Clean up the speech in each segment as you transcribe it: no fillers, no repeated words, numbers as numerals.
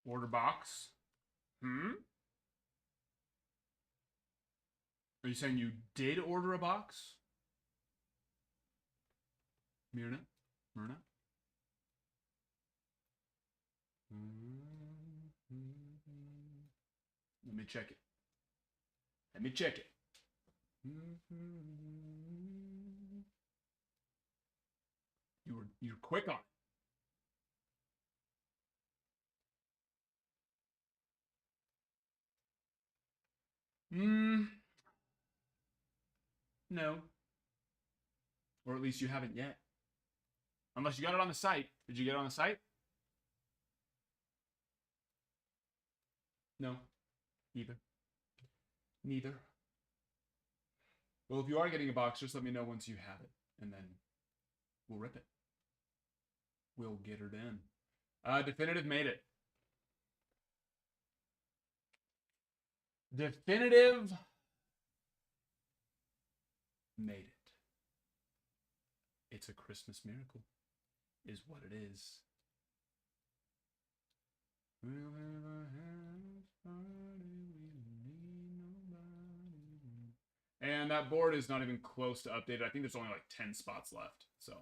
Order box. Hmm? Are you saying you did order a box? Myrna? Myrna? Let me check it. Let me check it. You're quick on it. No. Or at least you haven't yet. Unless you got it on the site. Did you get it on the site? No. Neither. Neither. Well, if you are getting a box, just let me know once you have it. And then we'll rip it. We'll get her done. Definitive made it. Definitive made it. It's a Christmas miracle, is what it is. We'll have a house party, we need nobody. And that board is not even close to updated. I think there's only like 10 spots left, so.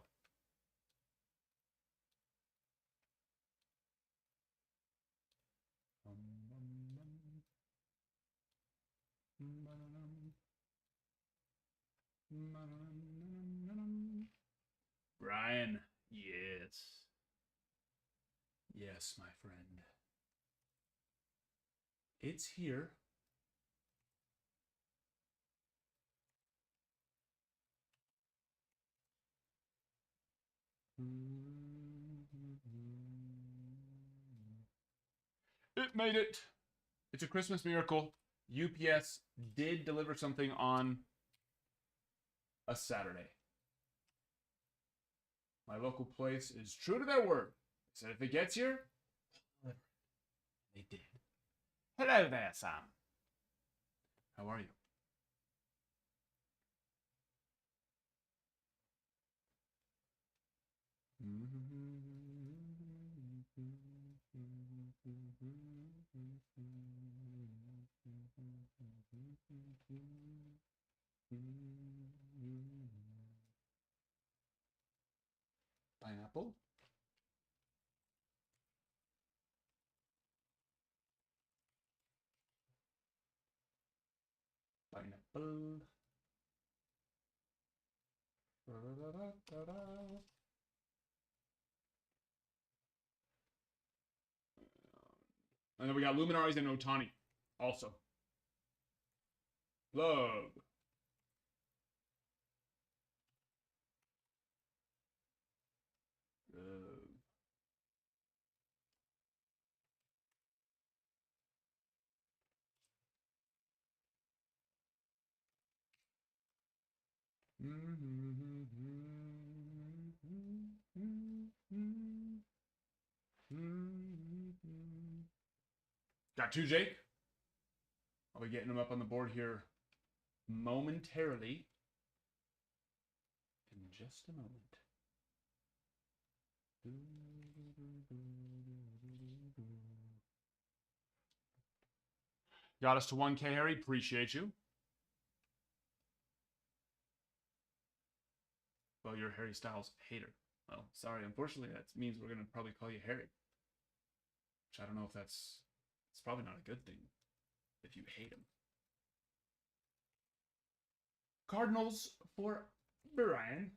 Brian, yes. Yes, my friend. It's here. It made it. It's a Christmas miracle. UPS did deliver something on a Saturday. My local place is true to their word. They said if it gets here, they did. Hello there, Sam. How are you? Pineapple. Pineapple. And then we got Luminaries and Ohtani also. Love. Got two, Jake. I'll be getting them up on the board here momentarily. In just a moment. Got us to 1K, Harry. Appreciate you. Well, you're a Harry Styles hater. Well, sorry. Unfortunately, that means we're going to probably call you Harry. Which I don't know if that's... It's probably not a good thing if you hate him. Cardinals for Brian.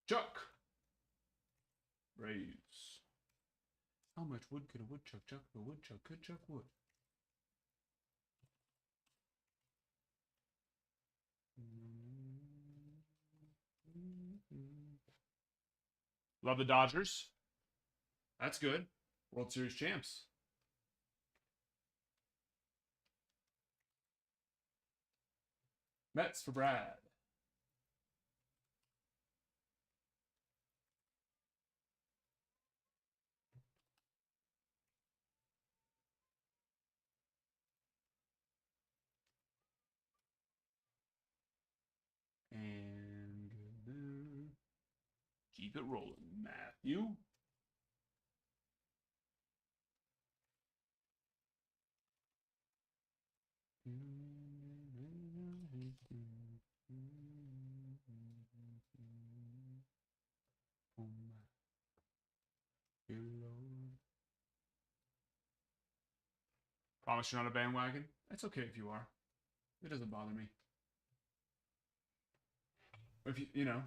Chuck. Braves. How much wood could a woodchuck chuck if a woodchuck could chuck wood? Love the Dodgers. That's good. World Series champs. Mets for Brad. And keep it rolling, Matthew. Promise you're not a bandwagon? It's okay if you are. It doesn't bother me. If you know,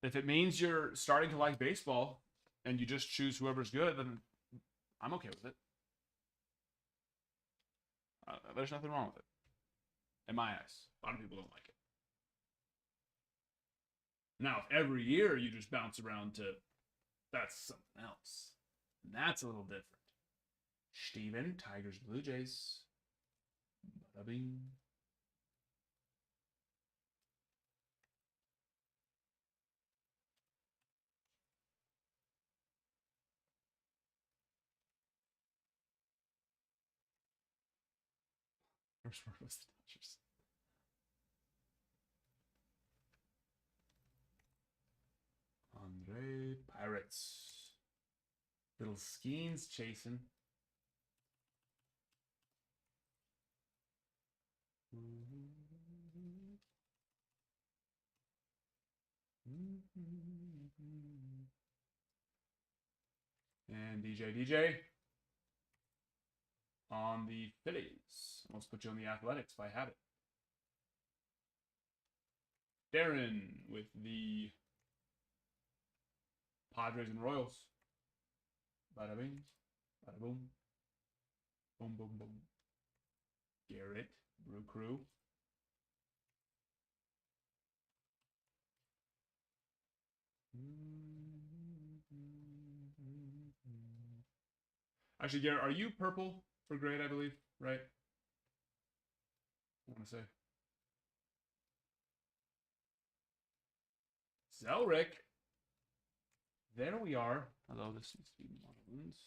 if it means you're starting to like baseball and you just choose whoever's good, then I'm okay with it. There's nothing wrong with it. In my eyes, a lot of people don't like it. Now, if every year you just bounce around to, that's something else. And that's a little different. Steven, Tigers, Blue Jays. Bada bing. First word was the Dodgers. Andre, Pirates. Little Skeens chasing. And DJ on the Phillies. Let's put you on the Athletics if I have it. Darren with the Padres and Royals. Bada bing, bada boom. Boom, boom, boom. Garrett, Brew Crew. Actually, Garrett, are you purple for grade, I believe, right? I want to say. Zelric. There we are. Although this needs to be Marlins.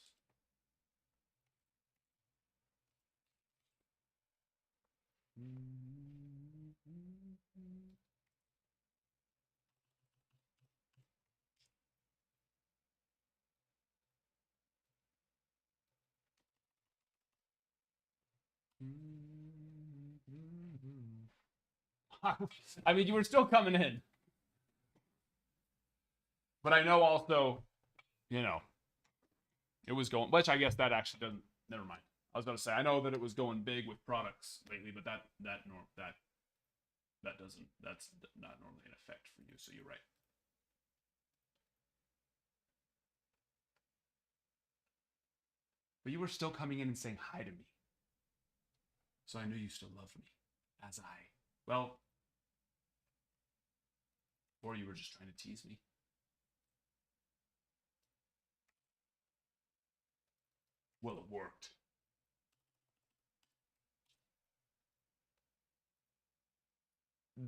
I mean, you were still coming in. But I know also, you know, it was going, which I guess that actually doesn't, never mind. I was going to say, I know that it was going big with products lately, but that doesn't, that's not normally an effect for you, so you're right. But you were still coming in and saying hi to me. So I knew you still loved me, as I, well, or you were just trying to tease me. Well, it worked.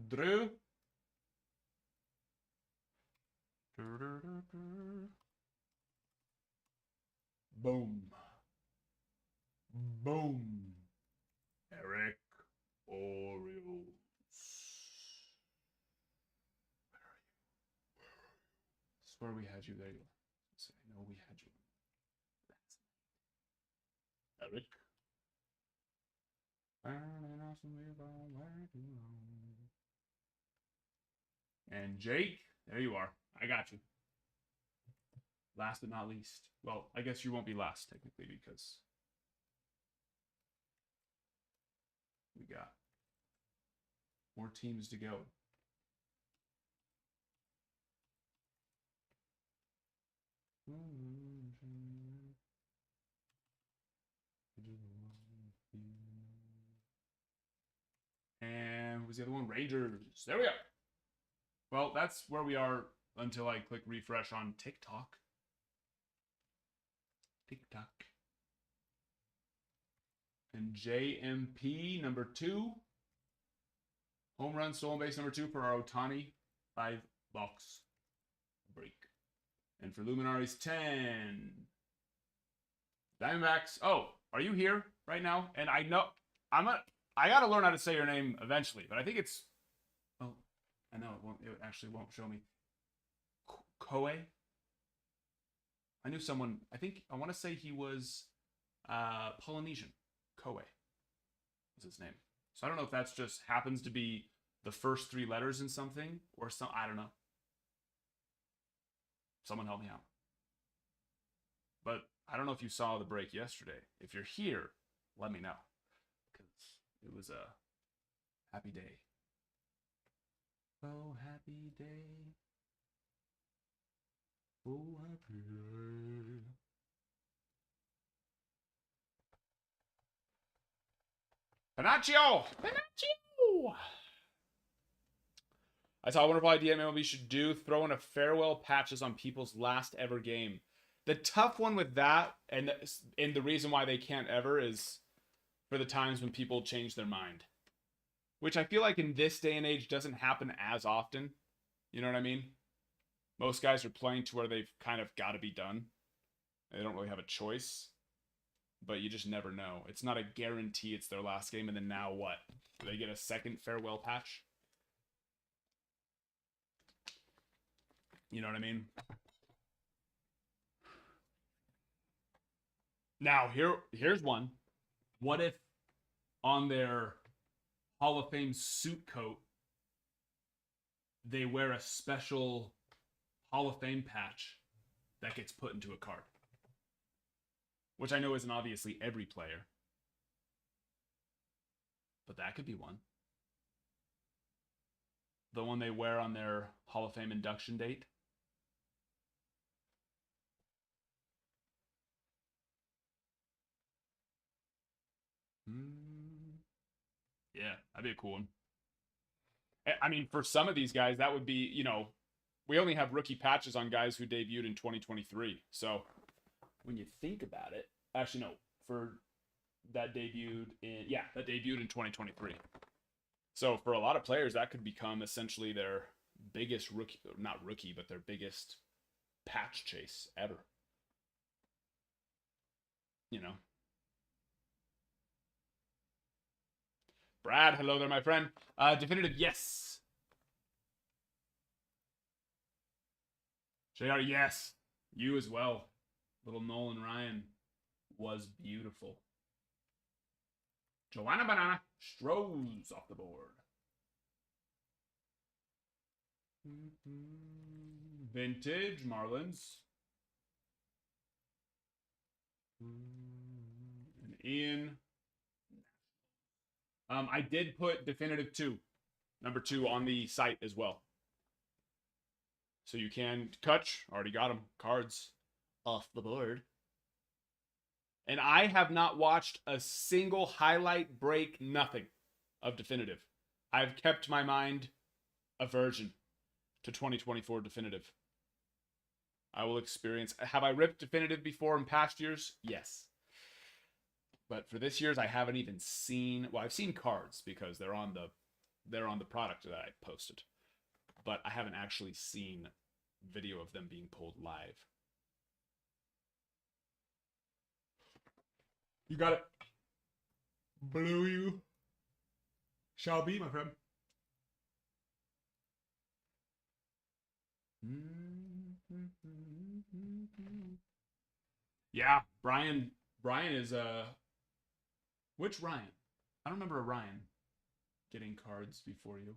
Drew. Boom. Boom. Eric Orioles. where we had you. There you are. So I know we had you. Eric. And Jake, there you are. I got you. Last but not least. Well, I guess you won't be last technically because we got more teams to go. And who was the other one? Rangers. There we go. Well, that's where we are until I click refresh on TikTok. TikTok. And JMP number 2. Home run, stolen base number 2 for our Ohtani 5-box break. And for Luminaries 10. Diamondbacks. Oh, are you here right now? And I know I gotta learn how to say your name eventually, but I think it's, oh, I know it actually won't show me. Koe? I knew someone, I want to say he was Polynesian. Koe was his name. So I don't know if that's just happens to be the first 3 letters in something or some, I don't know. Someone help me out. But I don't know if you saw the break yesterday. If you're here, let me know. Because it was a happy day. Oh, happy day. Oh, happy day. Panaccio! Panaccio! I saw a wonderful idea MLB should do, throw in a farewell patches on people's last ever game. The tough one with that, and the reason why they can't ever, is for the times when people change their mind. Which I feel like in this day and age doesn't happen as often. You know what I mean? Most guys are playing to where they've kind of got to be done. They don't really have a choice. But you just never know. It's not a guarantee it's their last game, and then now what? Do they get a second farewell patch? You know what I mean? Now, here's one. What if on their Hall of Fame suit coat, they wear a special Hall of Fame patch that gets put into a card? Which I know isn't obviously every player. But that could be one. The one they wear on their Hall of Fame induction date. Yeah, that'd be a cool one. I mean, for some of these guys, that would be, you know, we only have rookie patches on guys who debuted in 2023. So when you think about it, actually, no, that debuted in 2023. So for a lot of players, that could become essentially their biggest but their biggest patch chase ever. You know. Brad, hello there, my friend. Definitive, yes. JR, yes. You as well. Little Nolan Ryan was beautiful. Joanna Banana, Strohs off the board. Vintage Marlins. And Ian. I did put Definitive 2, number 2, on the site as well. So you can, Kutch, already got them. Cards off the board. And I have not watched a single highlight, break, nothing of Definitive. I've kept my mind aversion to 2024 Definitive. I will experience. Have I ripped Definitive before in past years? Yes. But for this year's, I haven't even seen. Well, I've seen cards because they're on the product that I posted, but I haven't actually seen video of them being pulled live. You got it. Blue you shall be, my friend. Yeah, Brian. Brian is which Ryan? I don't remember a Ryan getting cards before you.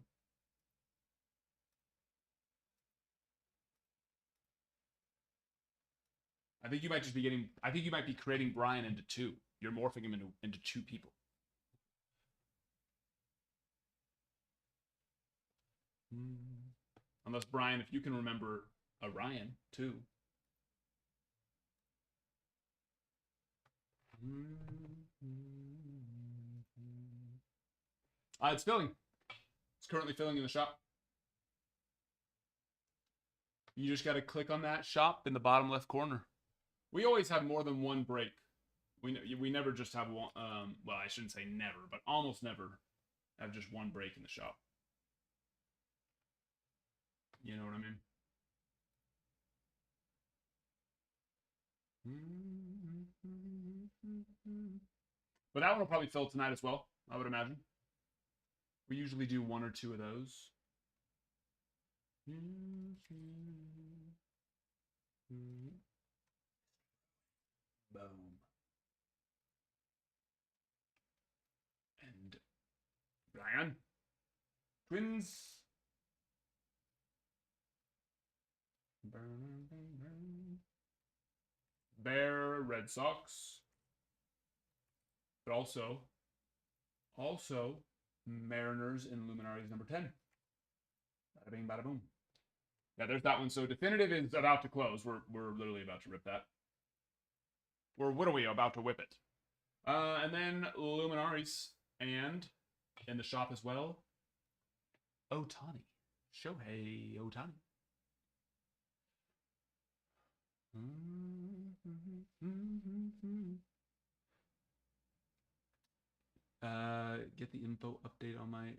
I think you might just be getting. I think you might be creating Brian into two. You're morphing him into two people. Unless Brian, if you can remember a Ryan too. It's filling. It's currently filling in the shop. You just got to click on that shop in the bottom left corner. We always have more than one break. We never just have one. Well, I shouldn't say never, but almost never have just one break in the shop. You know what I mean? But that one will probably fill tonight as well, I would imagine. We usually do one or two of those. Boom. And Brian. Twins. Bear, Red Sox. But also Mariners and Luminaries number 10. Bada bing, bada boom. Yeah, there's that one. So definitive is about to close. We're literally about to rip that. What are we about to whip it? And then Luminaries and in the shop as well, Ohtani. Shohei Ohtani. Get the info update on my.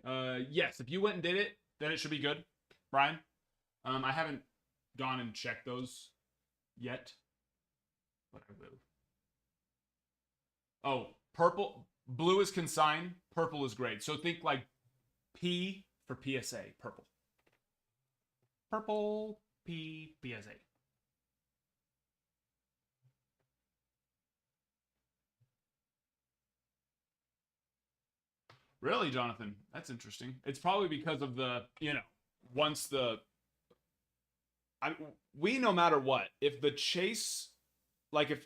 Yes, if you went and did it, then it should be good, Brian. I haven't gone and checked those yet, but I will. Oh, purple, blue is consign, purple is grade. So think like P for PSA, purple. Purple P PSA. Really, Jonathan? That's interesting. It's probably because of the, once the we no matter what, if the chase, like if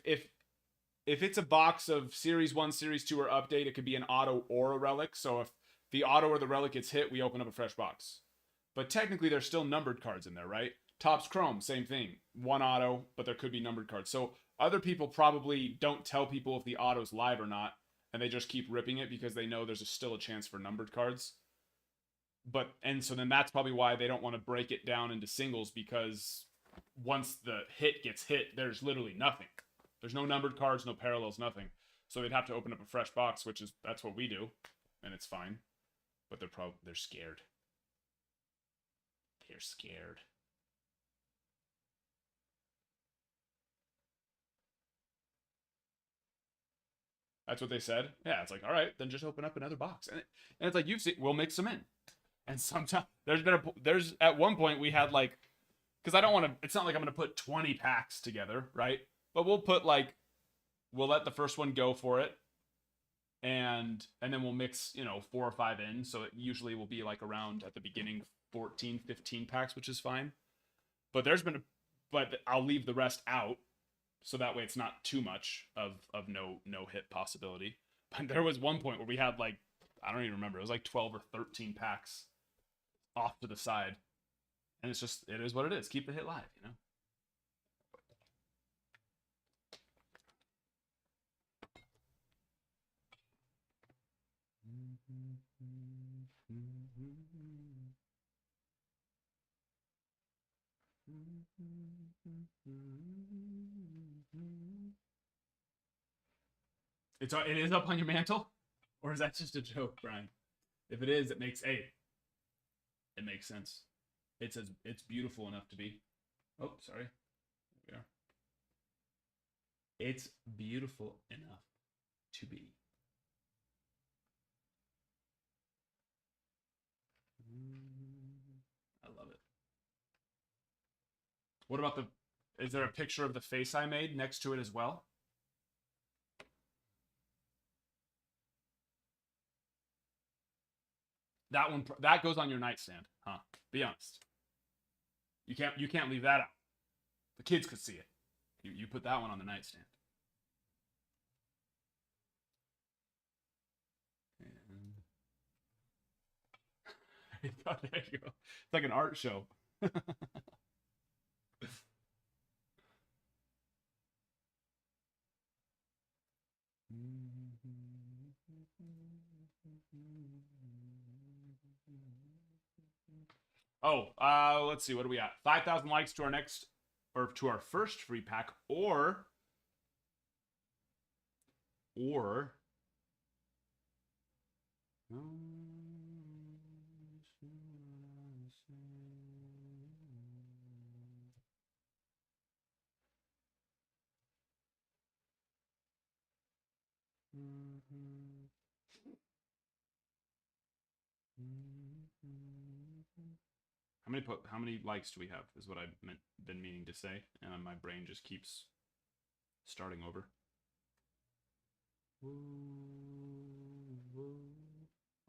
it's a box of Series 1, Series 2, or update, it could be an auto or a relic. So if the auto or the relic gets hit, we open up a fresh box. But technically, there's still numbered cards in there, right? Topps Chrome, same thing. One auto, but there could be numbered cards. So other people probably don't tell people if the auto's live or not, and they just keep ripping it because they know there's still a chance for numbered cards. And so then that's probably why they don't want to break it down into singles, because once the hit gets hit, there's literally nothing. There's no numbered cards, no parallels, nothing. So they'd have to open up a fresh box, that's what we do, and it's fine. But they're scared. They're scared. That's what they said. Yeah, it's like, all right, then just open up another box, and it's like, we'll mix them in. And sometimes there's at one point we had like, because I don't want to. It's not like I'm gonna put 20 packs together, right? But we'll let the first one go for it, and then we'll mix 4 or 5 in. So it usually will be like around at the beginning 14, 15 packs, which is fine. But but I'll leave the rest out, so that way it's not too much of no hit possibility. But there was one point where we had like, I don't even remember, it was like 12 or 13 packs off to the side, and it's just, it is what it is. Keep the hit live, It is up on your mantle, or is that just a joke, Brian? If it is, it makes sense. It's beautiful enough to be. Oh, sorry. There we are. It's beautiful enough to be. I love it. What about Is there a picture of the face I made next to it as well? That one, that goes on your nightstand, huh? Be honest. You can't leave that out. The kids could see it. You put that one on the nightstand. And there you go. It's like an art show. Oh, let's see. What do we got? 5,000 likes to our next, or to our first free pack, or. How many likes do we have? Is what I've been meaning to say, and my brain just keeps starting over.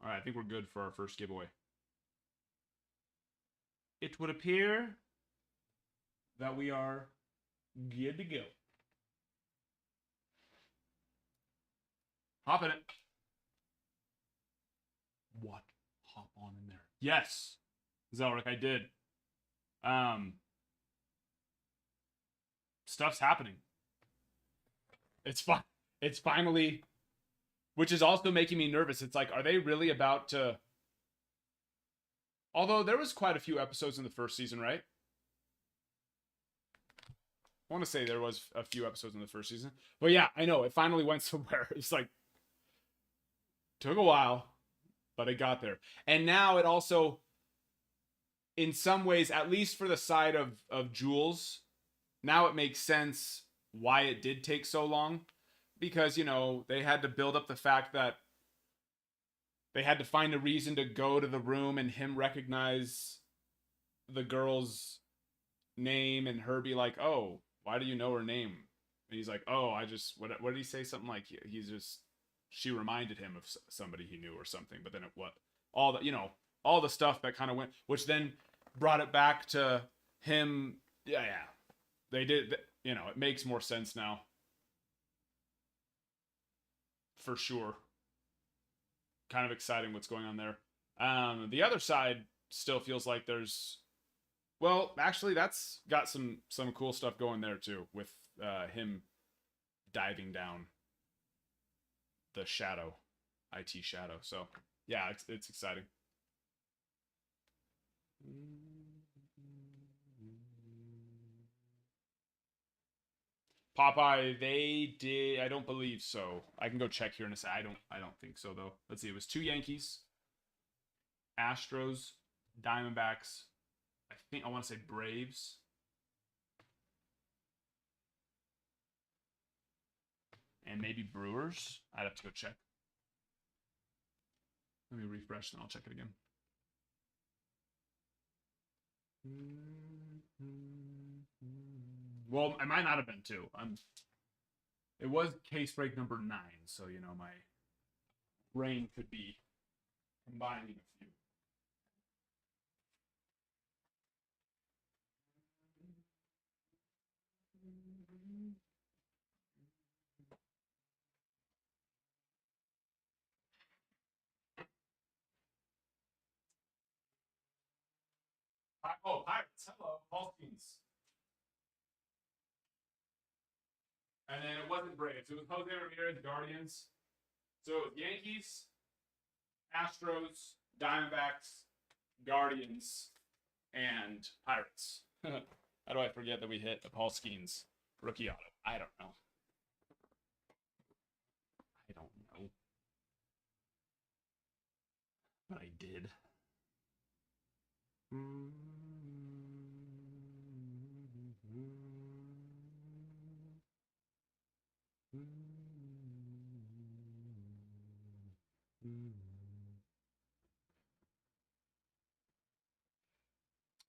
All right, I think we're good for our first giveaway. It would appear that we are good to go. Hop in it. What? Hop on in there. Yes. Zelric, I did. Stuff's happening. It's fine. It's finally, which is also making me nervous. It's like, are they really about to? Although there was quite a few episodes in the first season, right? I want to say there was a few episodes in the first season. But yeah, I know. It finally went somewhere. It's like, took a while, but it got there. And now it also, in some ways, at least for the side of Jules, now it makes sense why it did take so long. Because, you know, they had to build up the fact that they had to find a reason to go to the room and him recognize the girl's name and her be like, oh, why do you know her name? And he's like, oh, I just, what did he say? Something like, he's just, she reminded him of somebody he knew or something. But then all the, you know, all the stuff that kind of went, which then brought it back to him. Yeah. They did, you know, it makes more sense now. For sure. Kind of exciting what's going on there. The other side still feels like there's, well, actually that's got some cool stuff going there too, with him diving down the shadow, IT shadow. So yeah, it's exciting. Popeye, they did. I don't believe so. I can go check here in a sec. I don't think so though. Let's see. It was 2 Yankees, Astros, Diamondbacks. I think I want to say Braves. And maybe Brewers. I'd have to go check. Let me refresh and I'll check it again. Well, it might not have been 2. It was case break number 9, so you know my brain could be combining a few. Oh, Pirates. Hello, Falcons. And then it wasn't Braves. It was Jose Ramirez, Guardians. So it was Yankees, Astros, Diamondbacks, Guardians, and Pirates. How do I forget that we hit a Paul Skeens rookie auto? I don't know. But I did.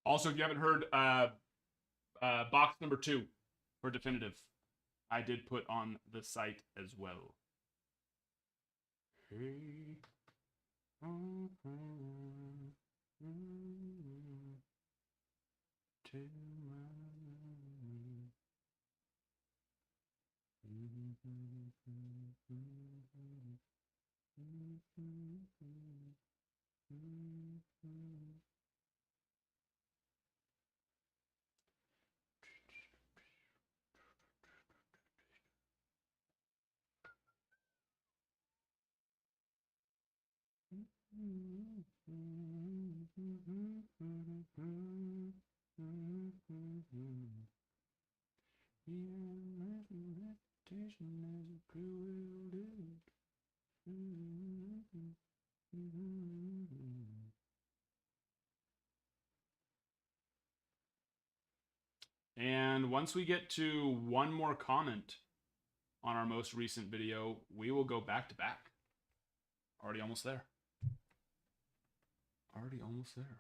Also, if you haven't heard, box number 2 for definitive, I did put on the site as well. Hey. And once we get to one more comment on our most recent video, we will go back to back. Already almost there. Already almost there.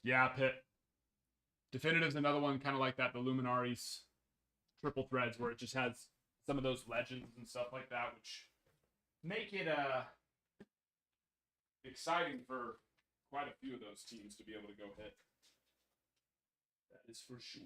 Yeah, Pit. Definitive's another one kind of like that, the Luminaries triple threads, where it just has some of those legends and stuff like that, which make it exciting for quite a few of those teams to be able to go hit. That is for sure.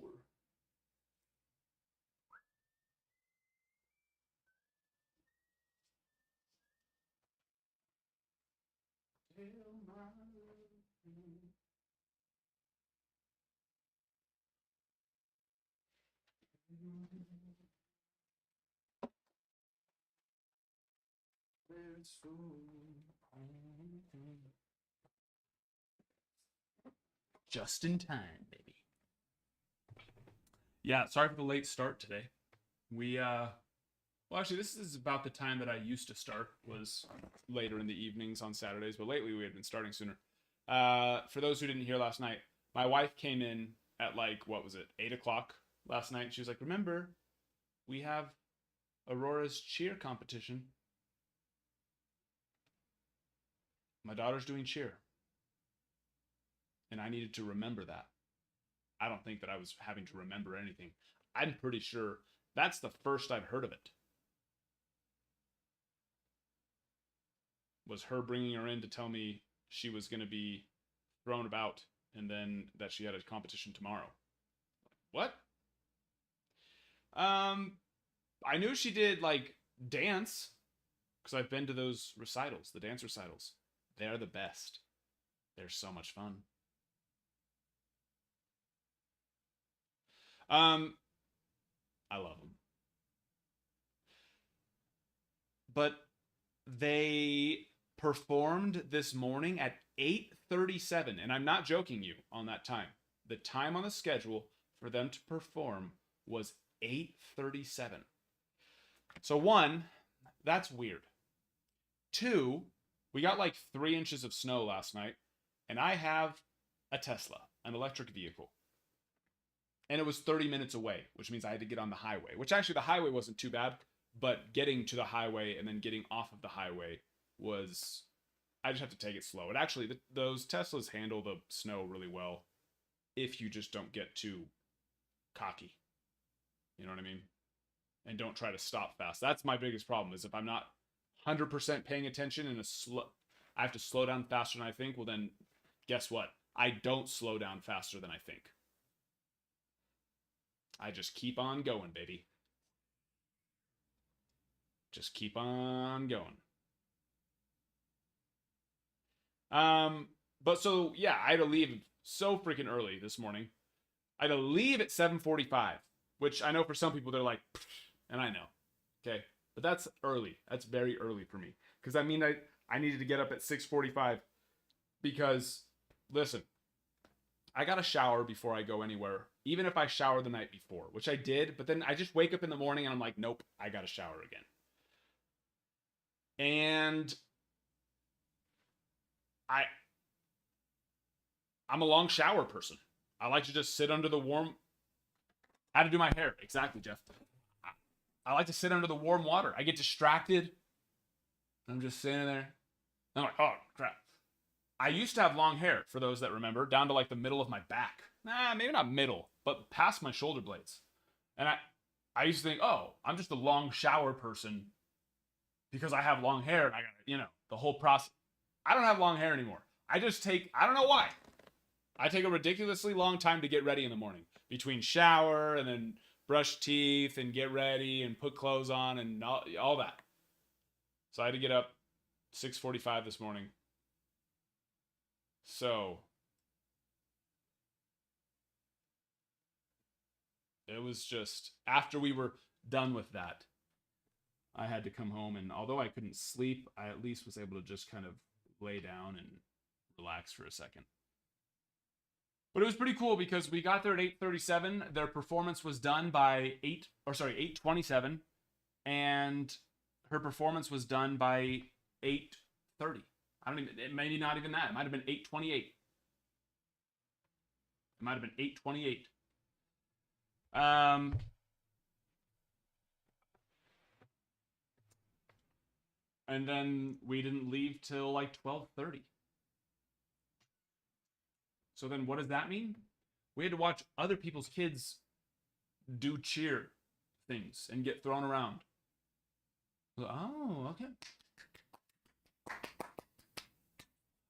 Just in time, baby. Yeah, sorry for the late start today. Well, actually, this is about the time that I used to start, was later in the evenings on Saturdays, but lately we had been starting sooner. For those who didn't hear last night, my wife came in at like, what was it, 8 o'clock last night. She was like, remember, we have Aurora's cheer competition. My daughter's doing cheer. And I needed to remember that. I don't think that I was having to remember anything. I'm pretty sure that's the first I've heard of it. Was her bringing her in to tell me she was going to be thrown about and then that she had a competition tomorrow. What? I knew she did like dance because I've been to those recitals, the dance recitals. They're the best. They're so much fun. I love them. But they performed this morning at 8:37, and I'm not joking you on that time. The time on the schedule for them to perform was 8:37. So one, that's weird. Two, we got like 3 inches of snow last night, and I have a Tesla, an electric vehicle. And it was 30 minutes away, which means I had to get on the highway, which actually the highway wasn't too bad, but getting to the highway and then getting off of the highway was, I just have to take it slow. And actually, those Teslas handle the snow really well if you just don't get too cocky. You know what I mean? And don't try to stop fast. That's my biggest problem, is if I'm not 100% paying attention and I have to slow down faster than I think, well then, guess what? I don't slow down faster than I think. I just keep on going, baby. Just keep on going. But so, yeah, I had to leave so freaking early this morning. I had to leave at 7:45, which I know for some people they're like, and I know, okay, but that's early. That's very early for me, because I mean, I needed to get up at 6:45 because, listen, I got to shower before I go anywhere, even if I shower the night before, which I did, but then I just wake up in the morning and I'm like, nope, I got to shower again. And I'm a long shower person. I like to just sit under the warm. How to do my hair? Exactly, Jeff. I like to sit under the warm water. I get distracted. I'm just sitting there. I'm like, oh crap. I used to have long hair, for those that remember, down to like the middle of my back. Nah, maybe not middle, but past my shoulder blades. And I used to think, oh, I'm just a long shower person because I have long hair and I got, the whole process. I don't have long hair anymore. I don't know why. I take a ridiculously long time to get ready in the morning between shower and then brush teeth and get ready and put clothes on and all that. So I had to get up 6:45 this morning. So it was just after we were done with that, I had to come home, and although I couldn't sleep, I at least was able to just kind of lay down and relax for a second. But it was pretty cool because we got there at 8:37. Their performance was done by 8:27, and her performance was done by 8:30. Maybe not even that. It might have been 8:28. It might have been 8:28. And then we didn't leave till like 12:30. So then what does that mean? We had to watch other people's kids do cheer things and get thrown around. Oh, okay.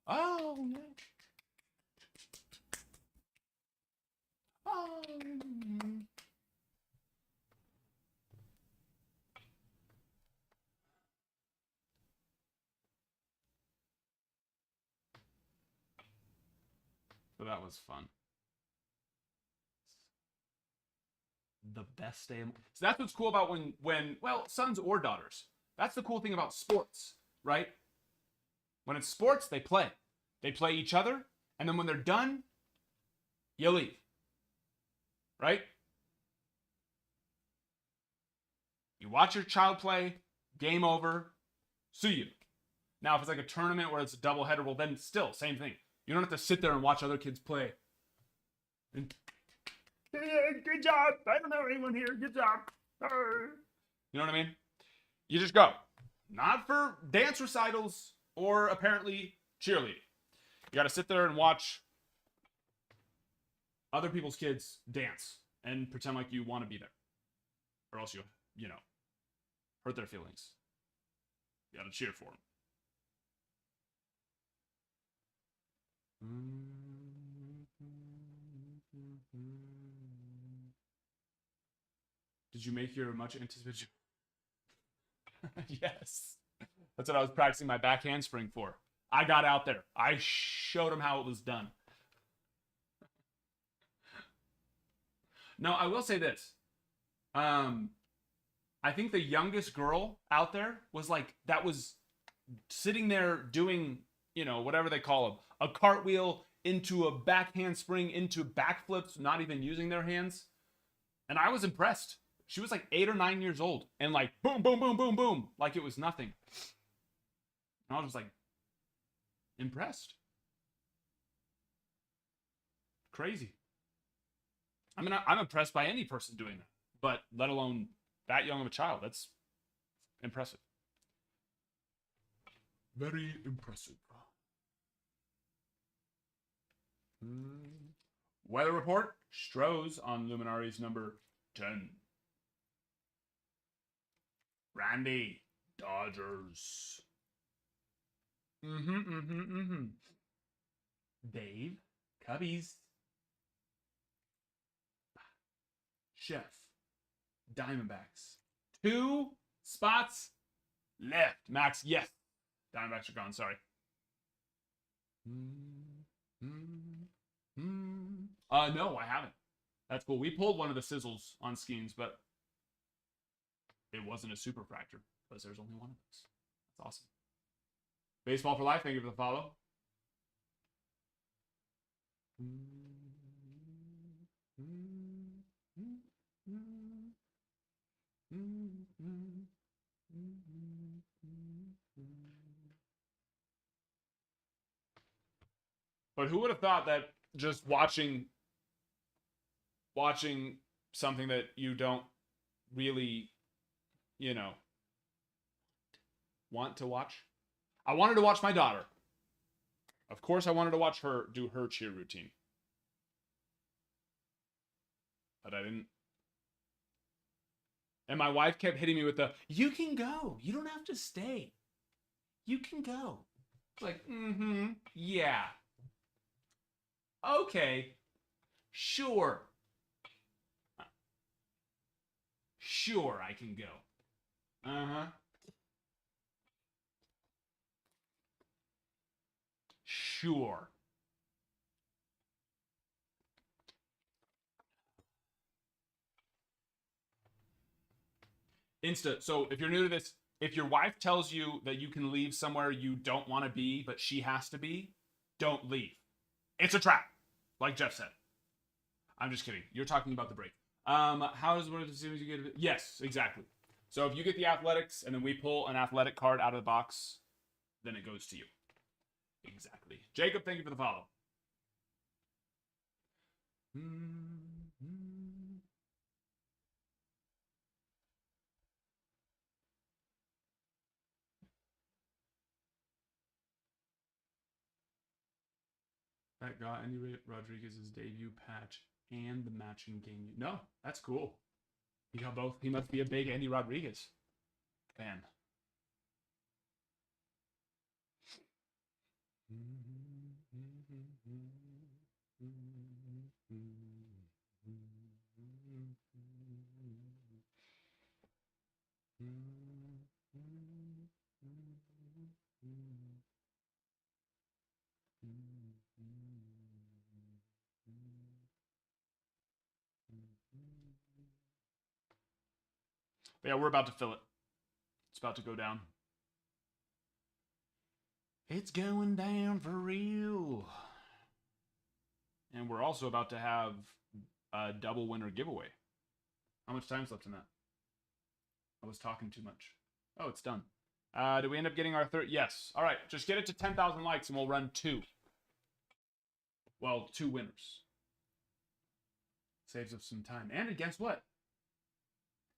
Oh, yeah. Oh. So that was fun. The best day. So that's what's cool about when sons or daughters. That's the cool thing about sports, right? When it's sports, they play. They play each other, and then when they're done, you leave. Right? You watch your child play, game over, see you. Now, if it's like a tournament where it's a doubleheader, well, then still, same thing. You don't have to sit there and watch other kids play. And, good job. I don't know anyone here. Good job. You know what I mean? You just go. Not for dance recitals or apparently cheerleading. You got to sit there and watch other people's kids dance and pretend like you want to be there. Or else you hurt their feelings. You got to cheer for them. Did you make your much anticipated? Yes. That's what I was practicing my back handspring for. I got out there. I showed them how it was done. No, I will say this. I think the youngest girl out there was sitting there doing, whatever they call them, a cartwheel into a back handspring, into backflips, not even using their hands. And I was impressed. She was like 8 or 9 years old and like boom, boom, boom, boom, boom, like it was nothing. And I was just like impressed. Crazy. I mean, I'm impressed by any person doing that, but let alone that young of a child. That's impressive. Very impressive. Weather report. Stroh's on Luminaries number 10. Randy. Dodgers. Dave. Cubbies. Chef. Diamondbacks. 2 spots left. Max, yes. Diamondbacks are gone, sorry. No, I haven't. That's cool. We pulled one of the sizzles on schemes, but it wasn't a super fracture because there's only one of those. That's awesome. Baseball for life. Thank you for the follow. But who would have thought that just watching something that you don't really, want to watch? I wanted to watch my daughter. Of course, I wanted to watch her do her cheer routine. But I didn't. And my wife kept hitting me with the, you can go. You don't have to stay. You can go. It's like, yeah. Okay. Sure. Sure, I can go. Uh-huh. Sure. So if you're new to this, if your wife tells you that you can leave somewhere you don't want to be, but she has to be, don't leave. It's a trap, like Jeff said. I'm just kidding. You're talking about the break. How does one of the series you get it? Yes, exactly. So if you get the athletics and then we pull an athletic card out of the box, then it goes to you. Exactly. Jacob, thank you for the follow. That got Andy Rodriguez's debut patch and the matching game. No, that's cool. He got both. He must be a big Andy Rodriguez fan. But yeah, we're about to fill it. It's about to go down. It's going down for real. And we're also about to have a double winner giveaway. How much time's left in that? I was talking too much. Oh, it's done. Did we end up getting our third? Yes. All right, just get it to 10,000 likes and we'll run 2. Well, 2 winners. Saves us some time. And guess what?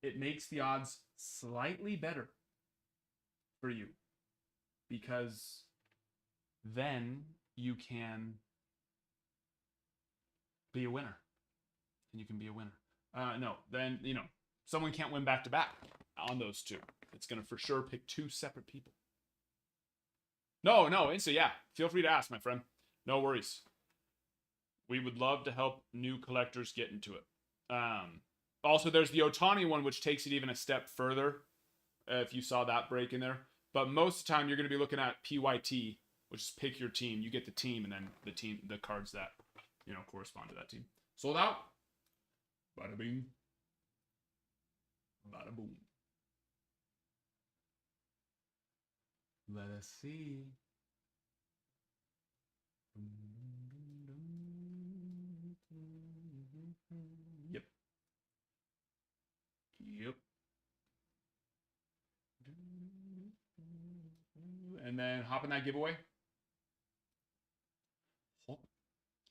It makes the odds slightly better for you. Because then you can be a winner. And you can be a winner. No, then, someone can't win back to back on those 2. It's going to for sure pick 2 separate people. No, Insta, yeah. Feel free to ask, my friend. No worries. We would love to help new collectors get into it. Also, there's the Ohtani one, which takes it even a step further, if you saw that break in there. But most of the time, you're going to be looking at PYT, which is pick your team. You get the team, and then the cards that, correspond to that team. Sold out. Bada bing. Bada boom. Let us see. Yep. And then hop in that giveaway. Hop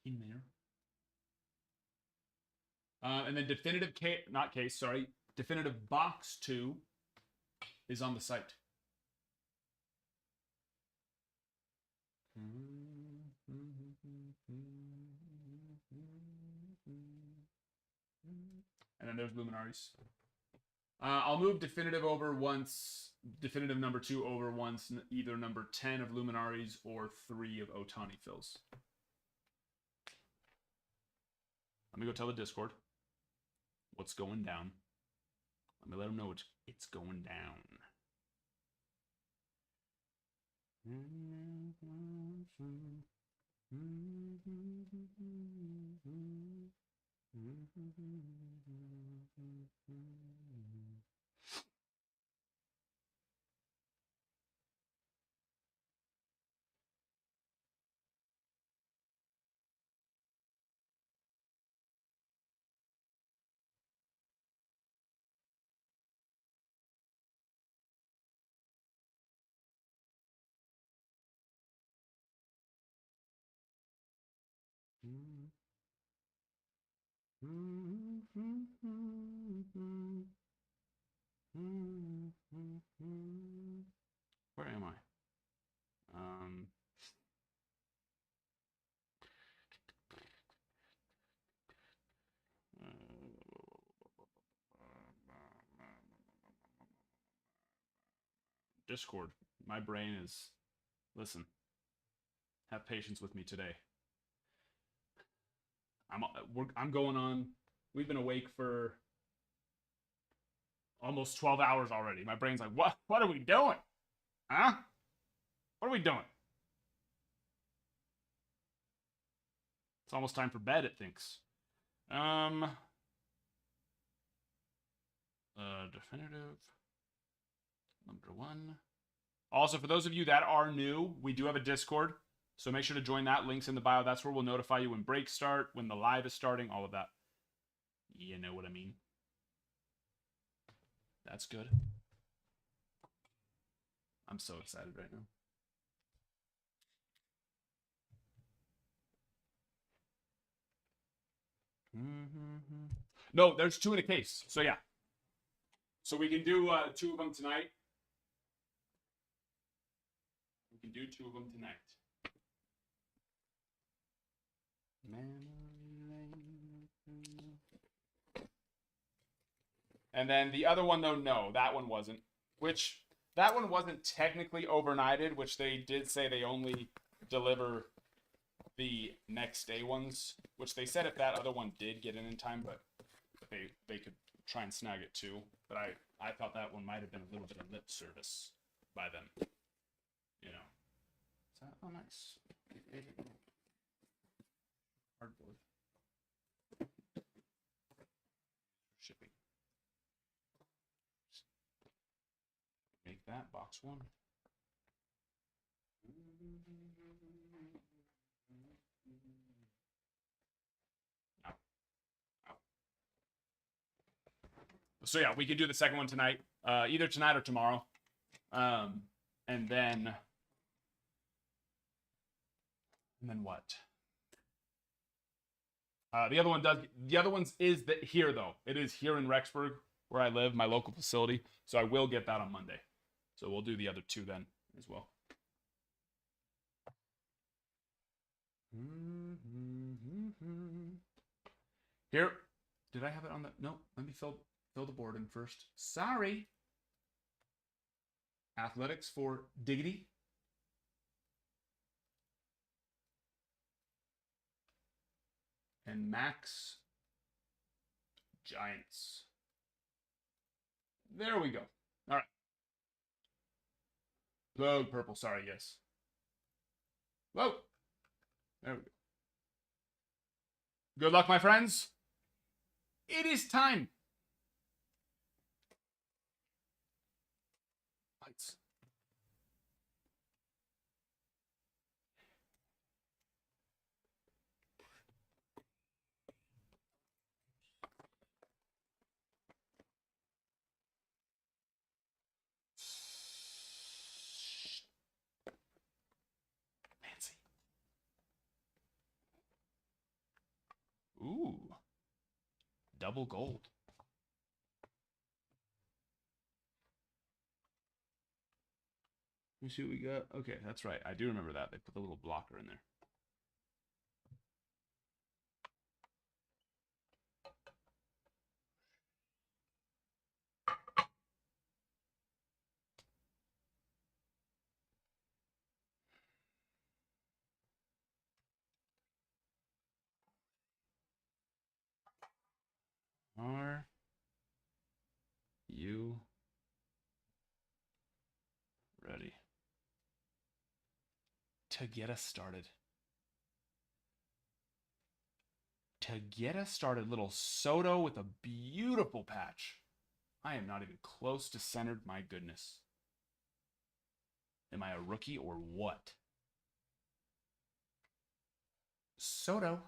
in there. And then definitive definitive box 2 is on the site. And then there's Luminaries. I'll move definitive over once, definitive number 2 over once, either number 10 of Luminaries or 3 of Ohtani fills. Let me go tell the Discord what's going down. Let me let them know it's going down. Where am I? Discord. My brain is... Listen. Have patience with me today. I'm going on... We've been awake for almost 12 hours already. My brain's like, what are we doing? Huh? What are we doing? It's almost time for bed, it thinks. Definitive. Number 1. Also, for those of you that are new, we do have a Discord. So make sure to join that. Link's in the bio. That's where we'll notify you when breaks start, when the live is starting, all of that. You know what I mean. That's good. I'm so excited right now. No, there's 2 in a case. So yeah. So we can do 2 of them tonight. We can do 2 of them tonight. And then the other one, though, no, that one wasn't. Which, that one wasn't technically overnighted, which they did say they only deliver the next day ones, which they said if that other one did get in time, but they could try and snag it too. But I thought that one might have been a little bit of lip service by them. You know. Is that, oh, nice. Cardboard. Shipping. Make that box 1. So yeah, we could do the second one tonight, either tonight or tomorrow, and then what? The other one does. The other one's is here though. It is here in Rexburg where I live, my local facility. So I will get that on Monday. So we'll do the other 2 then as well. Here, did I have it on the? No, let me fill the board in first. Sorry. Athletics for Diggity. And Max Giants. There we go. All right. Blue, purple, sorry, yes. Whoa. There we go. Good luck, my friends. It is time. Lights. Fancy. Ooh. Double gold. Let me see what we got. Okay, that's right. I do remember that. They put the little blocker in there. Are you ready to get us started? To get us started, little Soto with a beautiful patch. I am not even close to centered, my goodness. Am I a rookie or what? Soto.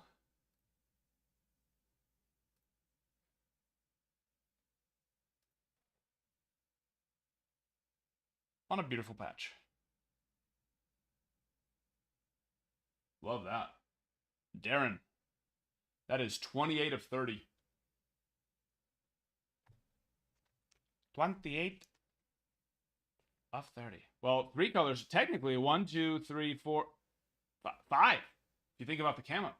On a beautiful patch. Love that. Darren. That is 28 of 30. 28 of 30. Well, 3 colors, technically 1, 2, 3, 4, 5. If you think about the camo.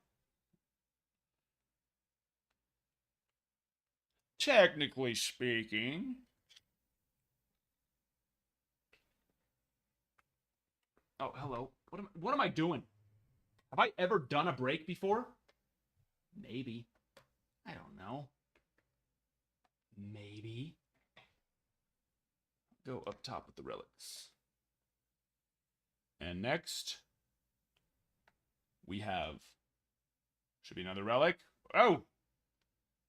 Technically speaking. Oh, hello. What am I doing? Have I ever done a break before? Maybe. I don't know. Maybe. Go up top with the relics. And next, we have, should be another relic. Oh!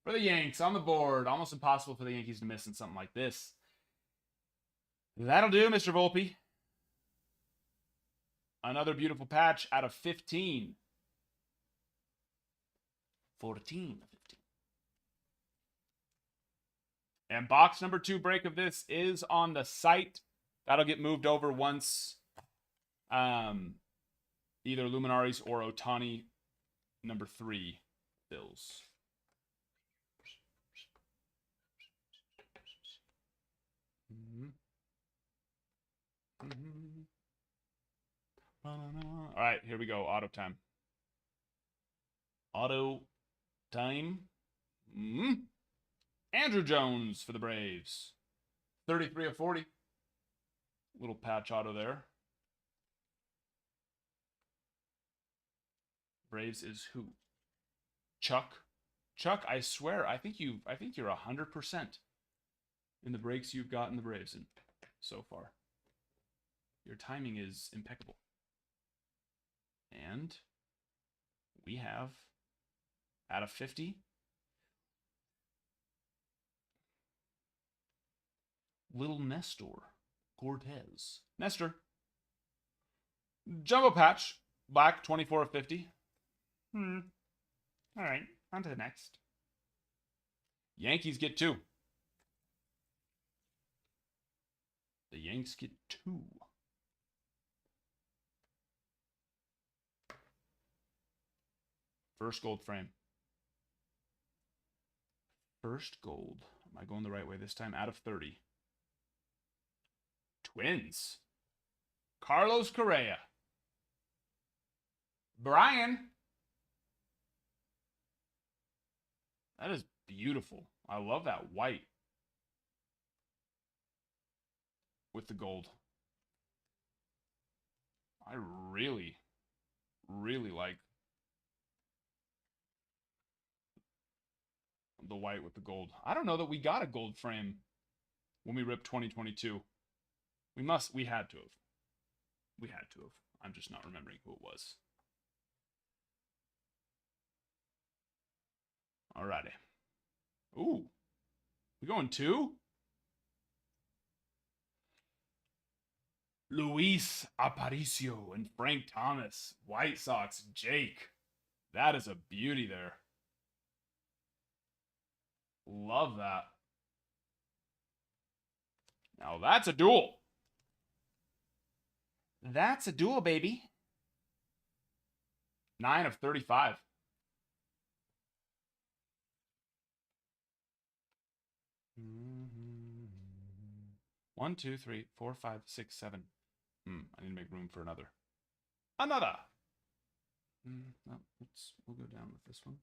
For the Yanks on the board. Almost impossible for the Yankees to miss in something like this. That'll do, Mr. Volpe. Another beautiful patch out of 15. 14 of 15. And box number 2 break of this is on the site. That'll get moved over once either Luminaries or Ohtani number 3 fills. All right, here we go. Auto time. Auto time. Andrew Jones for the Braves. 33 of 40. Little patch auto there. Braves is who? Chuck. Chuck, I swear, I think you're 100% in the breaks you've gotten the Braves in so far. Your timing is impeccable. And we have, out of 50, Little Nestor Cortez. Nestor. Jumbo patch. Black, 24 of 50. All right, on to the next. Yankees get 2. The Yanks get 2. First gold frame. First gold. Am I going the right way this time? Out of 30. Twins. Carlos Correa. Brian. That is beautiful. I love that white with the gold. I really, really like the white with the gold. I don't know that we got a gold frame when we ripped 2022. We had to have. We had to have. I'm just not remembering who it was. Alrighty. Ooh. We going 2? Luis Aparicio and Frank Thomas. White Sox. Jake. That is a beauty there. Love that. Now that's a duel. That's a duel, baby. 9 of 35. One, two, three, 4, 5, 6, 7. I need to make room for another. Another. No, we'll go down with this one,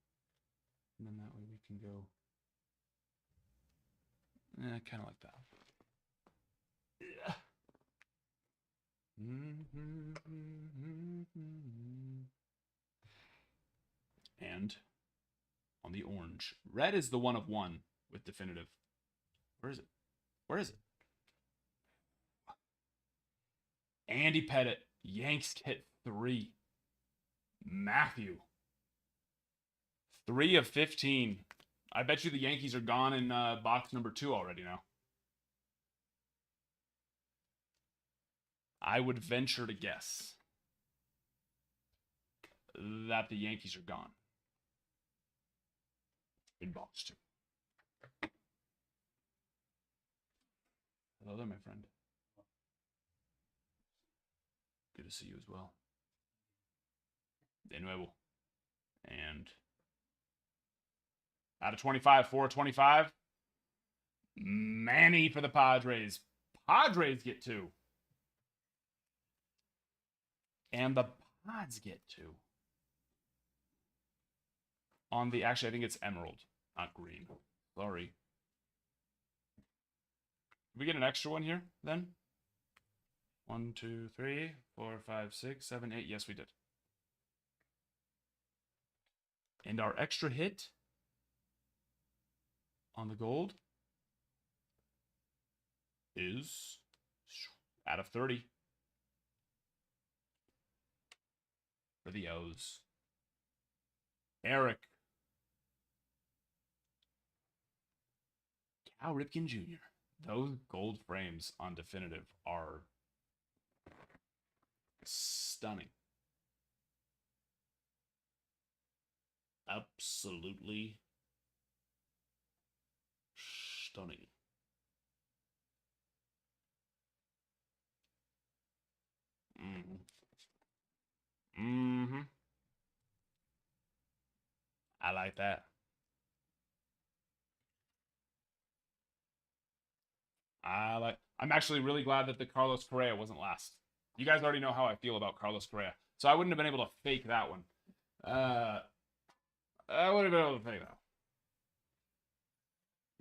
and then that way we can go. Kind of like that. Yeah. And on the orange. Red is the 1 of 1 with definitive. Where is it? Where is it? Andy Pettit. Yanks get 3. Matthew. 3 of 15. I bet you the Yankees are gone in box number 2 already now. I would venture to guess that the Yankees are gone in box 2. Hello there, my friend. Good to see you as well. De nuevo. And out of 25, 4 of 25. Manny for the Padres. Padres get 2. And the Pods get 2. On the, actually, I think it's emerald, not green. Sorry. Did we get an extra one here, then? 1, 2, 3, 4, 5, 6, 7, 8. Yes, we did. And our extra hit on the gold is out of 30 for the O's. Eric. Cal Ripken Jr. Those gold frames on definitive are stunning. Absolutely stunning. Mm-hmm. I like that. I'm actually really glad that the Carlos Correa wasn't last. You guys already know how I feel about Carlos Correa. So I wouldn't have been able to fake that one. I would have been able to fake that.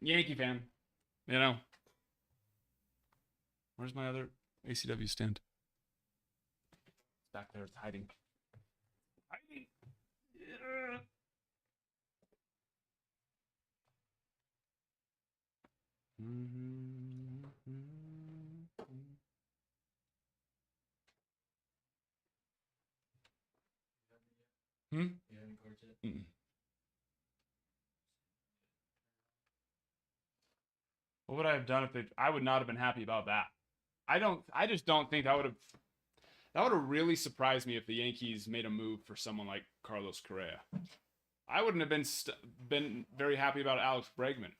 Yankee fan. You know. Where's my other ACW stand? It's back there. It's hiding. Hiding. Yeah. Hmm? What would I have done if they? I would not have been happy about that. I just don't think that would have. That would have really surprised me if the Yankees made a move for someone like Carlos Correa. I wouldn't have been very happy about Alex Bregman,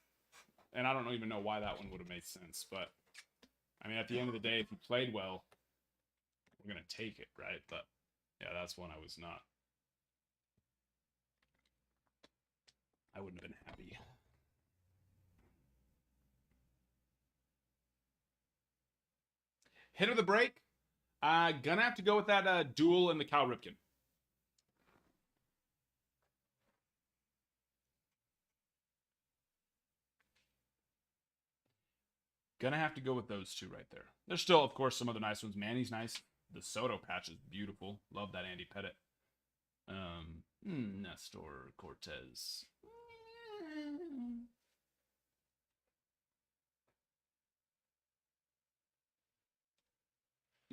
and I don't even know why that one would have made sense. But I mean, at the end of the day, if he played well, we're gonna take it, right? But yeah, that's one I was not. I wouldn't have been happy. Hit of the break. Gonna have to go with that duel in the Cal Ripken. Gonna have to go with those two right there. There's still, of course, some other nice ones. Manny's nice. The Soto patch is beautiful. Love that Andy Pettit. Nestor Cortez.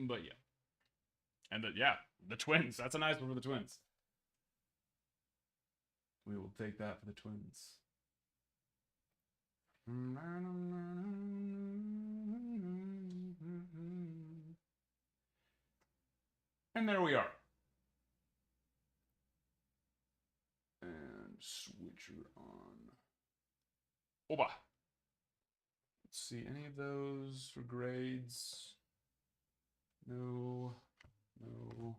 But yeah. And the Twins. That's a nice one for the Twins. We will take that for the Twins. And there we are. And switcher on. Oba. Let's see, any of those for grades? No. No.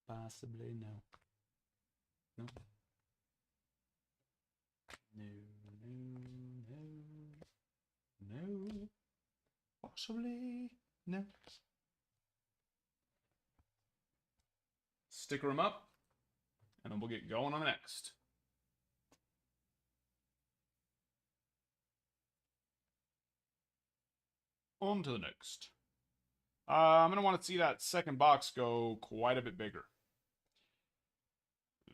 Possibly no. No. No. No. No. No. Possibly no. Sticker them up, and then we'll get going on the next. On to the next. I'm going to want to see that second box go quite a bit bigger.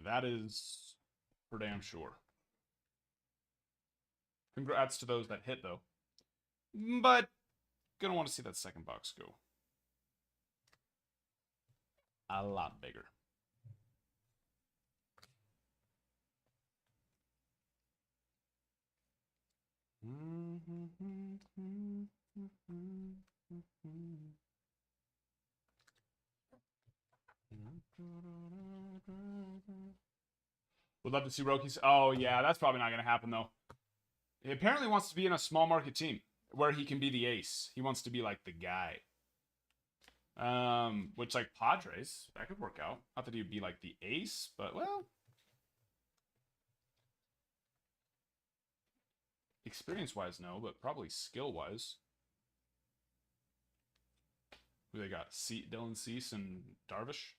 That is for damn sure. Congrats to those that hit, though. But going to want to see that second box go a lot bigger. Would love to see Roki's. Oh, yeah, that's probably not going to happen, though. He apparently wants to be in a small market team where he can be the ace. He wants to be like the guy. Which, like, Padres, that could work out. Not that he'd be like the ace, but, well. Experience-wise, no, but probably skill-wise. Who they got? Dylan Cease and Darvish?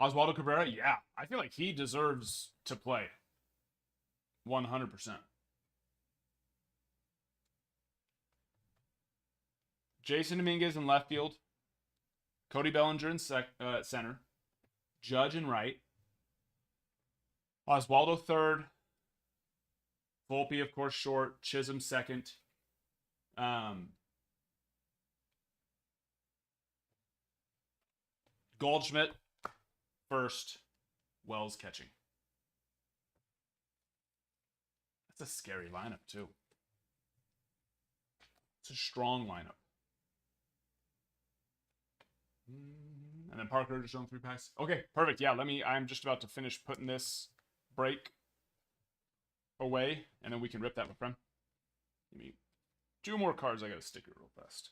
Oswaldo Cabrera, yeah. I feel like he deserves to play. 100%. Jason Dominguez in left field. Cody Bellinger in center. Judge in right. Oswaldo third. Volpe, of course, short. Chisholm second. Goldschmidt first. Wells catching. That's a scary lineup, too. It's a strong lineup. And then Parker just showing 3 packs. Okay, perfect. Yeah, I'm just about to finish putting this break away, and then we can rip that, my friend. Give me 2 more cards. I got to stick it real fast.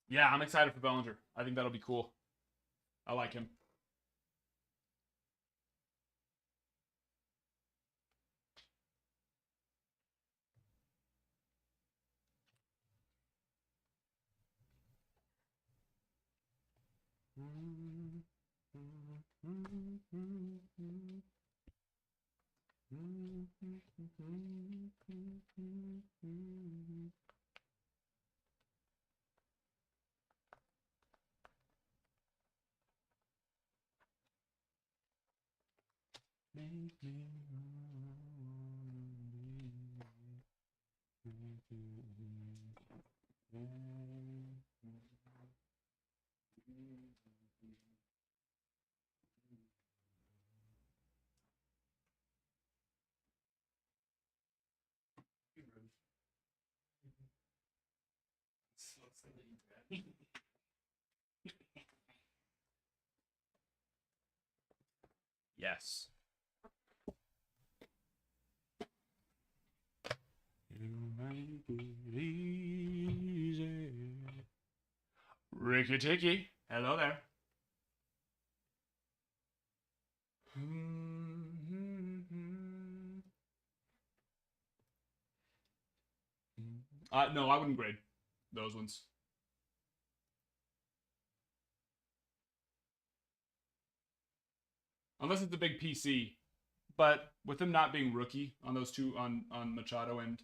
Yeah, I'm excited for Bellinger. I think that'll be cool. I like him. Yes. You make it easy. Ricky Ticky. Hello there. No, I wouldn't grade those ones. Unless it's a big PC. But with them not being rookie on those two, on Machado and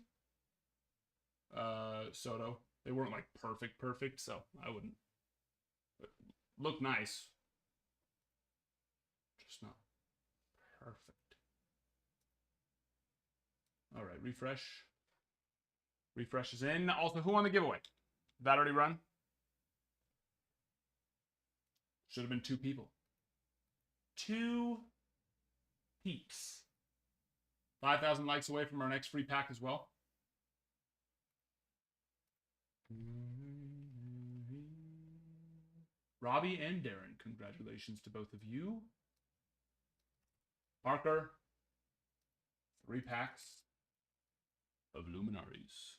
Soto, they weren't like perfect, so I wouldn't. Look nice. Just not perfect. All right, refresh. Refresh is in. Also, who won the giveaway? Did that already run? Should have been 2 people. 2 peeps. 5,000 likes away from our next free pack as well. Robbie and Darren, congratulations to both of you. Parker, 3 packs of Luminaries.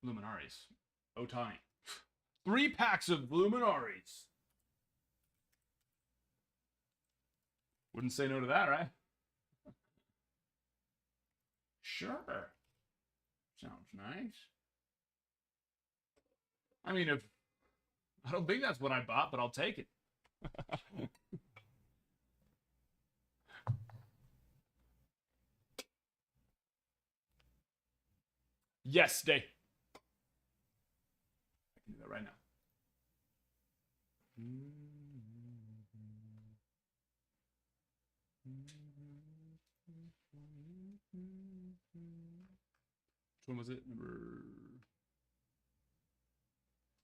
Luminaries. Ohtani. 3 packs of Luminaries. Wouldn't say no to that, right? Sure. Sounds nice. I mean, I don't think that's what I bought, but I'll take it. Yes, Day. I can do that right now. Which one was it? Number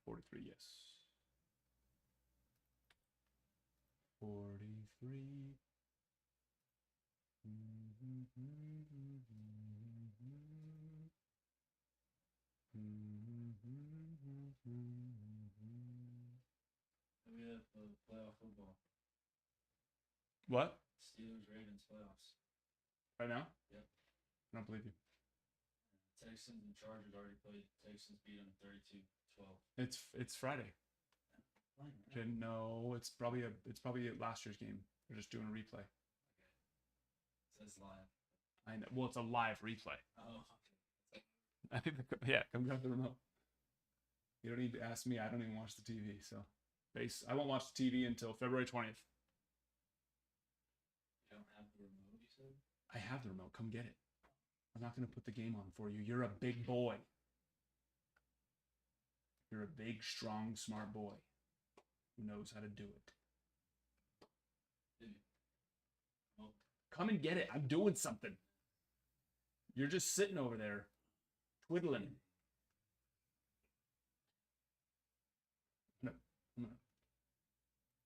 43, yes. 43. We have playoff football. What? Steelers Ravens playoffs. Right now? Yep. I don't believe you. Texans and Chargers already played. Texans beat them 32-12. It's Friday. Didn't know. It's probably last year's game. They're just doing a replay. Okay. It says live. I know. Well, it's a live replay. Oh, okay. I think come grab the remote. You don't need to ask me. I don't even watch the TV. So, I won't watch the TV until February 20th. You don't have the remote, you said? I have the remote. Come get it. I'm not going to put the game on for you. You're a big boy. You're a big, strong, smart boy who knows how to do it. Oh. Come and get it. I'm doing something. You're just sitting over there, twiddling.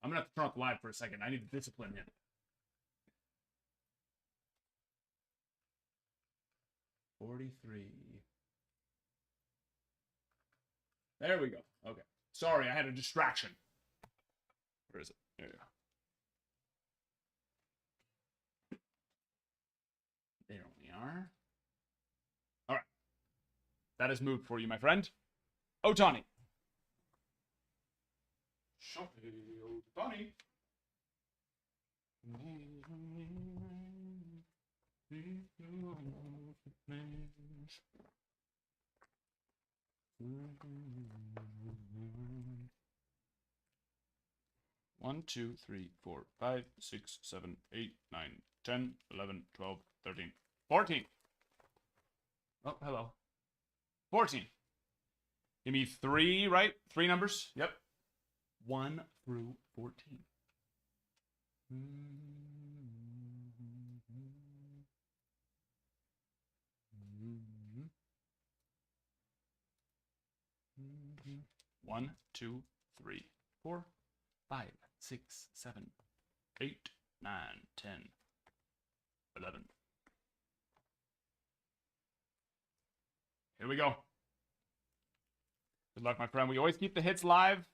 I'm gonna have to turn off the live for a second. I need to discipline him. $43. There we go. Okay. Sorry, I had a distraction. Where is it? There you go. There we are. All right. That is moved for you, my friend. Ohtani. Ohtani. 1, 2, 3, 4, 5, 6, 7, 8, 9, 10, 11, 12, 13, 14. Oh, hello. 14. Give me 3, right? 3 numbers. Yep. 1 through 14. One, 2, 3, 4, 5, 6, 7, 8, 9, 10, 11. Here we go. Good luck, my friend. We always keep the hits live.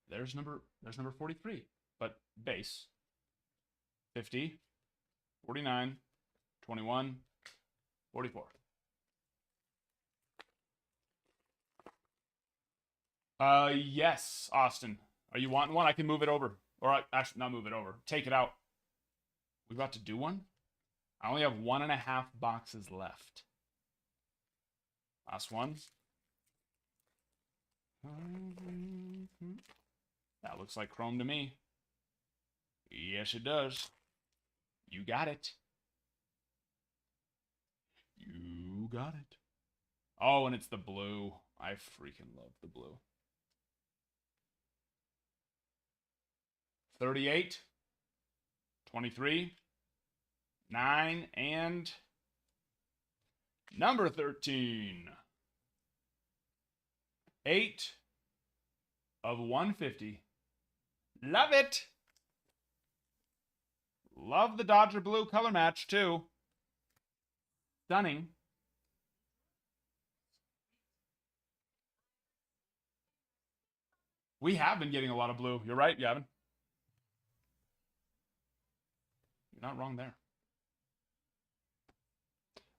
There's number 43, but base. 50, 49, 21, 44. Yes, Austin. Are you wanting one? I can move it over. Or actually, not move it over. Take it out. We got to do one? I only have 1.5 boxes left. Last one. That looks like Chrome to me. Yes, it does. You got it. You got it. Oh, and it's the blue. I freaking love the blue. 38, 23, 9, and number 13. 8 of 150. Love it. Love the Dodger blue color match, too. Stunning. We have been getting a lot of blue. You're right, Gavin. You're not wrong there.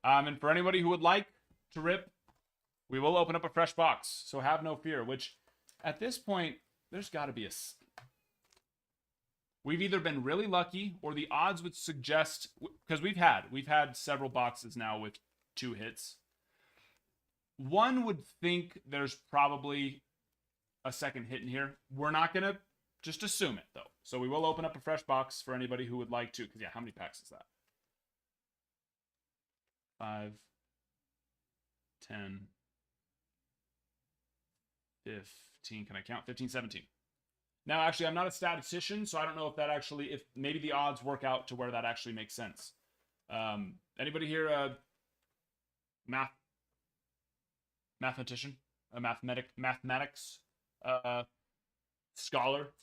And for anybody who would like to rip, we will open up a fresh box. So have no fear, which at this point, there's got to be a... We've either been really lucky or the odds would suggest... Because we've had several boxes now with 2 hits. One would think there's probably a second hit in here. We're not going to just assume it, though. So we will open up a fresh box for anybody who would like to. Because, yeah, how many packs is that? 5, 10, 15. Can I count? 15, 17. Now, actually, I'm not a statistician, so I don't know if that actually, if maybe the odds work out to where that actually makes sense. Anybody here a mathematician? A mathematics scholar?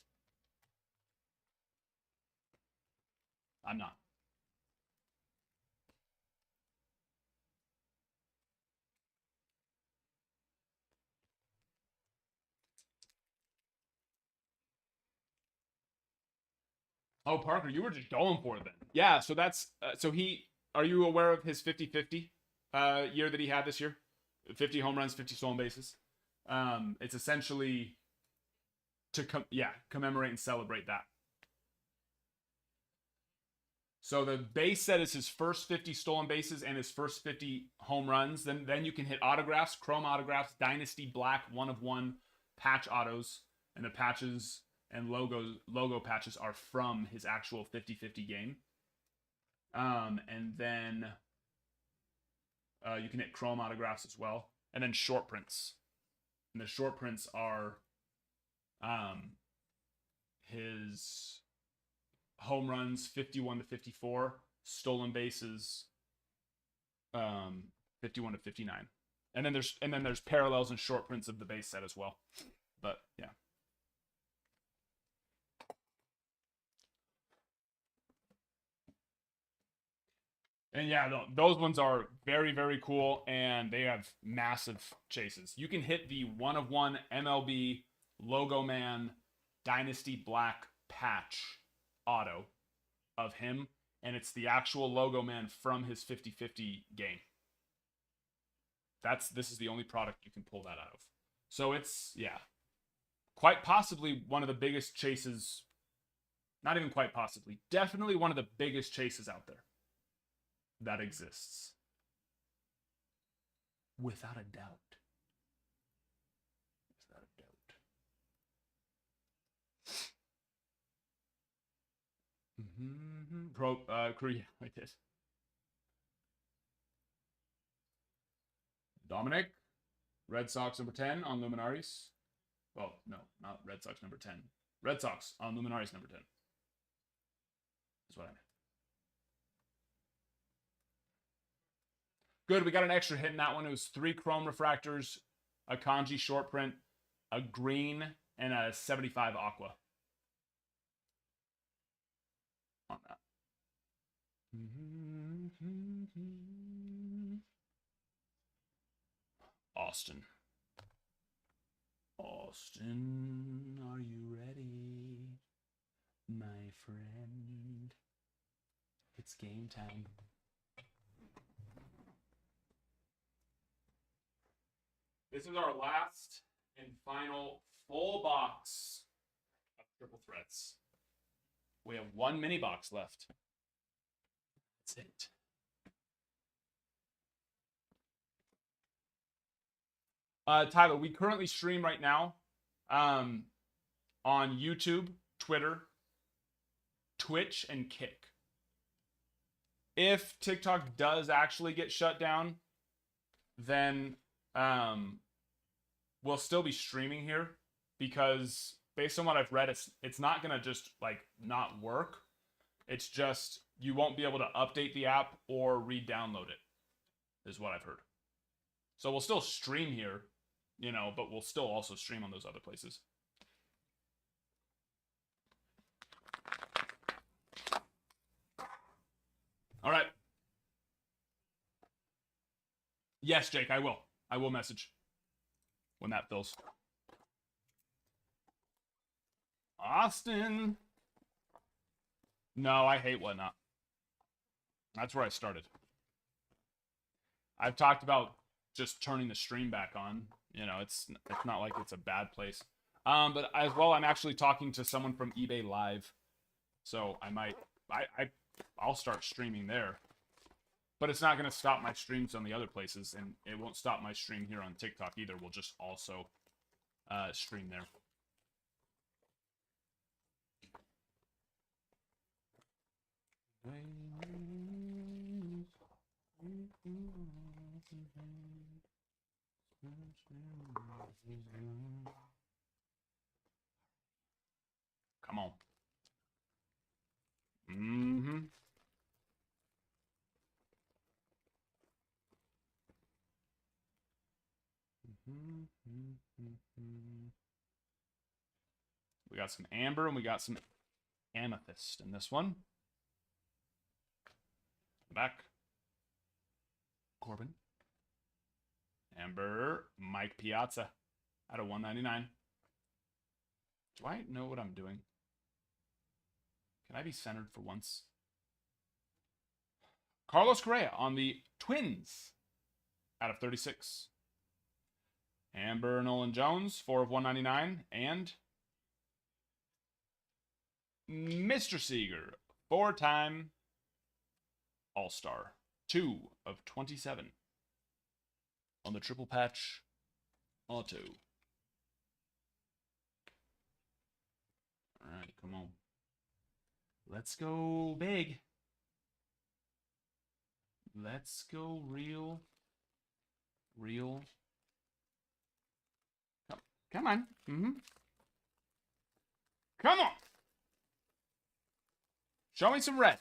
I'm not. Oh, Parker, you were just going for it then. Yeah, so that's so he. Are you aware of his 50-50 year that he had this year? 50 home runs, 50 stolen bases. It's essentially to commemorate and celebrate that. So the base set is his first 50 stolen bases and his first 50 home runs. Then you can hit autographs, chrome autographs, Dynasty Black, 1/1 patch autos, and the patches and logo patches are from his actual 50-50 game. And then you can hit chrome autographs as well, and then short prints. And the short prints are his home runs 51-54, stolen bases 51-59, and then there's parallels and short prints of the base set as well. But yeah. And yeah, those ones are very, very cool, and they have massive chases. You can hit the 1/1 MLB Logo Man Dynasty Black patch auto of him, and it's the actual Logo Man from his 50-50 game. This is the only product you can pull that out of. So it's, yeah, quite possibly one of the biggest chases. Not even quite possibly, definitely one of the biggest chases out there that exists. Without a doubt. Without a doubt. Korea, I did. Dominic, Red Sox number 10 on Luminaries. Well, no, not Red Sox number 10. Red Sox on Luminaries number 10. That's what I meant. Good, we got an extra hit in that one. It was 3 chrome refractors, a kanji short print, a green, and a 75 aqua. On that. Austin. Austin, are you ready? My friend. It's game time. This is our last and final full box of triple threats. We have 1 mini box left. That's it. Tyler, we currently stream right now on YouTube, Twitter, Twitch, and Kick. If TikTok does actually get shut down, then we'll still be streaming here, because based on what I've read, it's not gonna just like not work. It's just you won't be able to update the app or re-download it, is what I've heard. So we'll still stream here, you know, but we'll still also stream on those other places. All right. Yes, Jake, I will. I will message when that fills. Austin. No, I hate Whatnot. That's where I started. I've talked about just turning the stream back on. You know, it's not like it's a bad place. But as well, I'm actually talking to someone from eBay Live, so I'll start streaming there. But it's not going to stop my streams on the other places, and it won't stop my stream here on TikTok either. We'll just also stream there. Come on. We got some amber and we got some amethyst in this one. Back. Corbin. Amber. Mike Piazza out of 199. Do I know what I'm doing? Can I be centered for once? Carlos Correa on the Twins out of 36. Amber Nolan Jones, 4 of 199. And Mr. Seager, 4-time All-Star, 2 of 27 on the triple patch auto. All right, come on. Let's go big. Let's go real. Come on. Come on. Show me some red.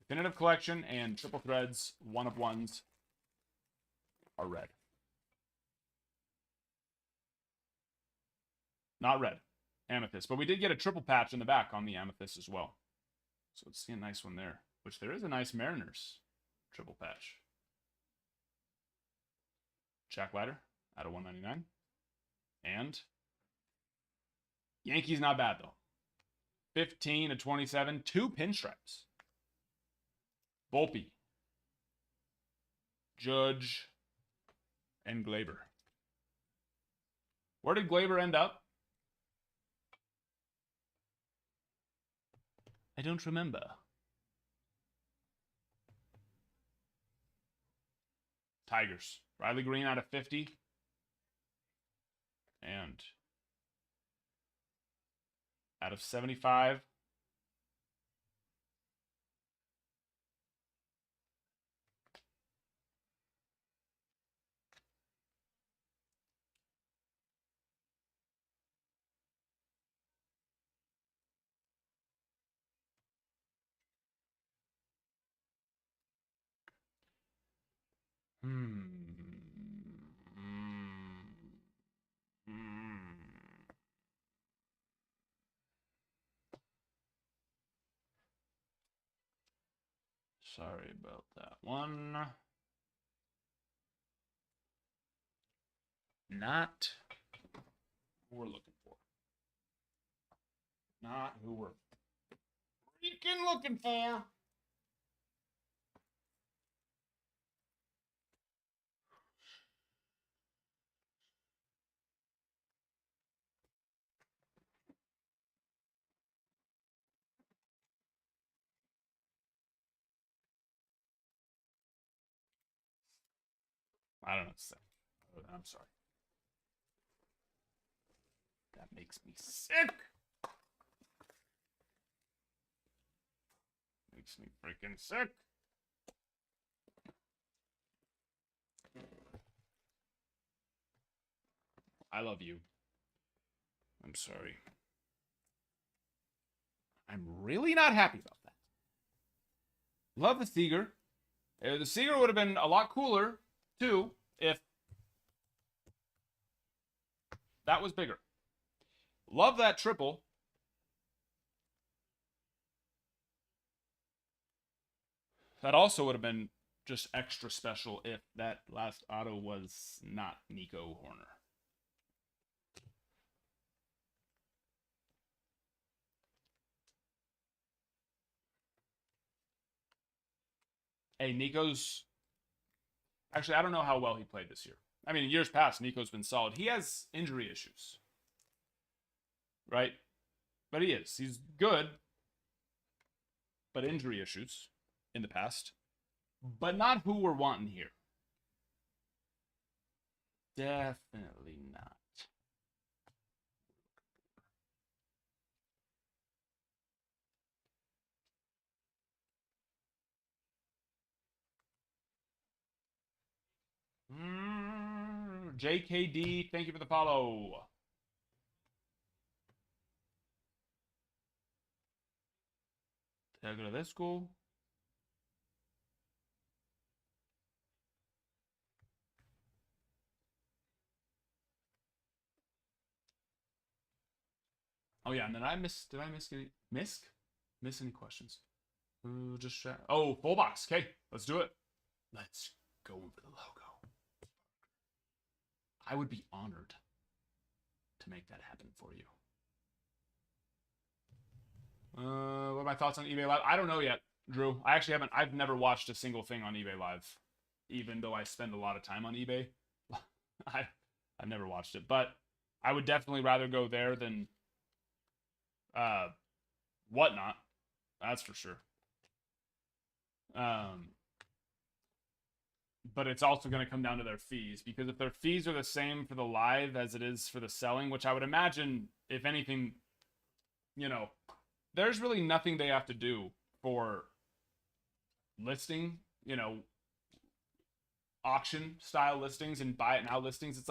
Definitive Collection and Triple Threads 1 of 1s are red. Not red. Amethyst. But we did get a triple patch in the back on the Amethyst as well. So let's see a nice one there. Which there is a nice Mariners triple patch. Jack Leiter out of 199. And Yankees not bad though. 15 to 27. 2 pinstripes. Volpe. Judge. And Glaber. Where did Glaber end up? I don't remember. Tigers. Riley Green out of 50. And out of 75. Sorry about that one. Not who we're looking for. Not who we're freaking looking for. I don't know what to say. I'm sorry. That makes me sick. Makes me freaking sick. I love you. I'm sorry. I'm really not happy about that. Love the Seager. The Seager would have been a lot cooler, too, if that was bigger. Love that triple. That also would have been just extra special if that last auto was not Nico Horner. Hey, Nico's... Actually, I don't know how well he played this year. I mean, in years past, Nico's been solid. He has injury issues. Right? But he is. He's good. But injury issues in the past. But not who we're wanting here. Definitely not. JKD, thank you for the follow. Te agradezco. Oh yeah, and then did I miss any questions? Oh, full box. Okay, let's do it. Let's go over the logo. I would be honored to make that happen for you. What are my thoughts on eBay Live? I don't know yet, Drew. I actually haven't. I've never watched a single thing on eBay Live, even though I spend a lot of time on eBay. I've never watched it, but I would definitely rather go there than Whatnot. That's for sure. But it's also going to come down to their fees, because if their fees are the same for the live as it is for the selling, which I would imagine, if anything, there's really nothing they have to do for listing, auction style listings and buy it now listings.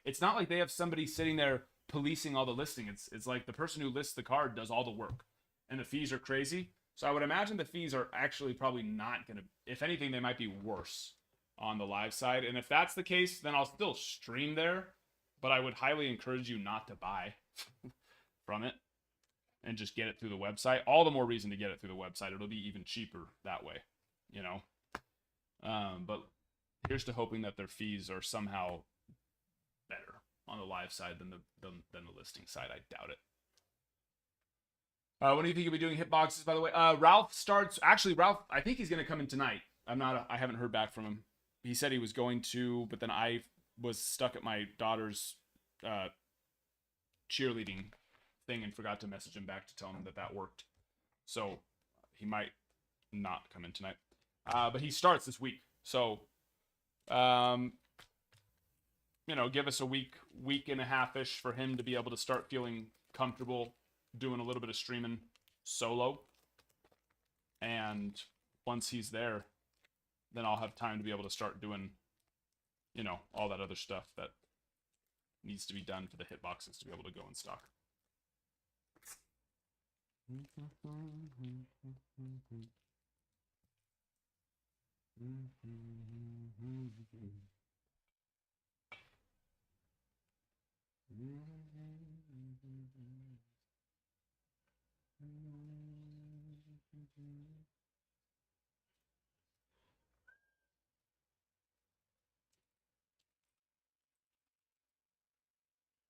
It's not like they have somebody sitting there policing all the listing. It's like the person who lists the card does all the work, and the fees are crazy. So I would imagine the fees are actually probably not going to, if anything, they might be worse on the live side. And if that's the case, then I'll still stream there, but I would highly encourage you not to buy from it and just get it through the website. All the more reason to get it through the website. It'll be even cheaper that way, but here's to hoping that their fees are somehow better on the live side than the listing side. I doubt it. When do you think you'll be doing hitboxes, by the way? Ralph starts. Actually, Ralph, I think he's going to come in tonight. I haven't heard back from him. He said he was going to, but then I was stuck at my daughter's cheerleading thing and forgot to message him back to tell him that worked. So he might not come in tonight. But he starts this week. So, give us a week and a half-ish for him to be able to start feeling comfortable doing a little bit of streaming solo. And once he's there, then I'll have time to be able to start doing, all that other stuff that needs to be done for the hitboxes to be able to go in stock.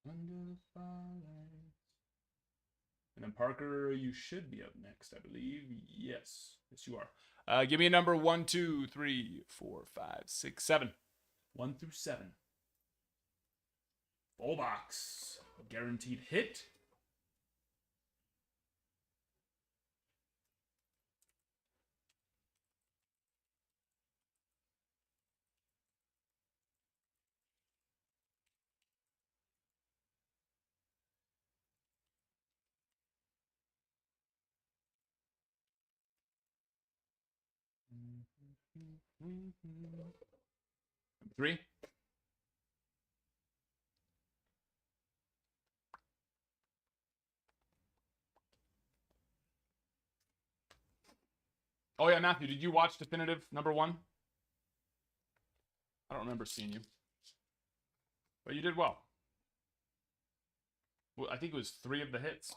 Under the firelight. And then Parker, you should be up next, I believe. Yes, you are. Give me a number 1, 2, 3, 4, 5, 6, 7. 1 through 7. Full box. Guaranteed hit. Number 3. Oh yeah, Matthew, did you watch Definitive number 1? I don't remember seeing you. But you did well. I think it was 3 of the hits.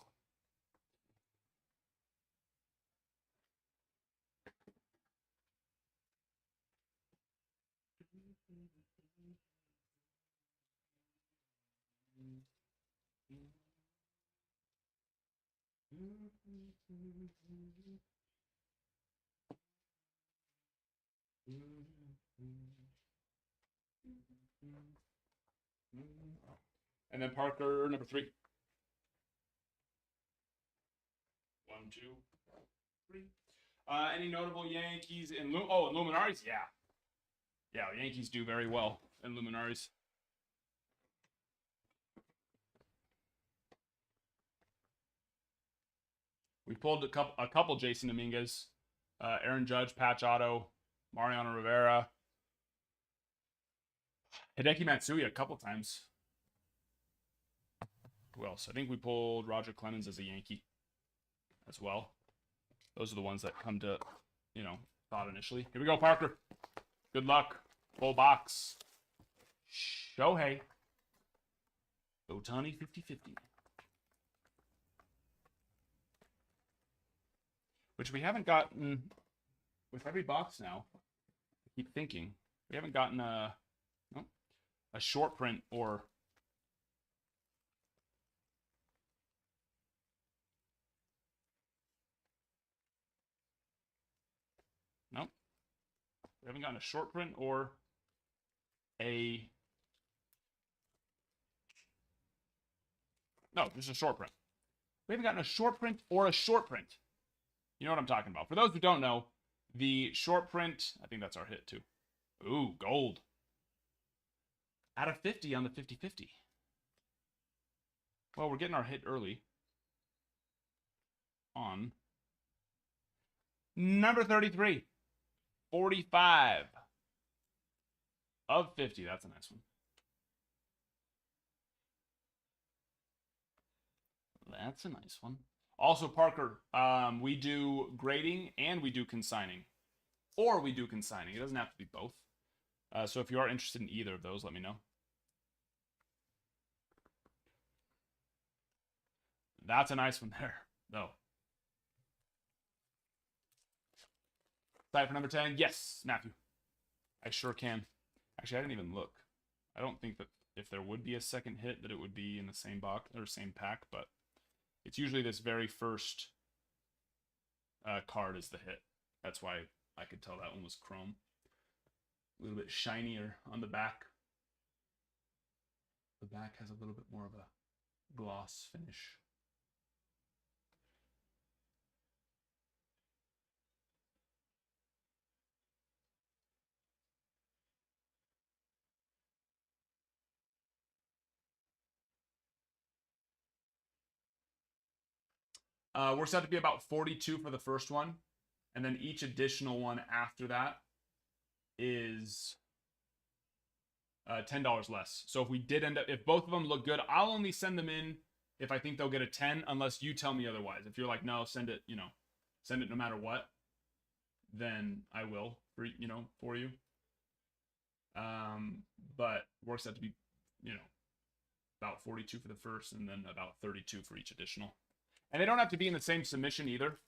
And then Parker, number 3. 1, 2, 3. Any notable Yankees in Luminaries? Yeah. Yeah, Yankees do very well in Luminaries. We pulled a couple Jason Dominguez, Aaron Judge, Patch Otto, Mariano Rivera, Hideki Matsuya a couple times. Who else? I think we pulled Roger Clemens as a Yankee as well. Those are the ones that come to, thought initially. Here we go, Parker. Good luck. Full box. Shohei. Ohtani 50-50. Which we haven't gotten with every box now. I keep thinking. We haven't gotten a short print or We haven't gotten a short print or a... No, this is a short print. We haven't gotten a short print or a short print. You know what I'm talking about. For those who don't know, the short print, I think that's our hit too. Ooh, gold. Out of 50 on the 50-50. Well, we're getting our hit early. On number 33. 45 of 50. That's a nice one. That's a nice one. Also, Parker, we do grading and we do consigning. Or we do consigning. It doesn't have to be both. So if you are interested in either of those, let me know. That's a nice one there, though. Excited for number 10? Yes, Matthew. I sure can. Actually, I didn't even look. I don't think that if there would be a second hit that it would be in the same box or same pack, but it's usually this very first card is the hit. That's why I could tell that one was chrome. A little bit shinier on the back. The back has a little bit more of a gloss finish. Works out to be about 42 for the first one. And then each additional one after that is $10 less. So if we did end up, if both of them look good, I'll only send them in if I think they'll get a 10, unless you tell me otherwise. If you're like, no, send it, send it no matter what, then I will, for you. But works out to be, about 42 for the first and then about 32 for each additional. And they don't have to be in the same submission either.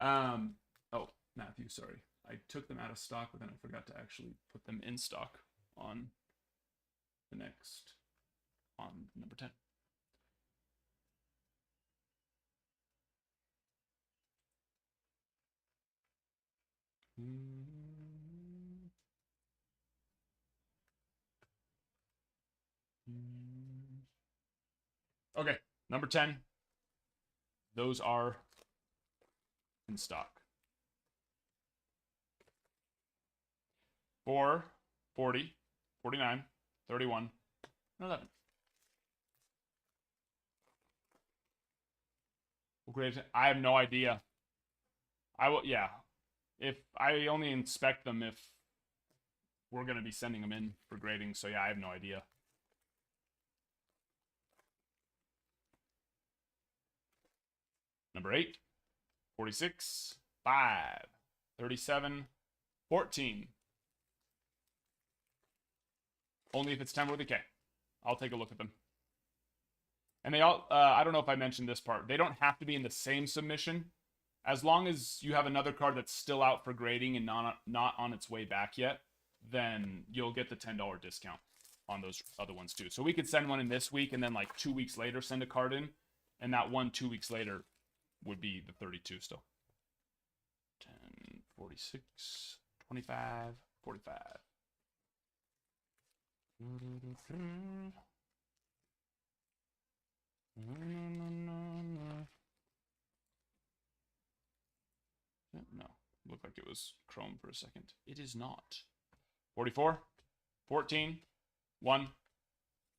Oh, Matthew, sorry. I took them out of stock, but then I forgot to actually put them in stock on the next, on number 10. Okay, number 10. Those are in stock. 4, 40, 49, 31, 11. Great. I have no idea. I will, yeah. If I only inspect them if we're going to be sending them in for grading. So yeah, I have no idea. Number 8, 46, 5, 37, 14. Only if it's 10 with a K. I'll take a look at them. And they all, I don't know if I mentioned this part. They don't have to be in the same submission. As long as you have another card that's still out for grading and not on its way back yet, then you'll get the $10 discount on those other ones too. So we could send one in this week and then like 2 weeks later send a card in. And that one 2 weeks later would be the 32 still. 10, 46, 25, 45. No, looked like it was chrome for a second. It is not. 44, 14, 1,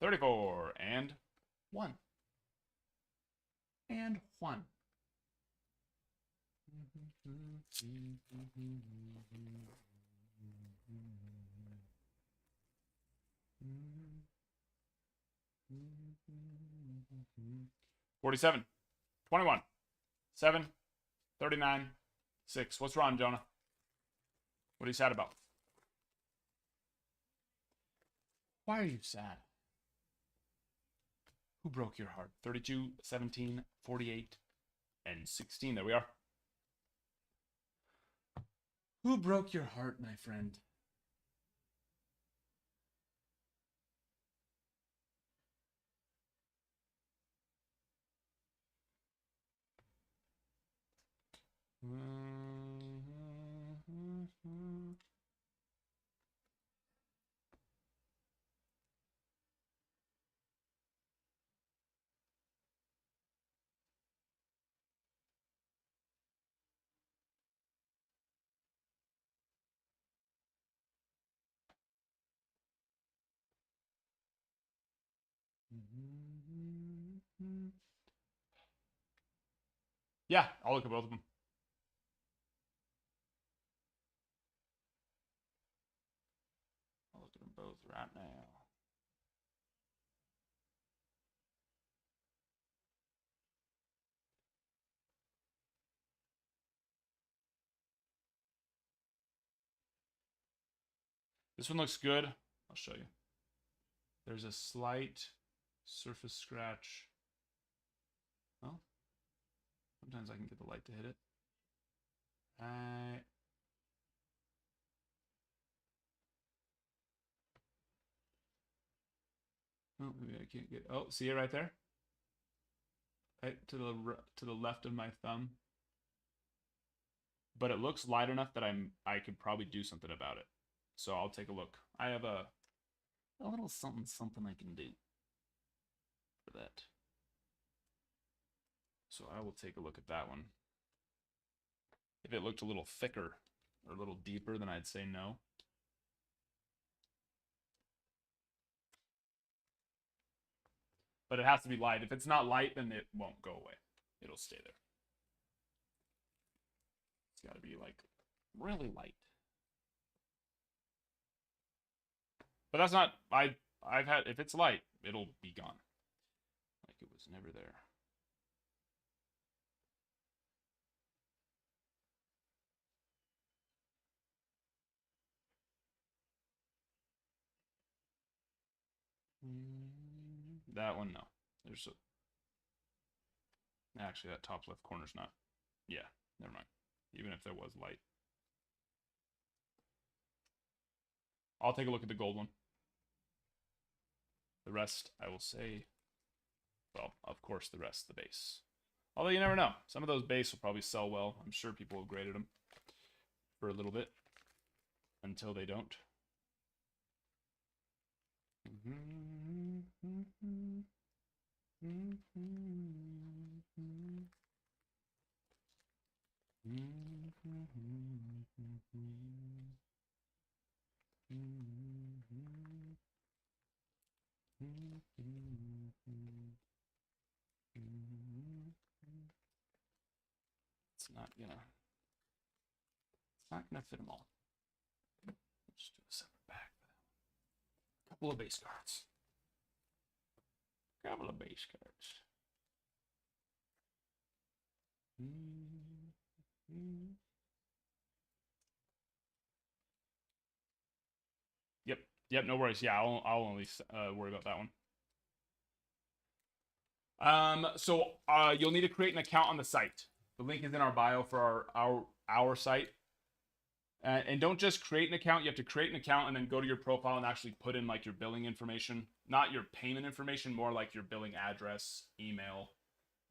34, and 1. And 1. $47, 21, 7, 39, 6. What's wrong, Jonah? What are you sad about? Why are you sad? Who broke your heart? 32, 17, 48, and 16. There we are. Who broke your heart, my friend? Yeah, I'll look at both of them. I'll look at them both right now. This one looks good. I'll show you. There's a slight surface scratch. Well, sometimes I can get the light to hit it. Oh, maybe I can't get. Oh, see it right there, right to the left of my thumb. But it looks light enough that I could probably do something about it. So I'll take a look. I have a little something I can do for that. So I will take a look at that one. If it looked a little thicker or a little deeper, then I'd say no. But it has to be light. If it's not light, then it won't go away. It'll stay there. It's got to be like really light. But that's not, I've had, if it's light, it'll be gone. Like it was never there. That one, no. There's a, actually that top left corner's not. Yeah, never mind. Even if there was light. I'll take a look at the gold one. The rest, I will say, well, of course, the rest, the base. Although you never know. Some of those base will probably sell well. I'm sure people have graded them for a little bit until they don't. It's not gonna fit them all. Let's do a separate pack for that one. Couple of base cards. Couple of base cards. Yep, no worries. Yeah, I'll only worry about that one. So you'll need to create an account on the site. The link is in our bio for our site. And don't just create an account. You have to create an account and then go to your profile and actually put in like your billing information, not your payment information, more like your billing address, email,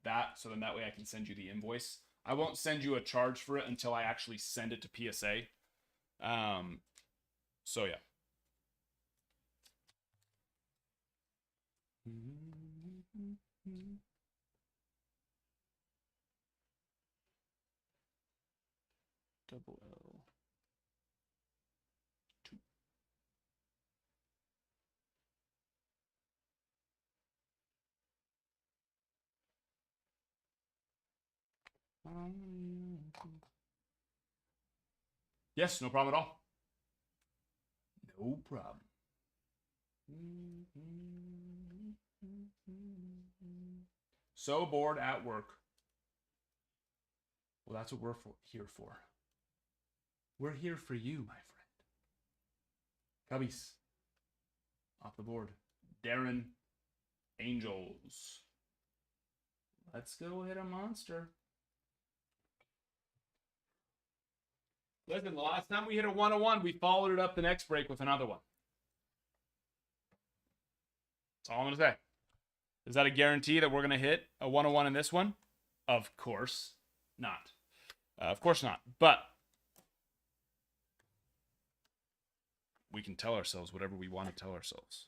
that. So then that way I can send you the invoice. I won't send you a charge for it until I actually send it to PSA. So yeah. Double L. 2. Yes, no problem at all. No problem. So bored at work. Well, that's what we're here for. We're here for you, my friend. Cubbies. Off the board. Darren Angels. Let's go hit a monster. Listen, the last time we hit a 101, we followed it up the next break with another one. That's all I'm going to say. Is that a guarantee that we're going to hit a 101 in this one? Of course not. Of course not. But we can tell ourselves whatever we want to tell ourselves.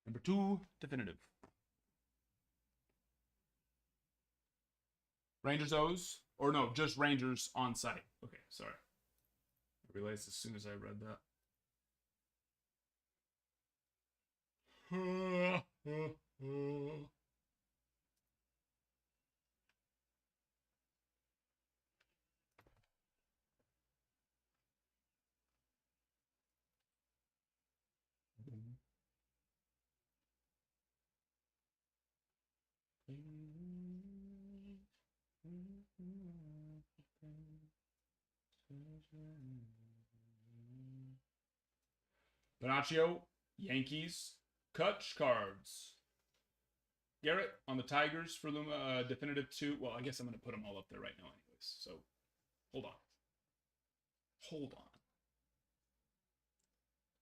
Number 2, definitive. Rangers O's? Or no, just Rangers on site. Okay, sorry. I realized as soon as I read that. Panaccio, Yankees, Kutch cards. Garrett on the Tigers for Luma, definitive 2. Well, I guess I'm going to put them all up there right now anyways. So, hold on. Hold on.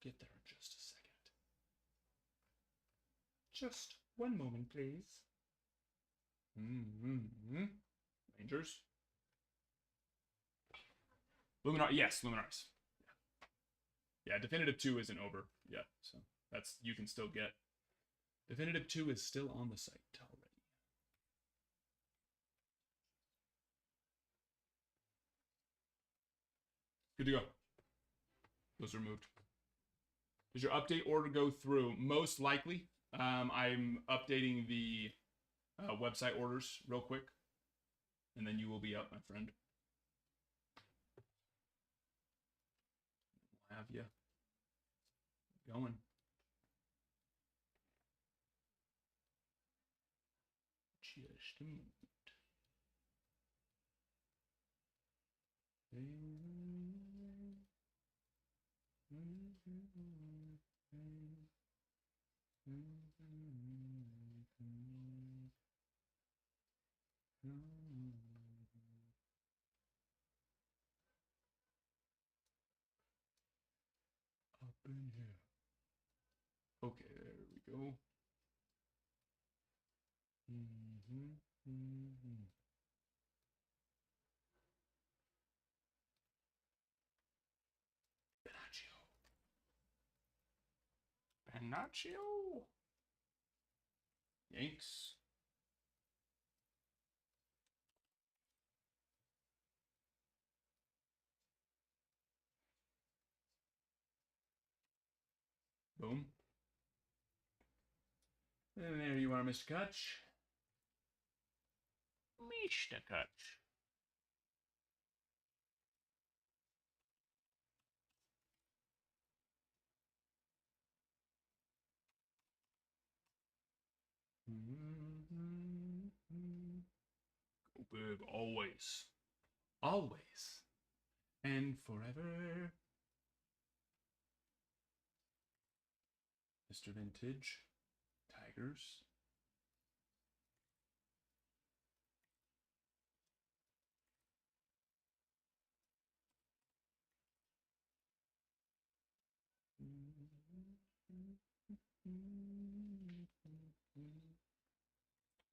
Get there in just a second. Just one moment, please. Rangers. Luminaris. Yes, Luminaris. Yeah, definitive 2 isn't over yet, so that's you can still get. Definitive 2 is still on the site already. Good to go. Those are moved. Does your update order go through? Most likely. I'm updating the website orders real quick, and then you will be up, my friend. We'll have you going. Just a moment. Up in here. Okay, there we go. Panaccio. Yanks. Boom. And there you are, Mr. Kutch. Mr. Kutch. Go big, always. Always. And forever. Mr. Vintage. Tigers.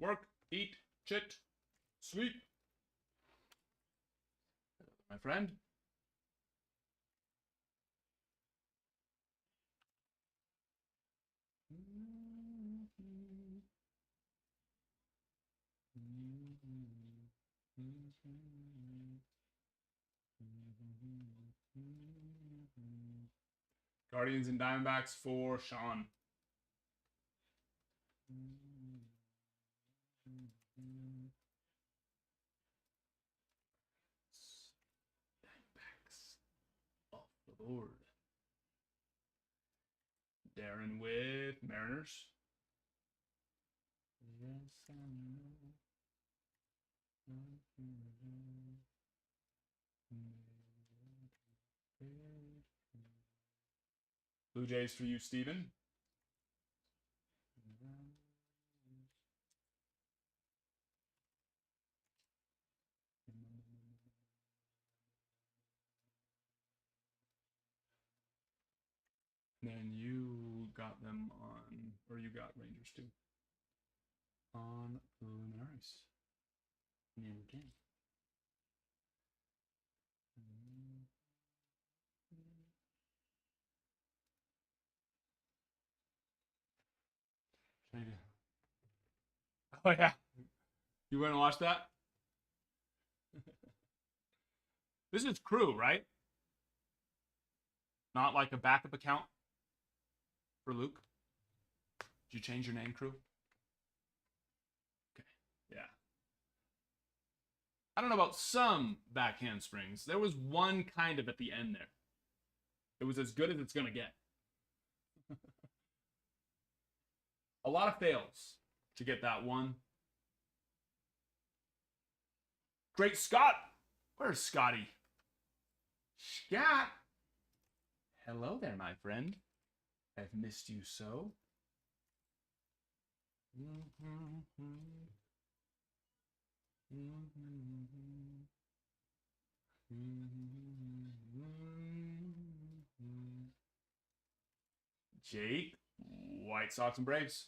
Work, eat, chit, sleep. My friend. Guardians and Diamondbacks for Sean. Diamondbacks off the board. Darren with Mariners. Yes, I know. Blue Jays for you, Steven. Then you got them on, or you got Rangers too. On Luminaries. New game. Oh yeah. You went and watched that? This is Crew, right? Not like a backup account for Luke? Did you change your name, Crew? Okay. Yeah. I don't know about some backhand springs. There was one kind of at the end there. It was as good as it's going to get. A lot of fails to get that one. Great Scott. Where's Scotty? Scott. Hello there, my friend. I've missed you so. Jake, White Sox and Braves.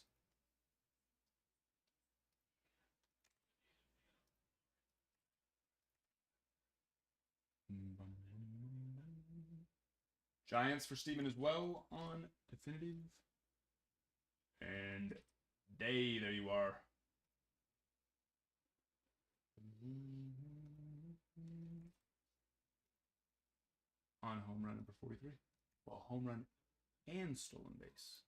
Giants for Steven as well on Definitive. And Day, there you are. On home run number 43. Well, home run and stolen base.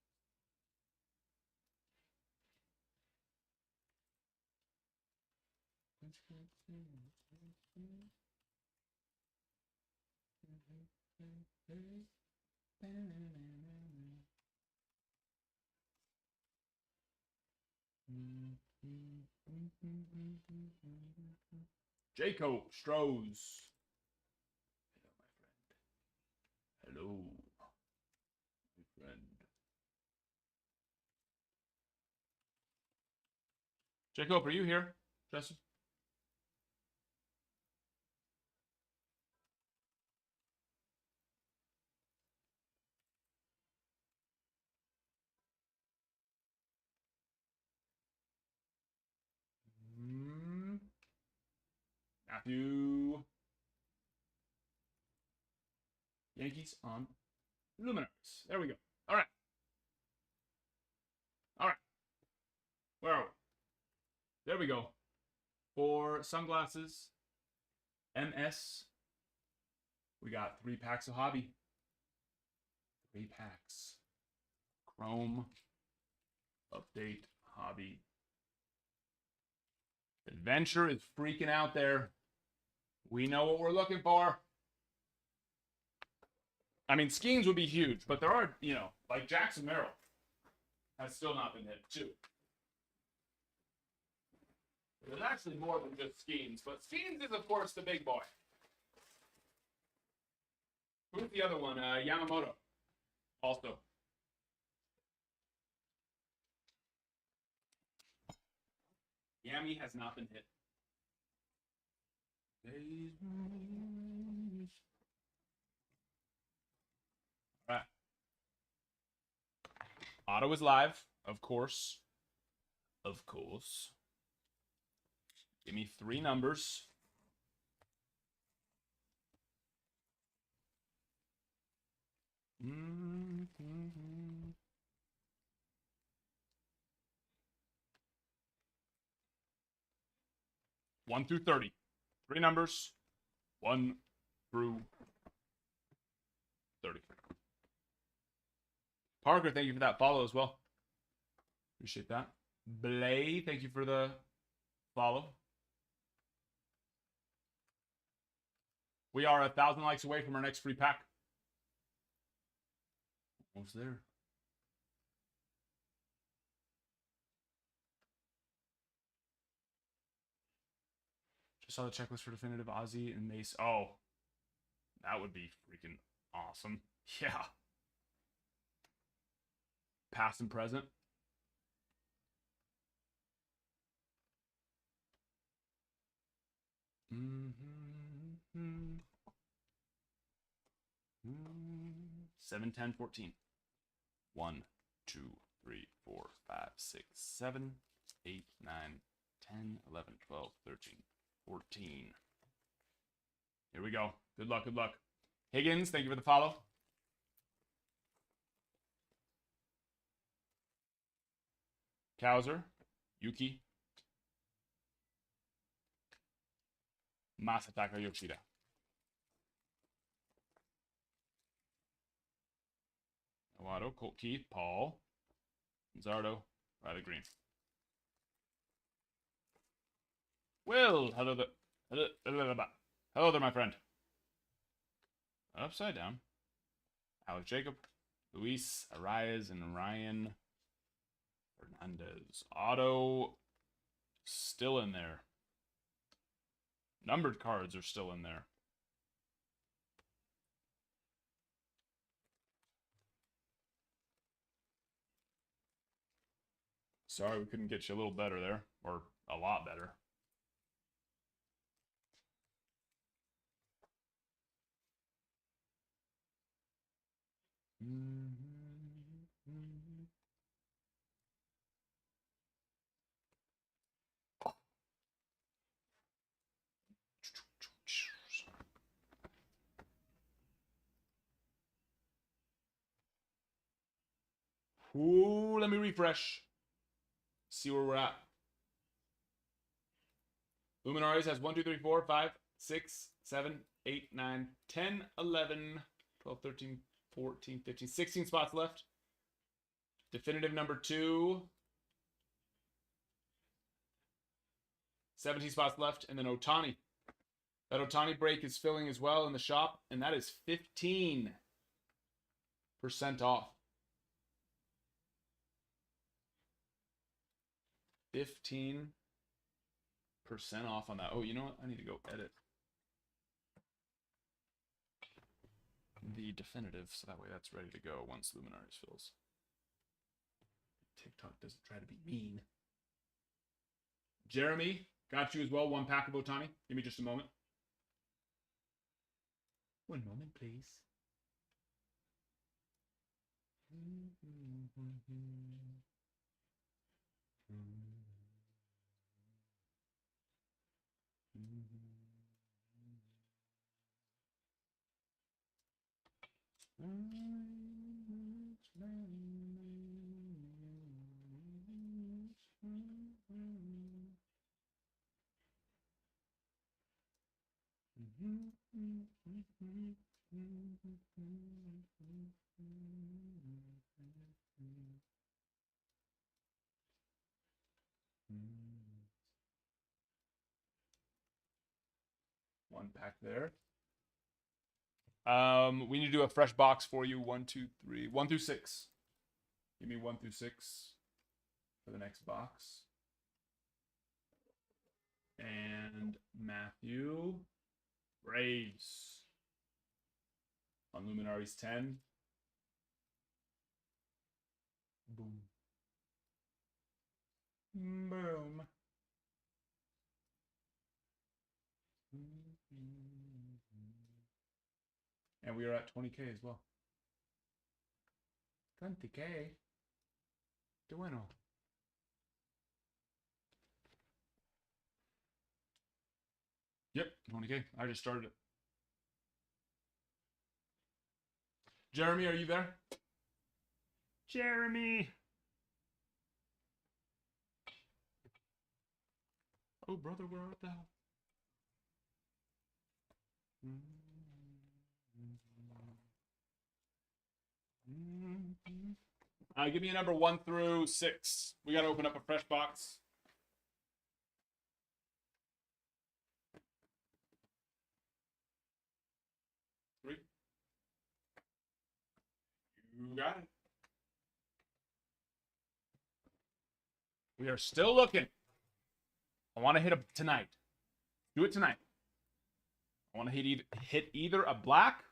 Jacob Strohs. Hello, my friend. Jacob, are you here, Justin? Matthew. Yankees on Luminaries. There we go. All right. All right. Where are we? There we go. For sunglasses, MS, we got 3 packs of Hobby. 3 packs. Chrome, Update, Hobby. Adventure is freaking out there. We know what we're looking for. I mean, Skeens would be huge, but there are, you know, like Jackson Merrill has still not been hit, too. There's actually more than just Skeens, but Skeens is, of course, the big boy. Who's the other one? Yamamoto. Also. Yami has not been hit. All right. Auto is live, of course. Of course. Give me 3 numbers. Mm-hmm. 1 through 30. 3 numbers. 1 through 30. Parker, thank you for that follow as well. Appreciate that. Blay, thank you for the follow. We are 1,000 likes away from our next free pack. Almost there. Just saw the checklist for definitive Ozzy and Mace. Oh, that would be freaking awesome. Yeah. past and present. Mm-hmm. 7, 10, 14. 1, 2, 3, 4, 5, 6, 7, 8, 9, 10, 11, 12, 13, 14. Here we go. Good luck, good luck. Higgins, thank you for the follow. Kowser, Yuki, Masataka Yoshida. Awato, Colt Keith, Paul, Zardo, Riley Green. Will, hello there, my friend. Upside down. Alex Jacob, Luis, Arias, and Ryan Hernandez. Auto still in there. Numbered cards are still in there. Sorry we couldn't get you a little better there, or a lot better. Ooh, let me refresh. See where we're at. Luminaries has 1, 2, 3, 4, 5, 6, 7, 8, 9, 10, 11, 12, 13, 14, 15, 16 spots left. Definitive number 2. 17 spots left. And then Ohtani. That Ohtani break is filling as well in the shop. And that is 15% off. 15% off on that. Oh, you know what? I need to go edit the definitive so that way that's ready to go once Luminaries fills. TikTok doesn't try to be mean. Jeremy, got you as well. 1 pack of Ohtani. Give me just a moment. 1 moment, please. One pack there. We need to do a fresh box for you. 1, 2, 3, 1 through 6. Give me 1 through 6 for the next box. And Matthew Braves on Luminaries 10. Boom. Boom. And we are at 20K as well. 20K. De bueno. Yep, 20K. I just started it. Jeremy, are you there? Jeremy. Oh, brother, where art thou? Give me a number 1 through 6. We got to open up a fresh box. Three. You got it. We are still looking. I want to hit tonight. Do it tonight. I want to hit either a black,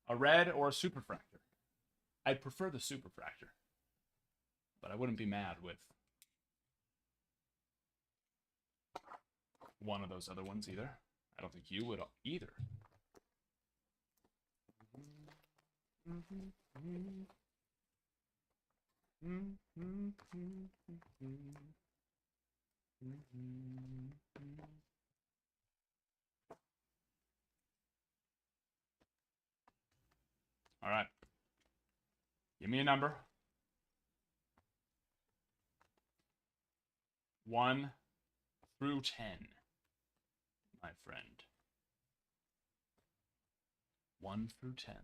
a red, or a superfractor. I'd prefer the superfractor. But I wouldn't be mad with one of those other ones either. I don't think you would either. All right. Give me a number. 1 through 10, my friend. 1 through 10.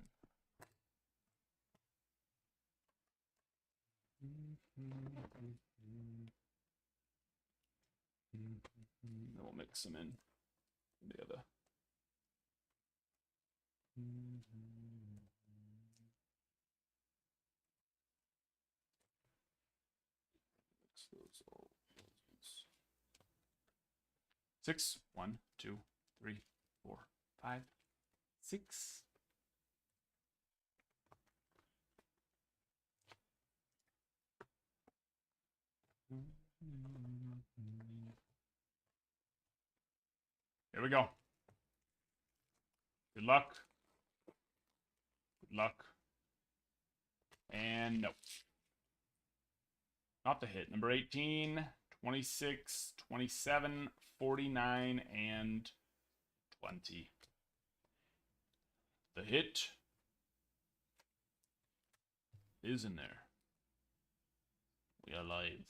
Then we'll mix them in together. Mix those all. 6. 1, 2, 3, 4, 5, 6. Here we go. Good luck. Good luck. And no. Not the hit. Number 18, 26, 27, 49, and 20. The hit is in there. We are live.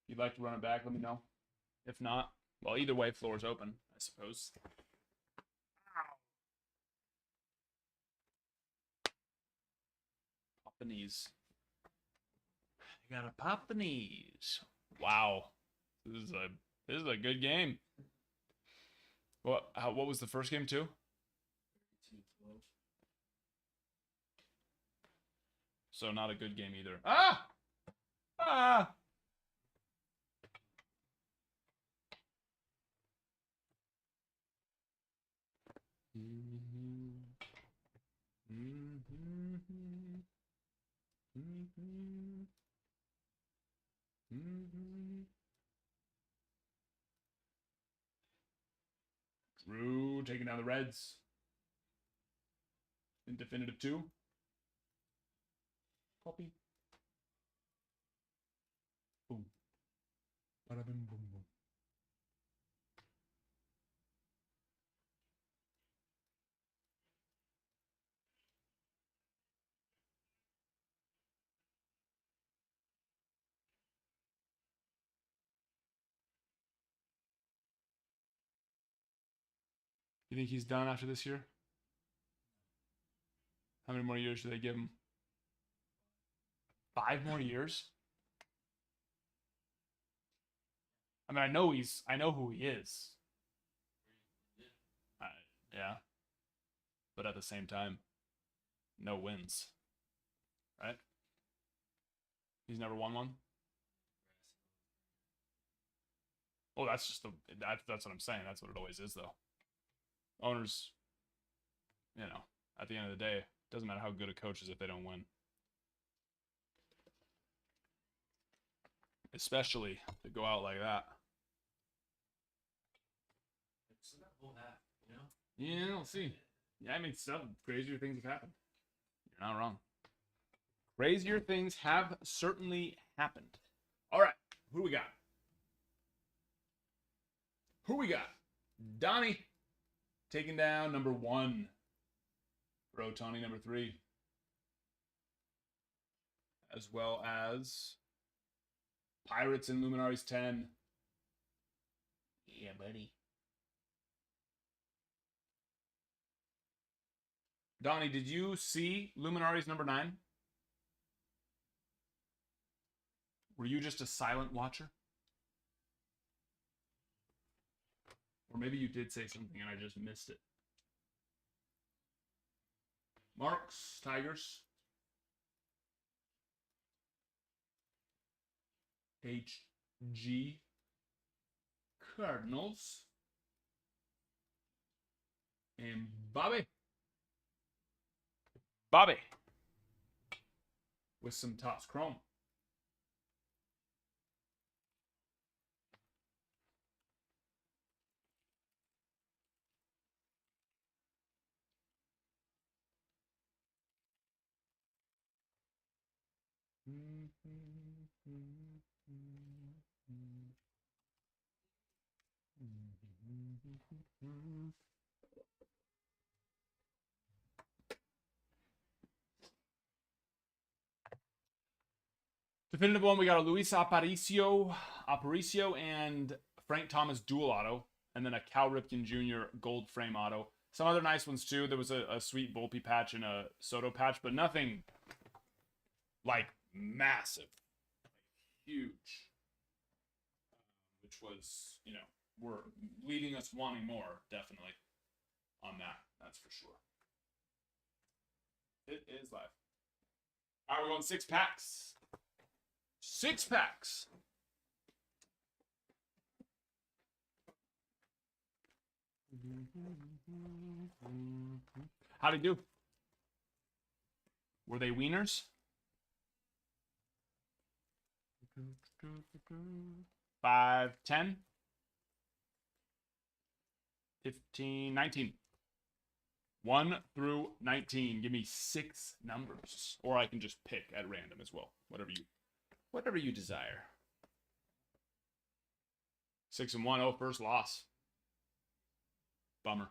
If you'd like to run it back, let me know. If not, well, either way, floor's open, I suppose. Pop the knees. You gotta pop the knees. Wow, this is a good game. What was the first game too? 32-12. So not a good game either. Ah! Ah! Drew taking down the Reds in definitive 2. Copy. Boom. Bada boom boom boom. You think he's done after this year? How many more years do they give him? 5 more years? I mean, I know who he is. Yeah. But at the same time, no wins. Right? He's never won one? Oh, that's just that's what I'm saying. That's what it always is, though. Owners, you know, at the end of the day, it doesn't matter how good a coach is if they don't win. Especially to go out like that. It's that whole half, you know? Yeah, we'll see. Yeah, I mean, crazier things have happened. You're not wrong. Crazier things have certainly happened. All right, who do we got? Who we got? Donnie taking down number 1. For Ohtani, number 3. As well as Pirates and Luminaries 10. Yeah, buddy. Donnie, did you see Luminaries number 9? Were you just a silent watcher? Or maybe you did say something and I just missed it. Marks, Tigers. HG, Cardinals. And Bobby. With some Topps Chrome. Definitive one, we got a Luis Aparicio, and Frank Thomas dual auto, and then a Cal Ripken Jr. gold frame auto. Some other nice ones too. There was a sweet Volpe patch and a Soto patch, but nothing like massive, huge, which was, you know, we're leading us wanting more, definitely, on that. That's for sure. It is live. All right, we're going 6 packs. 6 packs. How'd he do? Were they wieners? 5, 10, 15, 19. 1 through 19. Give me 6 numbers. Or I can just pick at random as well. Whatever you desire. 6 and 1. Oh, first loss. Bummer.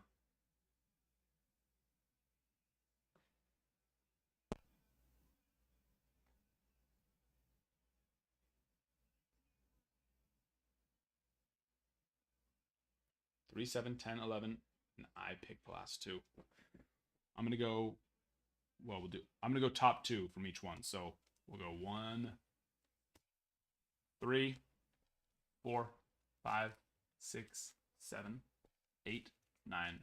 Three, 7, 10, 11, and I picked the last 2. I'm gonna go. Well, I'm gonna go top 2 from each one. So we'll go 1, 3, 4, 5, 6, 7, 8, 9,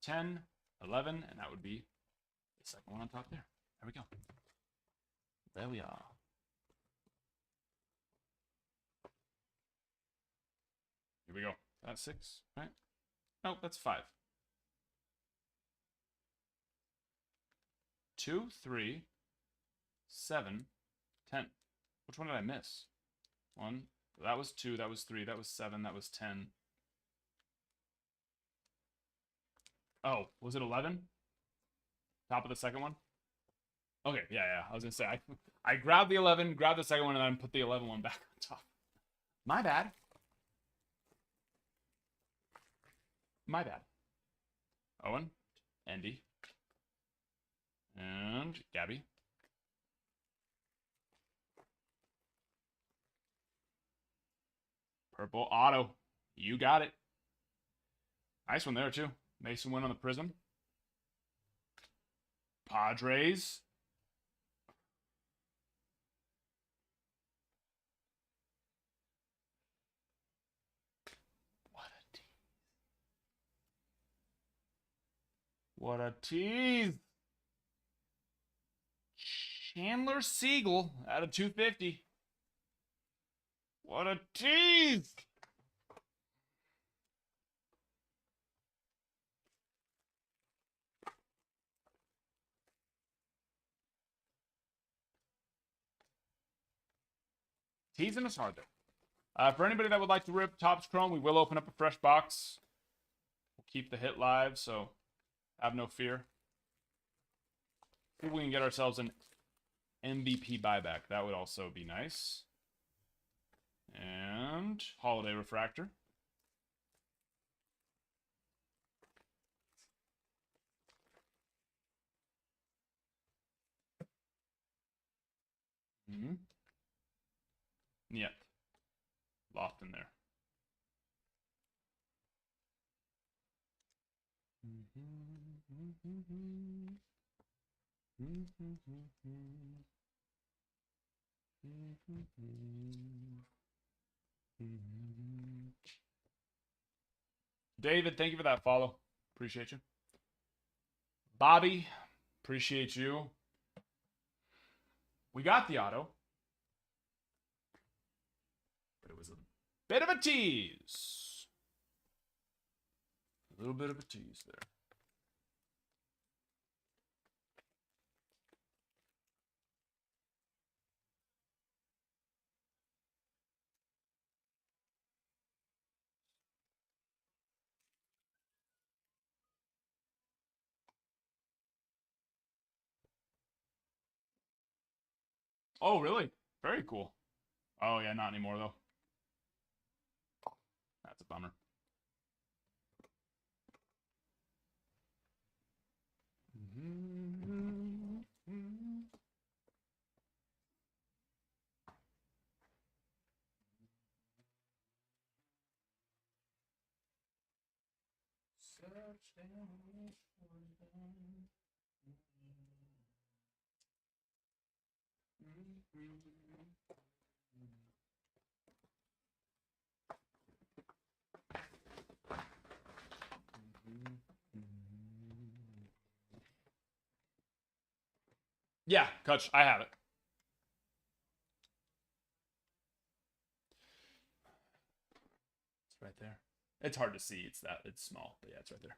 10, 11, and that would be the second one on top there. There we go. There we are. Here we go. That's 6, right? No, that's 5. 2, 3, 7, 10. Which one did I miss? 1. That was 2. That was 3. That was 7. That was 10. Oh, was it 11? Top of the second one? Okay, yeah. I was gonna say I grabbed the 11, grabbed the second one, and then put the 11 one back on top. My bad. My bad. Owen, Andy, and Gabby. Purple auto. You got it. Nice one there, too. Mason win on the Prism. Padres. What a tease. Chandler Siegel out of 250. What a tease. Teasing us hard there. For anybody that would like to rip Topps Chrome, we will open up a fresh box. We'll keep the hit live, so have no fear. See if we can get ourselves an MVP buyback. That would also be nice. And Holiday Refractor. Yep. Loft in there. David, thank you for that follow. Appreciate you. Bobby, Appreciate you. We got the auto. But it was a bit of a tease. A little bit of a tease there. Oh, really? Very cool. Oh, yeah, not anymore, though. That's a bummer. Yeah, Kutch, I have it. It's right there. It's hard to see. It's small, but yeah, it's right there.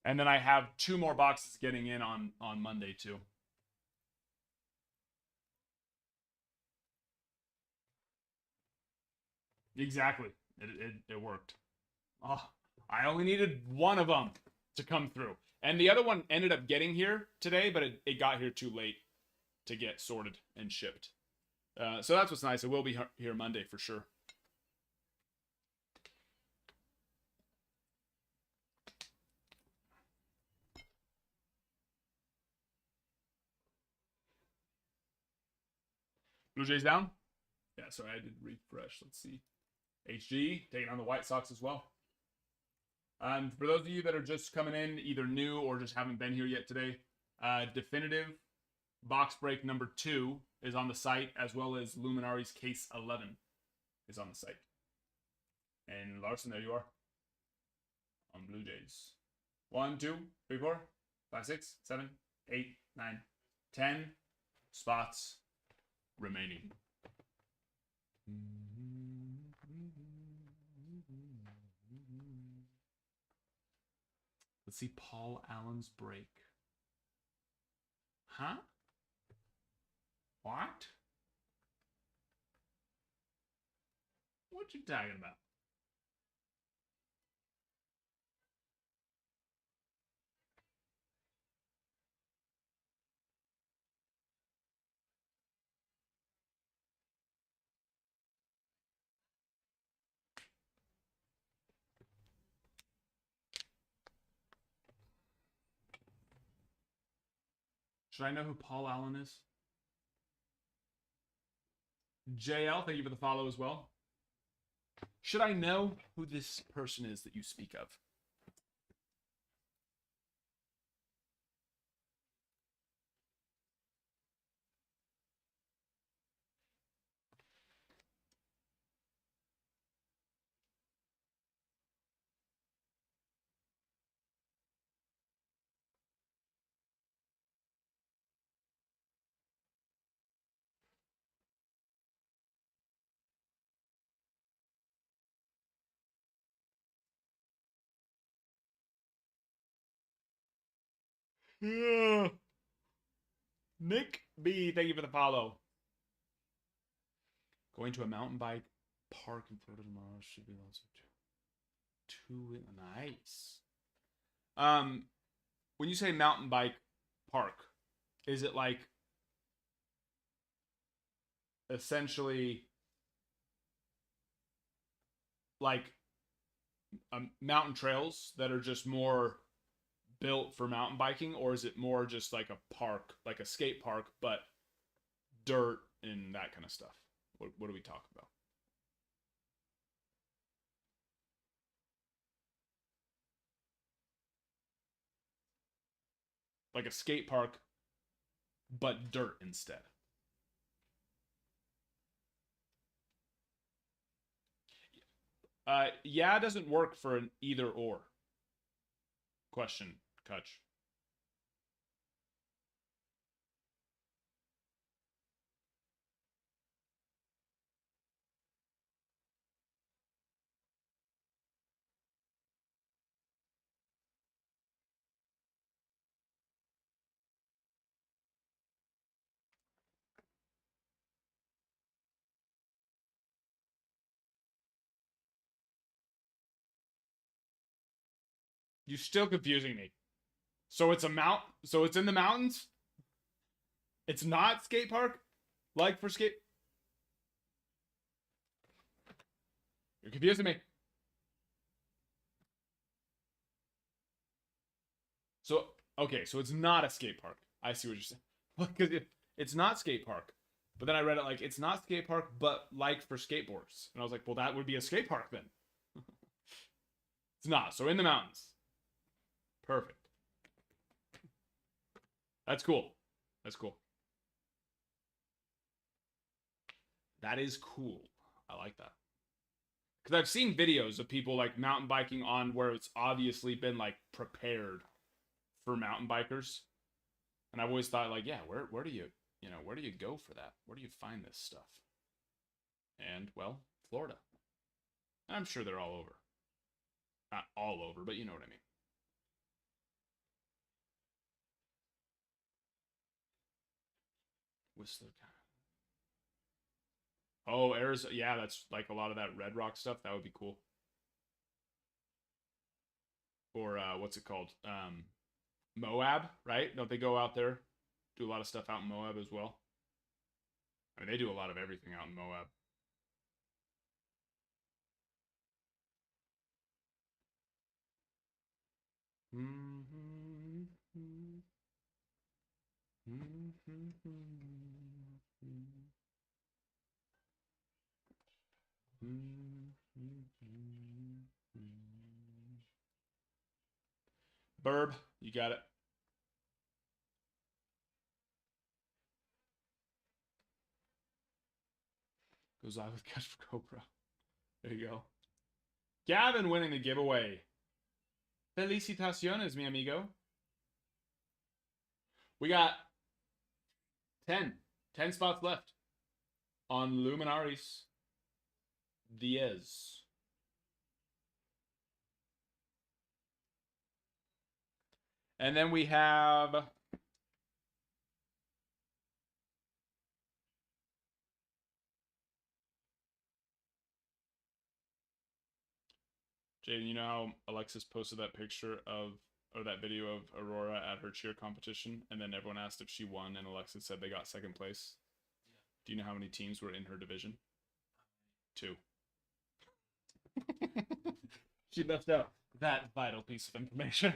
And then I have 2 more boxes getting in on Monday too. Exactly. It worked. Oh, I only needed one of them to come through. And the other one ended up getting here today, but it got here too late to get sorted and shipped. So that's what's nice. It will be here Monday for sure. Blue Jays down? Yeah, sorry, I did refresh. Let's see. HG taking on the White Sox as well. And for those of you that are just coming in, either new or just haven't been here yet today, definitive box break number 2 is on the site, as well as Luminari's case 11 is on the site. And Larson, there you are on Blue Jays. 1, 2, 3, 4, 5, 6, 7, 8, 9, 10 spots remaining. Let's see Paul Allen's break. Huh? What? What you talking about? Should I know who Paul Allen is? JL, thank you for the follow as well. Should I know who this person is that you speak of? Yeah. Nick B, thank you for the follow. Going to a mountain bike park in Florida tomorrow. Should be lots of two. Nice. When you say mountain bike park, is it like essentially like mountain trails that are just more built for mountain biking, or is it more just like a park, like a skate park, but dirt and that kind of stuff? What do we talk about? Like a skate park, but dirt instead. Yeah, doesn't work for an either or question, Kutch. You're still confusing me. So it's so it's in the mountains? It's not skate park? Like for skate? You're confusing me. So, okay, so it's not a skate park. I see what you're saying. Because it's not skate park. But then I read it like, it's not skate park, but like for skateboards. And I was like, well, that would be a skate park then. It's not. So in the mountains. Perfect. That's cool. That's cool. That is cool. I like that. Because I've seen videos of people like mountain biking on where it's obviously been like prepared for mountain bikers. And I've always thought like, yeah, where do you where do you go for that? Where do you find this stuff? And well, Florida. I'm sure they're all over. Not all over, but you know what I mean. Whistler. Oh, Arizona. Yeah, that's like a lot of that Red Rock stuff. That would be cool. Or what's it called? Moab, right? Don't they go out there? Do a lot of stuff out in Moab as well. I mean, they do a lot of everything out in Moab. Burb, you got it. Goes live with Catch for GoPro. There you go. Gavin winning the giveaway. Felicitaciones, mi amigo. We got 10 spots left on Luminaris Diaz. And then we have Jaden, you know how Alexis posted that picture of, or that video of Aurora at her cheer competition, and then everyone asked if she won, and Alexis said they got second place? Yeah. Do you know how many teams were in her division? 2. She left out that vital piece of information.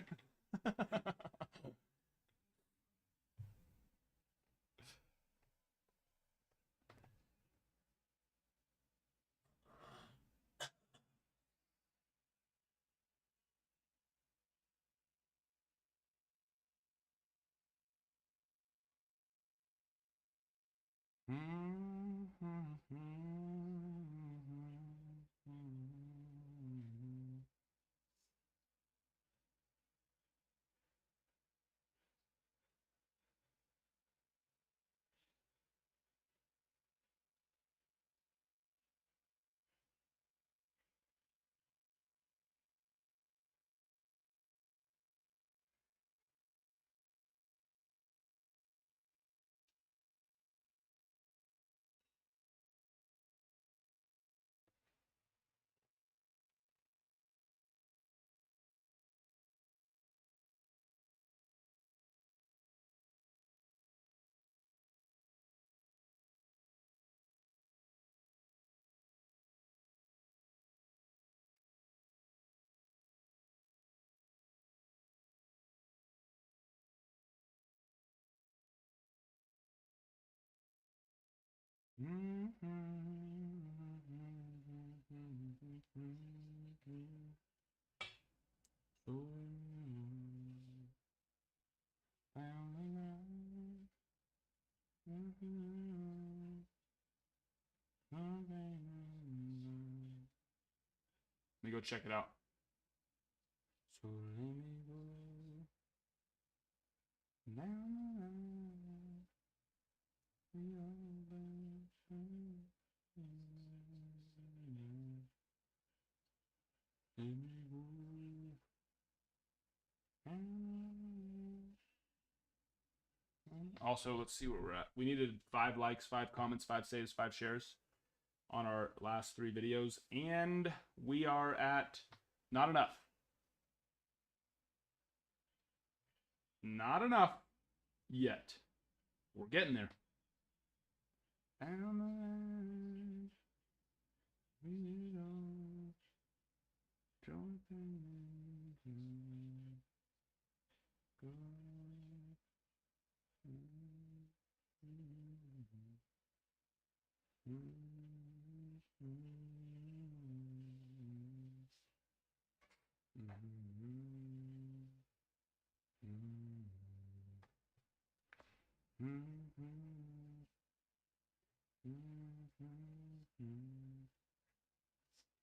Let me go check it out. So let me go. Also, let's see where we're at. We needed 5 likes, 5 comments, 5 saves, 5 shares on our last 3 videos, and we are at not enough. Not enough yet. We're getting there.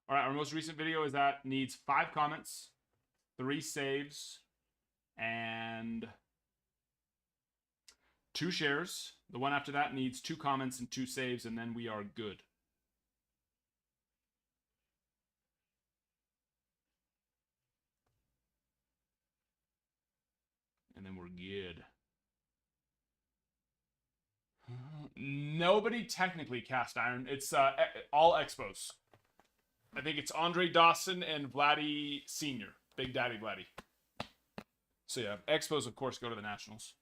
All right, our most recent video is that needs 5 comments, 3 saves, and 2 shares. The one after that needs 2 comments and 2 saves, and then we are good. And then we're good. Nobody technically cast iron. It's all expos. I think it's Andre Dawson and Vladdy Sr. Big Daddy Vladdy. So yeah, expos of course go to the Nationals.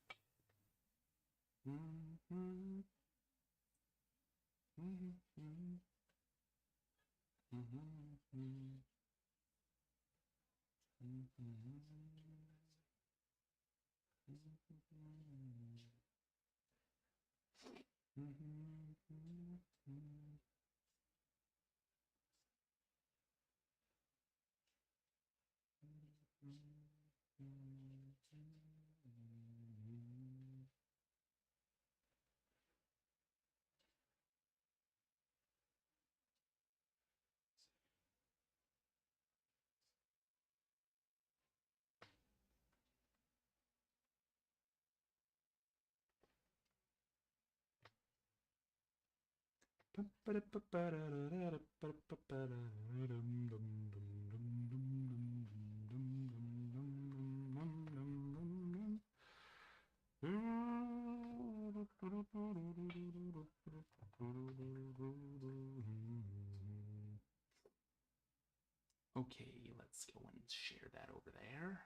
Okay, let's go and share that over there.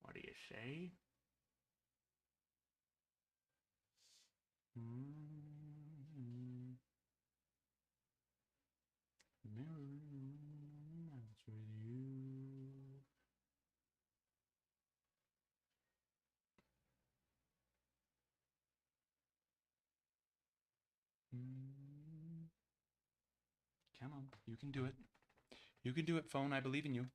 What do you say? That's with you. Come on, you can do it. You can do it, phone. I believe in you.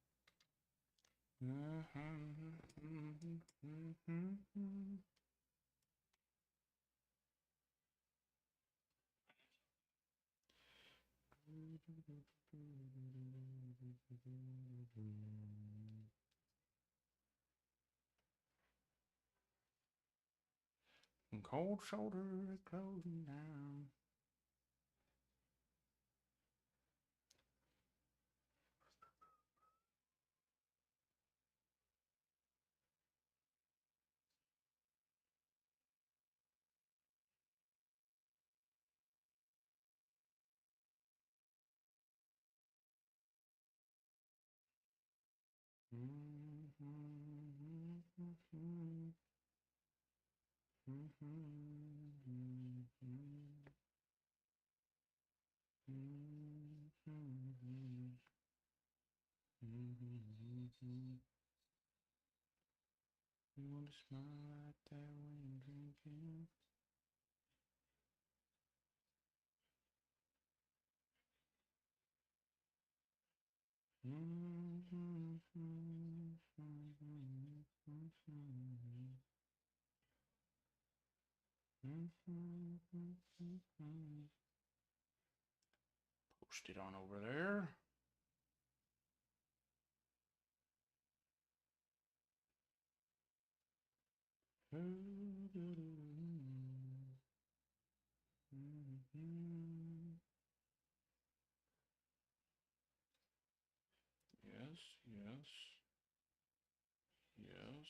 Cold shoulder closing down. You want to smile like that when you're drinking? Post it on over there. Yes, yes, yes.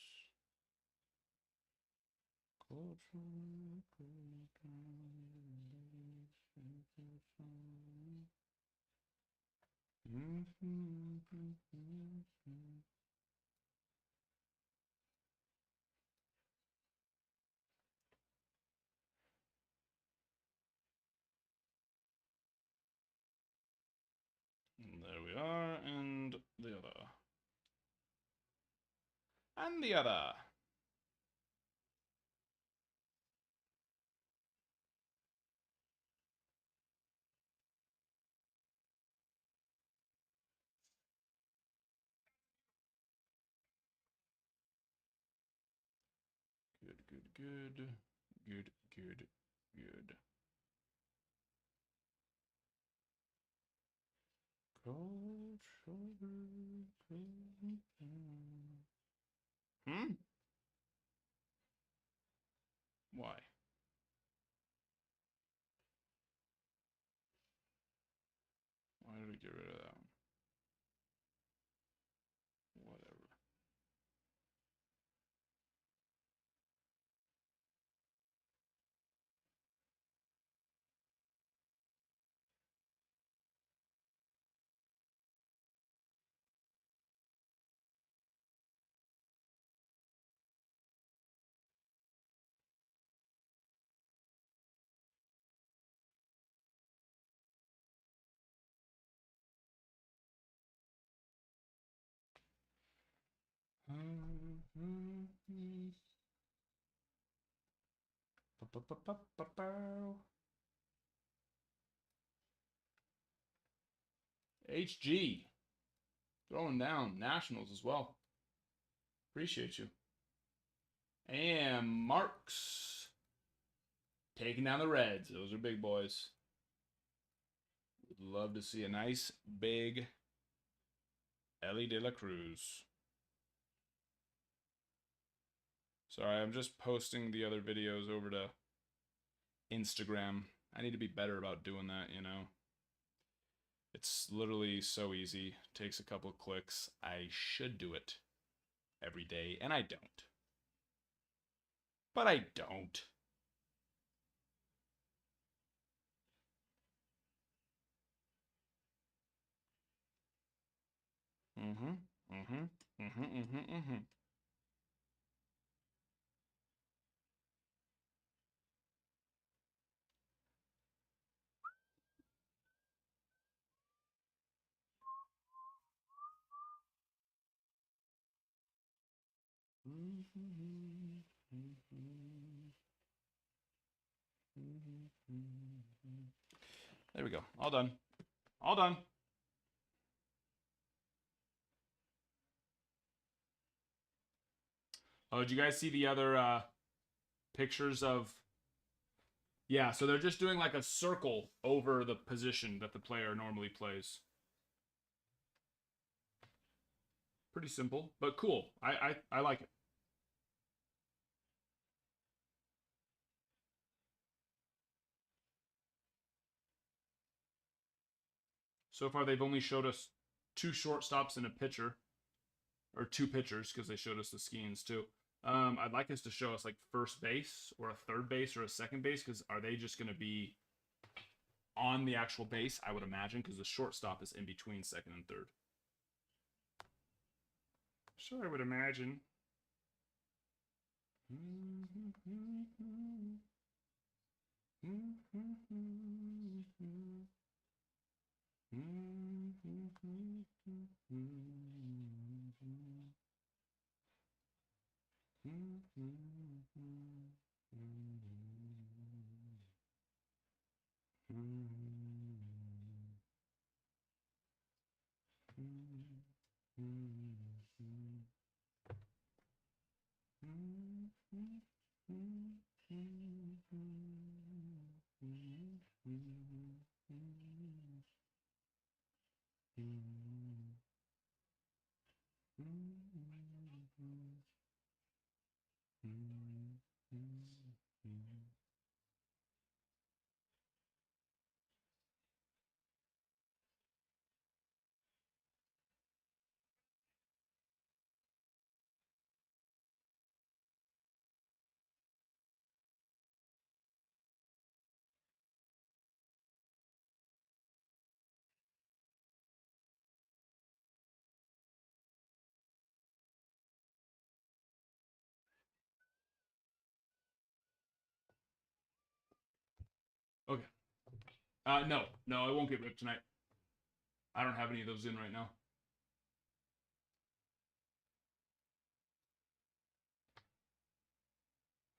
and the other. Good, good, good. Good, good, good. Cold shoulder. Hmm? Why? Why did we get rid of that one? Whatever. HG. Throwing down Nationals as well. Appreciate you. And Marks. Taking down the Reds. Those are big boys. Would love to see a nice, big Ellie De La Cruz. Sorry, I'm just posting the other videos over to Instagram. I need to be better about doing that, you know. It's literally so easy. Takes a couple of clicks. I should do it every day, and I don't. But I don't. There we go. All done. All done. Oh, did you guys see the other pictures of... Yeah, so they're just doing like a circle over the position that the player normally plays. Pretty simple, but cool. I like it. So far, they've only showed us 2 shortstops and a pitcher. Or 2 pitchers, because they showed us the Skeens, too. I'd like us to show us, like, first base, or a third base, or a second base, because are they just going to be on the actual base, I would imagine, because the shortstop is in between second and third. So I would imagine. Okay. No, it won't get ripped tonight. I don't have any of those in right now.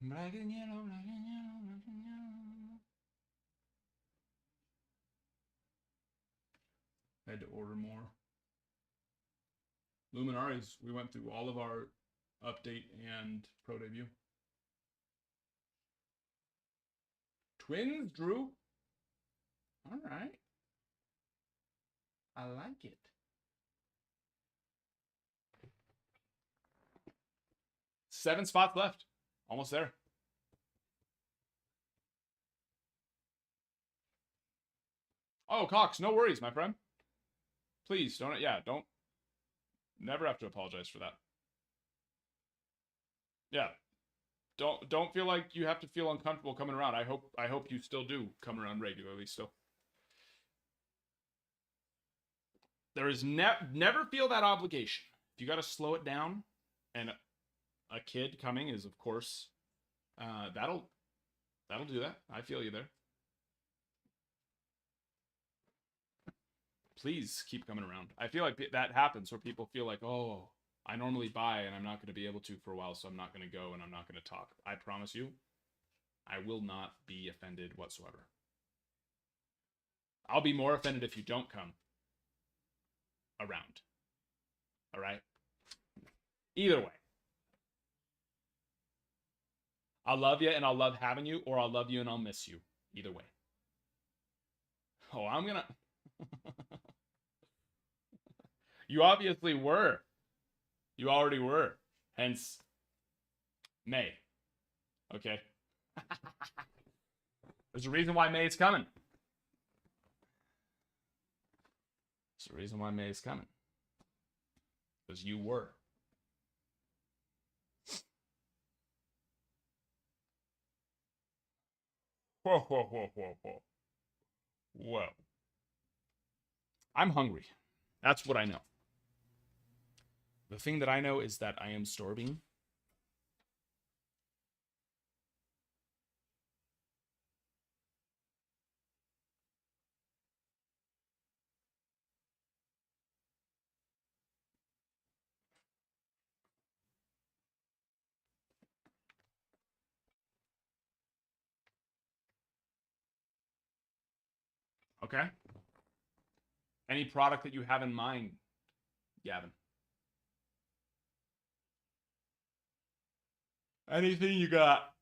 Black and yellow, black and yellow, black and yellow. I had to order more. Luminaries, we went through all of our update and pro debut. Twins, Drew. All right. I like it. Seven spots left. Almost there. Oh, Cox, no worries, my friend. Please, don't, never have to apologize for that. Yeah. Don't feel like you have to feel uncomfortable coming around. I hope you still do come around regularly still. There is never feel that obligation. If you got to slow it down, and a kid coming is, of course, that'll do that. I feel you there. Please keep coming around. I feel like that happens where people feel like, oh, I normally buy and I'm not going to be able to for a while, so I'm not going to go and I'm not going to talk. I promise you, I will not be offended whatsoever. I'll be more offended if you don't come around. All right? Either way. I'll love you and I'll love having you, or I'll love you and I'll miss you. Either way. Oh, I'm going to... You obviously were. You already were. Hence, May. Okay. There's a reason why May is coming. There's a reason why May is coming. Because you were. Whoa, whoa, whoa, whoa, whoa. Whoa. I'm hungry. That's what I know. The thing that I know is that I am starving. Okay. Any product that you have in mind, Gavin? Anything you got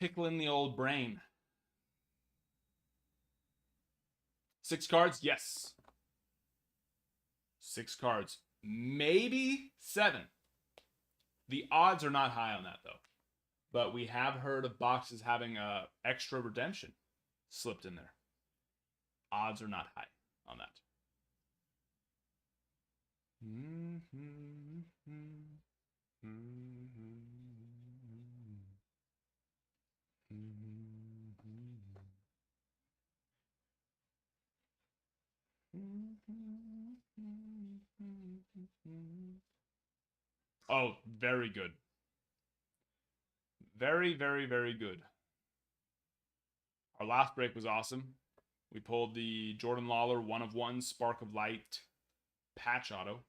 tickling the old brain? 6 cards? Yes. 6 cards. Maybe 7. The odds are not high on that, though. But we have heard of boxes having extra redemption slipped in there. Odds are not high on that. Oh, very good. Very, very, very good. Our last break was awesome. We pulled the Jordan Lawler 1/1 Spark of Light patch auto.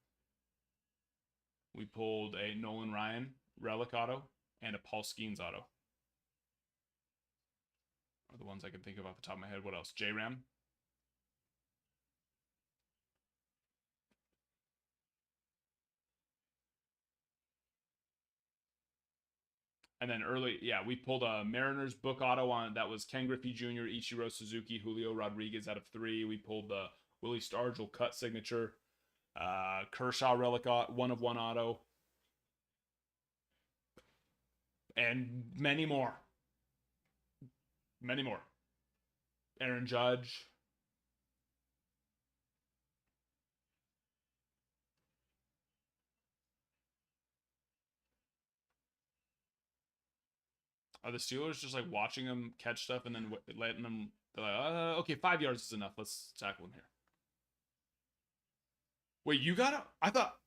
We pulled a Nolan Ryan relic auto and a Paul Skeens auto. Are the ones I can think of off the top of my head. What else? J-Ram. And then early, yeah, we pulled a Mariners book auto on that was Ken Griffey Jr., Ichiro Suzuki, Julio Rodriguez out of 3. We pulled the Willie Stargell cut signature, Kershaw relic 1/1 auto, and many more. Many more. Aaron Judge. Are the Steelers just like watching them catch stuff and then letting them? They're like, okay, 5 yards is enough. Let's tackle him here. Wait, you got him? I thought.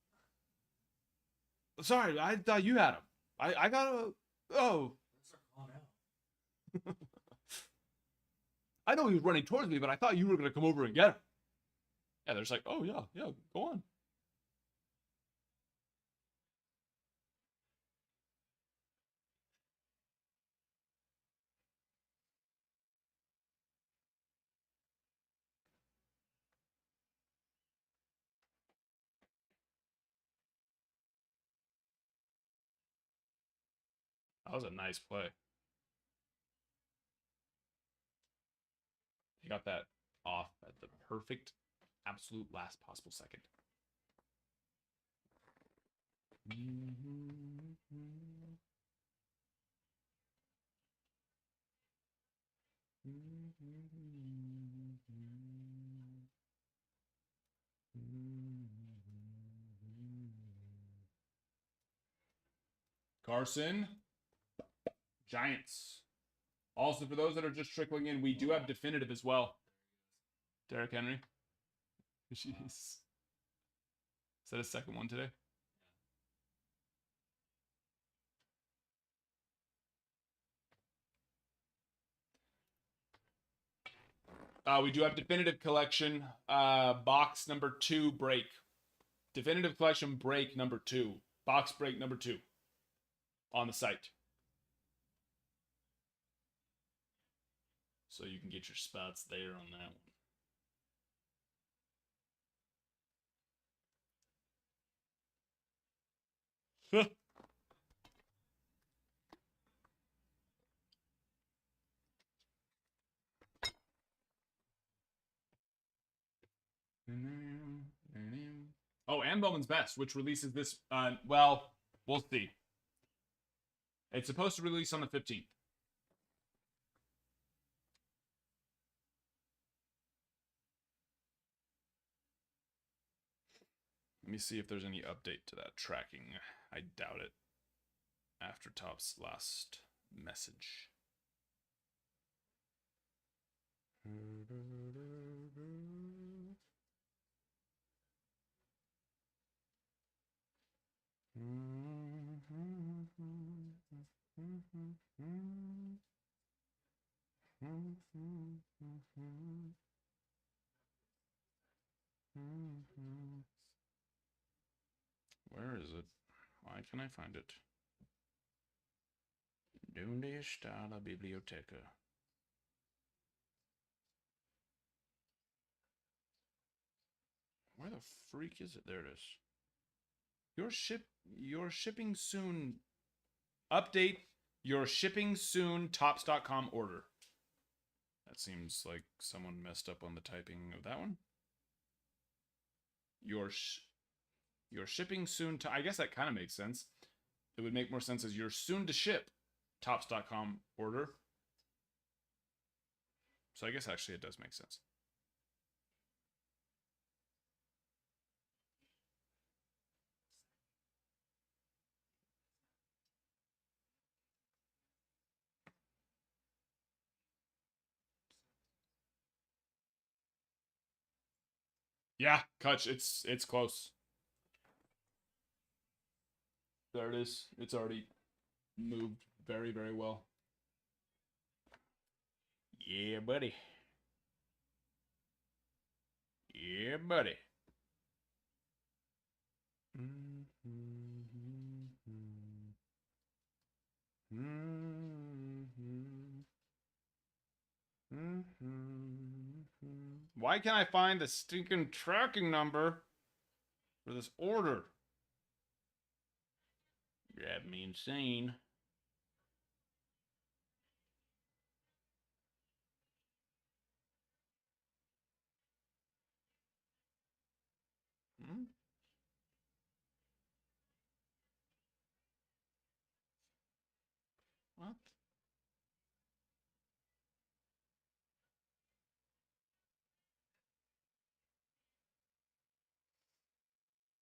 Sorry, I thought you had him. I got a. Oh. I know he was running towards me, but I thought you were gonna come over and get him. Yeah, they're just like, oh yeah, go on. That was a nice play. He got that off at the perfect, absolute last possible second. Carson, Giants. Also, for those that are just trickling in, we do have definitive as well. Derrick Henry. Jeez. Is that a second one today? We do have definitive collection, box number 2 break. Definitive collection break number 2. Box break number 2 on the site. So you can get your spots there on that one. Oh, and Bowman's Best, which releases this. Well, we'll see. It's supposed to release on the 15th. Let me see if there's any update to that tracking. I doubt it. After Top's last message. Where is it? Why can I find it? Donde está la biblioteca? Where the freak is it? There it is. Your shipping soon. Update your shipping soon tops.com order. That seems like someone messed up on the typing of that one. Your shipping soon to, I guess that kind of makes sense. It would make more sense as your soon to ship tops.com order. So I guess actually it does make sense. Yeah, Kutch, it's close. There it is. It's already moved very, very well. Yeah, buddy. Yeah, buddy. Why can't I find the stinking tracking number for this order? Drive me insane. What?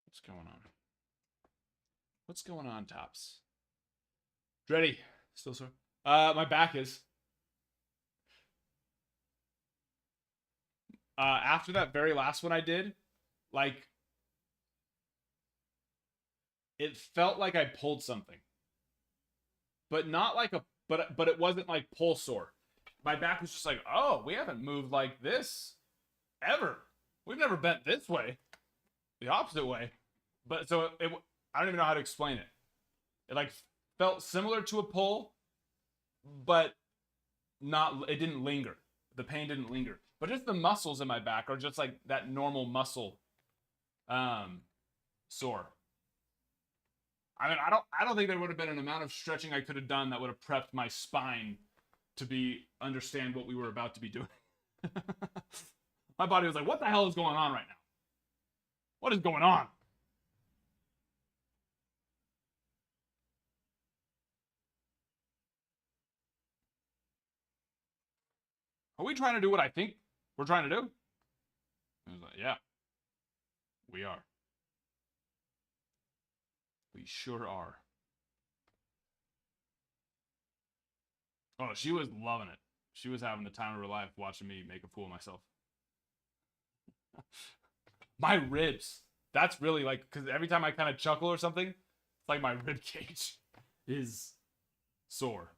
What's going on? What's going on, Tops? Ready? Still sore? My back is. After that very last one I did, like, it felt like I pulled something. But not like a, but it wasn't like pull sore. My back was just like, oh, we haven't moved like this ever. We've never bent this way. The opposite way. But so I don't even know how to explain it. It like felt similar to a pull, but not, it didn't linger. The pain didn't linger. But just the muscles in my back are just like that normal muscle sore. I mean, I don't think there would have been an amount of stretching I could have done that would have prepped my spine to understand what we were about to be doing. My body was like, what the hell is going on right now? What is going on? Are we trying to do what I think we're trying to do? I was like, yeah, we are. We sure are. Oh, she was loving it. She was having the time of her life watching me make a fool of myself. My ribs. That's really like, because every time I kind of chuckle or something, it's like my rib cage is sore.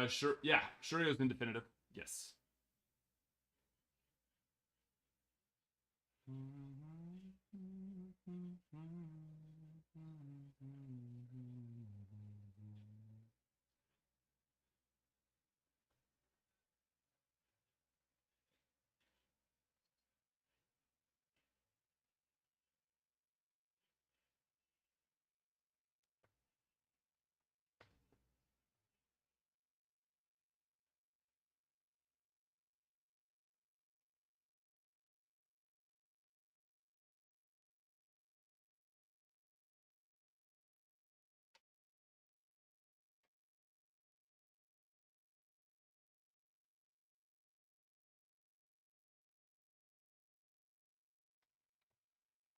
Sure. Yeah, sure. It was indefinitive. Yes.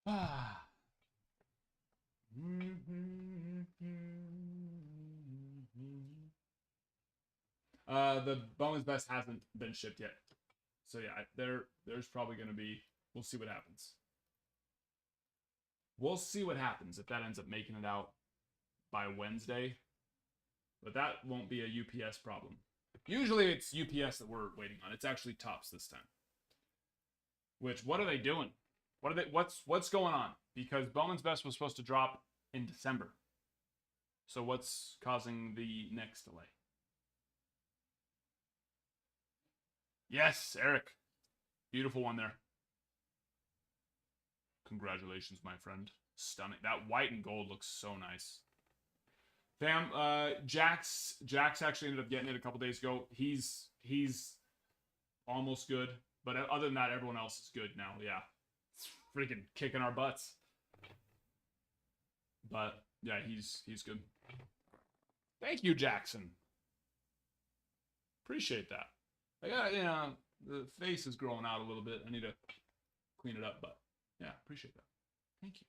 Ah. The Bowman's Best hasn't been shipped yet, so yeah, there's probably gonna be. We'll see what happens. We'll see what happens if that ends up making it out by Wednesday, but that won't be a UPS problem. Usually it's UPS that we're waiting on. It's actually Tops this time. Which, what are they doing? What's going on? Because Bowman's Best was supposed to drop in December. So what's causing the next delay? Yes, Eric. Beautiful one there. Congratulations, my friend. Stunning. That white and gold looks so nice. Fam, Jax actually ended up getting it a couple days ago. He's almost good, but other than that, everyone else is good now. Yeah, it's freaking kicking our butts. But yeah, he's good. Thank you, Jackson. Appreciate that. I got, the face is growing out a little bit. I need to clean it up, but yeah, appreciate that. Thank you.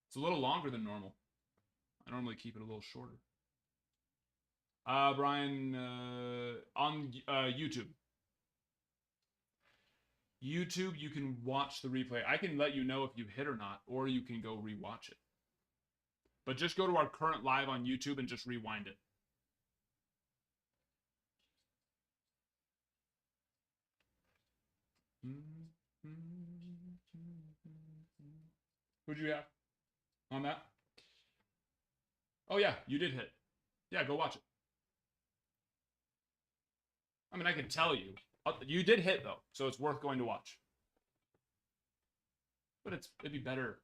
It's a little longer than normal. I normally keep it a little shorter. Brian, on YouTube. YouTube, you can watch the replay. I can let you know if you hit or not, or you can go rewatch it. But just go to our current live on YouTube and just rewind it. Who'd you have on that? Oh, yeah, you did hit. Yeah, go watch it. I mean, I can tell you. You did hit, though, so it's worth going to watch. But it'd be better.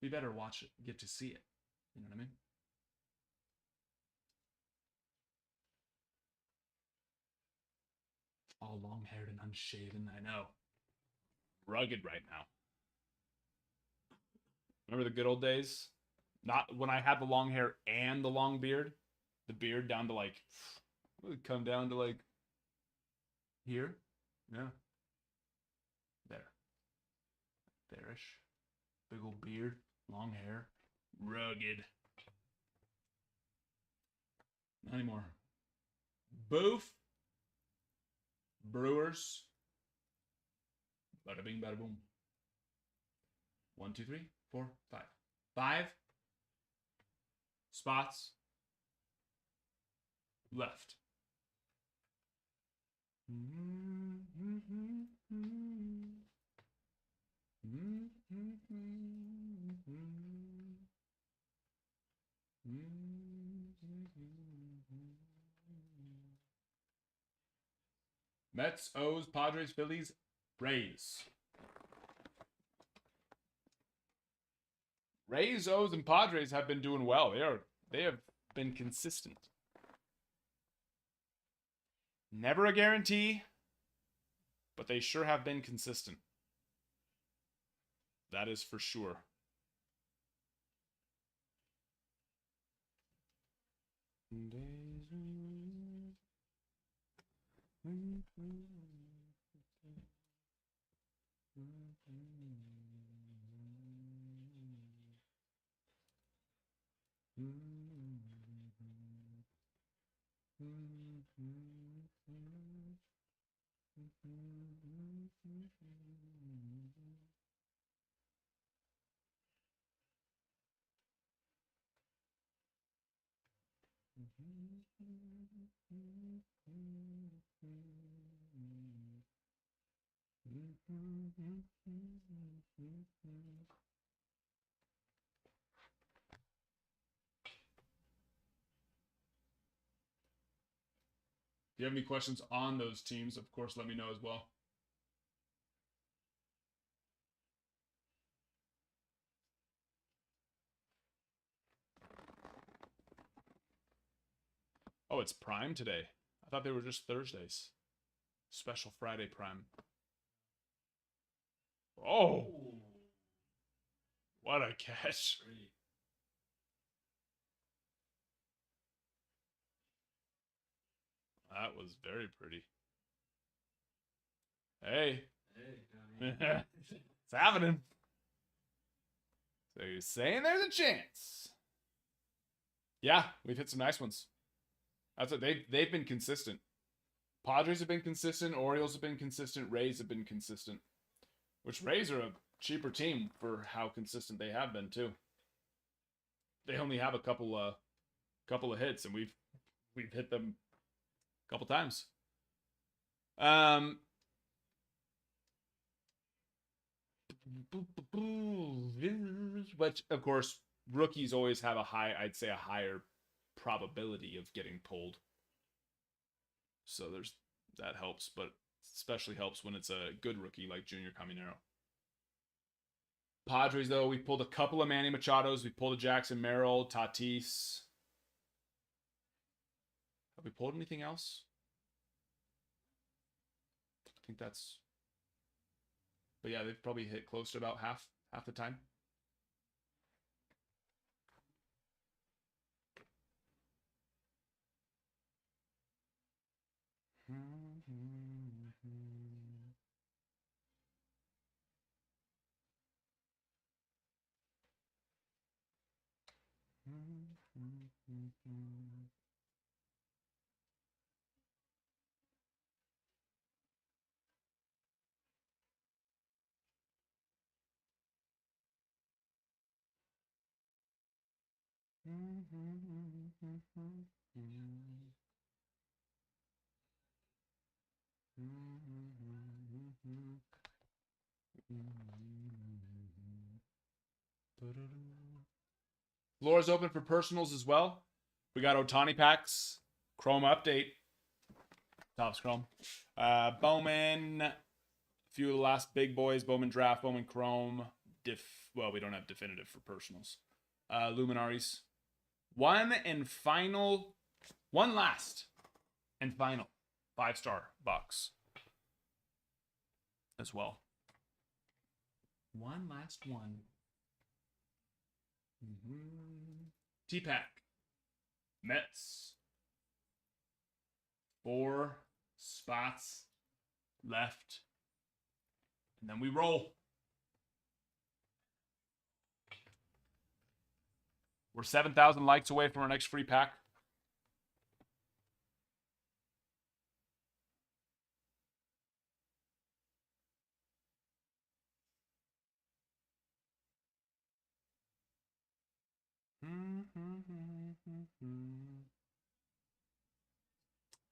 Be better to watch it, get to see it. You know what I mean? All long-haired and unshaven, I know. Rugged right now. Remember the good old days? Not when I had the long hair and the long beard. The beard down to like, it would come down to like here. Yeah. There. There-ish. Big old beard, long hair, rugged. Not anymore. Boof. Brewers. Bada bing, bada boom. 1, 2, 3, 4, 5. 5 spots left. Mm-hmm. Mets, O's, Padres, Phillies, Rays. Rays, O's, and Padres have been doing well. They have been consistent. Never a guarantee, but they sure have been consistent. That is for sure. If you have any questions on those teams, of course, let me know as well. Oh, it's Prime today. I thought they were just Thursdays. Special Friday Prime. Oh! What a catch. Pretty. That was very pretty. Hey. Hey, It's happening. So you're saying there's a chance. Yeah, we've hit some nice ones. That's what they've been consistent. Padres have been consistent. Orioles have been consistent. Rays have been consistent. Which Rays are a cheaper team for how consistent they have been too. They only have a couple of hits, and we've hit them a couple times. But of course, rookies always have I'd say a higher probability of getting pulled. So that helps, but especially helps when it's a good rookie like Junior Caminero. Padres, though, we pulled a couple of Manny Machados. We pulled a Jackson Merrill, Tatis. Have we pulled anything else? I think that's... But yeah, they've probably hit close to about half the time. Floor is open for personals as well. We got Ohtani packs, Chrome update, Topps Chrome, Bowman, a few of the last big boys, Bowman draft, Bowman Chrome, well, we don't have definitive for personals. Luminaries. One last and final 5-star box as well. One last one. T-Pack. Mets. 4 spots left. And then we roll. We're 7,000 likes away from our next free pack.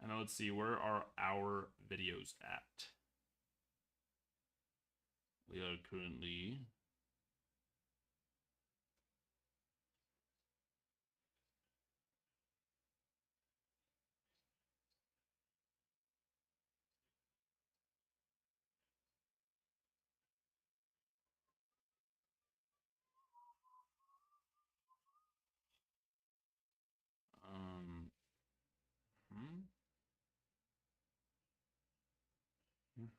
And then let's see, where are our videos at? We are currently... It's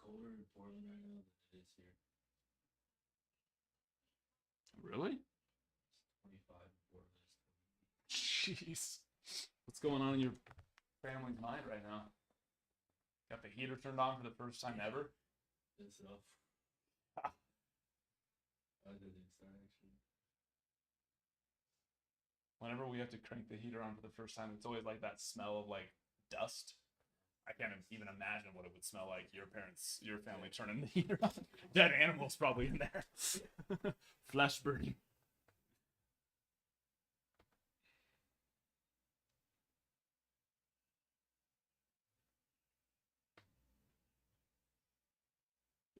colder in Portland right now than it is here. Really? It's 25 in Portland. Jeez. What's going on in your family's mind right now? Got the heater turned on for the first time ever? It's up. I didn't start actually. Whenever we have to crank the heater on for the first time, it's always like that smell of like dust. I can't even imagine what it would smell like. Your family turning the heater on. Dead animals probably in there. Flesh burning.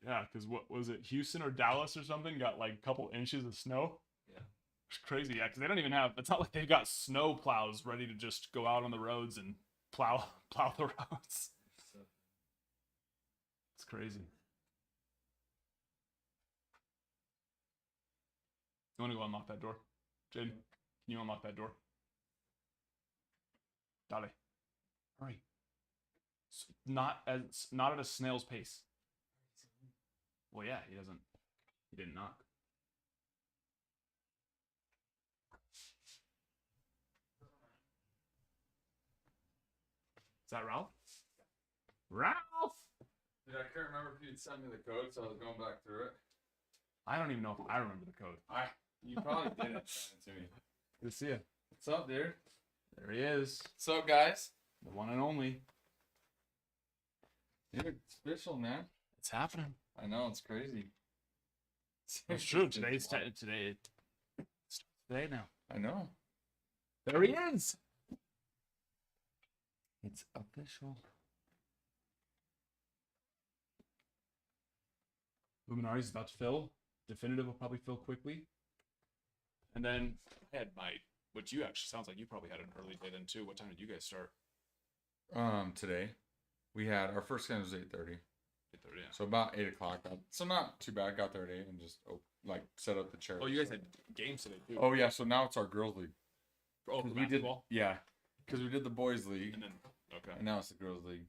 Yeah, because what was it? Houston or Dallas or something got like a couple inches of snow. Yeah. It's crazy, yeah, because they don't even have. It's not like they've got snow plows ready to just go out on the roads and plow the roads. So, It's crazy. You want to go unlock that door, Jaden? Can you unlock that door? Dale, hurry. Not at a snail's pace. Well, yeah, he didn't knock. Is that Ralph? Ralph! Dude, I can't remember if you'd sent me the code, so I was going back through it. I don't even know if I remember the code. You probably didn't send it to me. Good to see you. What's up, dude? There he is. What's up, guys? The one and only. Dude, it's official, man. It's happening. I know, it's crazy. It's true. Today now. I know. There he is. It's official. Luminari's about to fill. Definitive will probably fill quickly. And then I had which you actually sounds like you probably had an early day then too. What time did you guys start? Today, we had our first game was 8:30. 8:30. Yeah. So about 8 o'clock. So not too bad. Got there at 8 and just set up the chair. Oh, you guys had games today too. Oh yeah. So now it's our girls league. Oh, for we did. basketball? Yeah, because we did the boys league, And then okay. and now it's the girls league.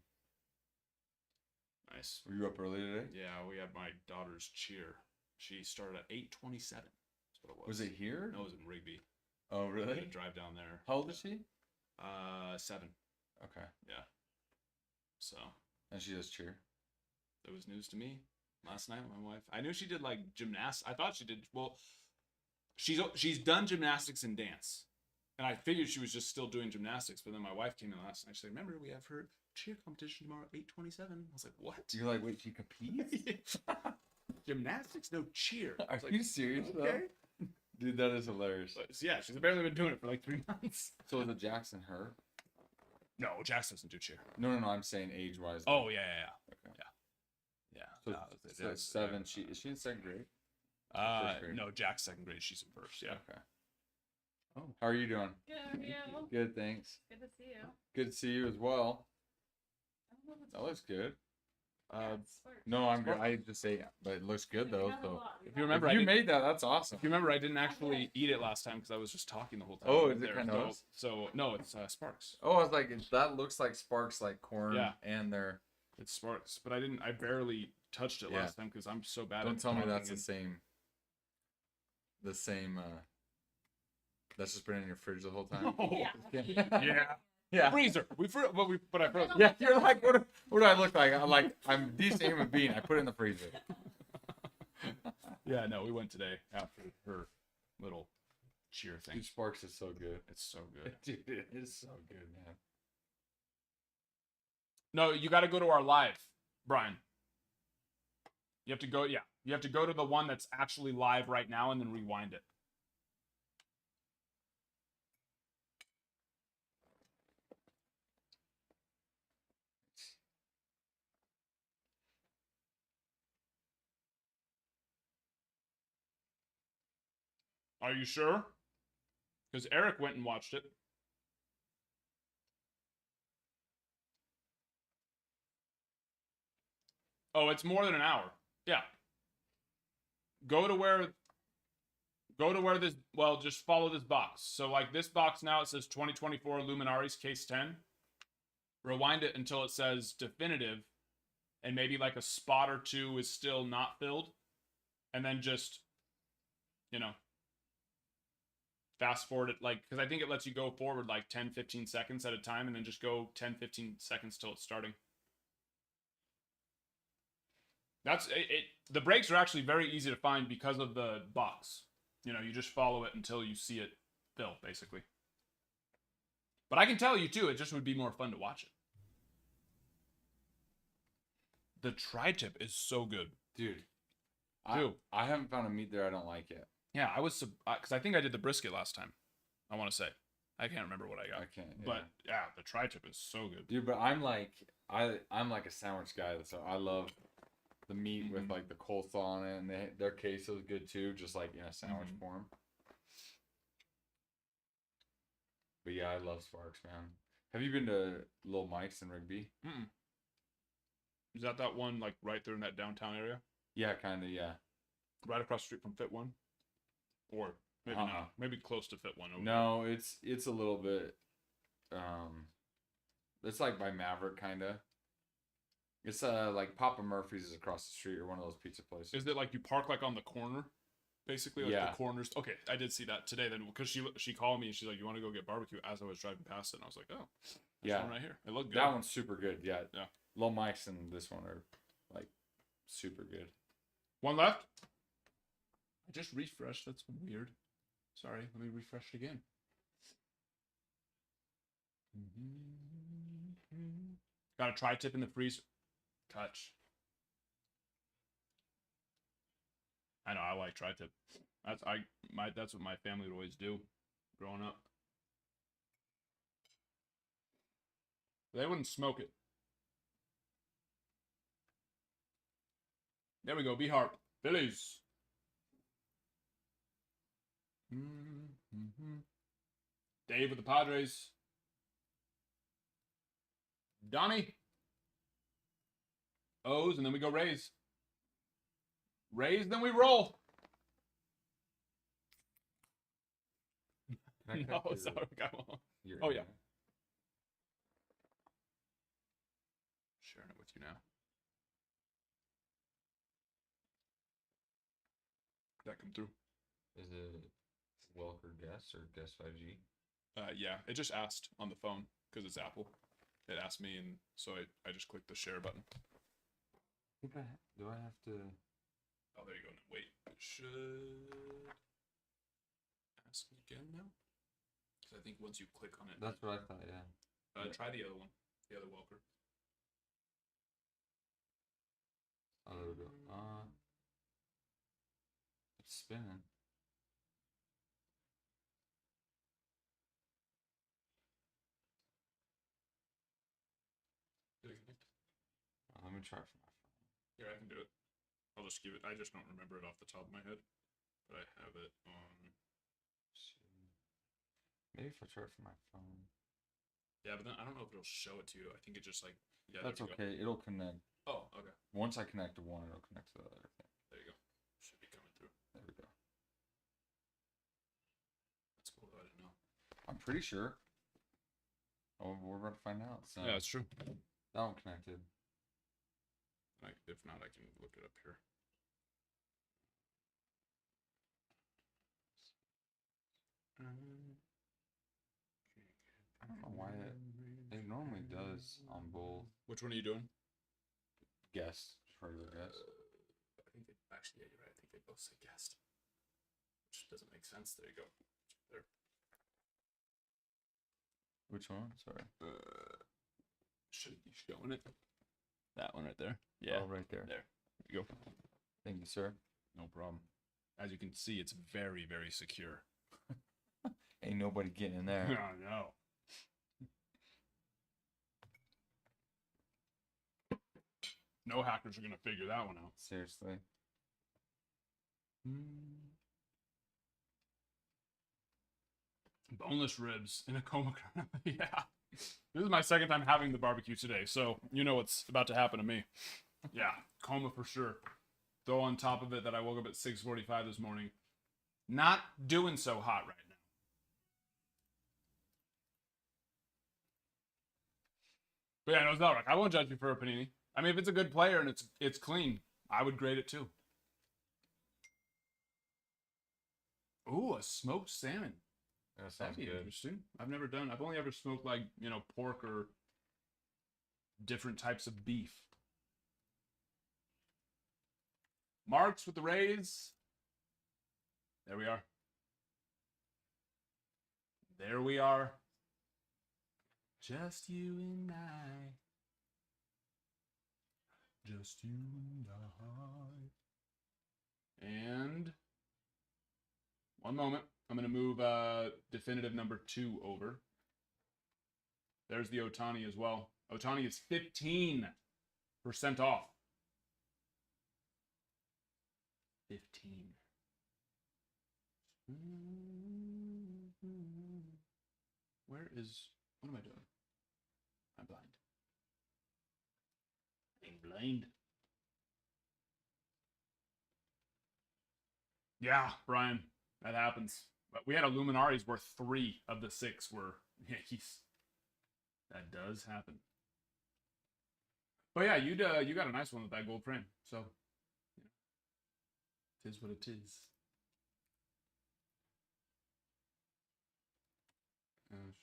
Nice. Were you up early today? Yeah, we had my daughter's cheer. She started at 8:27. That's what it was. Was it here? No, it was in Rigby. Oh We had really? to drive down there. How old is she? 7. Okay. Yeah. So And she does cheer. it was news to me last night with my wife. I knew she did like gymnastics. I thought she did well. She's done gymnastics and dance, and I figured she was just still doing gymnastics. But then my wife came in last night. She said, "Remember, we have her cheer competition tomorrow at 8:27." I was like, "What? You're like, wait, she competes? Gymnastics? No cheer." I Are was like, you serious, okay. though? Dude, that is hilarious. But, yeah, she's barely been doing it for like 3 months. So is it Jackson her? No, Jax doesn't do cheer. No, I'm saying age-wise. Oh yeah. Okay. Yeah. So, No, so it's 7. Is she in 2nd grade? First grade. No, Jack's 2nd grade. She's in 1st. Yeah. Okay. Oh, how are you doing? Good, how are you? Good, thanks. Good to see you. Good to see you as well. I don't know what's That looks good. Sparks. No, I'm good. I just say, but it looks good though. So If you remember, if I you did- made that, that's awesome. If you remember, I didn't actually eat it last time because I was just talking the whole time. Oh, we is were it there. kinda So- us? So no, it's Sparks. Oh, I was like, that looks like Sparks, like corn, Yeah. and they're. It's Sparks, but I barely touched it Yeah. last time because I'm so bad. Don't at tell me talking that's the and- same. The same. That's just been in your fridge the whole time. No. Yeah. Yeah. Yeah. Freezer. But I froze. it. Yeah, you're like, what do I look like? I'm a decent human being. I put it in the freezer. Yeah. No, we went today after her little cheer thing. Dude, Sparks is so good. It's so good. Dude, it is so good, man. No, you got to go to our live, Brian. You have to go. Yeah, you have to go to the one that's actually live right now and then rewind it. Are you sure? Because Eric went and watched it. Oh, it's more than an hour. Yeah. go to where this, well, just follow this box. So like this box now, it says 2024 Luminaries Case 10. Rewind it until it says definitive, and maybe like a spot or two is still not filled. And then just, fast forward it, like, because I think it lets you go forward like 10, 15 seconds at a time, and then just go 10, 15 seconds till it's starting. That's it. The breaks are actually very easy to find because of the box. You just follow it until you see it fill, basically. But I can tell you, too, it just would be more fun to watch it. The tri-tip is so good. Dude. Dude. I haven't found a meat there I don't like yet. Yeah, I was, because I think I did the brisket last time, I want to say. I can't remember what I got. I can't. Yeah. But, yeah, the tri-tip is so good. Dude, but I'm like a sandwich guy, so I love the meat with like the coleslaw on it, and their queso is good too, just like in a sandwich form. But yeah, I love Sparks, man. Have you been to Little Mike's in Rigby? Mm-mm. Is that one like right there in that downtown area? Yeah, kind of. Yeah. Right across the street from Fit One, or maybe not. Maybe close to Fit One. No, it's a little bit. It's like by Maverick, kind of. It's like Papa Murphy's is across the street, or one of those pizza places. Is it like you park like on the corner, basically? Like Yeah. The corners. Okay, I did see that today. Then because she called me and she's like, "You want to go get barbecue?" As I was driving past it, and I was like, "Oh, there's one right here. It looked good." That one's super good. Yeah. Yeah. Little Mike's and this one are like super good. One left. I just refreshed. That's weird. Sorry. Let me refresh it again. Got a tri-tip in the freezer. Touch. I know, I like tri-tip. That's what my family would always do growing up. They wouldn't smoke it. There we go, B-Harp. Phillies. Dave with the Padres. Donnie. O's, and then we go Rays. Rays, then we roll. No, sorry, got one. Oh, yeah. Sharing it with you now. Did that come through? Is it Welker Guest or Guest 5G? Yeah, it just asked on the phone because it's Apple. It asked me, and so I just clicked the share button. Do I have to? Oh, there you go. Wait, it should ask me again now. Because I think once you click on it, That's what I thought. Yeah. try the other one, the other Welker. Oh, there we go. It's spinning. Did it connect? Let me try it from my phone. Here, I can do it. I'll just give it. I just don't remember it off the top of my head, but I have it on. Maybe if I try it from my phone. Yeah, but then I don't know if it'll show it to you. I think it just like. Yeah, That's okay. It'll connect. Oh, okay. Once I connect to one, it'll connect to the other thing. There you go. Should be coming through. There we go. That's cool. Though. I didn't know. I'm pretty sure. Oh, we're about to find out. So Yeah, that's true. that one connected. If not, I can look it up here. I don't know why it normally does on both. Which one are you doing? Guest, regular guest. I think they actually, yeah, you're right. I think they both say guest, which doesn't make sense. There you go. There. Which one? Sorry. Should be showing it. That one right there. Yeah. Oh, right there. There you go. Thank you, sir. No problem. As you can see, it's very, very secure. Ain't nobody getting in there. No. No hackers are gonna figure that one out. Seriously. Boneless ribs in a coma. Yeah. This is my second time having the barbecue today, so you know what's about to happen to me. Yeah, coma for sure. throw on top of it that I woke up at 6:45 this morning. Not doing so hot right now. But yeah, no, Zelric, I won't judge you for a panini. I mean, if it's a good player and it's clean, I would grade it too. Ooh, a smoked salmon. That That'd sounds be good. interesting. I've only ever smoked like, pork or different types of beef. Marks with the Rays. There we are. There we are. Just you and I. Just you and I. And one moment. I'm going to move definitive number 2 over. There's the Ohtani as well. Ohtani is 15% off. 15. What am I doing? I'm blind. I'm blind. Yeah, Brian, that happens. But we had a Luminari's where 3 of the 6 were Yankees. That does happen. But yeah, you got a nice one with that gold frame. So, it is what it is. Astros.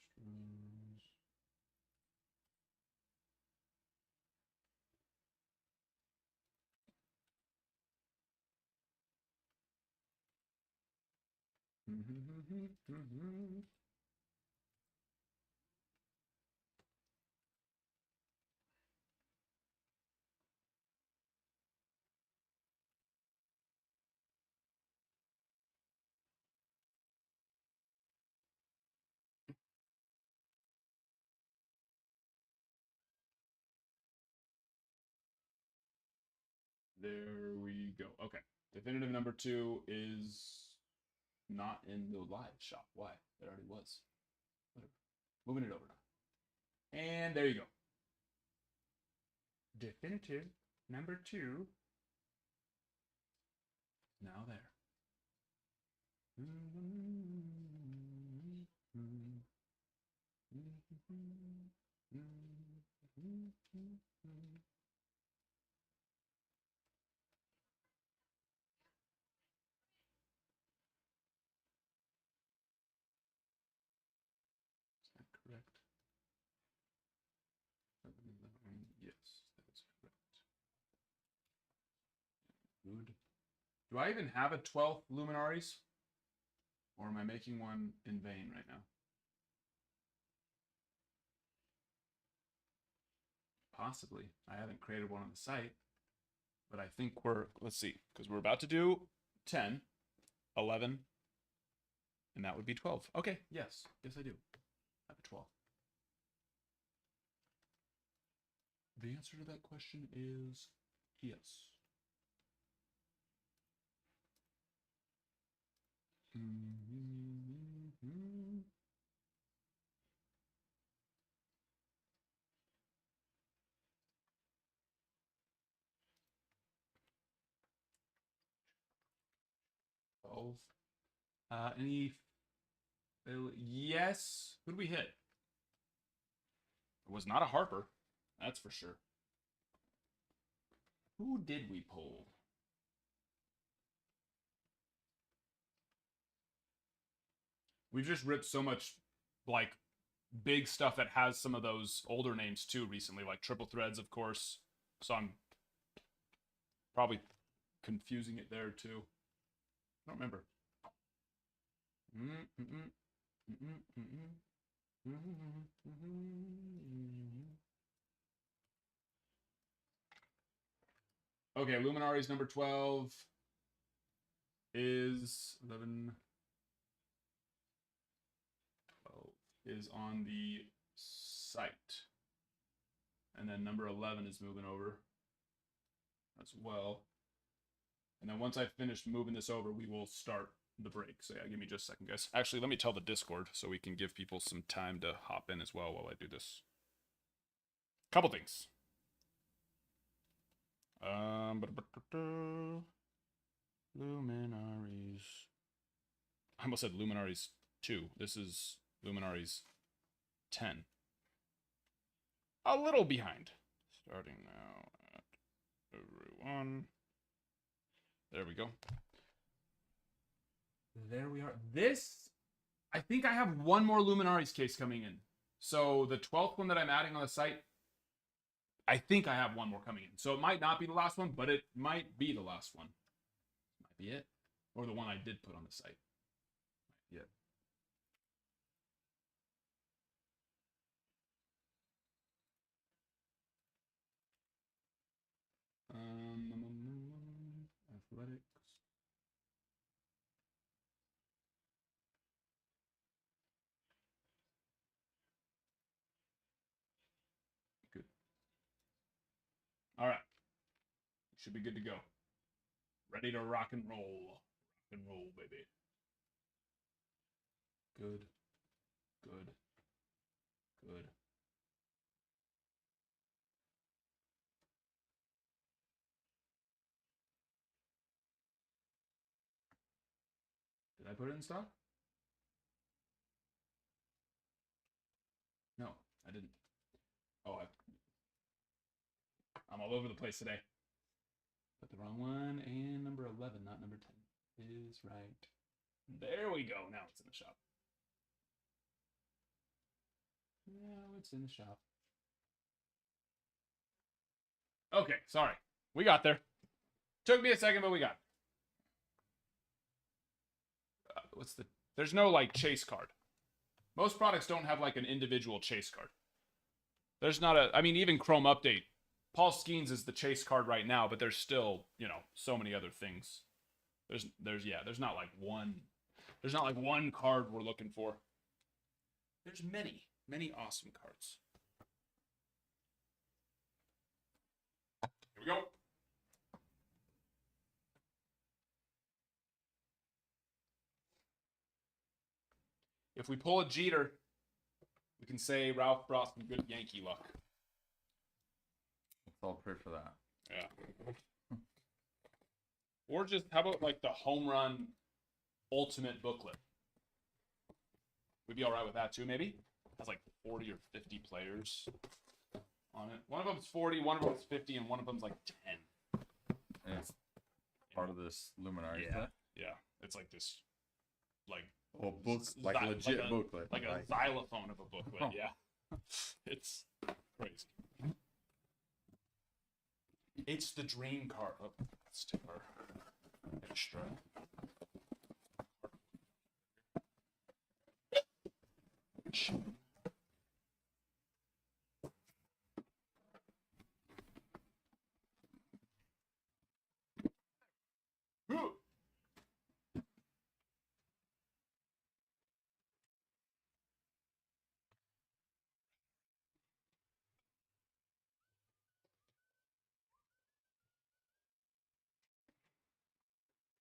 There we go. Okay. Definitive number 2 is not in the live shop. Why? It already was. Whatever. Moving it over now. And there you go. Definitive number 2. Now there. Is that correct? Yes, that's correct. Good. Do I even have a 12th Luminaries? Or am I making one in vain right now? Possibly. I haven't created one on the site. But I think let's see, because we're about to do 10, 11, and that would be 12. Okay, yes. Yes, I do. I have a 12. The answer to that question is yes. Any? Yes. Who did we hit? It was not a Harper. That's for sure. Who did we pull? We've just ripped so much, like, big stuff that has some of those older names, too, recently. Like Triple Threads, of course. So I'm probably confusing it there, too. I don't remember. Okay, Luminari's number 12 is 11. 12 is on the site. And then number 11 is moving over as well. And then once I finish moving this over, we will start the break. So yeah, give me just a second, guys. Actually, let me tell the Discord so we can give people some time to hop in as well while I do this. Couple things. Luminaries. I almost said Luminaries 2. This is Luminaries 10. A little behind. Starting now at everyone. There we go. There we are. This, I think I have one more Luminaries case coming in. So the 12th one that I'm adding on the site, I think I have one more coming in. So it might not be the last one, but it might be the last one. Might be it. Or the one I did put on the site. Might be it. Athletics. Good. All right. Should be good to go. Ready to rock and roll. Rock and roll, baby. Good. Good. Good. Did I put it in stock? No, I didn't. Oh, I'm all over the place today. Put the wrong one, and number 11, not number 10, is right. There we go. Now it's in the shop. Now it's in the shop. Okay, sorry. We got there. Took me a second, but we got it. There's no, like, chase card. Most products don't have, like, an individual chase card. There's not a, I mean, even Chrome Update. Paul Skeens is the chase card right now, but there's still, you know, so many other things. There's not like one card we're looking for. There's many awesome cards. Here we go. If we pull a Jeter, we can say Ralph brought some good Yankee luck. Let's all pray for that. Yeah. Or just, how about like the home run ultimate booklet? We'd be all right with that too, maybe? Has like 40 or 50 players on it. One of them's 40, one of them's 50, and one of them's like 10. And it's part of this Luminary. Yeah. Yeah. It's like this, like, well, books, like a legit booklet. Like a xylophone of a booklet, Oh. yeah. It's crazy. It's the dream card. Oh, let's take our extra.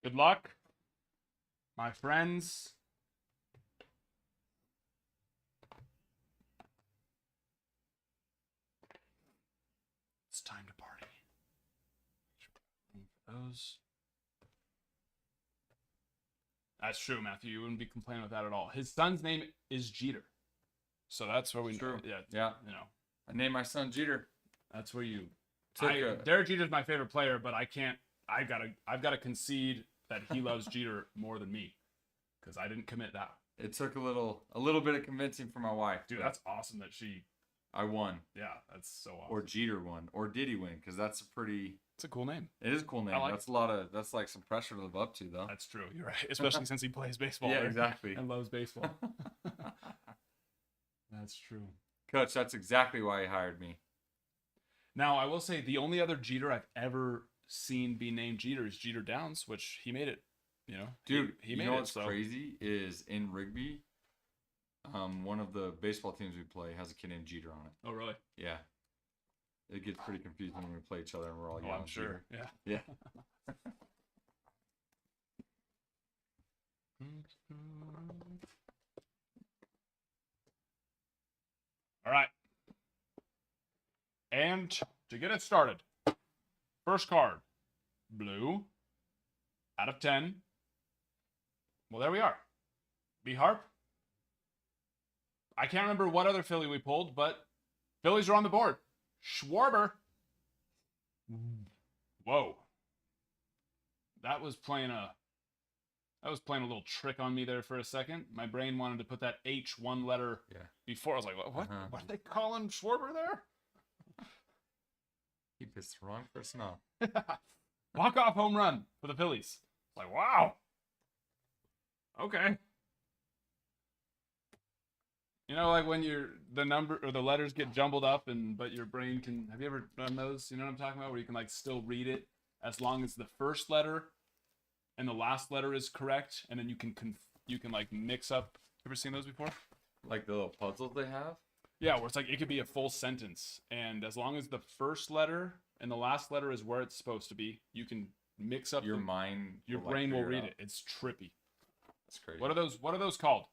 Good luck, my friends. It's time to party. For those. That's true, Matthew. You wouldn't be complaining with that at all. His son's name is Jeter. So that's where we True. Yeah. You know. I named my son Jeter. That's where you Took Derek Jeter's my favorite player, but I've gotta concede that he loves Jeter more than me. Because I didn't commit that. It took a little bit of convincing for my wife. Dude, that's awesome that I won. yeah, that's so awesome. Or Jeter won. Or did he win? Because that's It's a cool name. it is a cool name. I like that's like some pressure to live up to, though. That's true. You're right. Especially since he plays baseball. Yeah, right? exactly. And loves baseball. That's true. Coach, that's exactly why he hired me. Now, I will say the only other Jeter I've ever seen be named Jeter is Jeter Downs, which he made it. You know, Dude, he you made know it. what's crazy is in Rigby, one of the baseball teams we play has a kid named Jeter on it. Oh, really? Yeah. It gets pretty confusing when we play each other and we're all Oh, yelling I'm sure. Jeter. Yeah. Yeah. All right. And to get it started, first card, blue. out of 10. Well, there we are. B Harp. I can't remember what other Philly we pulled, but Phillies are on the board. Schwarber. Whoa. That was playing a little trick on me there for a second. My brain wanted to put that H one letter before. I was like, what? What are they calling Schwarber there? He pissed the wrong person off. Walk-off home run for the Phillies. Like, wow. Okay. You know, like when the number or the letters get jumbled up, but your brain can. Have you ever done those? You know what I'm talking about, where you can like still read it as long as the first letter and the last letter is correct, and then you can like mix up. Ever seen those before? Like the little puzzles they have. Yeah, where it's like it could be a full sentence, and as long as the first letter and the last letter is where it's supposed to be, you can mix up Your brain will read it. it. It's trippy. That's crazy. What are those called?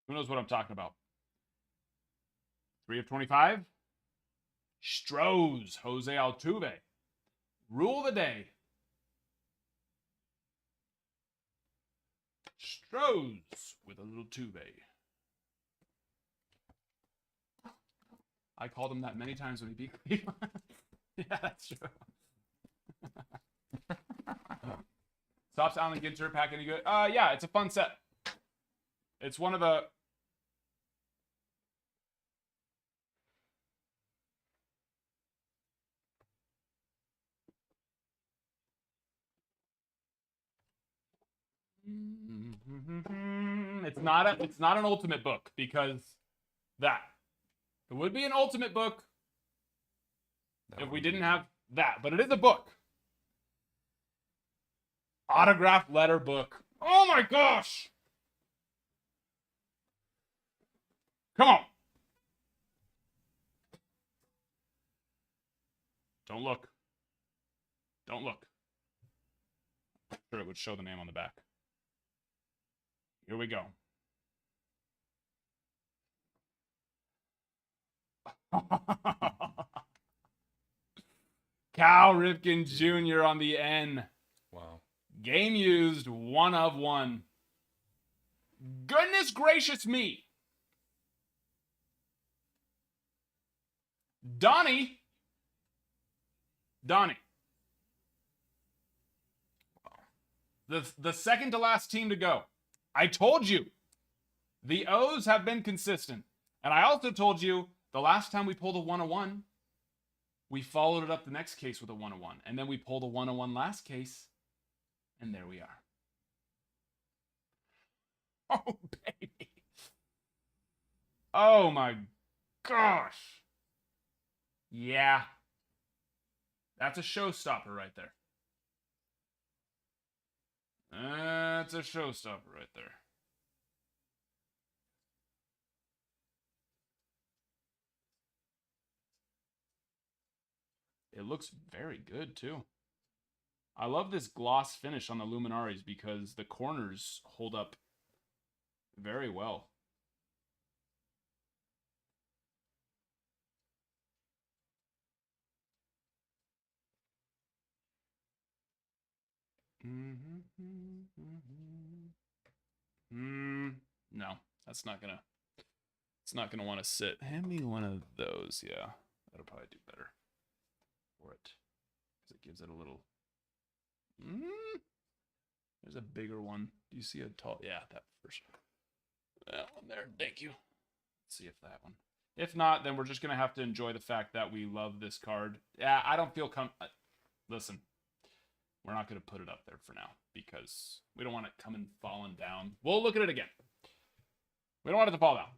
Who knows what I'm talking about? 3 of 25. Strohs, Jose Altuve. Rule of the day. Strohs with a little Tuve. I called him that many times when he beat Cleveland. Yeah, that's true. Stops Allen Ginter pack any good? Yeah, it's a fun set. It's one of the. It's not an ultimate book because that. It would be an ultimate book if we didn't have that, but it is a book. Autographed letter book. Oh my gosh! Come on. Don't look. Don't look. I'm sure it would show the name on the back. Here we go. Cal Ripken Jr. on the N. Wow. Game used, 1 of 1. Goodness gracious me. Donnie. The second to last team to go. I told you. The O's have been consistent. And I also told you the last time we pulled a 101, we followed it up the next case with a 101. And then we pulled a 101 last case. And there we are. Oh, baby. Oh, my gosh. Yeah. That's a showstopper right there. That's a showstopper right there. It looks very good, too. I love this gloss finish on the Luminaries because the corners hold up very well. No, that's not gonna. It's not gonna want to sit. Hand me one of those. Yeah, that'll probably do better for it because it gives it a little. There's a bigger one. Do you see a tall? Yeah, that first. That one there. Thank you. Let's see if that one. If not, then we're just gonna have to enjoy the fact that we love this card. Yeah, I don't feel listen. We're not going to put it up there for now because we don't want it coming falling down. We'll look at it again. We don't want it to fall down.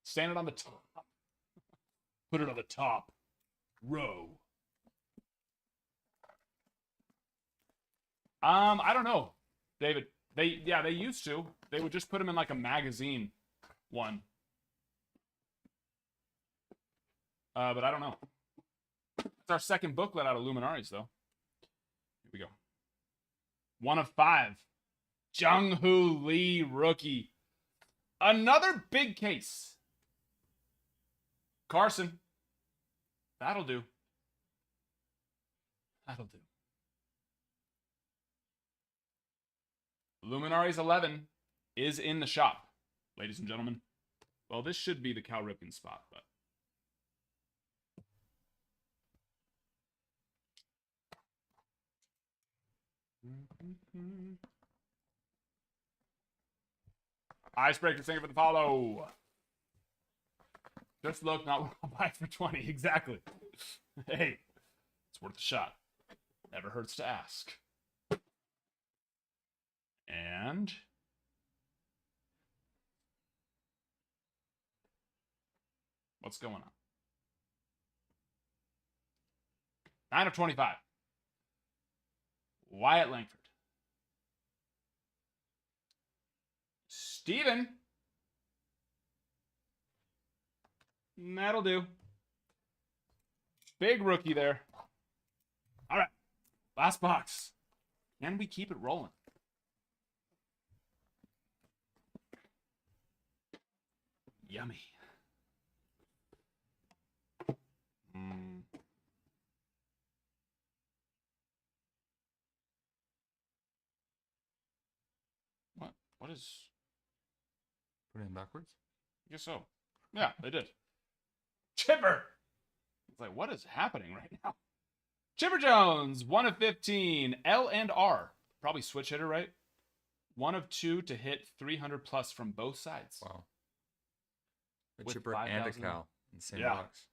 Stand it on the top. Put it on the top row. I don't know, David. They used to. They would just put them in like a magazine one. But I don't know. It's our second booklet out of Luminaries, though. Here we go. 1 of 5. Jung-Hoo Lee, rookie. Another big case. Carson. That'll do. That'll do. Luminaries 11 is in the shop, ladies and gentlemen. Well, this should be the Cal Ripken spot, but. Icebreaker, thank you for the follow. Just look, not what I'll buy for 20. Exactly. Hey, it's worth a shot. Never hurts to ask. And what's going on? 9 of 25. Wyatt Langford. Steven. That'll do. Big rookie there. All right. Last box. Can we keep it rolling? Yummy. What is... Put it in backwards? I guess so. Yeah, they did. Chipper! It's like, what is happening right now? Chipper Jones, 1 of 15. L and R. Probably switch hitter, right? 1 of 2 to hit 300 plus from both sides. Wow. A With chipper and a 5,000. cow in the same Yeah. box.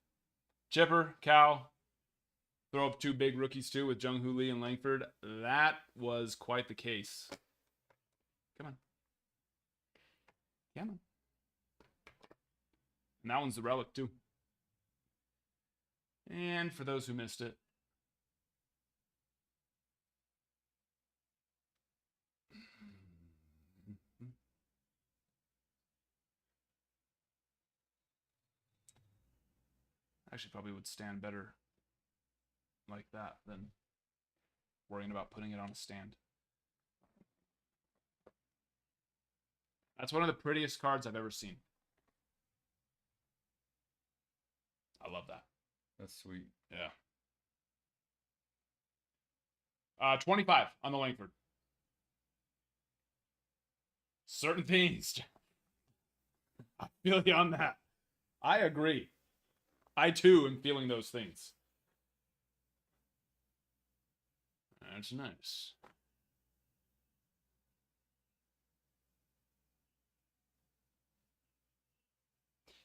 Chipper, Cal. Throw up 2 big rookies too with Jung Hoo Lee and Langford. That was quite the case. Come on. Come on. And that one's the relic too. And for those who missed it, actually probably would stand better like that than worrying about putting it on a stand. That's one of the prettiest cards I've ever seen. I love that. That's sweet. Yeah. 25 on the Langford. Certain things. I feel you on that. I agree. I too am feeling those things. That's nice.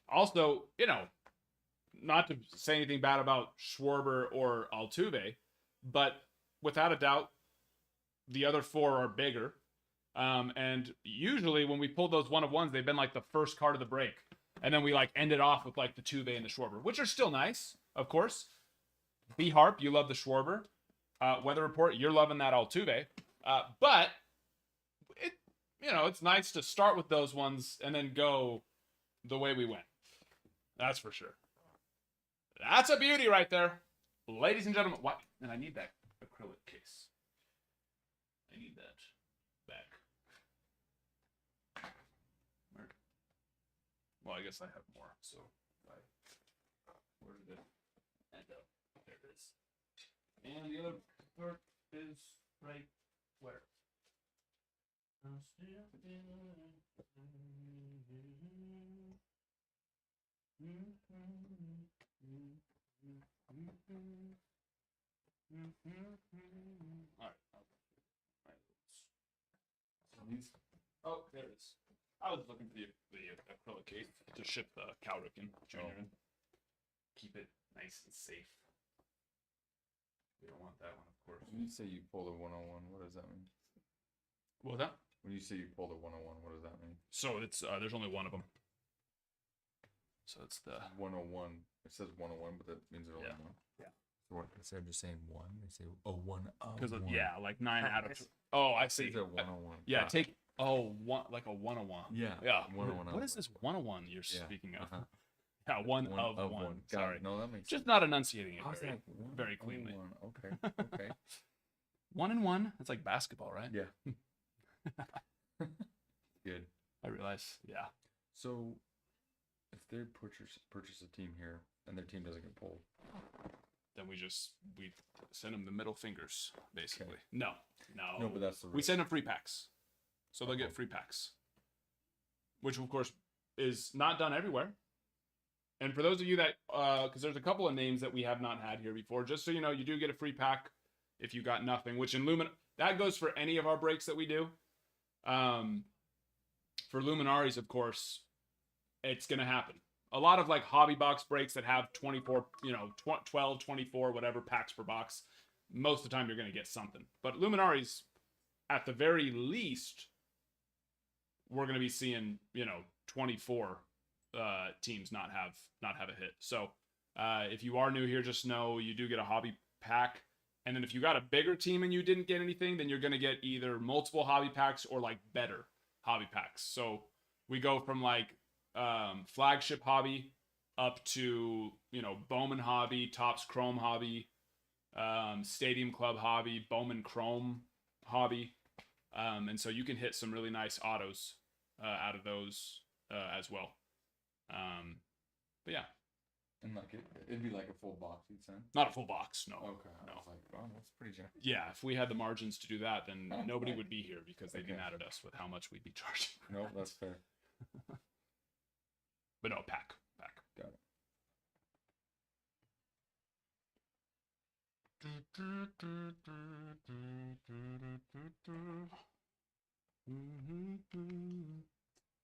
Also, you know, not to say anything bad about Schwarber or Altuve, but without a doubt, the other 4 are bigger. And usually when we pulled those 1 of 1s, they've been like the first card of the break. And then we like ended off with like the Tuve and the Schwarber, which are still nice, of course. B Harp, you love the Schwarber. Weather Report, you're loving that Altuve. But it, you know, it's nice to start with those ones and then go the way we went. That's for sure. That's a beauty right there. Ladies and gentlemen, what? And I need that acrylic case. I need that back. Well, I guess I have more, so where did it end up? There it is. And the other part is right where? Oh, there it is. I was looking for the acrylic case to ship the Cal Ripken Jr. in. Keep it nice and safe. We don't want that one, of course. When you say you pulled a 101, what does that mean? What was that? When you say you pulled a 101, what does that mean? So it's there's only 1 of them. So it's the 101. It says 101, but that means there's only Yeah. 1. Yeah. So what, instead of just saying 1, they say, oh, 1 of because 1. yeah, like 9 out of. Oh, I see. It's a 101. Yeah, take like a 101. Yeah. Yeah. 101. What is this 101 you're Yeah, speaking of? uh-huh. Yeah, one of Got one. it. Sorry. No, that makes Just sense. not enunciating it I was very, like, one very of cleanly. one. Okay. Okay. 1 and 1. It's like basketball, right? Yeah. Good. I realize. Yeah. So, if they purchase a team here and their team doesn't get pulled, then we send them the middle fingers, basically. No. No, but that's the We send them free packs. So they'll get free packs. Which, of course, is not done everywhere. And for those of you that, because there's a couple of names that we have not had here before, just so you know, you do get a free pack if you got nothing, which in that goes for any of our breaks that we do. For Luminaries, of course, it's going to happen. A lot of like hobby box breaks that have 24, 12, 24, whatever packs per box. Most of the time you're going to get something. But Luminaries, at the very least, we're going to be seeing, 24 teams not have a hit. So if you are new here, just know you do get a hobby pack. And then if you got a bigger team and you didn't get anything, then you're going to get either multiple hobby packs or like better hobby packs. So we go from like flagship hobby up to, Bowman hobby, Topps Chrome hobby, Stadium Club hobby, Bowman Chrome hobby. And so you can hit some really nice autos out of those as well. But yeah. And like it'd be like a full box you'd send? Not a full box, no. Okay. No. I was like, oh, that's pretty generous. Yeah, if we had the margins to do that, then Oh, nobody right. would be here because they'd be mad at us with how much we'd be charging. No, that's fair. But no, pack. Got it.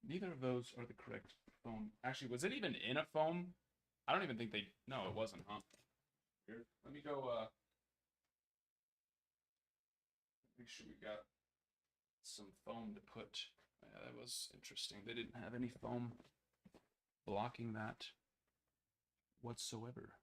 Neither of those are the correct foam. Actually, was it even in a foam? I don't even think they... No, it wasn't, huh? Here, let me go, make sure we got some foam to put... Yeah, that was interesting. They didn't have any foam blocking that whatsoever.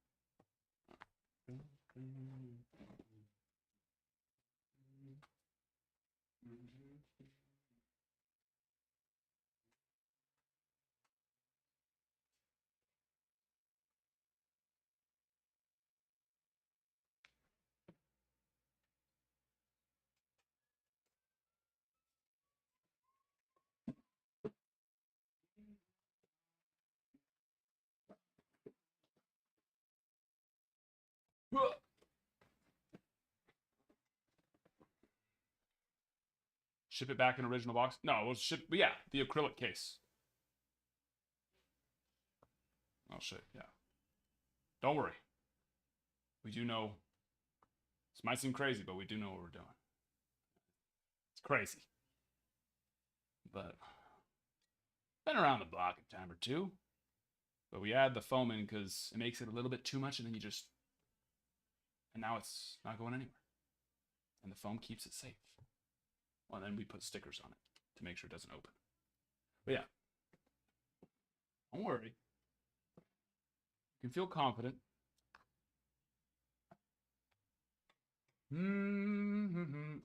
Ship it back in original box? No, we'll ship... Yeah, the acrylic case. Oh, shit, yeah. Don't worry. We do know... This might seem crazy, but we do know what we're doing. It's crazy. But... Been around the block a time or two. But we add the foam in because it makes it a little bit too much, and then you just... And now it's not going anywhere. And the foam keeps it safe. Well, then we put stickers on it to make sure it doesn't open. But yeah. Don't worry. You can feel confident.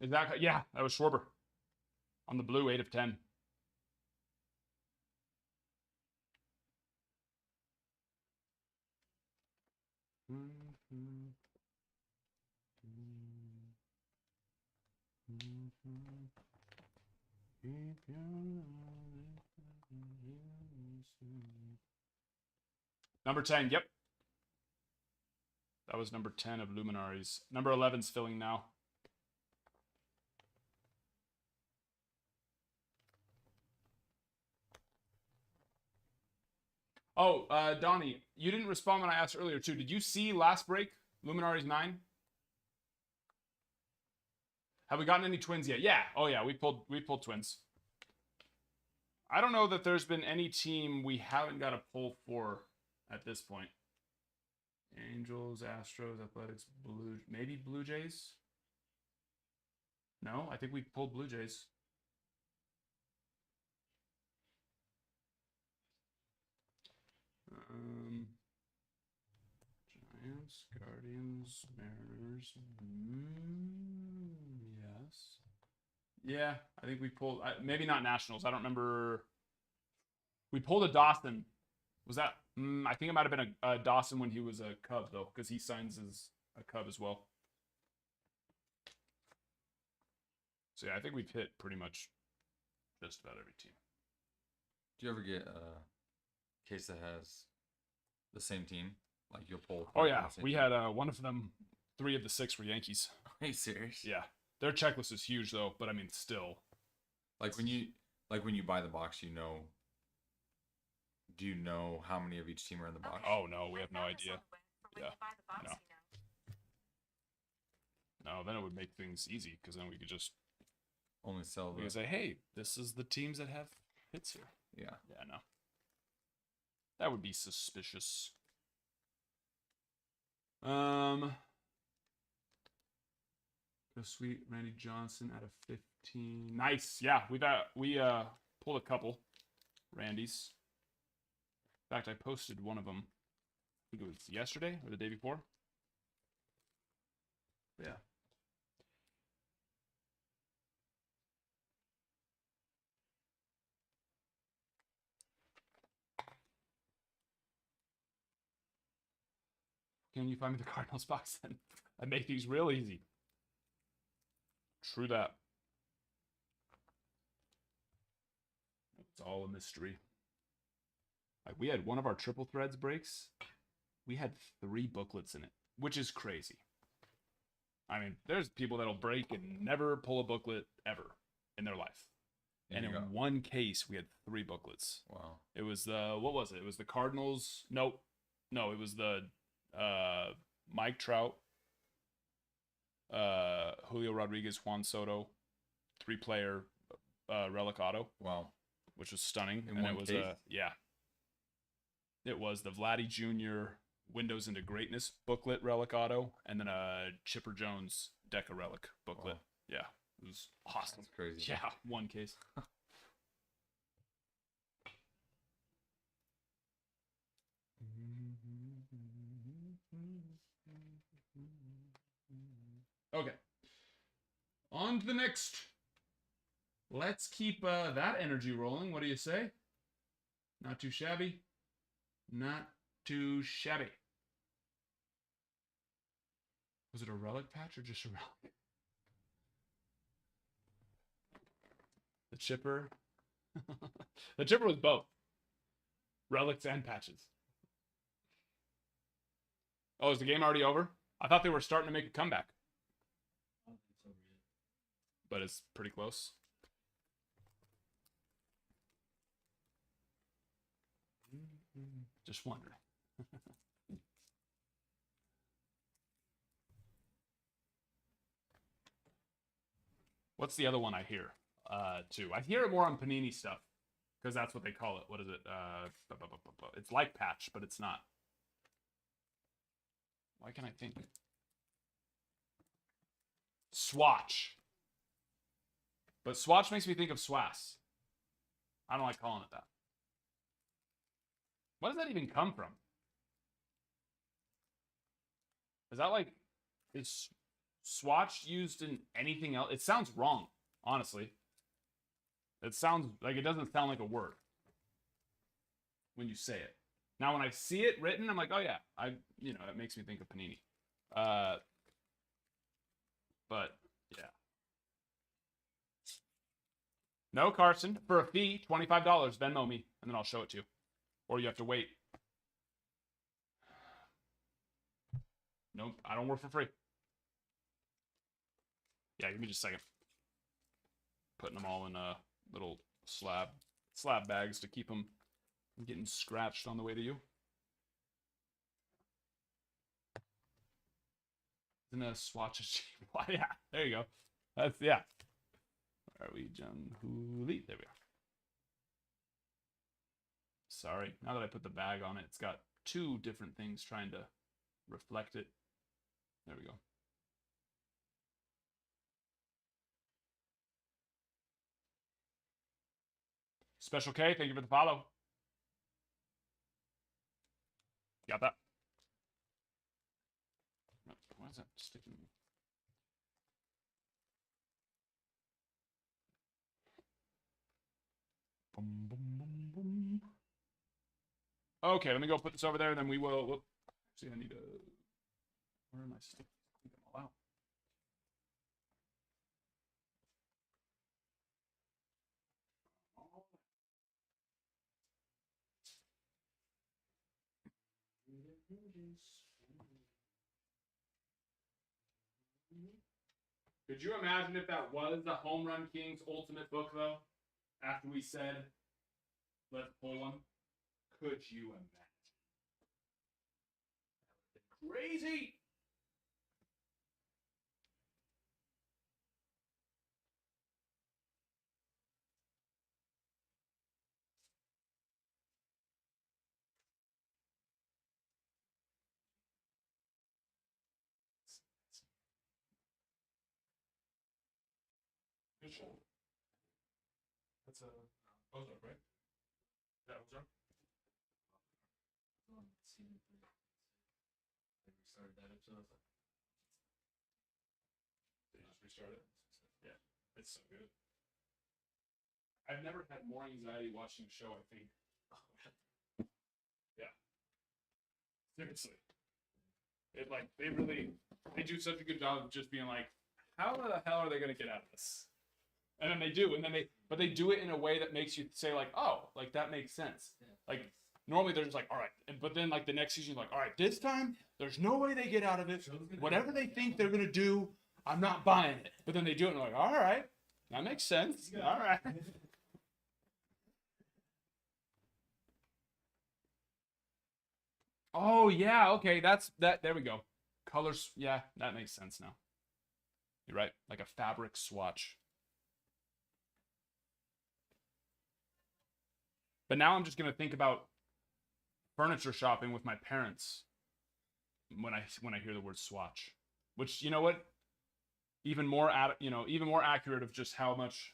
Is that... Yeah, that was Schwarber. On the blue, 8 of 10. Number 10, yep. That was number 10 of Luminaries. Number 11's filling now. Oh, Donnie, you didn't respond when I asked earlier, too. Did you see last break, Luminaries 9? Have we gotten any twins yet? Yeah. Oh, yeah, we pulled twins. I don't know that there's been any team we haven't got a pull for at this point. Angels, Astros, Athletics, maybe Blue Jays? No, I think we pulled Blue Jays. Giants, Guardians, Mariners. Yes. Yeah, I think we pulled... maybe not Nationals. I don't remember. We pulled a Dawson. Was that... I think it might have been a Dawson when he was a Cub, though, because he signs as a Cub as well. So, yeah, I think we've hit pretty much just about every team. Do you ever get a case that has the same team? Like you'll pull. Oh yeah, we had one of them. 3 of the 6 were Yankees. Are you serious? Yeah, their checklist is huge though, but I mean, still. Like when you buy the box, you know. Do you know how many of each team are in the box? Oh no, we have no idea. Yeah, no. No, then it would make things easy because then we could just Only sell we could say, hey, this is the teams that have hits here. Yeah. Yeah, no. That would be suspicious. Go sweet Randy Johnson out of 15. Nice. Yeah, we pulled a couple Randys. In fact, I posted one of them. I think it was yesterday or the day before. Yeah. Can you find me the Cardinals box then? I make these real easy. True that. It's all a mystery. Like we had one of our triple threads breaks. We had 3 booklets in it, which is crazy. I mean, there's people that'll break and never pull a booklet ever in their life. And in one case, we had 3 booklets. Wow. It was the, what was it? It was the Cardinals. No, it was the Mike Trout, Julio Rodriguez, Juan Soto, 3-player relic auto. Wow. Which was stunning. In and one it was case? yeah. It was the Vladdy Jr. Windows into Greatness booklet relic auto, and then a Chipper Jones Deca relic booklet. Wow. Yeah, it was awesome. That's crazy. Yeah, one case. Okay. On to the next. Let's keep that energy rolling. What do you say? Not too shabby. Not too shabby. Was it a relic patch or just a relic? The chipper. The chipper was both. Relics and patches. Oh, is the game already over? I thought they were starting to make a comeback. I don't think it's over yet. But it's pretty close. Just wondering. What's the other one I hear? Too. I hear it more on Panini stuff because that's what they call it. What is it? It's like patch, but it's not. Why can't I think? Swatch. But swatch makes me think of swass. I don't like calling it that. What does that even come from? Is that like, is swatch used in anything else? It sounds wrong, honestly. It sounds like it doesn't sound like a word when you say it. Now, when I see it written, I'm like, oh yeah, it makes me think of Panini. But yeah. No, Carson, for a fee, $25, Venmo me, and then I'll show it to you. Or you have to wait. Nope, I don't work for free. Yeah, give me just a second. Putting them all in little slab bags to keep them from getting scratched on the way to you. Isn't that a swatch of yeah, there you go. That's, yeah. Where are we, John Hooley? There we are. Sorry, now that I put the bag on it, it's got 2 different things trying to reflect it. There we go. Special K, thank you for the follow. Got that? Why is that sticking? Boom, boom, boom, boom. Okay, let me go put this over there, and then we will. Whoop. See, I need to. Where am I sticking? I think I'm all out. Could you imagine if that was the Home Run King's ultimate book, though? After we said, let's pull one? Could you imagine? Crazy! Good show. That's a Ozark, right? Is that Ozark? They restarted that episode. They just restarted it. Yeah, it's so good. I've never had more anxiety watching a show, I think. Yeah. Seriously. It like they do such a good job of just being like, how the hell are they gonna get out of this? And then they do, and then but they do it in a way that makes you say like, oh, like that makes sense. Yeah. Like normally they're just like, all right, but then like the next season, you're like, all right, this time there's no way they get out of it. Whatever they think they're gonna do, I'm not buying it. But then they do it, and they're like, all right, that makes sense. All right. Oh yeah, okay, that's that. There we go. Colors, yeah, that makes sense now. You're right, like a fabric swatch. But now I'm just gonna think about furniture shopping with my parents when I hear the word swatch, which you know what, even more accurate of just how much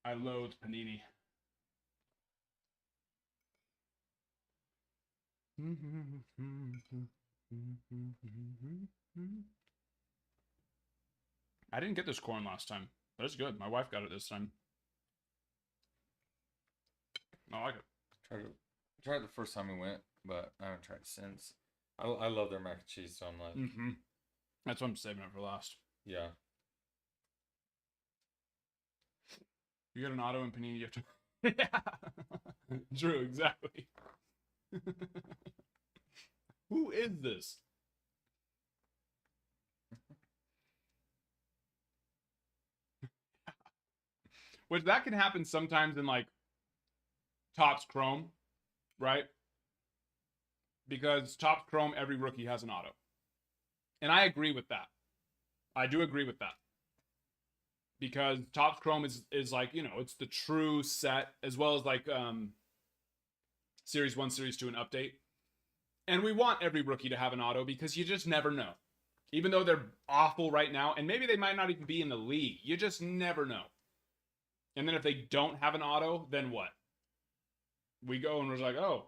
I loathe Panini. I didn't get this corn last time, but it's good. My wife got it this time. I like it. Tried the first time we went, but I haven't tried it since. I love their mac and cheese, so I'm like, That's what I'm saving it for last. yeah. You get an auto in Panini, you have to. Yeah, true, exactly. Who is this? Which that can happen sometimes in like Topps Chrome, right? Because Topps Chrome, every rookie has an auto. And I agree with that. I do agree with that. Because Topps Chrome is like, you know, it's the true set, as well as like Series 1, Series 2, and Update. And we want every rookie to have an auto because you just never know. Even though they're awful right now, and maybe they might not even be in the league, you just never know. And then if they don't have an auto, then what? We go and we're like, oh,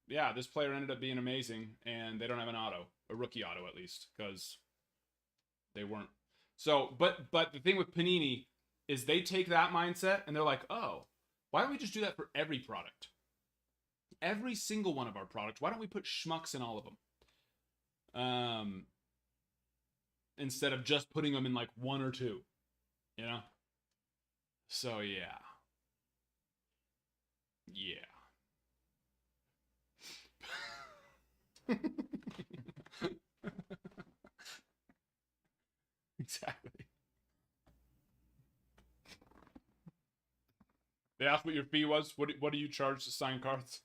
yeah, this player ended up being amazing, and they don't have an auto, a rookie auto at least, because they weren't. So, but the thing with Panini is they take that mindset and they're like, oh, why don't we just do that for every product? Every single one of our products. Why don't we put schmucks in all of them? Instead of just putting them in like one or two, you know? So, yeah. Yeah. Exactly. They asked what your fee was. What do you charge to sign cards?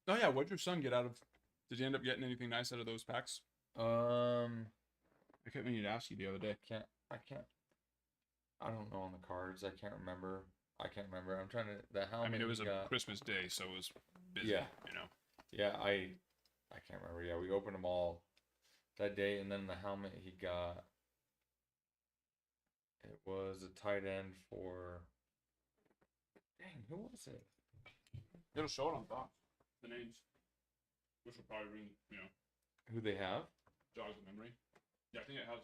Oh yeah, what'd your son get out of? Did he end up getting anything nice out of those packs? I kept meaning to ask you the other day. I don't know on the cards. I can't remember. I'm trying to the helmet. I mean, it was he a got, Christmas day, so it was busy. Yeah. You know. Yeah, I can't remember. Yeah, we opened them all that day, and then the helmet he got. It was a tight end for. Dang, who was it? It'll show it on Fox. The names, which will probably ring, you know, Who they have? jog the memory. Yeah, I think it has.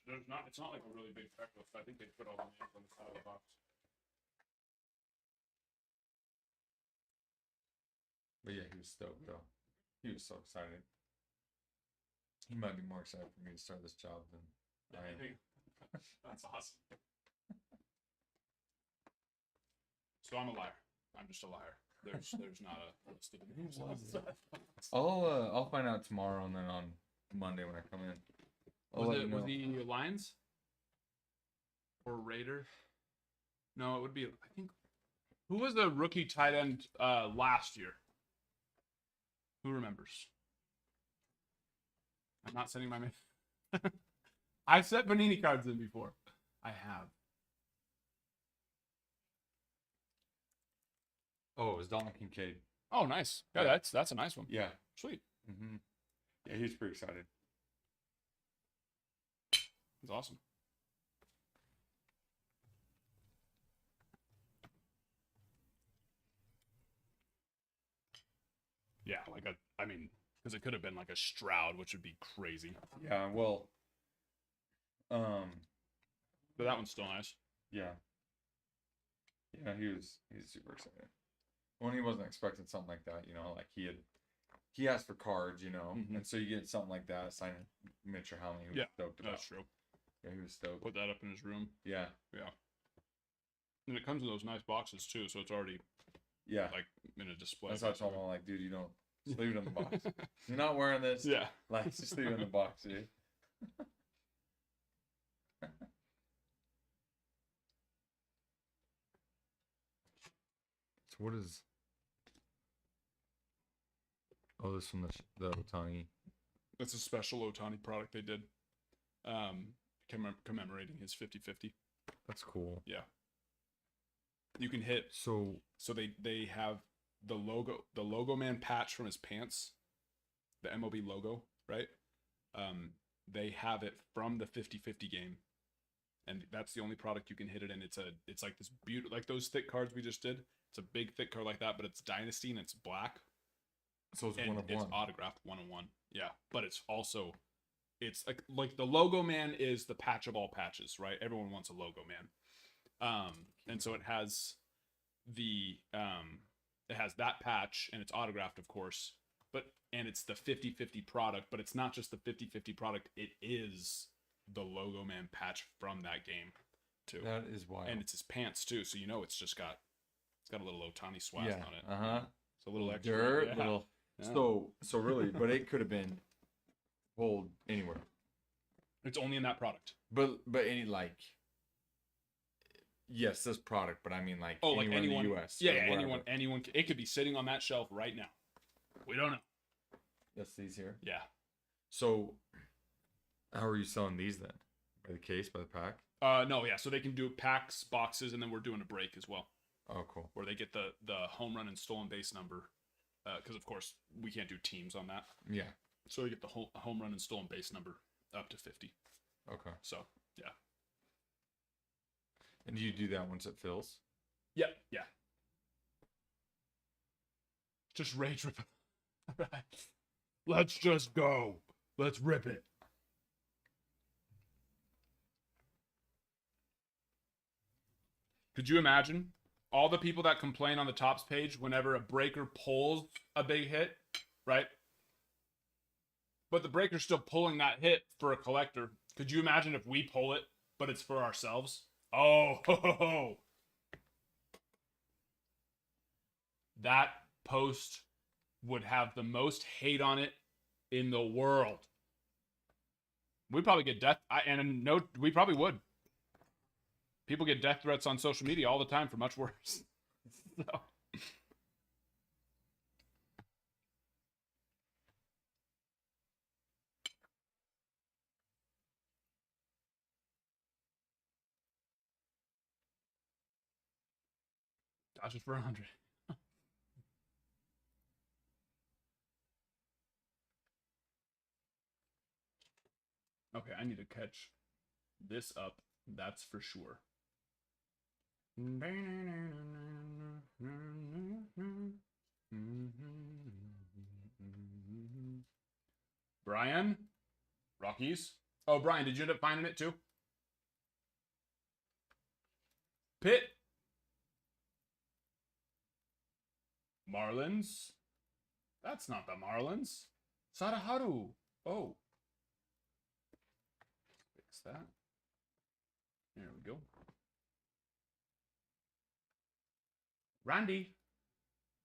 There's not. It's not like a really big checklist. I think they put all the names on the side of the box. But yeah, he was stoked though. He was so excited. He might be more excited for me to start this job than I am. That's awesome. So I'm a liar. I'm just a liar. There's not a list of names. I'll find out tomorrow and then on Monday when I come in. Was he Lions or Raider? No, it would be. I think. Who was the rookie tight end last year? Who remembers? I'm not sending my. I've set Panini cards in before. I have. Oh, it was Donald Kincaid. Oh, nice. Yeah, Yeah. that's a nice one. Yeah. Sweet. Mm-hmm. Yeah, he's pretty excited. That's awesome. Yeah, I mean, because it could have been like a Stroud, which would be crazy. Yeah, well, But that one's still nice. yeah. Yeah, he's super excited. When he wasn't expecting something like that, like he asked for cards, Mhm. and so you get something like that, signing miniature helmet, he was Yeah, stoked about. That's true. Yeah, he was stoked. Put that up in his room. Yeah. And it comes in those nice boxes too, so it's already Yeah. like in a display. That's how I told him, I'm like, dude, you don't just leave it in the box. You're not wearing this. Yeah. Like, just leave it in the box, dude. So what is? Oh, this from the Ohtani. That's a special Ohtani product they did, commemorating his 50-50. That's cool. Yeah. You can hit. So So they have the logo man patch from his pants, the MLB logo, right? They have it from the 50-50 game, and that's the only product you can hit it in. It's like this beautiful, like those thick cards we just did. It's a big thick card like that, but it's Dynasty and it's black. So it's And one of it's one. autographed 1-1. Yeah, but it's also, it's like the logo man is the patch of all patches, right? Everyone wants a logo man. And so it has it has that patch and it's autographed, of course, and it's the 50-50 product, but it's not just the 50-50 product. It is the logo man patch from that game too. That is wild. And it's his pants too. So, it's got a little Ohtani swag yeah. on it. Uh-huh. It's a little extra. Dirt, yeah. little. Yeah. So really, but it could have been pulled anywhere. It's only in that product. But any yes, this product, but I mean Like anywhere anyone, in the US. Yeah, or wherever. anyone. It could be sitting on that shelf right now. We don't know. That's these here. Yeah. So how are you selling these then? By the case, by the pack? No, yeah. So they can do packs, boxes, and then we're doing a break as well, Oh, cool. where they get the home run and stolen base number, because of course we can't do teams on that. Yeah. So you get the home run and stolen base number up to 50. Okay. So yeah. And do you do that once it fills? Yeah. Just rage rip. Right. Let's just go. Let's rip it. Could you imagine all the people that complain on the tops page whenever a breaker pulls a big hit, right? But the breaker's still pulling that hit for a collector. Could you imagine if we pull it, but it's for ourselves? Oh, ho, ho, ho. That post would have the most hate on it in the world. We'd probably get death, we probably would. People get death threats on social media all the time for much worse. So. Dodgers for 100. Okay, I need to catch this up. That's for sure. Brian? Rockies? Oh, Brian, did you end up finding it too? Pitt? Marlins? That's not the Marlins. Sadaharu. Oh. Fix that. There we go. Randy.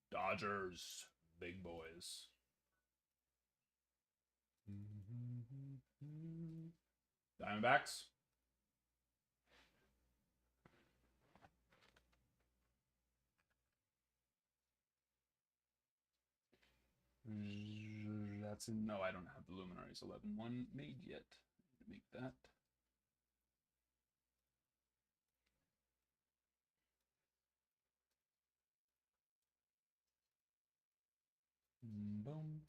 Dodgers. Big boys. Diamondbacks. That's in, no, I don't have the Luminaries 11-1 made yet. Make that. Boom.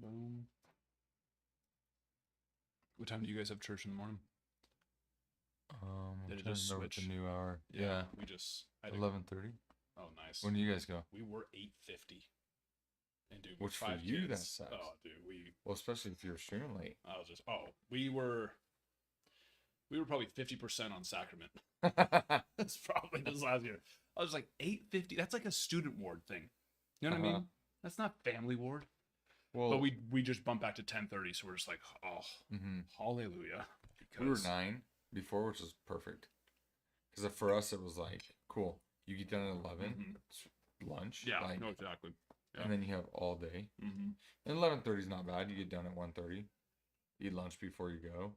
Boom. What time do you guys have church in the morning? I'm Did it trying just to remember switch? the new hour. Yeah, We just. I had to- 11:30. Oh, nice. When do you guys go? We were 8:50. And dude, Which for 5 you, that kids. sucks. Oh, dude, Well, especially if you're streaming late. I was just. Oh, we were probably 50% on sacrament. That's probably this last year. I was like 8:50. That's like a student ward thing. You know what I Uh-huh. mean? That's not family ward. Well, But we just bumped back to 10:30, so we're just like, oh, hallelujah. we were Because 9 before, which was perfect. Because for us, it was like, cool. You get done at 11, Mhm. it's lunch. yeah, like, no, exactly. Yeah. And then you have all day. Mm-hmm. And 11:30 is not bad. You get done at 1:30. Eat lunch before you go.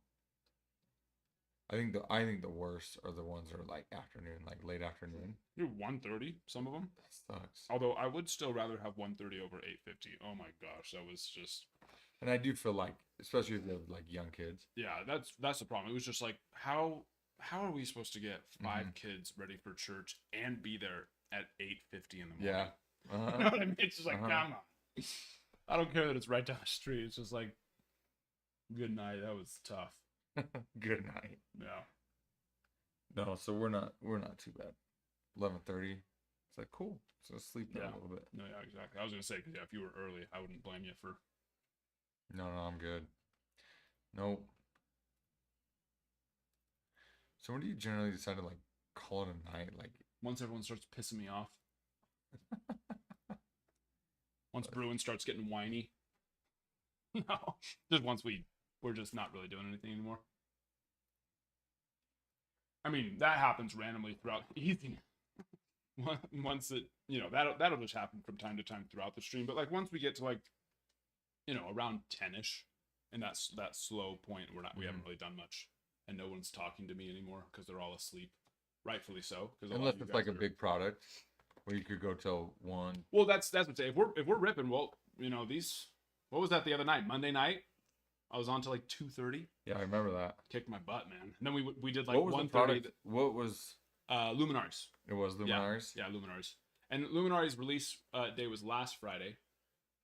I think the worst are the ones that are like afternoon, like late afternoon. You're 1:30, some of them. That sucks. Although I would still rather have 1:30 over 8:50. Oh my gosh, that was just. And I do feel like, especially if you have like young kids. Yeah, that's the problem. It was just like how are we supposed to get 5 kids ready for church and be there at 8:50 in the morning? Yeah. You know what I mean? It's just like, Uh-huh. come on. I don't care that it's right down the street. It's just like, good night. That was tough. Good night. Yeah. No, so we're not too bad. 11:30. It's like cool. So sleep there Yeah. a little bit. No, yeah, exactly. I was gonna say, 'cause, yeah, if you were early, I wouldn't blame you for. No, I'm good. Nope. So when do you generally decide to like call it a night? Like Once everyone starts pissing me off. Once Bruin starts getting whiny. No, just once we're just not really doing anything anymore. I mean, that happens randomly throughout easy. Once it, that'll just happen from time to time throughout the stream. But like once we get to like, around 10ish, and that's that slow point, we haven't really done much, and no one's talking to me anymore because they're all asleep, rightfully so. Because unless it's like a big product where you could go till 1. Well, that's what I'm saying. If we're ripping, well, these. What was that the other night? Monday night, I was on to like 2:30. Yeah, I remember that. Kicked my butt, man. And then we did like What was the 1:30. product? What was Luminaries. it? Was Luminaries? Yeah, Luminaries. And Luminaries release day was last Friday.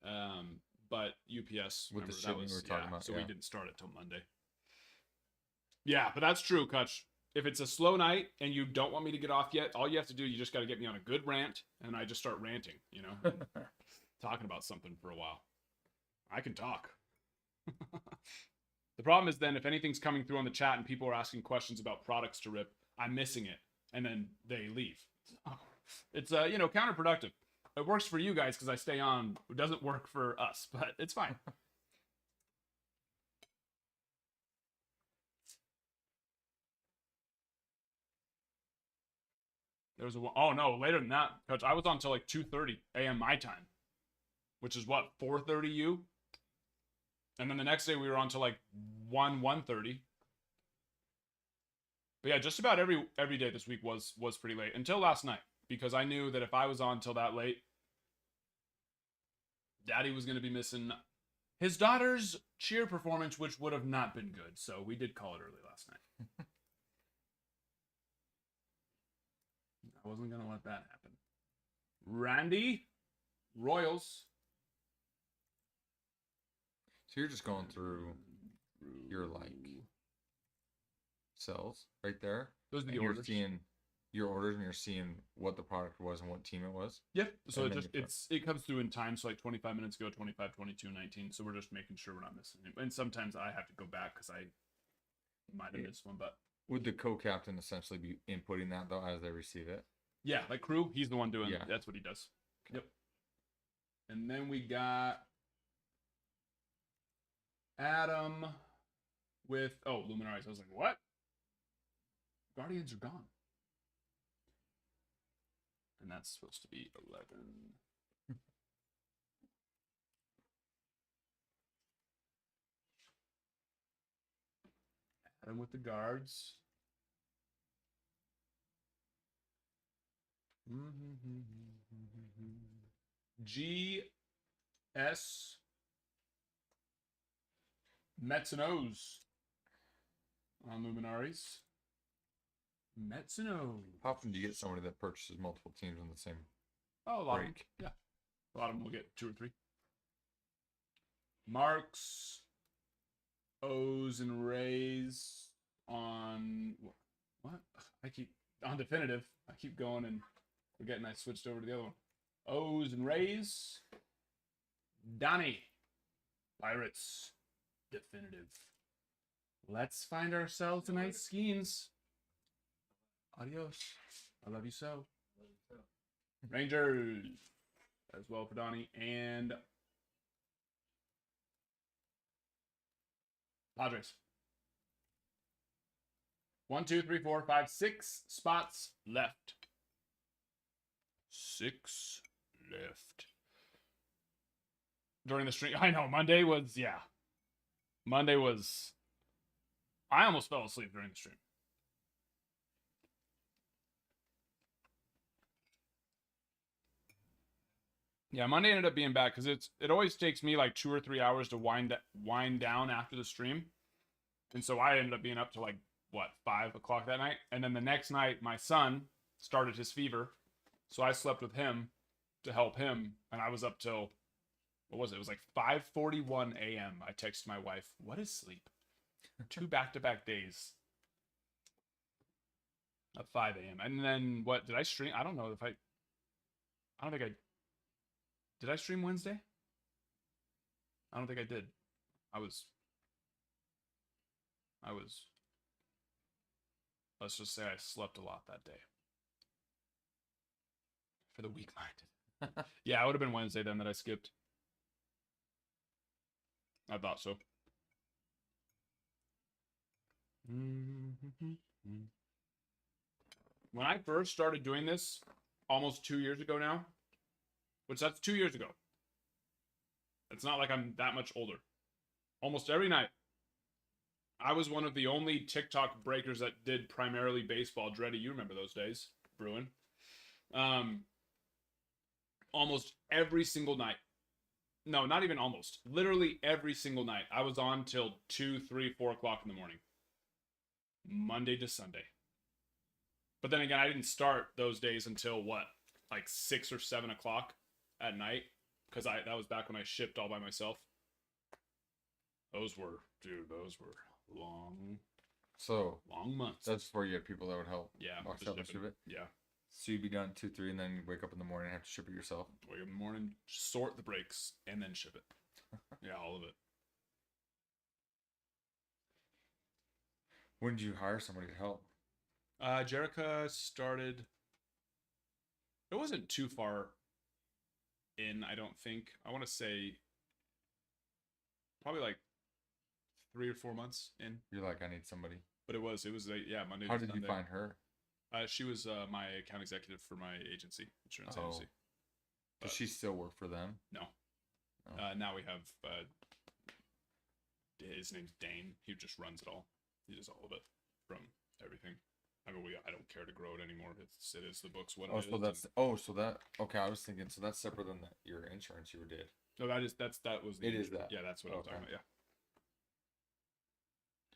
But UPS With the remember, shipping we were talking about, so yeah. we didn't start it till Monday. Yeah, but that's true, Kutch. If it's a slow night and you don't want me to get off yet, all you have to do, you just got to get me on a good rant, and I just start ranting, and talking about something for a while. I can talk. The problem is then if anything's coming through on the chat and people are asking questions about products to rip, I'm missing it, and then they leave. It's counterproductive. It works for you guys because I stay on. It doesn't work for us, but it's fine. There was oh no, later than that, Coach. I was on till like 2:30 a.m. my time, which is what 4:30 you. And then the next day we were on till like 1:30. But yeah, just about every day this week was pretty late until last night because I knew that if I was on till that late, Daddy was going to be missing his daughter's cheer performance, which would have not been good. So we did call it early last night. I wasn't going to let that happen. Randy, Royals. So you're just going through your like cells right there. Those are the and orders. You're seeing your orders and you're seeing what the product was and what team it was. Yep. So And it then just it comes through in time. So like 25 minutes ago, 25, 22, 19. So we're just making sure we're not missing it. And sometimes I have to go back because I might have missed one. But Would the co-captain essentially be inputting that though as they receive it? yeah, like crew, he's the one doing. Yeah. That's what he does. Yep. And then we got Adam with Luminaries. I was like, what? Guardians are gone. And that's supposed to be 11. Add him with the guards. GS Mets and O's on Luminaries. Mets and O's. How often do you get somebody that purchases multiple teams in the same? Oh, a lot of them. Break. Yeah. A lot of them will get 2 or 3. Marks, O's, and Rays on what? I keep on definitive. I keep going and forgetting I switched over to the other one. O's and Rays. Donnie. Pirates. Definitive. Let's find ourselves a nice Skeens. Adios. I love you so. Rangers as well for Donnie and Padres. 1, 2, 3, 4, 5, 6 spots left. 6 left. During the stream, I know Monday was I almost fell asleep during the stream. Yeah, Monday ended up being bad because it always takes me like 2 or 3 hours to wind down after the stream, and so I ended up being up to like 5 o'clock that night, and then the next night my son started his fever, so I slept with him to help him, and I was up till what was it? It was like 5:41 a.m. I texted my wife, "What is sleep?" 2 back-to-back days at 5 a.m. And then what did I stream? I don't know if I don't think I did. I stream Wednesday? I don't think I did. I was. Let's just say I slept a lot that day. For the weak-minded. Yeah, it would have been Wednesday then that I skipped. I thought so. When I first started doing this, almost 2 years ago now, which that's 2 years ago. It's not like I'm that much older. Almost every night, I was one of the only TikTok breakers that did primarily baseball. Dreddy, you remember those days, Bruin. Almost every single night. No, not even almost. Literally every single night. I was on till 2, 3, 4 o'clock in the morning. Monday to Sunday. But then again, I didn't start those days until like 6 or 7 o'clock at night, because that was back when I shipped all by myself. Those were long months. That's before you had people that would help. Yeah, box the up and shipping. ship it. Yeah, So you'd be done at 2, 3, and then you wake up in the morning and have to ship it yourself. wake up in the morning, sort the breaks, and then ship it. Yeah, all of it. When did you hire somebody to help? Jerica started. It wasn't too far in, I don't think. I want to say probably like 3 or 4 months in. You're like, I need somebody. But it was yeah, Monday. How to did you Sunday. find her? She was my account executive for my agency, insurance Oh. agency. Does she still work for them? No. Oh. Now we have his name's Dane. He just runs it all. He does all of it from everything. I mean, I don't care to grow it anymore. It is the books. What Oh, it so is. that's okay. I was thinking, so that's separate than your insurance you did. No, that was the. It is that. Yeah, that's what I'm talking about. Yeah.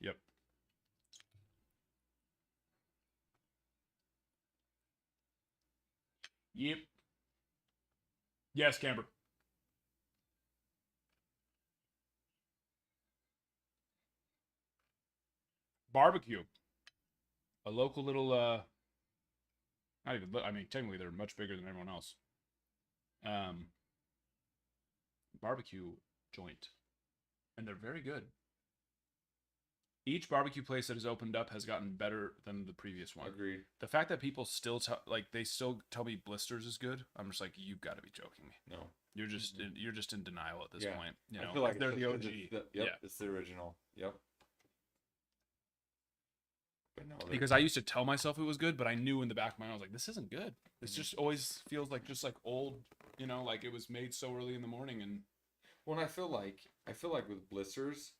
Yep. Yep. Yes, Camber. Barbecue. A local little not even I mean technically they're much bigger than everyone else. Barbecue joint. And they're very good. Each barbecue place that has opened up has gotten better than the previous one. Agreed. The fact that people still they still tell me Blisters is good, I'm just like, you've got to be joking me. No. You're just in denial at this Yeah. point. You know, I feel like they're it's the just- OG. Yep, Yeah. it's the original. Yep. But no, because I used to tell myself it was good, but I knew in the back of my mind I was like, this isn't good. This Mhm. just always feels like old, like it was made so early in the morning. And Well, and I feel like with blisters,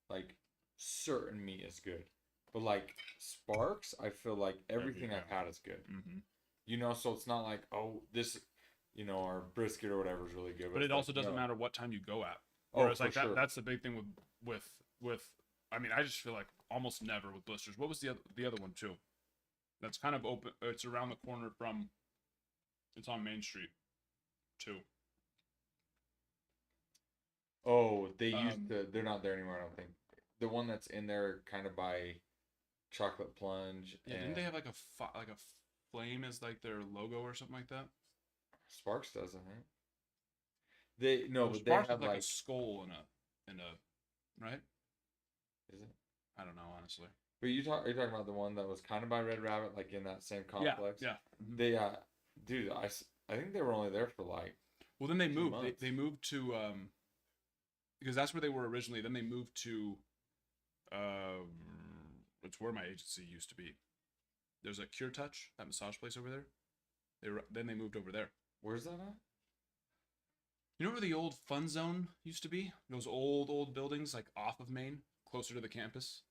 like certain meat is good, but like Sparks, I feel like everything I've had is good. So it's not like, oh, this, our brisket or whatever is really good. but it it's also like, doesn't matter what time you go at. Oh, Whereas for like that sure. that's the big thing with I mean, I just feel like almost never with blisters. What was the other one too? That's kind of open. It's around the corner from. It's on Main Street, too. Oh, they used to. They're not there anymore. I don't think. The one that's in there, kind of by Chocolate Plunge. Yeah, and didn't they have like a flame as like their logo or something like that? Sparks doesn't, right? They no, Well, but they Sparks have was like like. a skull and a right. Is it? I don't know honestly. But are you talking about the one that was kind of by Red Rabbit, like in that same complex? Yeah. They dude, I think they were only there for like. Well, then they 2 moved. months. They moved to because that's where they were originally. Then they moved to it's where my agency used to be. There's a Cure Touch, that massage place over there. Then they moved over there. Where's that at? You know where the old Fun Zone used to be? Those old buildings, like off of Main, closer to the campus.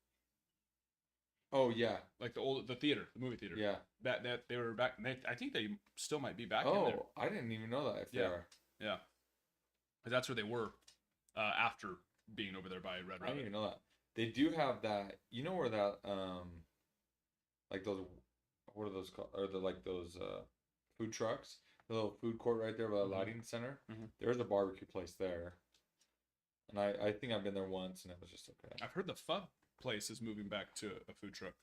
Oh yeah, Like the theater, the movie theater. yeah. That they were back. I think they still might be back in there. Oh, I didn't even know that. If they Yeah. are, Yeah, 'cause that's where they were after being over there by Red I didn't Rabbit. even know that. They do have that. You know where that like those, what are those called? Or the like those food trucks, the little food court right there by the Mhm. lighting center. Mhm. There's a barbecue place there, and I think I've been there once, and it was just okay. I've heard the Pho place is moving back to a food truck.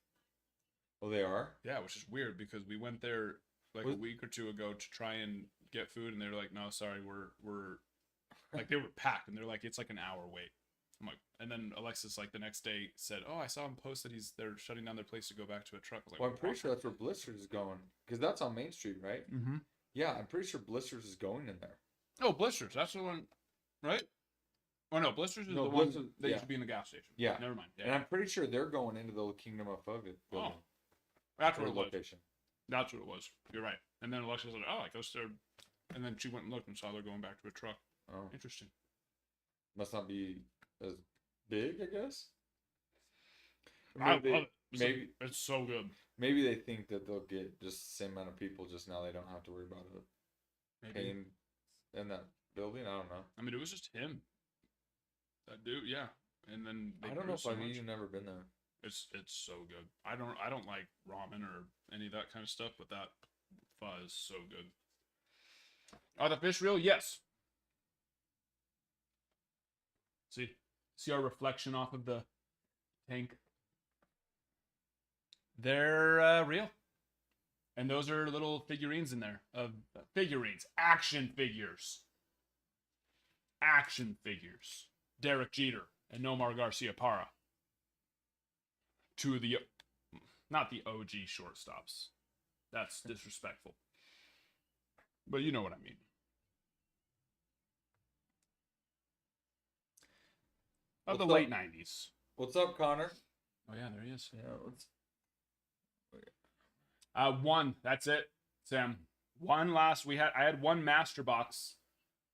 Oh, they are. Yeah, which is weird because we went there like a Was- week or two ago to try and get food, and they were like, "No, sorry, we're like they were packed," and they're like, "It's like an hour wait." I'm like, and then Alexis like the next day said, "Oh, I saw him post that they're shutting down their place to go back to a truck." I was like, Well, I'm pretty sure that's where Blisters is going, because that's on Main Street, right? Mm-hmm. Yeah, I'm pretty sure Blisters is going in there. Oh, Blisters, that's the one, right? Oh no, Blisters is No, the Blisters- one that yeah. used to be in the gas station. Yeah. Never mind. Yeah, And I'm pretty sure they're going into the Kingdom of Fug building. that's Or what it was. location. That's what it was. You're right. And then Alexis was like, "Oh, I guess they're," and then she went and looked and saw they're going back to a truck. Oh, Interesting. must not be as big, I guess. Or I maybe love it. maybe It's so good. maybe they think that they'll get just the same amount of people, just now they don't have to worry about it Maybe. paying in that building. I don't know. I mean, it was just him. That dude, yeah. And then they I don't grew know if so I've much. even never been there. It's so good. I don't like ramen or any of that kind of stuff, but that pho is so good. Are the fish real? Yes. See our reflection off of the tank. They're real, and those are little figurines in there of action figures. Derek Jeter and Nomar Garcia Parra. Two of the, not the OG shortstops. That's disrespectful. But you know what I mean. Of the What's late up? 90s. What's up, Connor? Oh, yeah, there he is. Yeah, let's. One. That's it, Sam. One last. I had one master box,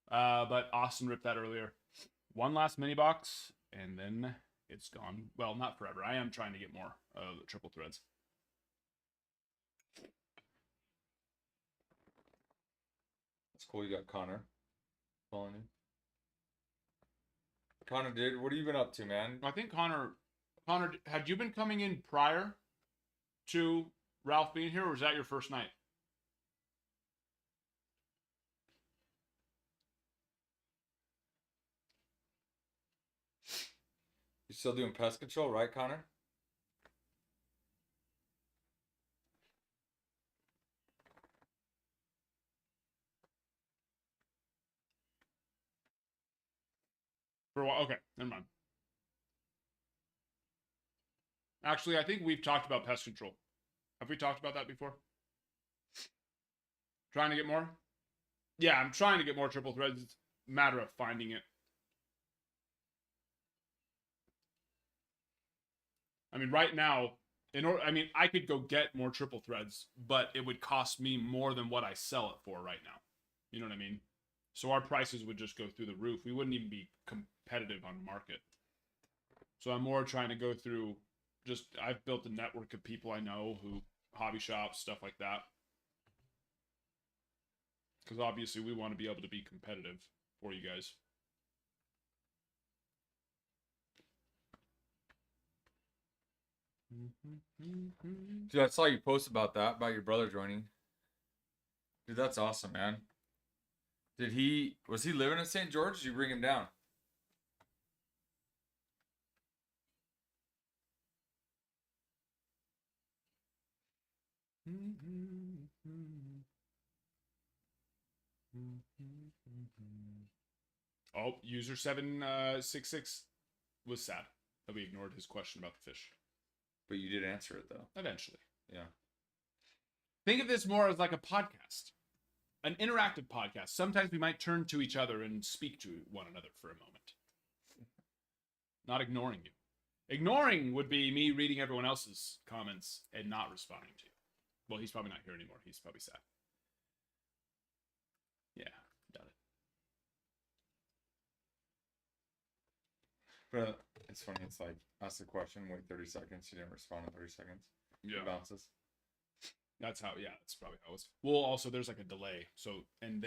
but Austin ripped that earlier. One last mini box, and then it's gone. Well, not forever. I am trying to get more of the triple threads. That's cool. You got Connor following you. Connor, dude, what have you been up to, man? I think Connor, had you been coming in prior to Ralph being here, or was that your first night? You still doing pest control, right, Connor? For a while? Okay, never mind. Actually, I think we've talked about pest control. Have we talked about that before? Trying to get more? Yeah, I'm trying to get more triple threads. It's a matter of finding it. I mean, right now, I mean, I could go get more triple threads, but it would cost me more than what I sell it for right now. You know what I mean? So our prices would just go through the roof. We wouldn't even be competitive on market. So I'm more trying to go through I've built a network of people I know who hobby shops, stuff like that. Because obviously we want to be able to be competitive for you guys. Dude, I saw you post about your brother joining. Dude, that's awesome, man. Was he living in St. George? Did you bring him down? Oh, user 766 was sad that we ignored his question about the fish. But you did answer it, though. Eventually. Yeah. Think of this more as like a podcast, an interactive podcast. Sometimes we might turn to each other and speak to one another for a moment. Not ignoring you. Ignoring would be me reading everyone else's comments and not responding to you. Well, he's probably not here anymore. He's probably sad. Yeah, got it. But it's funny. It's like, ask the question, wait 30 seconds. You didn't respond in 30 seconds. Yeah. It bounces. That's probably how it was. Well, also, there's like a delay. So, and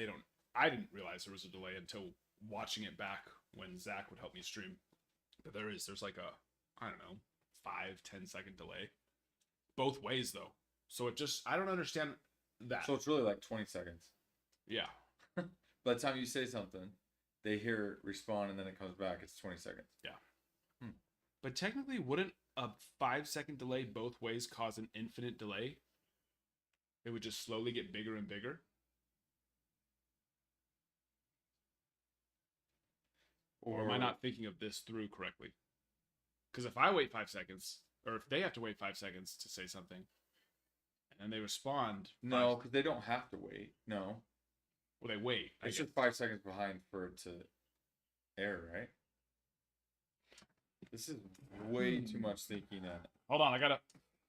I didn't realize there was a delay until watching it back when Zach would help me stream. But there's like a, I don't know, 5-10 second delay. Both ways, though. So I don't understand that. So it's really like 20 seconds. Yeah. By the time you say something, they hear respond and then it comes back. It's 20 seconds. Yeah. But technically, wouldn't a 5-second delay both ways cause an infinite delay? It would just slowly get bigger and bigger. Or am I not thinking of this through correctly? Because if I wait 5 seconds, or if they have to wait 5 seconds to say something, and then they respond. No, because they don't have to wait. No. Well, they wait. It's just 5 seconds behind for it to air, right? This is way too much thinking at Hold on, I gotta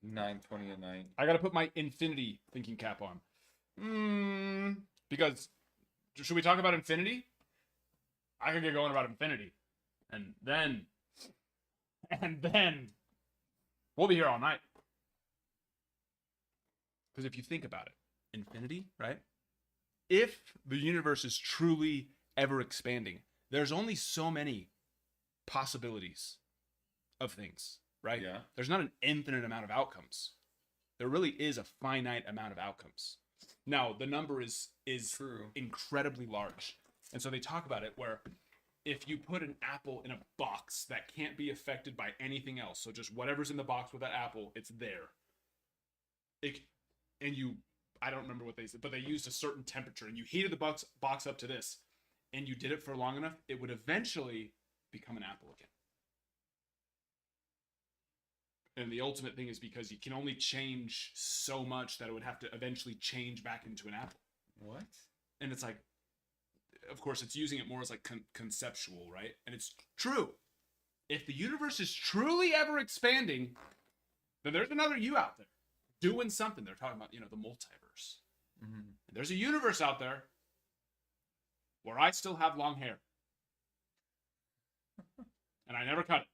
9:20 at night. I gotta put my infinity thinking cap on. Because should we talk about infinity? I can get going about infinity. And then we'll be here all night. Because if you think about it, infinity, right? If the universe is truly ever expanding, there's only so many possibilities of things, right? Yeah. There's not an infinite amount of outcomes. There really is a finite amount of outcomes. Now, the number is True. incredibly large. And so they talk about it where if you put an apple in a box that can't be affected by anything else, so just whatever's in the box with that apple, it's there. I don't remember what they said, but they used a certain temperature, and you heated the box up to this, and you did it for long enough, it would eventually become an apple again. And the ultimate thing is because you can only change so much that it would have to eventually change back into an apple. What? And it's like, of course, it's using it more as like conceptual, right? And it's true. If the universe is truly ever expanding, then there's another you out there doing something. They're talking about, the multiverse. Mm-hmm. There's a universe out there where I still have long hair. And I never cut it.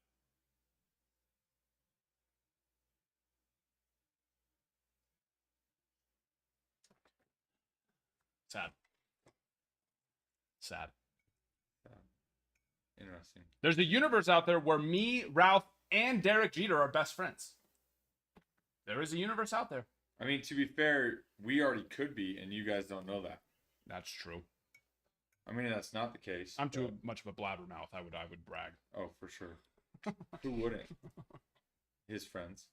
Sad. Interesting. There's a universe out there where me, Ralph, and Derek Jeter are best friends. There is a universe out there. I mean, to be fair, we already could be, and you guys don't know that. That's true. I mean, that's not the case. I'm too much of a blabbermouth. I would brag. Oh, for sure. Who wouldn't? His friends.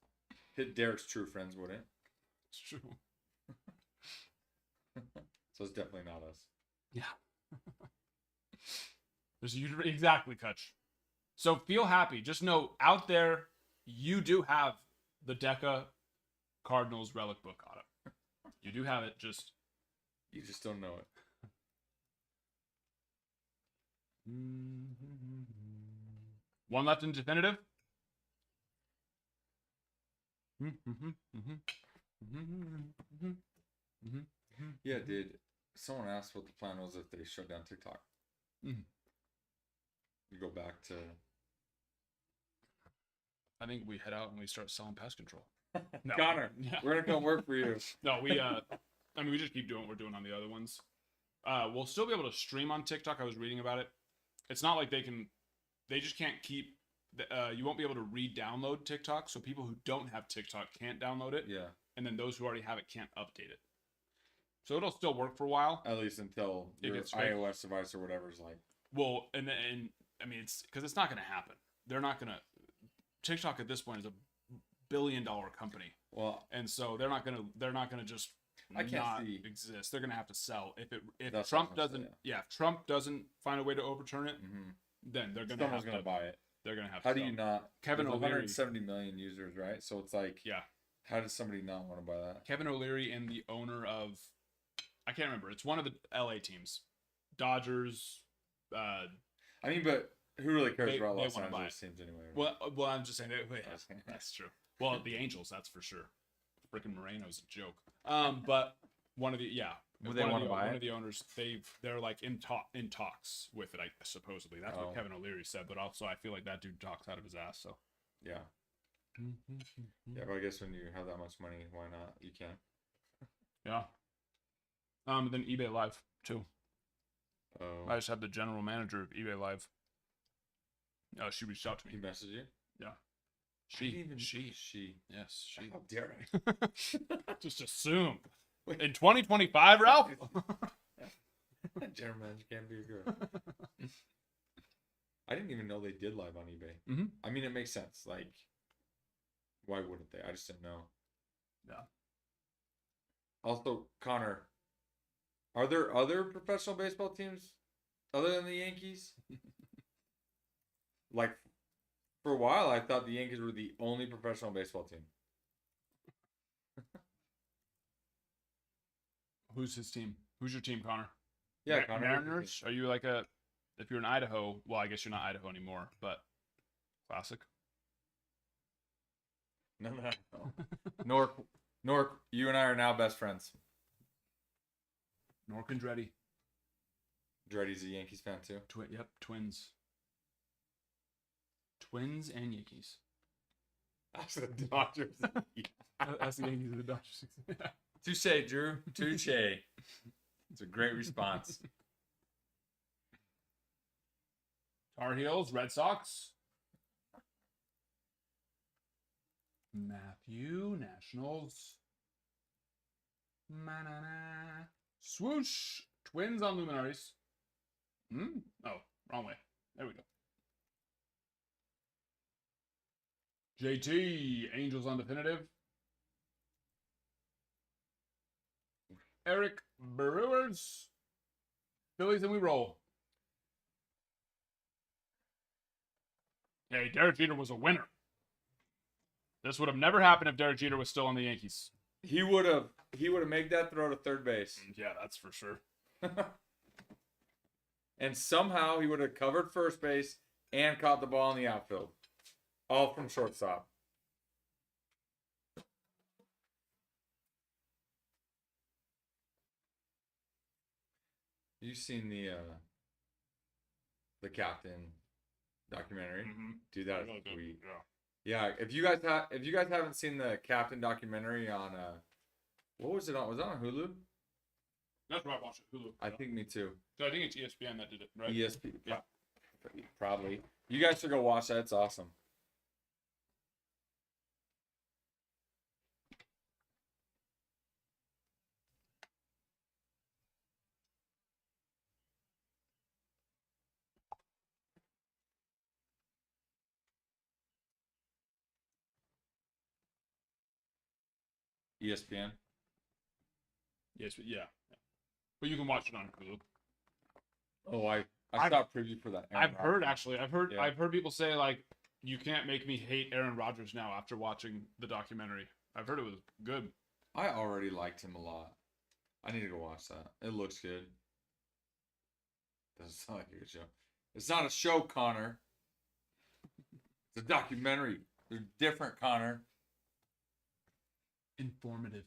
Derek's true friends wouldn't. It's true. So it's definitely not us. Yeah. There's a universe. Exactly, Kutch. So feel happy. Just know out there, you do have the Deca Cardinals relic book on it. You do have it. You just don't know it. One left in definitive. Yeah, dude. Someone asked what the plan was if they shut down TikTok. Mhm. You go back to. I think we head out and we start selling pest control. No. Connor, Yeah. we're gonna come work for you. No, we I mean we just keep doing what we're doing on the other ones. We'll still be able to stream on TikTok. I was reading about it. It's not like they just can't keep you won't be able to re-download TikTok, so people who don't have TikTok can't download it. Yeah, And then those who already have it can't update it. So it'll still work for a while. at least until It your gets fixed. iOS device or whatever is like. Well, and I mean it's because it's not going to happen. They're not going to. TikTok at this point is a billion-dollar company, Well, and so they're not gonna just I can't not see- exist. They're gonna have to sell if That's Trump what I was gonna doesn't. say, Yeah, if Trump doesn't find a way to overturn it, mhm. then they're gonna Someone's have gonna to buy it. They're gonna have How to. do you sell. not? Kevin there's O'Leary. 170 million users, right? So it's like, Yeah, how does somebody not want to buy that? Kevin O'Leary and the owner of, I can't remember. It's one of the LA teams, Dodgers. I mean, but who really cares They- about they Los wanna buy Angeles teams anyway? Well, I'm just saying that. Wait, Okay. that's true. Well, the Angels, that's for sure. Freaking Moreno's a joke. But one of the Would they one of wanna the- buy one it? of the owners, they're like in talks with it. Supposedly that's Oh. what Kevin O'Leary said. But also, I feel like that dude talks out of his ass. So Yeah. Yeah, but I guess when you have that much money, why not? You can. yeah. Then eBay Live too. Oh, I just have the general manager of eBay Live. She reached out to he me. messaged you? Yeah. I didn't even She. Yes, she. How dare I? Just assume. Wait. In 2025, Ralph. General manager can't be a girl. I didn't even know they did live on eBay. Mhm. I mean, it makes sense. Like, why wouldn't they? I just didn't know. Yeah. Also, Connor, are there other professional baseball teams other than the Yankees? Like, for a while, I thought the Yankees were the only professional baseball team. Who's his team? Who's your team, Connor? Yeah, Connor. who's your Mariners? team? Are you like if you're in Idaho, well, I guess you're not Idaho anymore, but classic. No. Nork, you and I are now best friends. Nork and Dreddy. Dreddy's a Yankees fan too. Yep, twins. Twins and Yankees. That's the Dodgers. That's the Yankees and the Dodgers. Touche, Drew. Touche. It's a great response. Tar Heels, Red Sox. Matthew, Nationals. Ma-na-na. Swoosh, Twins on Luminaries. Oh, wrong way. There we go. JT, Angels on Definitive. Eric, Brewers. Phillies and we roll. Hey, Derek Jeter was a winner. This would have never happened if Derek Jeter was still on the Yankees. He would have made that throw to third base. Yeah, that's for sure. And somehow he would have covered first base and caught the ball in the outfield. All from shortstop. You've seen the Captain documentary? Mm-hmm. Dude, that is Really good. sweet. Yeah. Yeah, if you guys haven't seen the Captain documentary on what was it on? Was it on Hulu? That's why I watched it. Hulu. I think me too. So I think it's ESPN that did it, right? ESP. Yeah. Probably. You guys should go watch that. It's awesome. ESPN. Yes, but yeah. But you can watch it on Hulu. Oh, I I've- saw a preview for that. Aaron I've heard Rodgers. actually. Yeah. I've heard people say like, you can't make me hate Aaron Rodgers now after watching the documentary. I've heard it was good. I already liked him a lot. I need to go watch that. It looks good. Doesn't sound like a good show. It's not a show, Connor. It's a documentary. They're different, Connor. informative.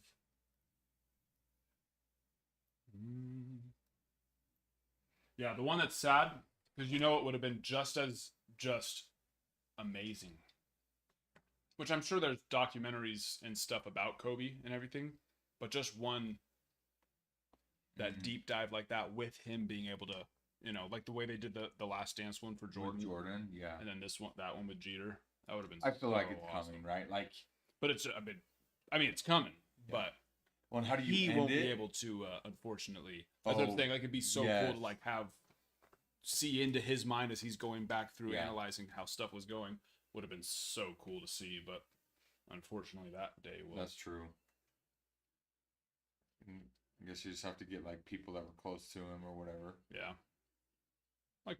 Yeah, the one that's sad, because you know it would have been just amazing. Which I'm sure there's documentaries and stuff about Kobe and everything, but just one that deep dive like that with him being able to, like the way they did the Last Dance one for Jordan. Yeah. And then that one with Jeter. That would have been I feel so like it's awesome. coming, right? Like, but it's it's coming, but well, and how do you he end won't it? be able to, unfortunately. That's what I'm saying. Like, it'd be so cool to like see into his mind as he's going back through analyzing how stuff was going. Would have been so cool to see, but unfortunately that day was. That's true. I guess you just have to get like people that were close to him or whatever. Yeah. Like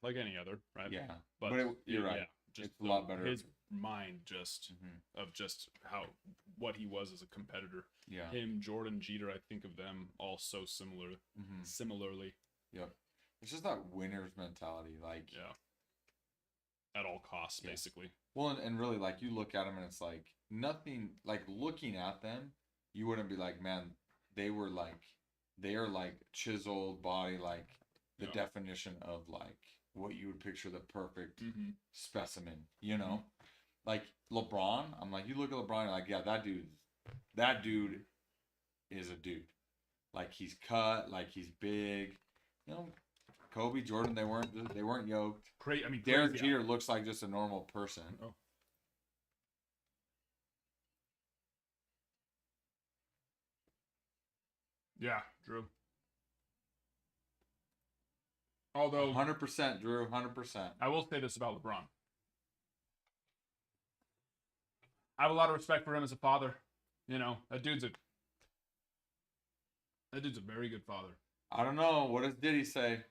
like any other, right? Yeah, but you're right. Yeah, just it's a lot better. His mind of just what he was as a competitor. Yeah. Him, Jordan, Jeter, I think of them all so similarly. Yep. It's just that winner's mentality, like at all costs, basically. Well, and really, like, you look at them and it's like nothing. Like, looking at them, you wouldn't be like, man, they are like chiseled body, like the definition of like what you would picture the perfect specimen, like LeBron. I'm like, you look at LeBron, you're like, yeah, that dude is a dude. Like, he's cut, like he's big, Kobe, Jordan, they weren't yoked. Derek Jeter looks like just a normal person. Oh. Yeah, Drew. Although 100%, Drew, 100%. I will say this about LeBron. I have a lot of respect for him as a father. That dude's a very good father. I don't know. What does Diddy say?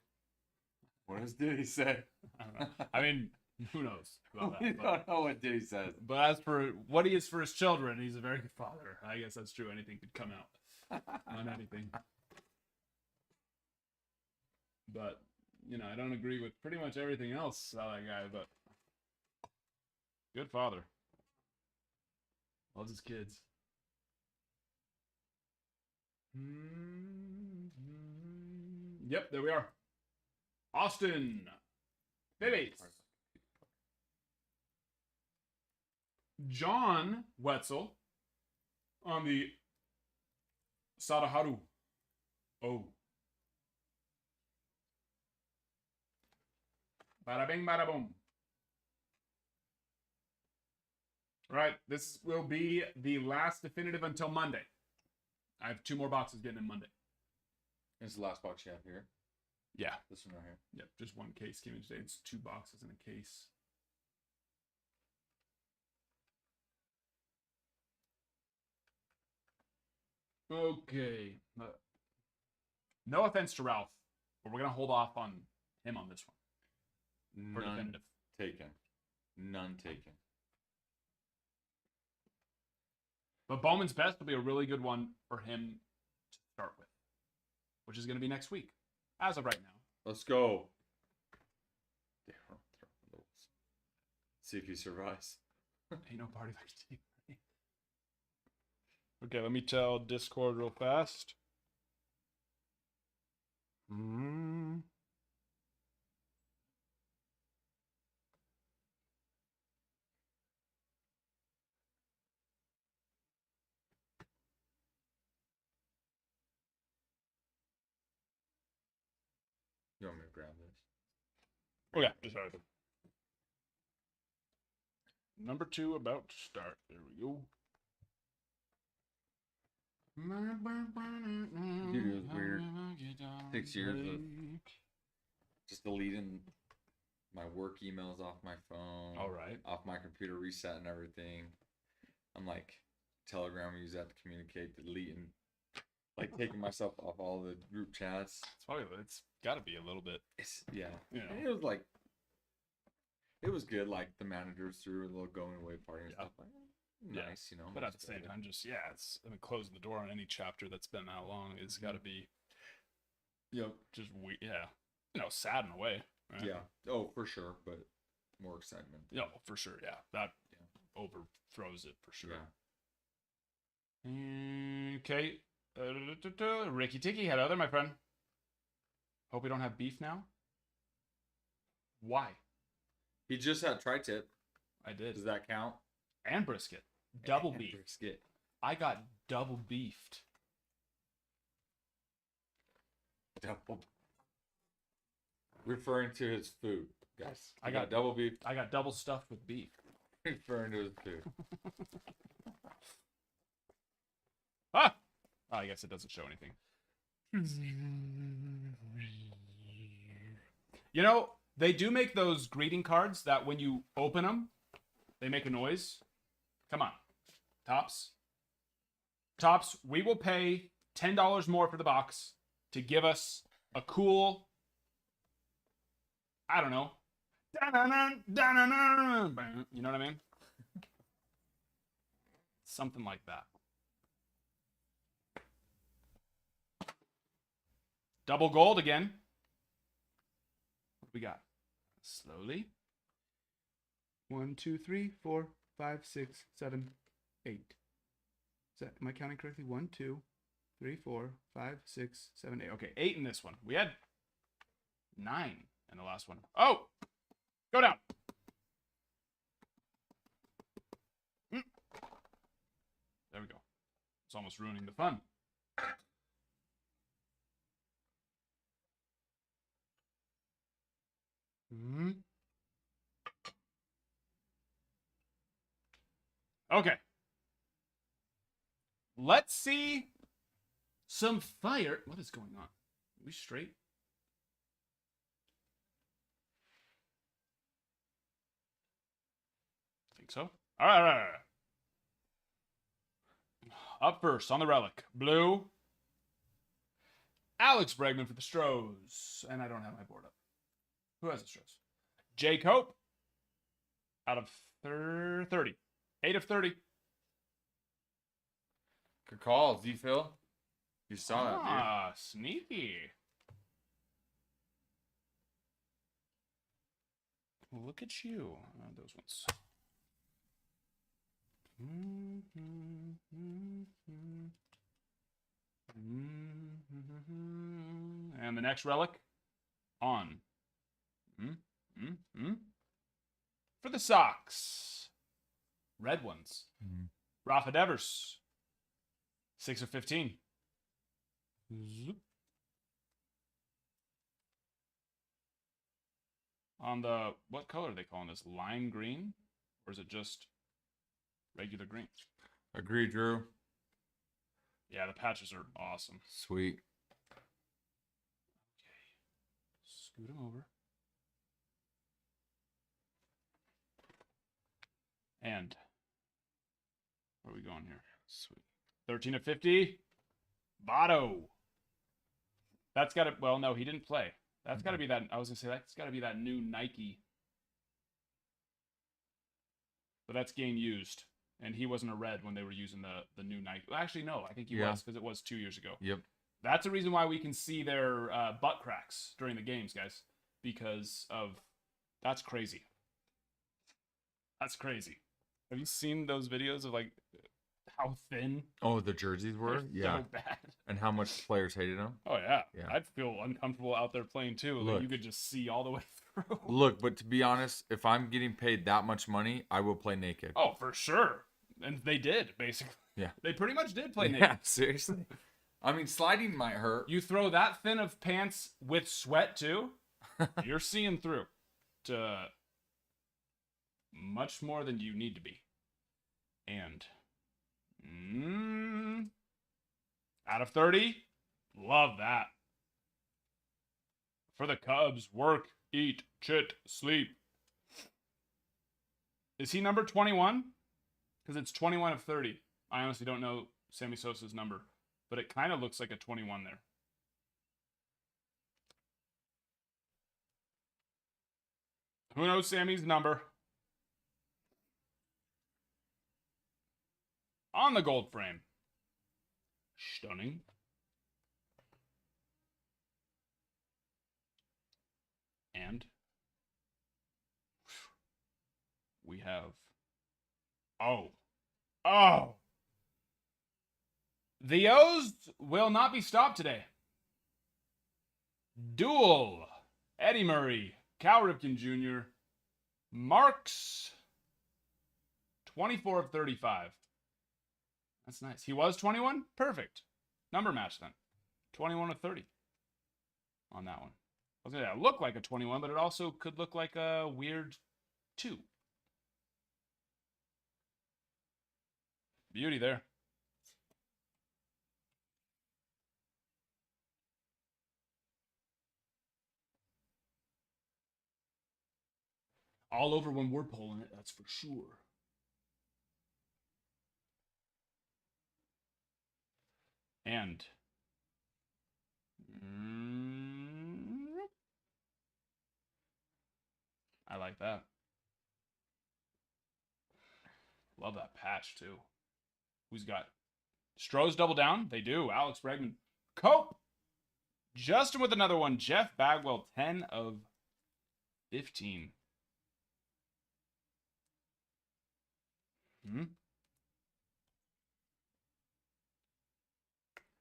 I don't know. I mean, who knows about that? We don't know what Diddy says. But as for what he is for his children, he's a very good father. I guess that's true. Anything could come out on anything. But, I don't agree with pretty much everything else about that guy, but good father. Loves his kids. Yep, there we are. Austin. Babies. John Wetzel on the Sadaharu. Oh. Bada bing, bada boom. Right, this will be the last definitive until Monday. I have 2 more boxes getting in Monday. It's the last box you have here. Yeah. This one right here. Yep, just 1 case came in today. It's 2 boxes in a case. Okay. No offense to Ralph, but we're going to hold off on him on this one. For definitive. Taken. None taken. But Bowman's Best will be a really good one for him to start with, which is going to be next week, as of right now. Let's go. See if he survives. Ain't no party like Tea Party. Okay, let me tell Discord real fast. You want me to grab this? Oh, yeah, just started. Number 2 about to start. There we go. Dude, it was weird. 6 years of just deleting my work emails off my phone. All right. Off my computer, resetting everything. I'm like, Telegram, use that to communicate, deleting, like taking myself off all the group chats. It's got to be a little bit. Yeah. It was like, it was good. Like, the managers threw a little going away party and stuff. Like, nice, But at the same time, just, closing the door on any chapter that's been that long is got to be, just, sad in a way. Right? Yeah. Oh, for sure. But more excitement. For sure. Yeah. That overthrows it for sure. Yeah. Okay. Ricky Ticky, hello there, my friend. Hope we don't have beef now. Why? He just had tri-tip. I did. Does that count? And brisket. Double And beef. brisket. I got double beefed. Double. Referring to his food, guys. I I got got- double beef. I got double stuffed with beef. Referring to his food. Ah! Oh, I guess it doesn't show anything. You know, they do make those greeting cards that when you open them, they make a noise. Come on. Tops. Tops, we will pay $10 more for the box to give us a cool, I don't know. You know what I mean? Something like that. Double gold again. What we got? Slowly. 1, 2, 3, 4, 5, 6, 7, 8. Is that, am I counting correctly? 1, 2, 3, 4, 5, 6, 7, 8. Okay, 8 in this one. We had 9 in the last one. Oh! Go down. There we go. It's almost ruining the fun. Okay. Let's see some fire. What is going on? Are we straight? I think so. All right, all right, all right. Up first on the relic. Blue. Alex Bregman for the Stros. And I don't have my board up. Who has the Stros? Jay Cope. Out of 30. 8 of 30. Good call, Z Phil. You saw that, dude. Ah, sneaky. Look at you. Those ones. And the next relic on. For the Sox. Red ones. Rafa Devers. 6 of 15. Zoop. On the, what color are they calling this? Lime green? Or is it just regular green? Agree, Drew. Yeah, the patches are awesome. Sweet. Okay. Scoot them over. And where are we going here? Sweet. 13 of 50. Votto. That's got to, well, no, he didn't play. That's got to be that, I was going to say, that's got to be that new Nike. But that's game used. And he wasn't a red when they were using the new Nike. Well, actually, no, I think he was because it was 2 years ago. Yep. That's the reason why we can see their butt cracks during the games, guys. Because of, that's crazy. That's crazy. Have you seen those videos of like how thin? Oh, the jerseys were? They're Yeah. so bad. And how much players hated them? Oh yeah. Yeah. I'd feel uncomfortable out there playing too. Like, Look. you could just see all the way through. Look, but to be honest, if I'm getting paid that much money, I will play naked. Oh, for sure. And they did, basically. Yeah. They pretty much did play naked. Yeah, seriously. I mean, sliding might hurt. You throw that thin of pants with sweat too, you're seeing through to much more than you need to be. And out of 30, love that. For the Cubs, work, eat, chit, sleep. Is he number 21? Because it's 21 of 30. I honestly don't know Sammy Sosa's number, but it kind of looks like a 21 there. Who knows Sammy's number? On the gold frame. Stunning. And we have, oh, The O's will not be stopped today. Duel. Eddie Murray, Cal Ripken Jr., Marks, 24 of 35. That's nice. He was 21? Perfect. Number match then. 21 of 30 on that one. I was gonna look like a 21, but it also could look like a weird 2. Beauty there. All over when we're pulling it, that's for sure. And I like that. Love that patch too. Who's got Stroh's double down? They do. Alex Bregman. Cope. Justin with another one. Jeff Bagwell, 10 of 15.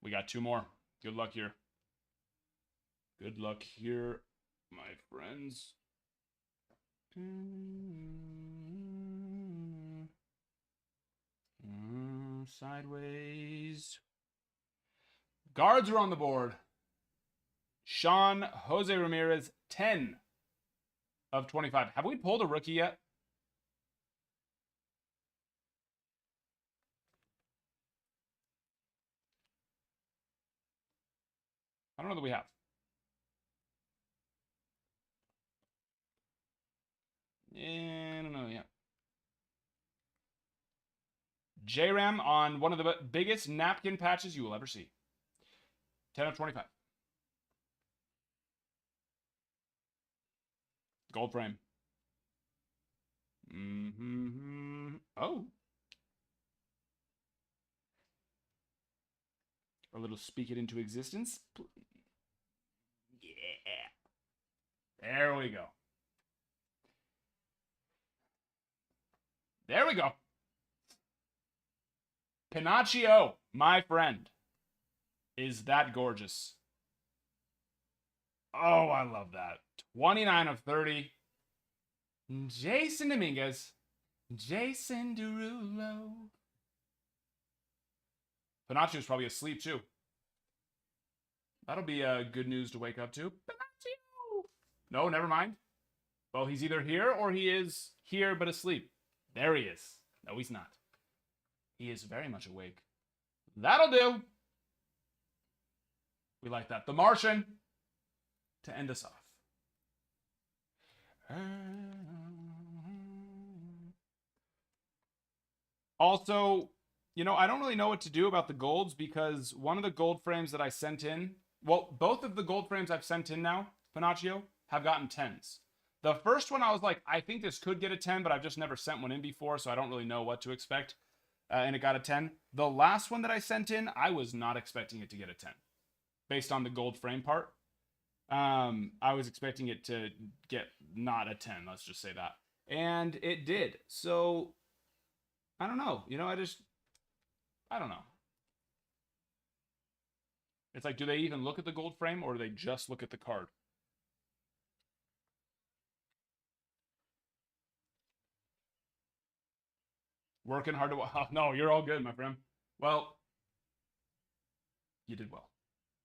We got 2 more. Good luck here. Good luck here, my friends. Sideways. Guards are on the board. Sean Jose Ramirez, 10 of 25. Have we pulled a rookie yet? I don't know that we have. I don't know yet. J-Ram on one of the biggest napkin patches you will ever see. 10 of 25. Gold frame. Oh. A little speak it into existence. Yeah. There we go. There we go. Pinocchio, my friend, is that gorgeous. Oh, I love that. 29 of 30. Jason Dominguez. Jason Derulo. Pinoccio's probably asleep too. That'll be good news to wake up to. Pinocchio! No, never mind. Well, he's either here or he is here but asleep. There he is. No, he's not. He is very much awake. That'll do. We like that. The Martian to end us off. Also, you know, I don't really know what to do about the golds because one of the gold frames that I sent in, well, both of the gold frames I've sent in now, Pinocchio, have gotten 10s. The first one I was like, I think this could get a 10, but I've just never sent one in before, so I don't really know what to expect. And it got a 10. The last one that I sent in, I was not expecting it to get a 10. Based on the gold frame part. I was expecting it to get not a 10, let's just say that. And it did. So, I don't know. You know, I don't know. It's like, do they even look at the gold frame or do they just look at the card? Working hard to... Oh, no, you're all good, my friend. Well, you did well.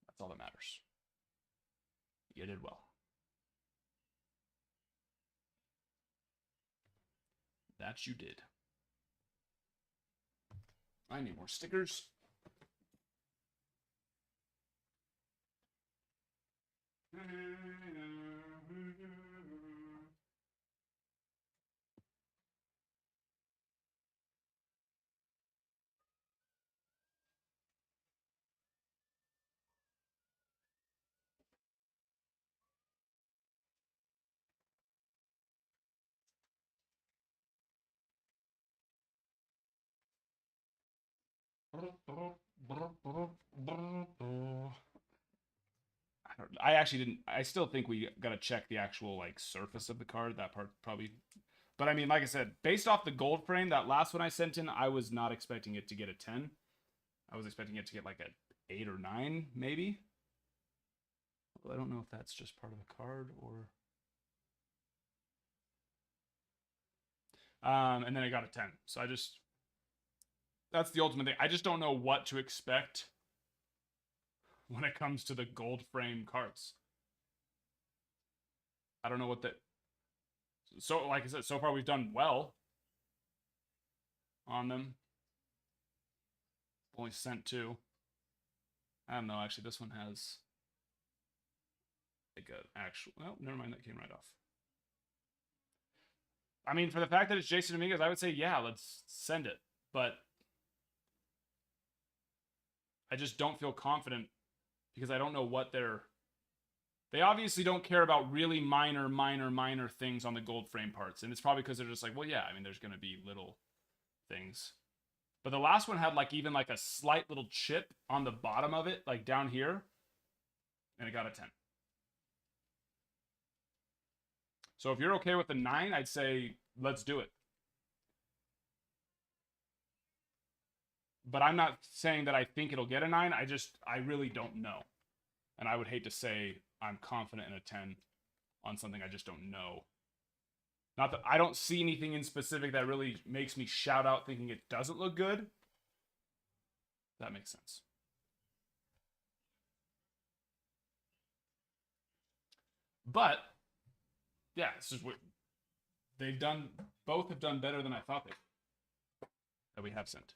That's all that matters. You did well. That you did. I need more stickers. I actually didn't. I still think we gotta check the actual like surface of the card. That part probably. But I mean, like I said, based off the gold frame, that last one I sent in, I was not expecting it to get a 10. I was expecting it to get like an 8 or 9, maybe. Well, I don't know if that's just part of the card or. And then I got a 10. So that's the ultimate thing. I just don't know what to expect when it comes to the gold frame cards. I don't know what that. So, like I said, so far we've done well on them. Only sent 2. I don't know. Actually, this one has like a actual. Well, never mind. That came right off. I mean, for the fact that it's Jason Dominguez, I would say, yeah, let's send it. But I just don't feel confident because I don't know what they obviously don't care about really minor things on the gold frame parts. And it's probably because they're just like, well, yeah, I mean, there's going to be little things. But the last one had like even like a slight little chip on the bottom of it, like down here. And it got a 10. So if you're okay with the 9, I'd say let's do it. But I'm not saying that I think it'll get a 9. I really don't know. And I would hate to say I'm confident in a 10 on something I just don't know. Not that I don't see anything in specific that really makes me shout out thinking it doesn't look good. That makes sense. But yeah, this is what they've done. Both have done better than I thought that we have sent.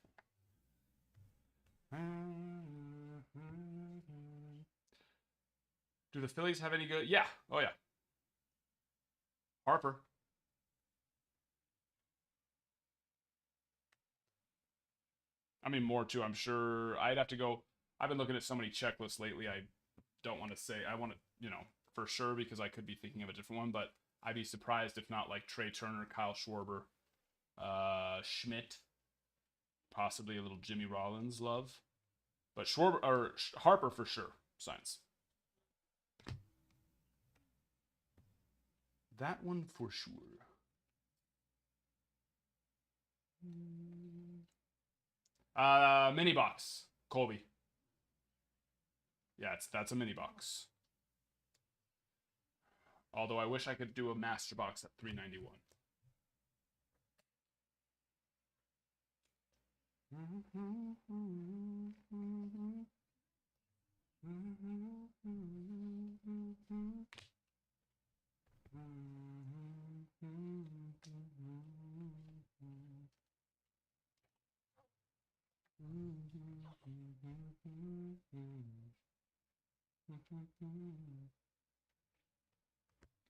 Do the Phillies have any good? Yeah. Oh, yeah. Harper. I mean, more too, I'm sure. I'd have to go. I've been looking at so many checklists lately. I don't want to say. I want to, for sure, because I could be thinking of a different one, but I'd be surprised if not like Trey Turner, Kyle Schwarber, Schmidt, possibly a little Jimmy Rollins love. But Schwarber or Harper for sure signs. That one for sure. Mini box, Colby. Yeah, that's a mini box. Although I wish I could do a master box at $391.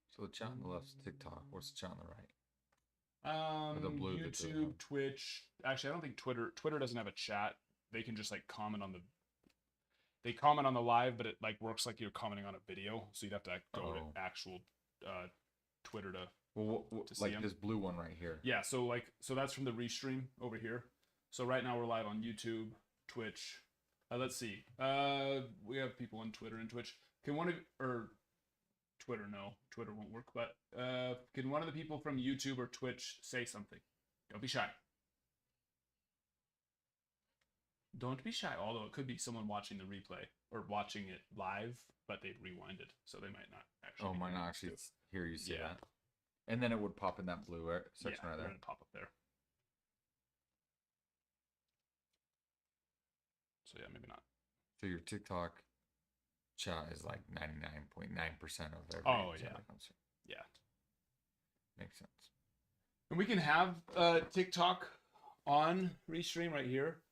So the chat on the left's TikTok. What's the chat on the right? The blue that doesn't YouTube, have- Twitch. Actually, I don't think Twitter doesn't have a chat. They can just like comment on the. They comment on the live, but it like works like you're commenting on a video, so you'd have to go to actual Twitter to. Well, to see like 'em. this blue one right here. Yeah, so that's from the restream over here. So right now we're live on YouTube, Twitch. Let's see. We have people on Twitter and Twitch. Can one of or Twitter? No, Twitter won't work. But can one of the people from YouTube or Twitch say something? Don't be shy. Don't be shy. Although it could be someone watching the replay or watching it live, but they rewinded, so they might not actually. Oh, be might hearing not it actually too. hear you say Yeah. that. And then it would pop in that blue section Yeah, right there. it'll pop up there. So yeah, maybe not. So your TikTok chat is like 99.9% of every. Oh, chat yeah. that comes through. Yeah. Makes sense. And we can have TikTok on restream right here.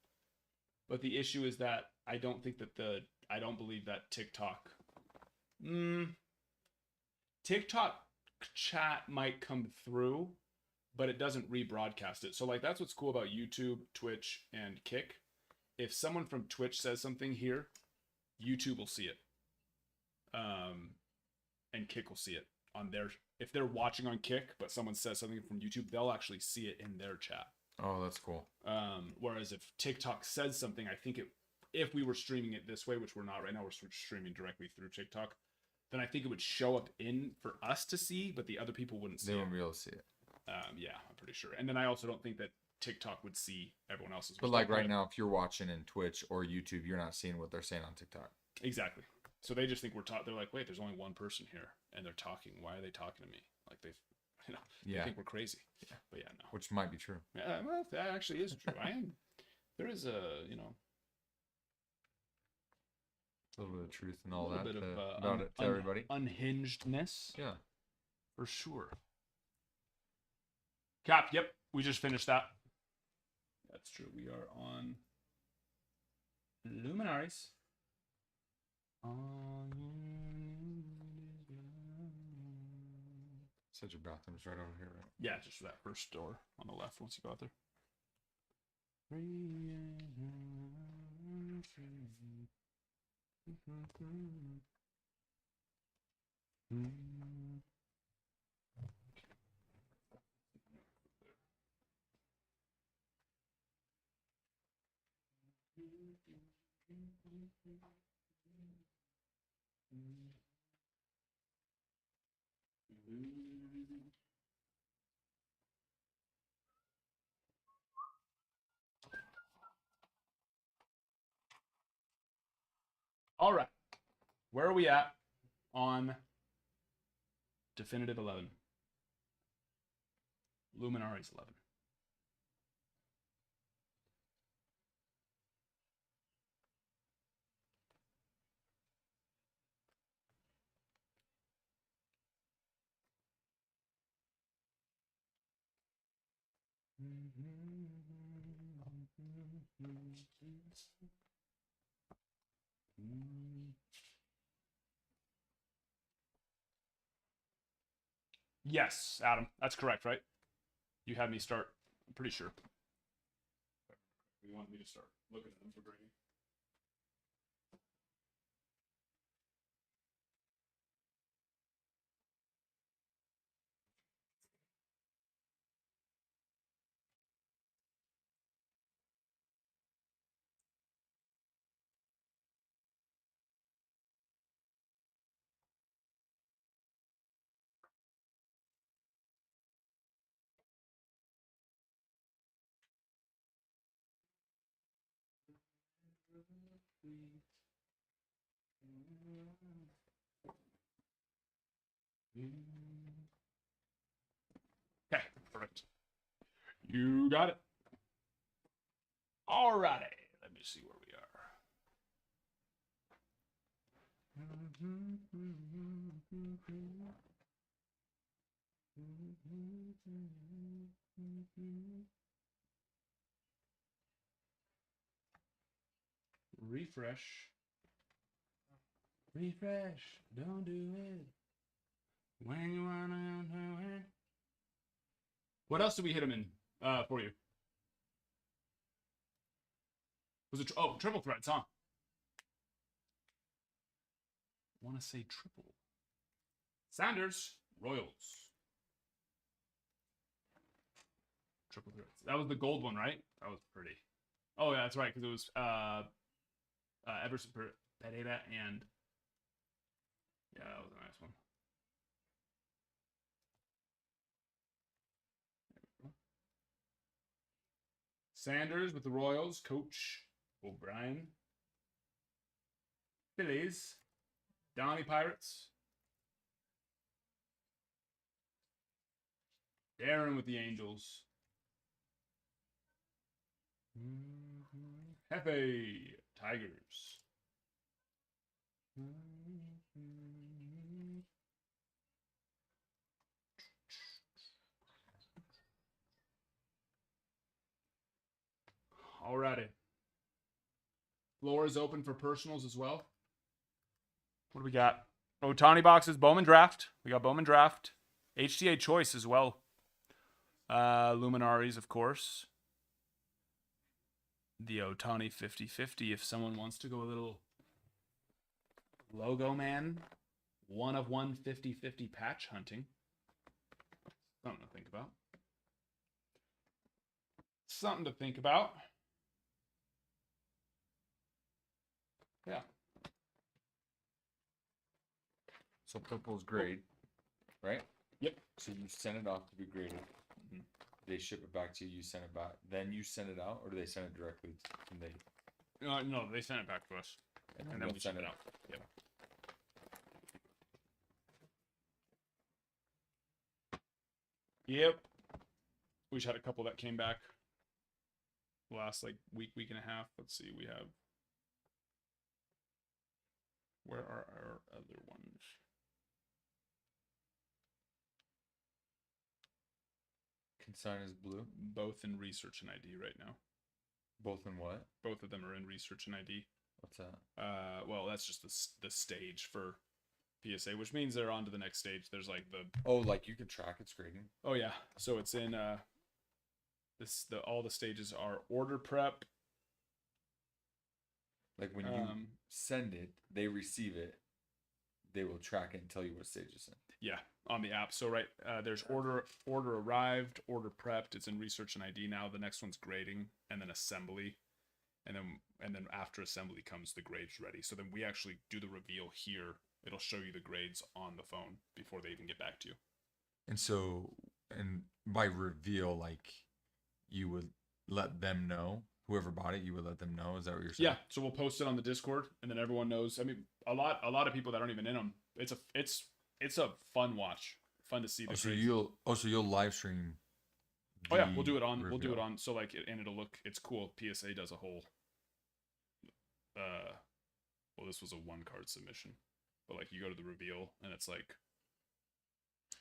But the issue is that I don't believe that TikTok. TikTok chat might come through, but it doesn't rebroadcast it. So like that's what's cool about YouTube, Twitch, and Kick. If someone from Twitch says something here, YouTube will see it. And Kick will see it on their. If they're watching on Kick, but someone says something from YouTube, they'll actually see it in their chat. Oh, that's cool. Whereas if TikTok says something, I think if we were streaming it this way, which we're not right now, we're streaming directly through TikTok, then I think it would show up for us to see, but the other people wouldn't see They it. won't be able to see it. Yeah, I'm pretty sure. And then I also don't think that TikTok would see everyone else's. But like perspective. right now, if you're watching in Twitch or YouTube, you're not seeing what they're saying on TikTok. Exactly. So they just think we're talking. They're like, wait, there's only one person here, and they're talking. Why are they talking to me? Like they Yeah. think we're crazy. Yeah. But yeah, no. Which might be true. Yeah, well, that actually is true. I am. There is a A little bit of truth and a all little that bit of about it to everybody. unhingedness. Yeah. For sure. Cap, yep. We just finished that. That's true. We are on Luminaries. Said your bathroom's right over here, right? Yeah, just that first door on the left once you go out there. All right. Where are we at on Definitive 11? Luminaries 11. Yes, Adam. That's correct, right? You had me start. I'm pretty sure. You want me to start looking at them for grading? Okay, perfect. You got it. Alrighty. Let me see where we are. Refresh. Refresh. Don't do it. When you wanna do it. What else did we hit him in for you? Was it triple threats, huh? Want to say triple. Sanders, Royals. Triple threats. That was the gold one, right? That was pretty. Oh yeah, that's right, because it was Everson Pereira and yeah, that was a nice one. Sanders with the Royals, Coach O'Brien. Phillies, Donnie Pirates. Darren with the Angels. Hefe, Tigers. Alrighty. Floor is open for personals as well. What do we got? Ohtani boxes, Bowman Draft. We got Bowman Draft. HTA Choice as well. Luminaries, of course. The Ohtani 50-50 if someone wants to go a little logo man. 1 of 1 50-50 patch hunting. Something to think about. Something to think about. Yeah. So purple's grade, right? Yep. So you send it off to be graded. they ship it back to you, you send it back, then you send it out, or do they send it directly and they No, they sent it back to us, and then we'll we send sent it it out. Yep. Yep. We just had a couple that came back last like week and a half. Let's see, we have. Where are our other ones? Consign is blue? Both in research and ID right now. Both in what? Both of them are in research and ID. What's that? Well, that's just the stage for PSA, which means they're on to the next stage. There's like the Oh, like you can track its grading? oh yeah, so it's in all the stages are order prep. Like when you send it, they receive it, they will track it and tell you what stage it's in. Yeah, on the app. So there's order arrived, order prepped. It's in research and ID now. The next one's grading, and then assembly, and then after assembly comes the grades ready. So then we actually do the reveal here. It'll show you the grades on the phone before they even get back to you. And so, and by reveal, like you would let them know, whoever bought it, you would let them know. Is that what you're saying? Yeah. So we'll post it on the Discord, and then everyone knows. I mean, a lot of people that aren't even in them. It's a fun watch, fun to see. The So grades. you'll live stream. Oh yeah, we'll do it on. reveal. We'll do it on. So like, and it'll look. It's cool. PSA does a whole. Well, this was a 1-card submission, but like you go to the reveal, and it's like.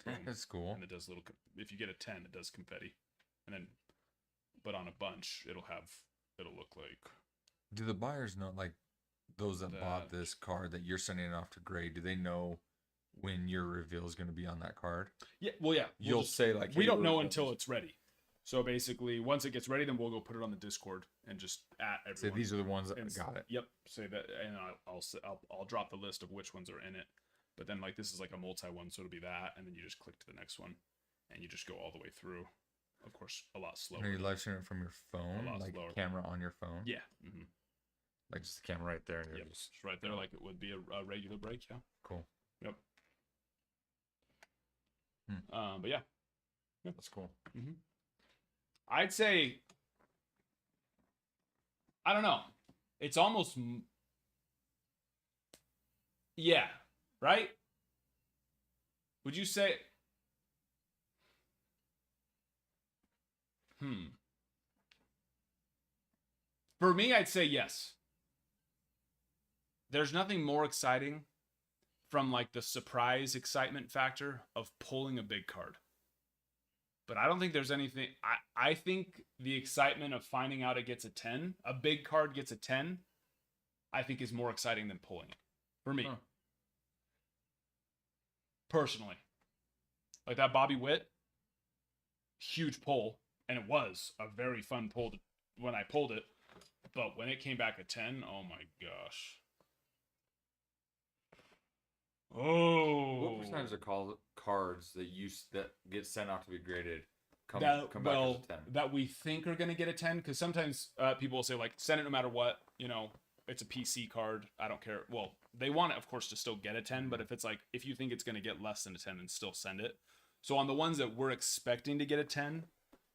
boom, That's cool. And it does little. If you get a 10, it does confetti, and then, but on a bunch, it'll look like. Do the buyers know, like those that bought That- this card that you're sending it off to grade? Do they know when your reveal is going to be on that card? Yeah. Well, yeah. You'll say like, We hey, don't we're know revealing until this. it's ready. So basically, once it gets ready, then we'll go put it on the Discord and just at everyone. Say these are the ones that And got it. Yep. Say that, and I'll drop the list of which ones are in it. But then like this is like a multi one, so it'll be that, and then you just click to the next one, and you just go all the way through. Of course, a lot slower. Are you live streaming it from your phone, lot like slower. camera on your phone? Yeah. Mm-hmm. Like just the camera right there, and you're Yep. just It's right there, like it would be a regular break. Yeah. cool. Yep. Hmm. But yeah, That's cool. I'd say. I don't know. It's almost. Yeah. Right. Would you say? For me, I'd say yes. There's nothing more exciting from like the surprise excitement factor of pulling a big card. But I don't think there's anything. I think the excitement of finding out it gets a 10, a big card gets a 10, I think is more exciting than pulling it. For me. Huh. Personally. Like that Bobby Witt, huge pull. And it was a very fun pull when I pulled it. But when it came back a 10, oh my gosh. Oh. What percentage of cards that get sent out to be graded come that, back well, as a 10? that we think are going to get a 10? Because sometimes people will say, like, send it no matter what. You know, it's a PC card. I don't care. Well, they want it, of course, to still get a 10. But if it's like, if you think it's going to get less than a 10, then still send it. So on the ones that we're expecting to get a 10,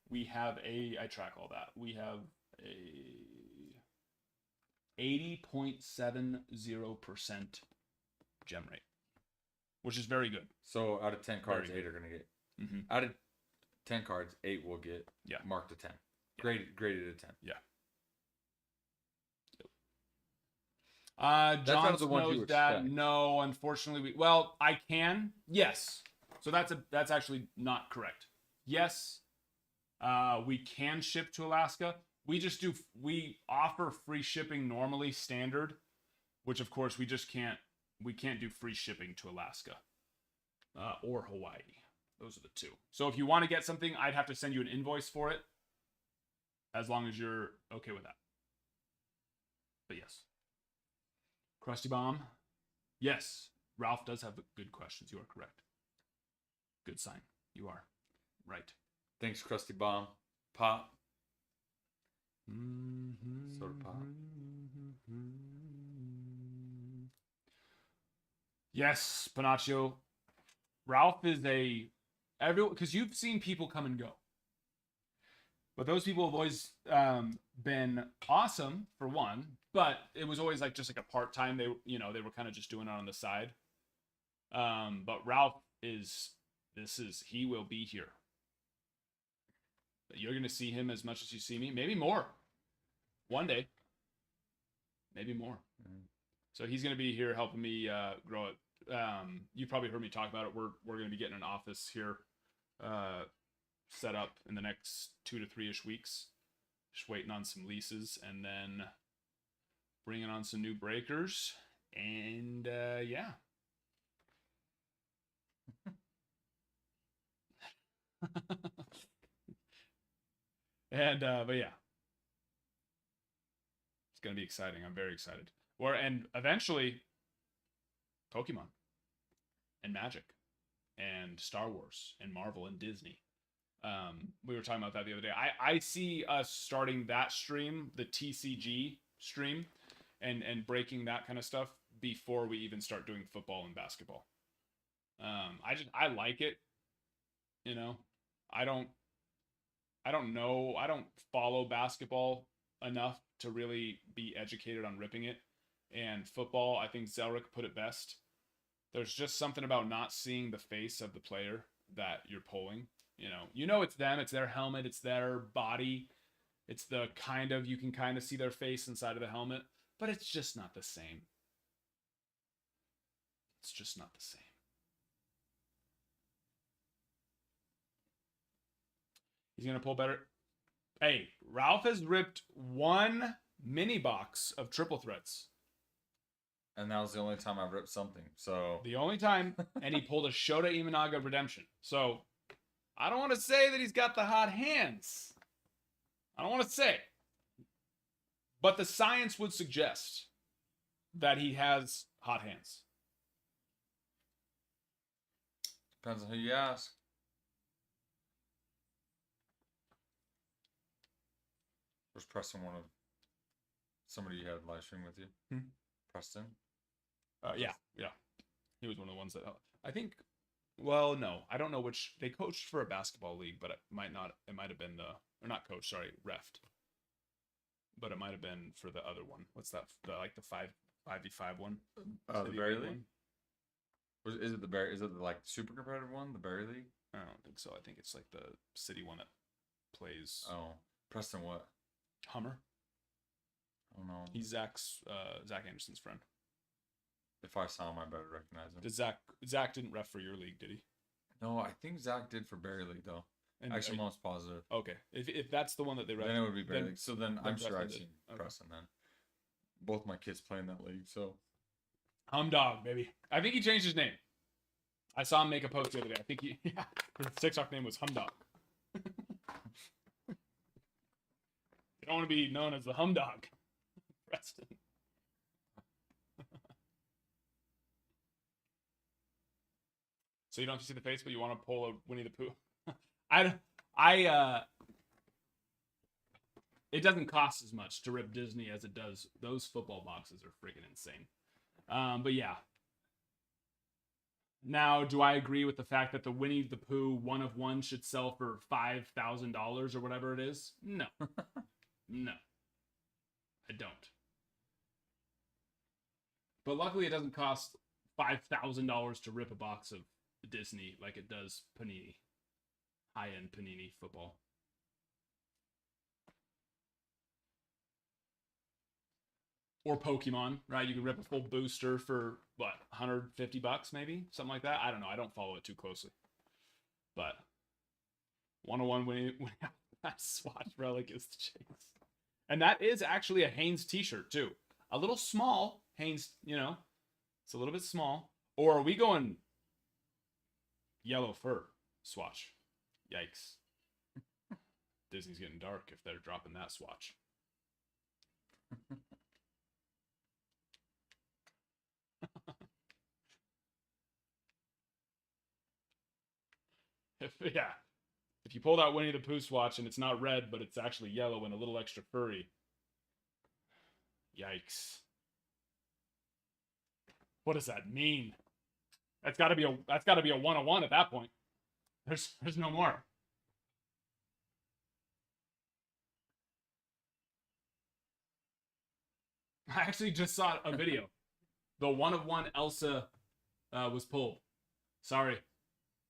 we have I track all that. We have a 80.70% gem rate, which is very good. So out of 10 cards, Very 8 are gonna get. Mm-hmm. Out of 10 cards, 8 will get marked a 10. Yeah. Graded a 10. Yeah. That's John not the one you Snow's dad. expect. No, unfortunately, I can. Yes. So that's actually not correct. Yes, we can ship to Alaska. We offer free shipping normally standard, which of course we can't do free shipping to Alaska or Hawaii. Those are the two. So if you want to get something, I'd have to send you an invoice for it, as long as you're okay with that. But yes. Krusty Bomb. Yes. Ralph does have good questions. You are correct. Good sign. You are right. Thanks, Krusty Bomb. Pop. Soda pop. Yes, Panaccio. Ralph is everyone, because you've seen people come and go. But those people have always been awesome for one, but it was always like just like a part-time. They were kind of just doing it on the side. But Ralph he will be here. You're going to see him as much as you see me, maybe more. One day. Maybe more. Mm. So he's going to be here helping me grow it. You probably heard me talk about it. We're going to be getting an office here set up in the next 2 to 3-ish weeks. Just waiting on some leases and then bringing on some new breakers. And yeah. And but yeah. It's going to be exciting. I'm very excited. And eventually Pokemon and Magic and Star Wars and Marvel and Disney. We were talking about that the other day. I see us starting that stream, the TCG stream, and breaking that kind of stuff before we even start doing football and basketball. I like it. You know, I don't know. I don't follow basketball enough to really be educated on ripping it. And football, I think Zelric put it best. There's just something about not seeing the face of the player that you're pulling. You know it's them, it's their helmet, it's their body. It's the you can kind of see their face inside of the helmet, but it's just not the same. It's just not the same. He's going to pull better. Hey, Ralph has ripped one mini box of triple threats. And that was the only time I've ripped something. So The only time, and he pulled a Shota Imanaga Redemption. So I don't want to say that he's got the hot hands. I don't want to say. But the science would suggest that he has hot hands. depends on who you ask. Was Preston one of somebody you had live stream with you? Preston? Yeah. He was one of the ones that I think. Well, no, I don't know which. They coached for a basketball league, but it might not. It might have been or not coach. Sorry, refed. But it might have been for the other one. What's that? The 5v5 one. The Berry League. Is it the Berry? Is it the super competitive one? The Berry League? I don't think so. I think it's like the city one that plays. Oh, Preston, what? Hummer. I don't know. He's Zach Anderson's friend. If I saw him, I better recognize him. Did Zach didn't ref for your league, did he? No, I think Zach did for Berry League though. And Actually, I'm almost positive. Okay, if that's the one that they ref, Then it would be Berry League. So then I'm sure Preston I've did. seen Okay. Preston then. Both my kids play in that league, so. Humdog, baby. I think he changed his name. I saw him make a post the other day. I think his TikTok name was Humdog. You don't want to be known as the Humdog, Preston. So you don't have to see the face, but you want to pull a Winnie the Pooh. It doesn't cost as much to rip Disney as it does. Those football boxes are freaking insane. But yeah. Now, do I agree with the fact that the Winnie the Pooh 1 of 1 should sell for $5,000 or whatever it is? No. No. I don't. But luckily it doesn't cost $5,000 to rip a box of Disney like it does Panini. High-end Panini football. Or Pokemon, right? You can rip a full booster for, what, $150 maybe? Something like that? I don't know. I don't follow it too closely. But 101 when that Swatch relic is the chase. And that is actually a Hanes t-shirt, too. A little small. Hanes, it's a little bit small. Or are we going yellow fur Swatch? Yikes. Disney's getting dark if they're dropping that Swatch. If you pull that Winnie the Pooh Swatch and it's not red, but it's actually yellow and a little extra furry. Yikes. What does that mean? That's gotta be a 101 at that point. There's no more. I actually just saw a video. The 1-of-1 Elsa was pulled. Sorry.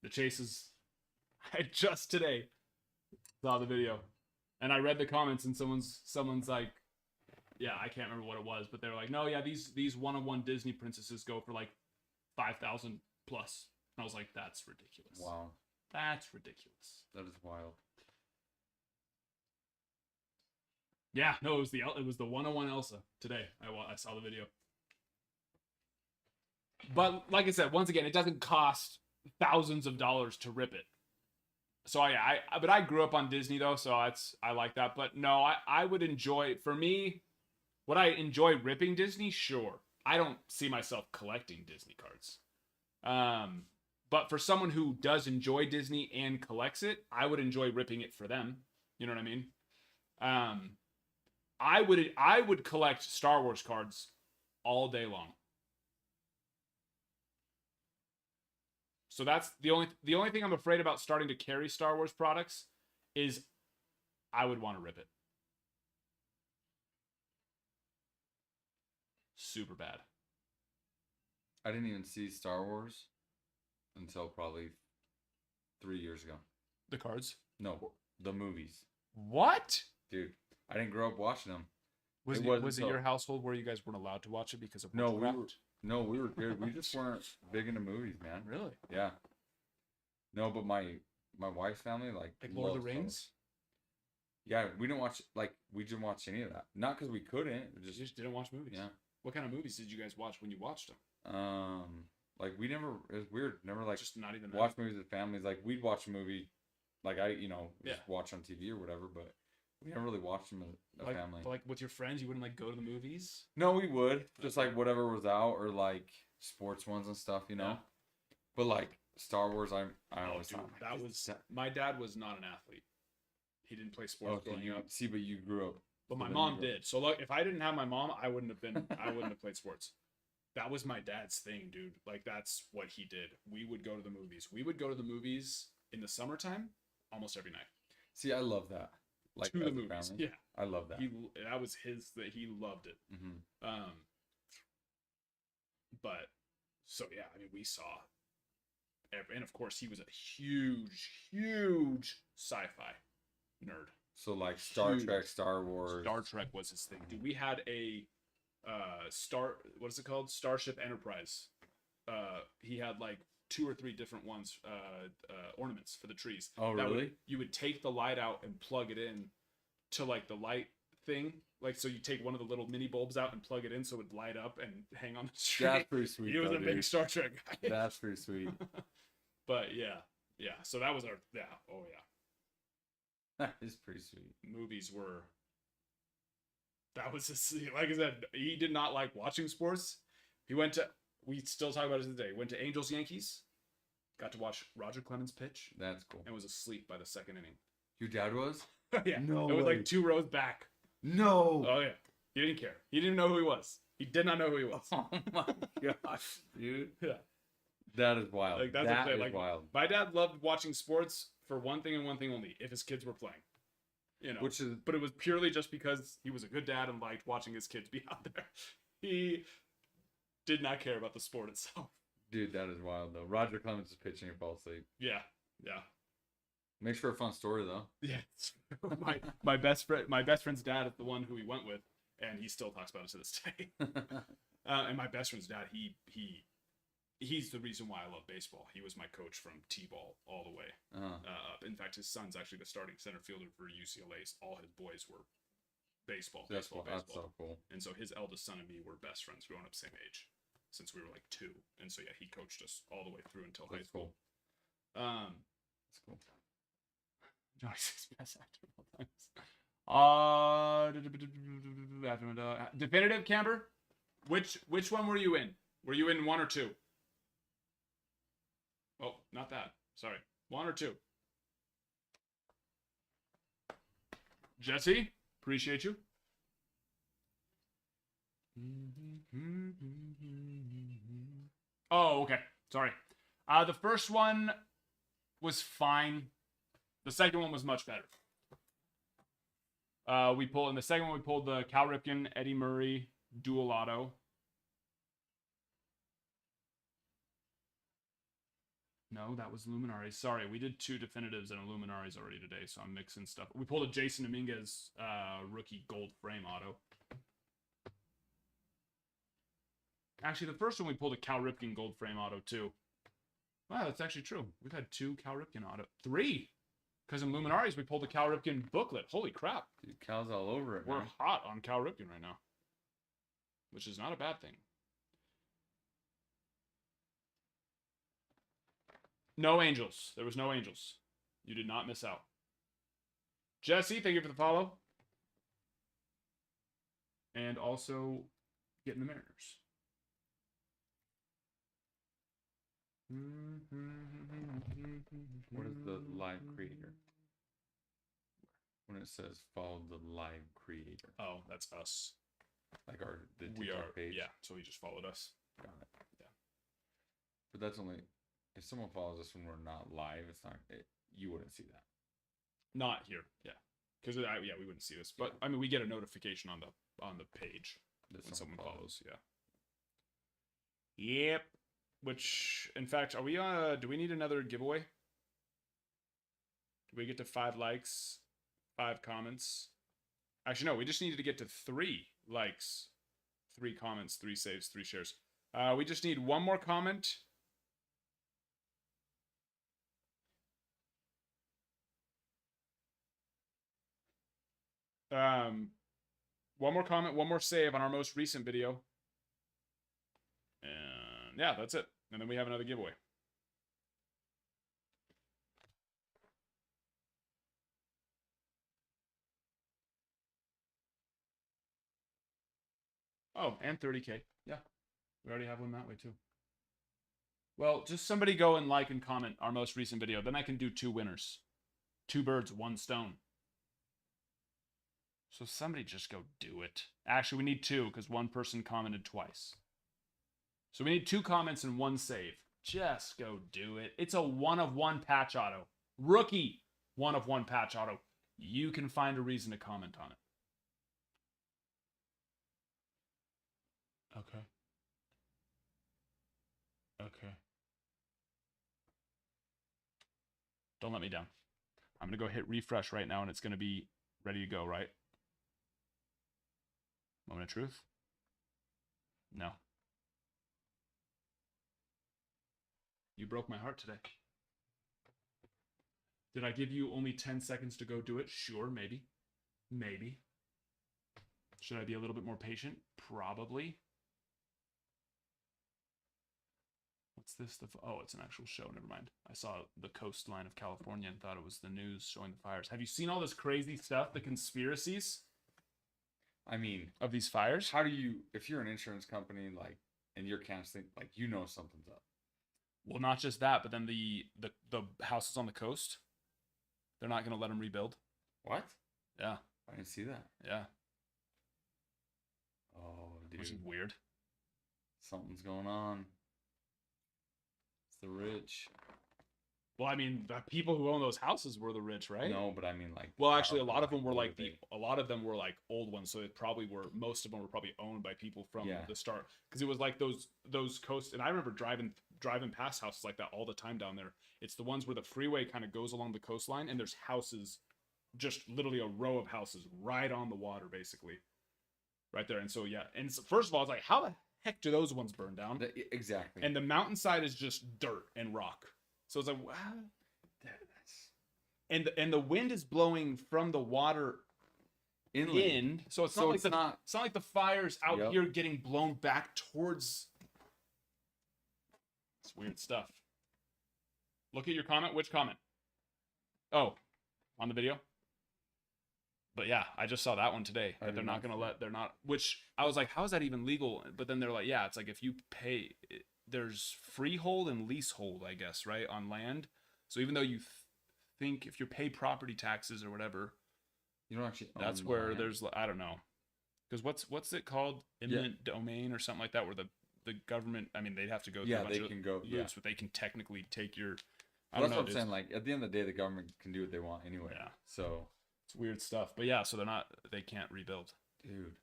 The chase is... I just today saw the video. And I read the comments and someone's like, yeah, I can't remember what it was, but they were like, no, yeah, these 1-of-1 Disney princesses go for like 5,000 plus. And I was like, that's ridiculous. Wow. That's ridiculous. That is wild. Yeah, no, it was the 1-of-1 Elsa today. I saw the video. But like I said, once again, it doesn't cost thousands of dollars to rip it. So but I grew up on Disney though, so I like that. But no, I would enjoy, for me, would I enjoy ripping Disney? Sure. I don't see myself collecting Disney cards. But for someone who does enjoy Disney and collects it, I would enjoy ripping it for them. You know what I mean? I would collect Star Wars cards all day long. So that's the only thing I'm afraid about starting to carry Star Wars products is I would want to rip it. Super bad. I didn't even see Star Wars until probably 3 years ago. The cards? No, the movies. What? Dude, I didn't grow up watching them. Was it your household where you guys weren't allowed to watch it because of No, witchcraft? we were good. We just weren't big into movies, man. Really? Yeah. No, but my wife's family like Lord of the loves Rings? those. Yeah, we didn't watch we didn't watch any of that. Not because we couldn't. You just didn't watch movies. Yeah. What kind of movies did you guys watch when you watched them? Like we never. It was weird. Never like Just not even watch movies with families. Like we'd watch a movie, like Yeah. just watch on TV or whatever. But we never really watched them as a family. Like with your friends, you wouldn't like go to the movies? No, we would just like whatever was out or like sports ones and stuff, you know. Yeah. But like Star Wars, I always dude, thought that was my dad was not an athlete. He didn't play sports okay. growing up. See, but you grew up. But my then mom you grew up- did. So like, if I didn't have my mom, I wouldn't have played sports. That was my dad's thing, dude. Like that's what he did. We would go to the movies. We would go to the movies in the summertime almost every night. See, I love that. Like To the as a movies. family. Yeah. I love that. That was that he loved it. Mm-hmm. But so yeah, I mean we saw and of course he was a huge sci-fi nerd. So like Star Huge. Trek, Star Wars. Star Trek was his thing. Dude, we had a what is it called? Starship Enterprise. He had like 2 or 3 different ones, ornaments for the trees. Oh, That really? you would take the light out and plug it in to like the light thing. Like, so you take one of the little mini bulbs out and plug it in so it would light up and hang on the tree. That's pretty sweet. He was though, a big dude. Star Trek guy. That's pretty sweet. But yeah. So that was oh yeah. That is pretty sweet. Movies were. That was like I said, he did not like watching sports. He went to. We still talk about it today. Went to Angels Yankees. Got to watch Roger Clemens pitch That's cool. and was asleep by the 2nd inning. Your dad was? Yeah, No it was way. like 2 rows back. No. Oh yeah, he didn't care. He didn't know who he was. He did not know who he was. Oh my gosh, dude. Yeah, That is wild. like that's That what they is like. wild. My dad loved watching sports for one thing and one thing only: if his kids were playing. You know, Which is but it was purely just because he was a good dad and liked watching his kids be out there. He did not care about the sport itself. dude, that is wild though. Roger Clemens is pitching and fall asleep. Yeah. Makes for a fun story though. Yeah. my best friend's dad is the one who he went with, and he still talks about it to this day. And my best friend's dad, he's the reason why I love baseball. He was my coach from T-ball all the way up. In fact, his son's actually the starting center fielder for UCLA. All his boys were baseball. That's so cool. And so his eldest son and me were best friends growing up same age since we were like 2. And so yeah, he coached us all the way through until high That's school. cool. That's cool. Johnny's best actor of all times. Definitive, Camber? Which one were you in? Were you in 1 or 2? Oh, not that. Sorry. 1 or 2? Jesse, appreciate you. Oh, okay. Sorry. The first one was fine. The second one was much better. In the second one we pulled the Cal Ripken, Eddie Murray, Dual auto. No, that was Luminaries. Sorry, we did 2 definitives and a Luminaries already today, so I'm mixing stuff. We pulled a Jason Dominguez rookie gold frame auto. Actually, the first one we pulled a Cal Ripken gold frame auto too. Wow, that's actually true. We've had 2 Cal Ripken auto. 3! Because in Luminaries, we pulled the Cal Ripken booklet. Holy crap. Dude, Cal's all over it, We're man. hot on Cal Ripken right now. Which is not a bad thing. No Angels. There was no Angels. You did not miss out. Jesse, thank you for the follow. And also getting the Mariners. What is the live creator? When it says follow the live creator. Oh, that's us. Like the We TikTok are, page. yeah. So he just followed us. Got it. Yeah. But that's only if someone follows us when we're not live. It's not. You wouldn't see that. Not here, yeah. Because yeah, we wouldn't see this, but I mean, we get a notification on the page That when someone follows. follows. Yeah. Yep. Which, in fact, are we? Do we need another giveaway? Do we get to 5 likes, 5 comments? Actually, no. We just needed to get to 3 likes, 3 comments, 3 saves, 3 shares. We just need 1 more comment. One more comment, 1 more save on our most recent video. And yeah, that's it. And then we have another giveaway. Oh, and 30K. Yeah. We already have one that way too. Well, just somebody go and like and comment our most recent video. Then I can do 2 winners. 2 birds, 1 stone. So somebody just go do it. Actually, we need 2 because 1 person commented twice. So we need 2 comments and 1 save. Just go do it. It's a 1 of 1 patch auto. Rookie 1 of 1 patch auto. You can find a reason to comment on it. Okay. Okay. Don't let me down. I'm going to go hit refresh right now and it's going to be ready to go, right? Moment of truth? No. You broke my heart today. Did I give you only 10 seconds to go do it? Sure, maybe. Maybe. Should I be a little bit more patient? Probably. What's this? Oh, it's an actual show. Never mind. I saw the coastline of California and thought it was the news showing the fires. Have you seen all this crazy stuff? The conspiracies? I mean, Of these fires? how do you, if you're an insurance company, like, and you're canceling, like, you know something's up. Well, not just that, but then the houses on the coast, they're not going to let them rebuild. What? Yeah. I didn't see that. Yeah. Oh, Which is dude. weird. Something's going on. It's the rich. Well, I mean, the people who own those houses were the rich, right? No, but I mean, like. Well, actually, a lot of powerful, them were what like are a lot of them were like old ones, so it probably were. Most of them were probably owned by people from Yeah. the start, because it was like those coast. And I remember driving past houses like that all the time down there. It's the ones where the freeway kind of goes along the coastline, and there's houses, just literally a row of houses right on the water, basically, right there. And so yeah, and so, first of all, it's like, how the heck do those ones burn down? Exactly. And the mountainside is just dirt and rock. So it's like, wow. And the wind is blowing from the water Inland. so it's not So like it's the not- it's not like the fires out Yep. here getting blown back towards. It's weird stuff. Look at your comment. Which comment? Oh, on the video. But yeah, I just saw that one today. I That they're did not not gonna see let. They're not. Which I was like, how is that even legal? But then they're like, yeah, it's like if you pay, there's freehold and leasehold, I guess, right, on land. So even though you think if you pay property taxes or whatever, You don't actually own that's the where land. there's, I don't know, because what's it called, eminent domain or something like that, where the government, I mean, they'd have to go through Yeah, a bunch they of can go. loops, Yeah. but they can technically take your. I Well, don't that's know. what I'm dude. saying. Like, at the end of the day, the government can do what they want anyway. Yeah. So, It's weird stuff, but yeah, so they can't rebuild. dude.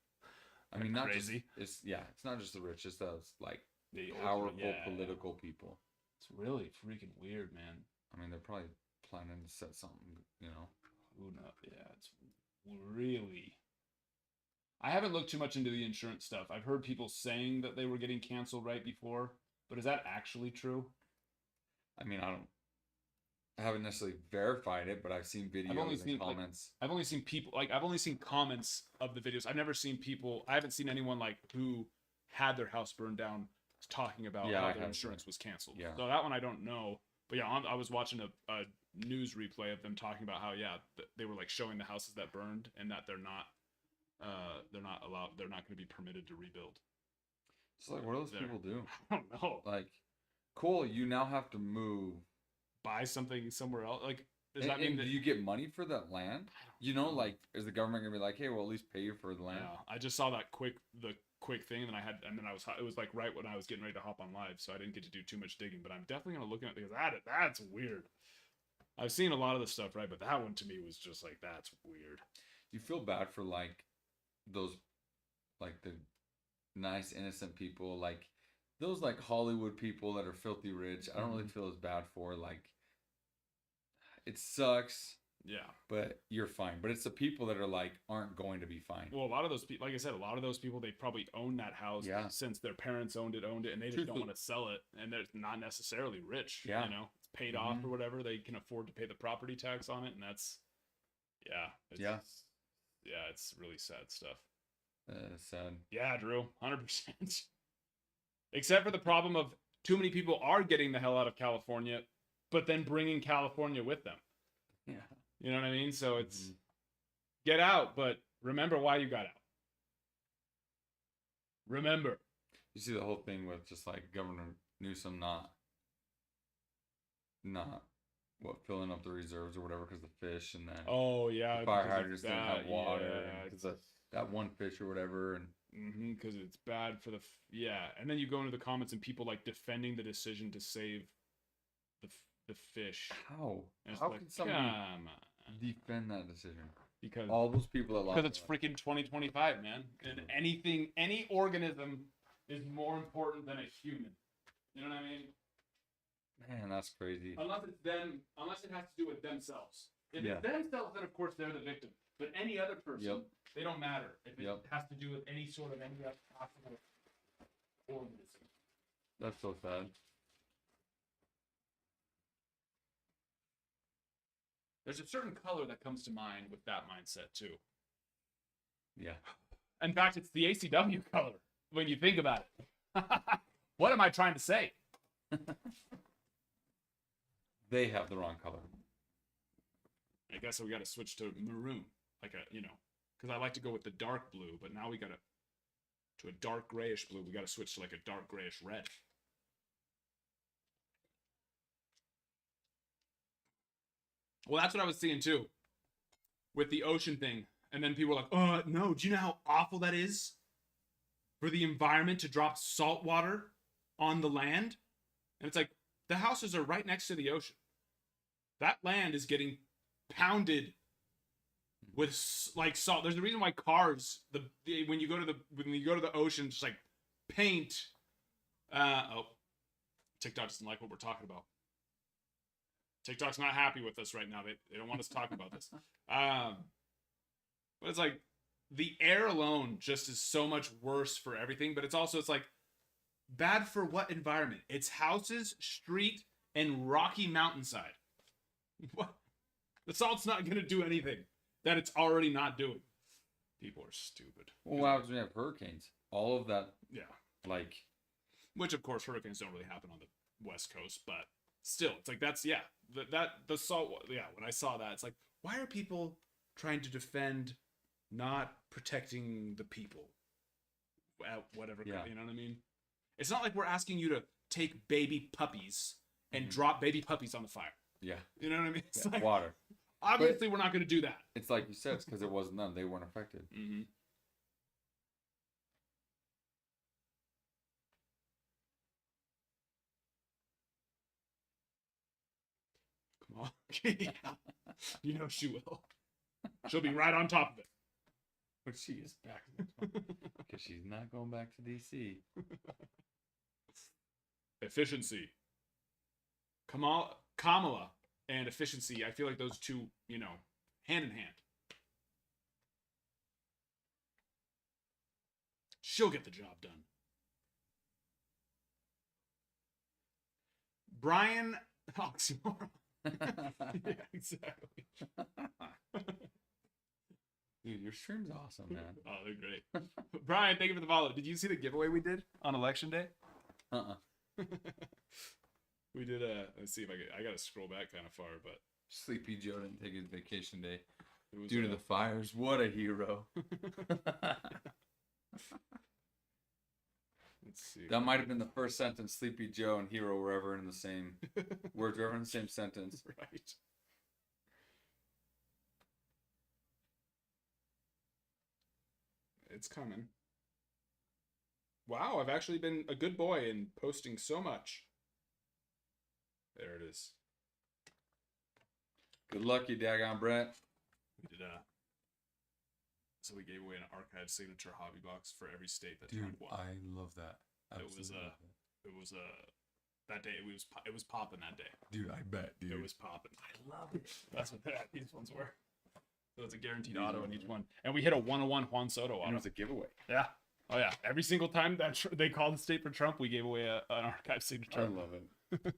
I mean, not Crazy. just it's not just the rich, it's those like The powerful yeah. political people. It's really freaking weird, man. I mean, they're probably planning to set something, you know. Who knows? Yeah, it's really. I haven't looked too much into the insurance stuff. I've heard people saying that they were getting canceled right before, but is that actually true? I mean, I haven't necessarily verified it, but I've seen videos and comments. I've only seen people I've only seen comments of the videos. I've never seen people. I haven't seen anyone like who had their house burned down talking about how their insurance was canceled. Yeah. So that one I don't know. But yeah, I was watching a news replay of them talking about how they were like showing the houses that burned and that they're not allowed. They're not going to be permitted to rebuild. It's like, what do those people do? I don't know. Like, cool, you now have to move. Buy something somewhere else. Like, does And, that mean and that do you get money for that land? You know, like, is the government gonna be like, hey, we'll at least pay you for the land? Yeah, I just saw that quick thing, and then it was like right when I was getting ready to hop on live, so I didn't get to do too much digging. But I'm definitely gonna look at it because that's weird. I've seen a lot of the stuff, right? But that one to me was just like, that's weird. You feel bad for like those, like the nice innocent people, like those like Hollywood people that are filthy rich. I don't really feel as bad for. Like, it sucks. Yeah, but you're fine. But it's the people that are like aren't going to be fine. Well, a lot of those people, like I said, a lot of those people, they probably own that house since their parents owned it, and they just don't want to sell it, and they're not necessarily rich. Yeah, you know, it's paid off or whatever. They can afford to pay the property tax on it, and that's it's really sad stuff. Sad. Yeah, Drew, 100%. Except for the problem of too many people are getting the hell out of California, but then bringing California with them. Yeah. You know what I mean? So it's get out, but remember why you got out. Remember. You see the whole thing with just like Governor Newsom not filling up the reserves or whatever because the fish and that. Oh yeah. The fire hydrants didn't have water. Yeah, that one fish or whatever, and because it's bad for and then you go into the comments and people like defending the decision to save the fish. How like, can somebody defend that decision? Because all those people that lost. Because it's freaking 2025, man, and any organism is more important than a human. You know what I mean? Man, that's crazy. Unless it has to do with themselves. If it's themselves, then of course they're the victim. But any other person, they don't matter if it has to do with any other possible organism. That's so sad. There's a certain color that comes to mind with that mindset too. Yeah. In fact, it's the ACW color when you think about it. What am I trying to say? They have the wrong color. I guess we got to switch to maroon, because I like to go with the dark blue, but now we got to a dark grayish blue. We got to switch to like a dark grayish red. Well, that's what I was seeing too, with the ocean thing. And then people were like, no, do you know how awful that is for the environment to drop salt water on the land? And it's like, the houses are right next to the ocean. That land is getting pounded with like salt. There's a reason why cars, when you go to the ocean, just like paint. TikTok doesn't like what we're talking about. TikTok's not happy with us right now. They don't want us talking about this. But it's like the air alone just is so much worse for everything. But it's like bad for what environment? It's houses, street, and rocky mountainside. What? The salt's not going to do anything that it's already not doing. People are stupid. Well, what happens when you have hurricanes? All of that. Yeah. Like. Which, of course, hurricanes don't really happen on the West Coast, but still, it's like the salt. Yeah, when I saw that, it's like, why are people trying to defend not protecting the people at whatever? You know what I mean? It's not like we're asking you to take baby puppies and drop baby puppies on the fire. Yeah. You know what I mean? It's like, water. Obviously, we're not going to do that. It's like you said, it's because it wasn't them. They weren't affected. Mm-hmm. Come on. Yeah. You know she will. She'll be right on top of it. But she is back because she's not going back to DC. Efficiency. Kamala and efficiency. I feel like those two, hand in hand. She'll get the job done. Brian Oxymoron. Yeah, exactly. Dude, your stream's awesome, man. Oh, they're great. Brian, thank you for the follow. Did you see the giveaway we did on election day? We did let's see if I gotta scroll back kind of far, but Sleepy Joe didn't take his vacation day it was due to the fires. What a hero. Let's see. That might have been the first sentence Sleepy Joe and hero were ever in the same words, were ever in the same sentence. Right. It's coming. Wow, I've actually been a good boy and posting so much. There it is. Good luck, you daggone Brett. We did so we gave away an archive signature hobby box for every state that Dude, Trump won. I love that. It was that day it was popping that day. Dude, I bet, dude. It was popping. I love it. That's what these ones were. So it's a guaranteed auto in each one, and we hit a 101 Juan Soto auto. And it was a giveaway. Yeah. Oh yeah. Every single time that they called the state for Trump, we gave away an archive signature. I love it.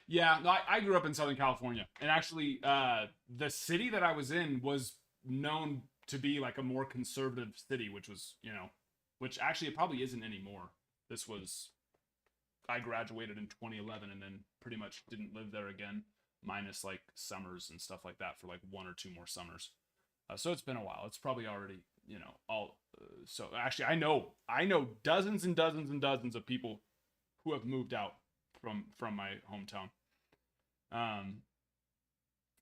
Yeah, no, I grew up in Southern California, and actually, the city that I was in was known to be like a more conservative city, which was, which actually it probably isn't anymore. I graduated in 2011 and then pretty much didn't live there again, minus like summers and stuff like that for like 1 or 2 more summers. So it's been a while. It's probably already, all. So actually, I know dozens and dozens and dozens of people who have moved out from my hometown.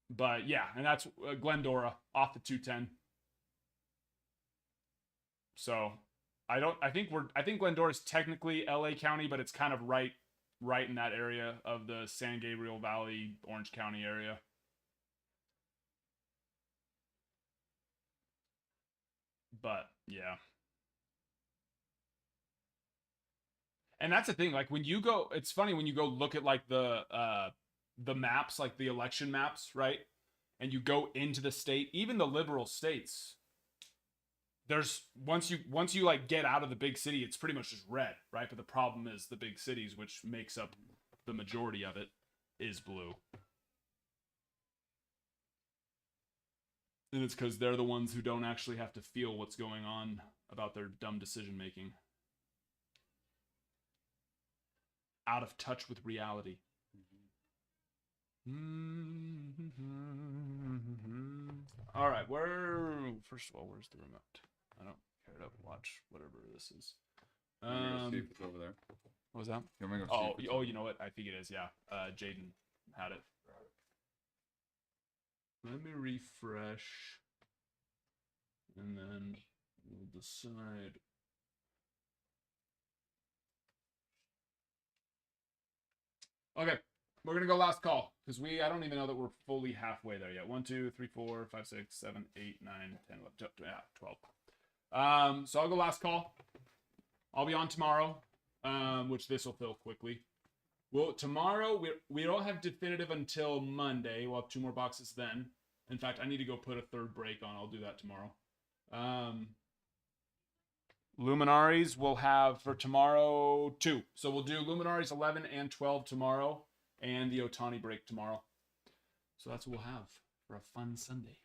But yeah, and that's Glendora off the 210. So I think Glendora is technically LA County, but it's kind of right in that area of the San Gabriel Valley, Orange County area. But yeah. And that's the thing, like when you go, it's funny when you go look at like the maps, like the election maps, right? And you go into the state, even the liberal states, there's once you like get out of the big city, it's pretty much just red, right? But the problem is the big cities, which makes up the majority of it, is blue. And it's because they're the ones who don't actually have to feel what's going on about their dumb decision making. Out of touch with reality. All right, first of all, where's the remote? I don't care to watch whatever this is. See if it's over there. What was that? You want me to go see if it's over You know what? I think it is. Yeah, Jaden had it. Let me refresh, and then we'll decide. Okay, we're gonna go last call because I don't even know that we're fully halfway there yet. 1, 2, 3, 4, 5, 6, 7, 8, 9, 10, 11, 12. So I'll go last call. I'll be on tomorrow, which this will fill quickly. Well, tomorrow we don't have definitive until Monday. We'll have 2 more boxes then. In fact, I need to go put a 3rd break on. I'll do that tomorrow. Luminaries we'll have for tomorrow 2. So we'll do Luminaries 11 and 12 tomorrow, and the Ohtani break tomorrow. So that's what we'll have for a fun Sunday.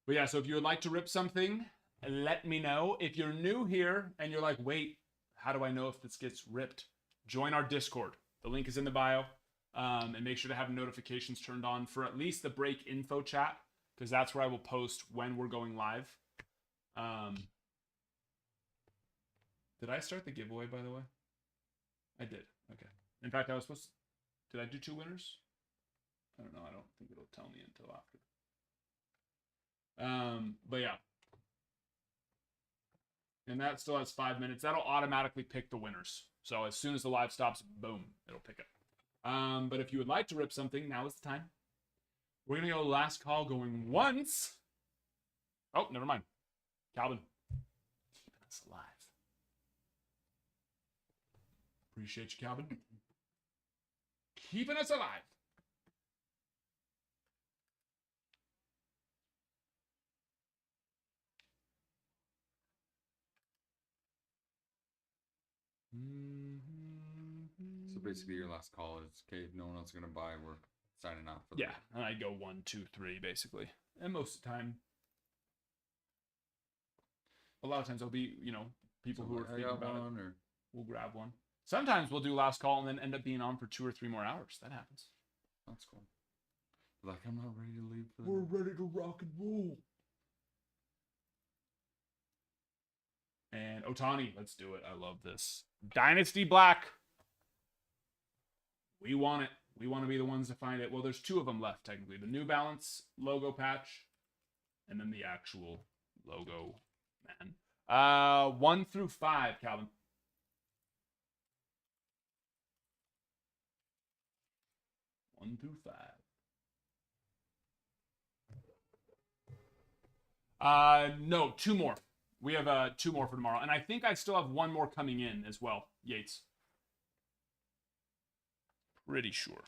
But yeah, so if you would like to rip something, let me know. If you're new here and you're like, wait, how do I know if this gets ripped? Join our Discord. The link is in the bio. And make sure to have notifications turned on for at least the break info chat, because that's where I will post when we're going live. Did I start the giveaway, by the way? I did. Okay. In fact, I was supposed to... Did I do 2 winners? I don't know. I don't think it'll tell me until after. But yeah. And that still has 5 minutes. That'll automatically pick the winners. So as soon as the live stops, boom, it'll pick it. But if you would like to rip something, now is the time. We're going to go last call going once. Oh, never mind. Calvin. Keeping us alive. Appreciate you, Calvin. Keeping us alive. So basically, your last call is okay. If no one else is gonna buy, we're signing off. For Yeah, and I go 1, 2, 3 basically, and most of the time, a lot of times there'll be people who are thinking about it. Or We'll grab one. Sometimes we'll do last call and then end up being on for 2 or 3 more hours. That happens. that's cool. Like I'm not ready to leave. For the We're ready to rock and roll. And Ohtani, let's do it. I love this. Dynasty Black. We want it. We want to be the ones to find it. Well, there's 2 of them left, technically. The New Balance logo patch, and then the actual logo, man. 1 through 5, Calvin. One through 5. No, 2 more. We have 2 more for tomorrow. And I think I still have 1 more coming in as well, Yates. Pretty sure.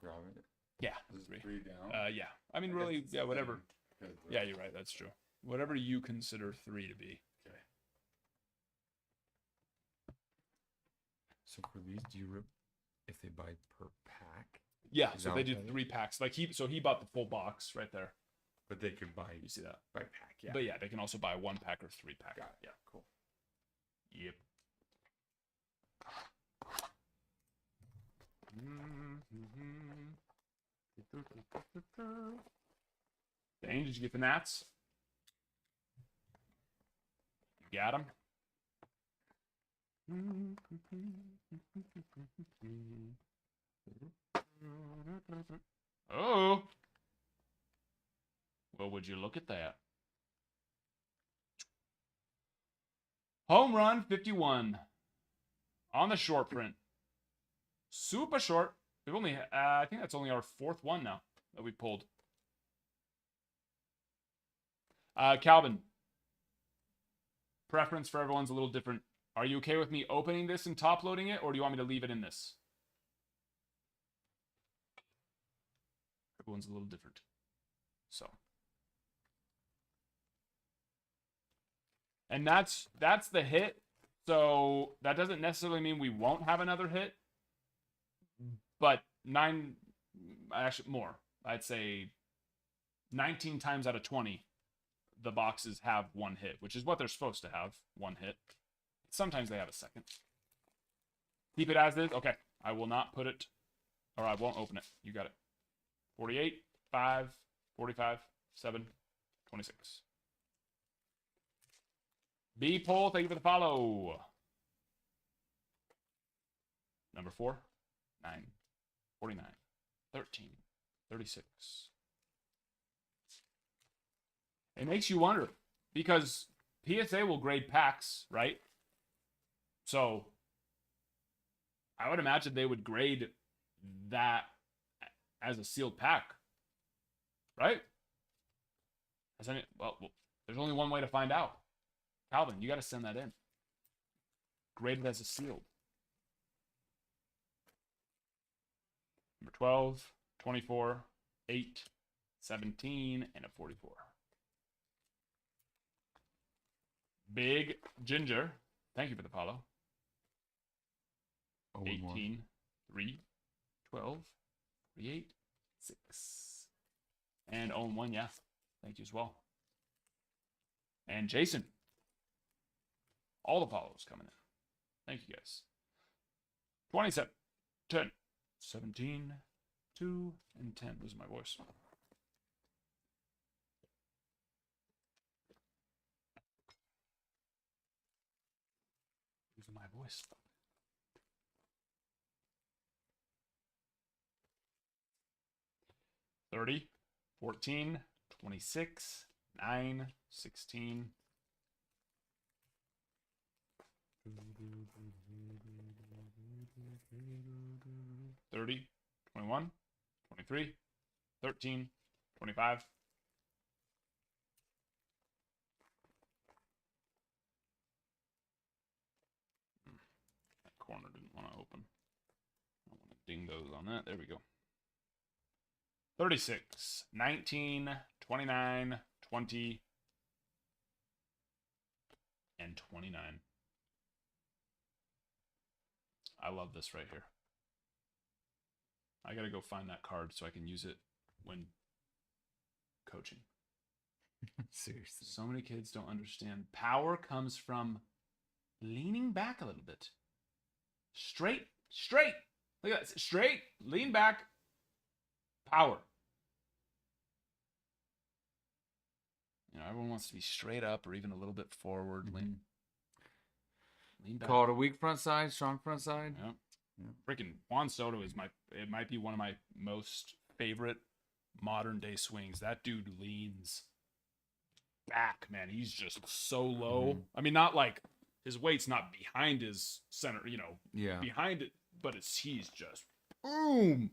grab it. Yeah. This is 3. 3 down. Yeah. I mean, I really, guess it's yeah, the whatever. thing. Yeah, you're right. That's true. Whatever you consider 3 to be. Okay. So for these, do you rip if they buy per pack? Yeah, Is so that they what did that is? 3 packs. Like he bought the full box right there. But they could buy You see that? by pack. Yeah. But yeah, they can also buy 1 pack or 3 pack. Got it. Yeah. Cool. Yep. Dane, did you get the Nats? You got them? Oh. Well, would you look at that? Home run 51 on the short print. Super short. We've only, I think that's only our 4th one now that we pulled. Calvin, preference for everyone's a little different. Are you okay with me opening this and top loading it, or do you want me to leave it in this? Everyone's a little different. So. And that's the hit. So that doesn't necessarily mean we won't have another hit. But actually more. I'd say 19 times out of 20, the boxes have 1 hit, which is what they're supposed to have, 1 hit. Sometimes they have a second. Keep it as is. Okay. I will not put it, or I won't open it. You got it. 48, 5, 45, 7, 26. B poll, thank you for the follow. Number 4, 9, 49, 13, 36. It makes you wonder, because PSA will grade packs, right? So I would imagine they would grade that as a sealed pack, right? Well, there's only one way to find out. Calvin, you got to send that in. Graded as a sealed. Number 12, 24, 8, 17, and a 44. Big Ginger, thank you for the follow. 18, 3, 12, 38, 6. And own 1, yeah. Thank you as well. And Jason. All the follows coming in. Thank you guys. 27, 10, 17, 2, and 10. Losing my voice. Losing my voice. 30, 14, 26, 9, 16. 30, 21, 23, 13, 25. That corner didn't want to open. I want to ding those on that. There we go. 36, 19, 29, 20, and 29. I love this right here. I got to go find that card so I can use it when coaching. Seriously. So many kids don't understand. Power comes from leaning back a little bit. Straight. Look at that. Straight, lean back, power. You know, everyone wants to be straight up or even a little bit forward. Lean back. Call it a weak front side, strong front side. Yep. Yep. Freaking Juan Soto it might be one of my most favorite modern day swings. That dude leans back, man. He's just so low. I mean, not like his weight's not behind his center, behind it, but he's just boom,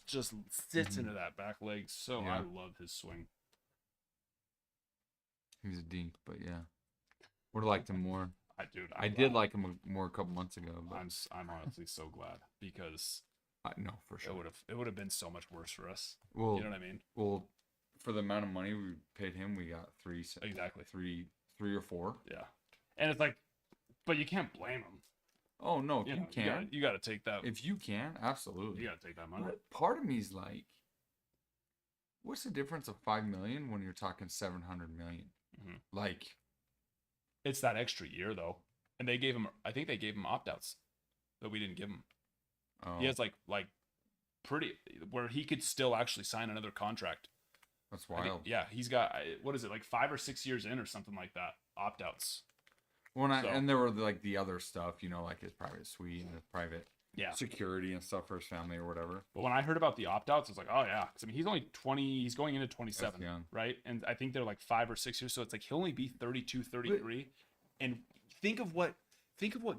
just sits into that back leg. So I love his swing. He's a dink, but yeah, would have liked him more. I did like him more a couple months ago. But I'm honestly so glad because no, for sure, it would have been so much worse for us. Well, you know what I mean? Well, for the amount of money we paid him, we got three or four. Yeah, and it's like, but you can't blame him. Oh no, you can. You got to take that. If you can, absolutely. You got to take that money. But part of me is like, what's the difference of $5 million when you're talking $700 million? Like, it's that extra year though, and they gave him. I think they gave him opt-outs that we didn't give him. Oh. He has like pretty where he could still actually sign another contract. That's wild. Yeah, he's got what is it like 5 or 6 years in or something like that opt-outs. Well, and there were like the other stuff, like his private suite and his private security and stuff for his family or whatever. But when I heard about the opt-outs, I was like, oh yeah, because I mean he's only 20, he's going into 27, right? And I think they're like 5 or 6 years, so it's like he'll only be 32, 33. And think of what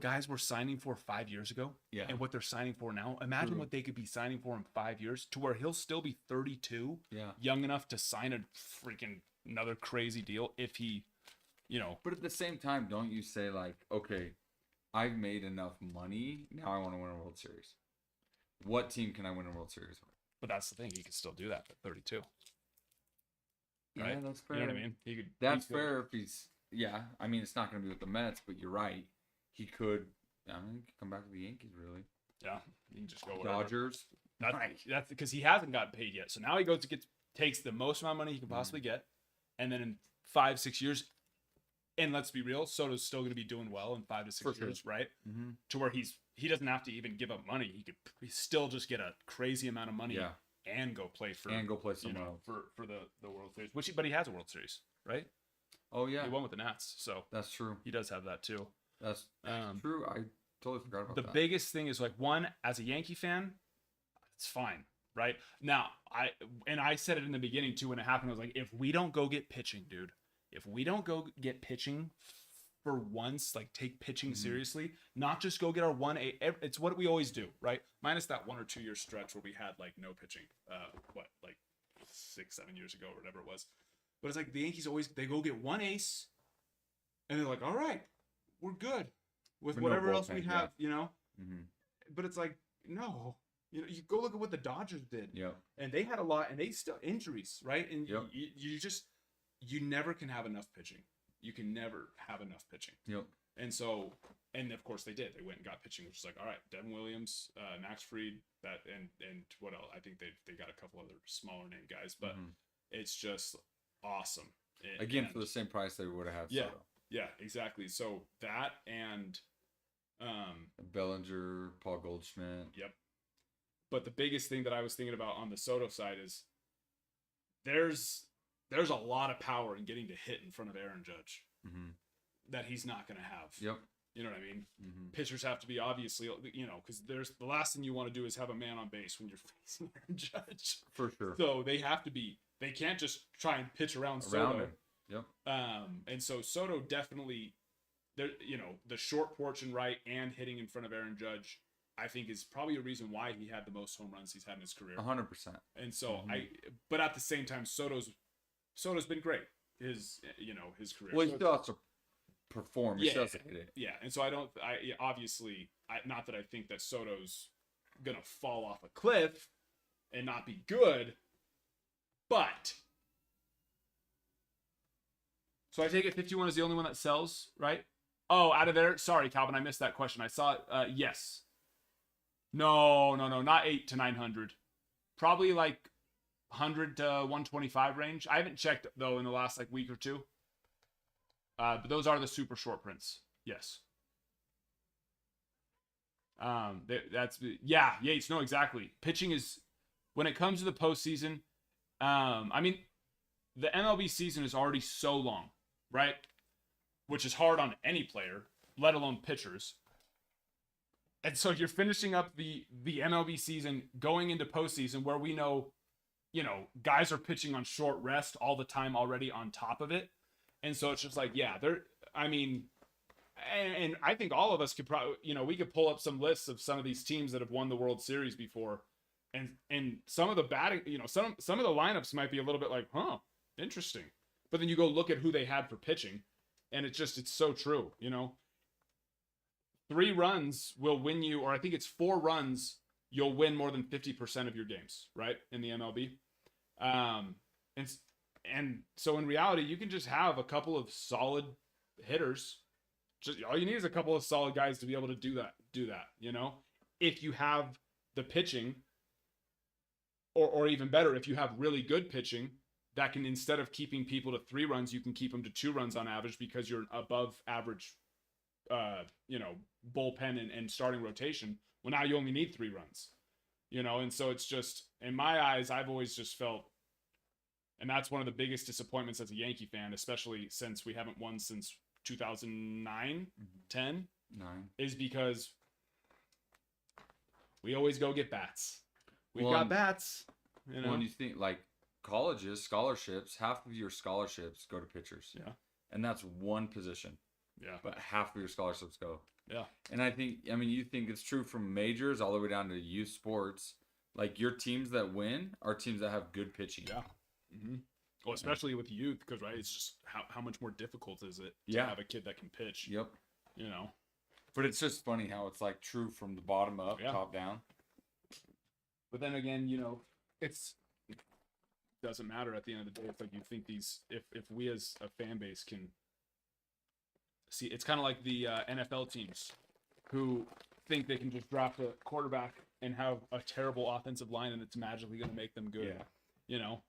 guys were signing for 5 years ago, and what they're signing for now. Imagine what they could be signing for in 5 years, to where he'll still be 32, young enough to sign a freaking another crazy deal if he. But at the same time, don't you say like, okay, I've made enough money, now I want to win a World Series. What team can I win a World Series with? But that's the thing, he could still do that at 32. Yeah, right? That's fair. You know what I mean? He could. That's fair if he's. Yeah, I mean it's not going to be with the Mets, but you're right. He could. I mean, he could come back to the Yankees, really. Yeah, he can just go Dodgers. That's because he hasn't gotten paid yet. So now he takes the most amount of money he can possibly get, and then in 5-6 years. And let's be real, Soto's still going to be doing well in 5 to 6 years, right? Mm-hmm. To where he doesn't have to even give up money. He could still just get a crazy amount of money and go play somewhere else for the World Series. But he has a World Series, right? Oh yeah, he won with the Nats, so that's true. He does have that too. That's true. I totally forgot about that. The biggest thing is like, one, as a Yankee fan, it's fine, right? Now I said it in the beginning too when it happened. I was like, if we don't go get pitching, dude. If we don't go get pitching for once, like take pitching seriously, not just go get our 1A, it's what we always do, right? Minus that 1 or 2 year stretch where we had like no pitching, like 6-7 years ago or whatever it was. But it's like the Yankees they go get one ace, and they're like, all right, we're good with whatever else we have, Mm-hmm. But it's like, no. You go look at what the Dodgers did. Yeah. And they had a lot, and they still injuries, right? And you never can have enough pitching. You can never have enough pitching. Yep. And so, and of course they did. They went and got pitching, which is like, all right, Devin Williams, Max Fried, that, and what else? I think they got a couple other smaller name guys, but it's just awesome. Again, for the same price they would have had. Yeah. Soto. Yeah, exactly. So that and Bellinger, Paul Goldschmidt. Yep. But the biggest thing that I was thinking about on the Soto side is there's a lot of power in getting to hit in front of Aaron Judge that he's not going to have. Yep. You know what I mean? Mm-hmm. Pitchers have to be obviously, you know, because there's the last thing you want to do is have a man on base when you're facing Aaron Judge. For sure. So they have to be. They can't just try and pitch around Soto. him. Yep. And so Soto definitely, there. You know, the short porch and right and hitting in front of Aaron Judge, I think is probably a reason why he had the most home runs he's had in his career. 100%. And so but at the same time, Soto's been great. His career. Well, he So still has to perform. He still has to hit it. yeah, and so obviously, not that I think that Soto's gonna fall off a cliff and not be good, but so I take it 51 is the only one that sells, right? Oh, out of there. Sorry, Calvin, I missed that question. I saw it. Yes. No, not 8 to 900. Probably like 100 to 125 range. I haven't checked though in the last like week or two. But those are the super short prints. Yes. Yates. No, exactly. Pitching is, when it comes to the postseason. I mean, the MLB season is already so long, right? Which is hard on any player, let alone pitchers. And so you're finishing up the MLB season, going into postseason where we know, you know, guys are pitching on short rest all the time already on top of it. And so it's just like, yeah, and I think all of us could probably, you know, we could pull up some lists of some of these teams that have won the World Series before. And some of the batting, you know, some of the lineups might be a little bit like, interesting. But then you go look at who they had for pitching, and it's so true, you know. 3 runs will win you, or I think it's 4 runs, you'll win more than 50% of your games, right? In the MLB. And so in reality, you can just have a couple of solid hitters. Just all you need is a couple of solid guys to be able to do that, you know? If you have the pitching, or even better, if you have really good pitching, that can, instead of keeping people to 3 runs, you can keep them to 2 runs on average because you're above average, bullpen and starting rotation. Well, now you only need 3 runs, you know? And so it's just, in my eyes, I've always just felt, and that's one of the biggest disappointments as a Yankee fan, especially since we haven't won since 2009, 10, is because we always go get bats. We've got bats. You know? When you think like colleges, scholarships, half of your scholarships go to pitchers. Yeah. And that's one position. Yeah. But half of your scholarships go. Yeah. And I think, you think it's true from majors all the way down to youth sports. Like your teams that win are teams that have good pitching. Yeah. Mm-hmm. Well, especially with youth, because right, it's just how much more difficult is it to have a kid that can pitch? Yep. You know. But it's just funny how it's like true from the bottom up, top down. But then again, you know, it doesn't matter at the end of the day. It's like you think if we as a fan base can see, it's kind of like the NFL teams who think they can just draft a quarterback and have a terrible offensive line and it's magically going to make them good. Yeah. You know,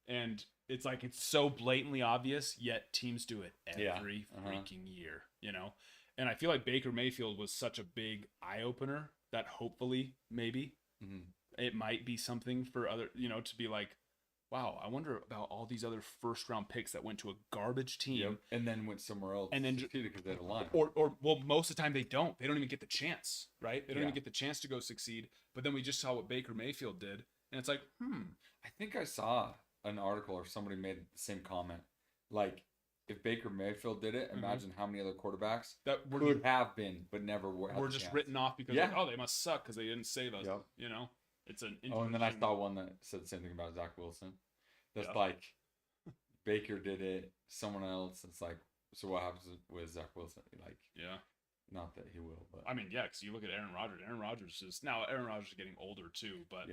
and it's like it's so blatantly obvious, yet teams do it every freaking year. You know, and I feel like Baker Mayfield was such a big eye opener that hopefully maybe. Mm-hmm. It might be something for other, you know, to be like, wow, I wonder about all these other first round picks that went to a garbage team and then went somewhere else and then because they had a line. Or well, most of the time they don't even get the chance, right? They don't even get the chance to go succeed. But then we just saw what Baker Mayfield did, and it's like, I think I saw an article or somebody made the same comment. Like, if Baker Mayfield did it, imagine how many other quarterbacks that could have been, but never were. We're just written off because like, they must suck because they didn't save us. Yep. You know. It's an and then I saw one that said the same thing about Zach Wilson. That's like Baker did it, someone else. It's like, so what happens with Zach Wilson? Like, not that he will, but I mean, because you look at Aaron Rodgers. Aaron Rodgers is getting older too, but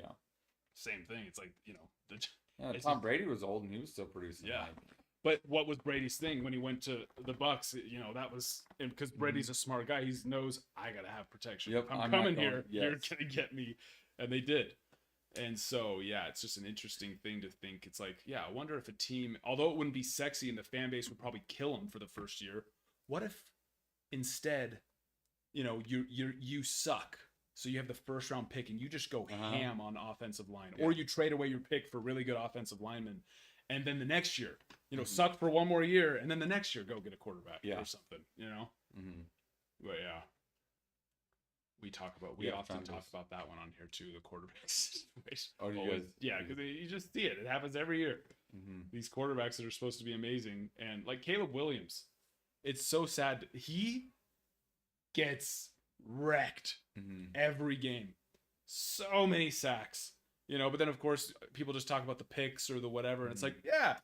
same thing. It's like, you know, Tom Brady was old and he was still producing. Yeah. But what was Brady's thing when he went to the Bucs? You know, that was because Brady's a smart guy. He knows I gotta have protection. Yep, I'm coming here. Yes. You're gonna get me. And they did. And so, it's just an interesting thing to think. It's like, I wonder if a team, although it wouldn't be sexy and the fan base would probably kill them for the first year, what if instead, you know, you suck. So you have the first round pick and you just go ham on offensive line. Or you trade away your pick for really good offensive linemen. And then the next year, you know, suck for one more year. And then the next year, go get a quarterback or something, you know? But yeah. We Yeah, often found talk this. about that one on here too, the quarterback situation. Oh, do you Always- guys? Yeah, because you just see it. It happens every year. Mm-hmm. These quarterbacks that are supposed to be amazing. And like Caleb Williams, it's so sad. He gets wrecked Mm-hmm. every game. So many sacks. But then of course people just talk about the picks or the whatever. And it's like, yeah,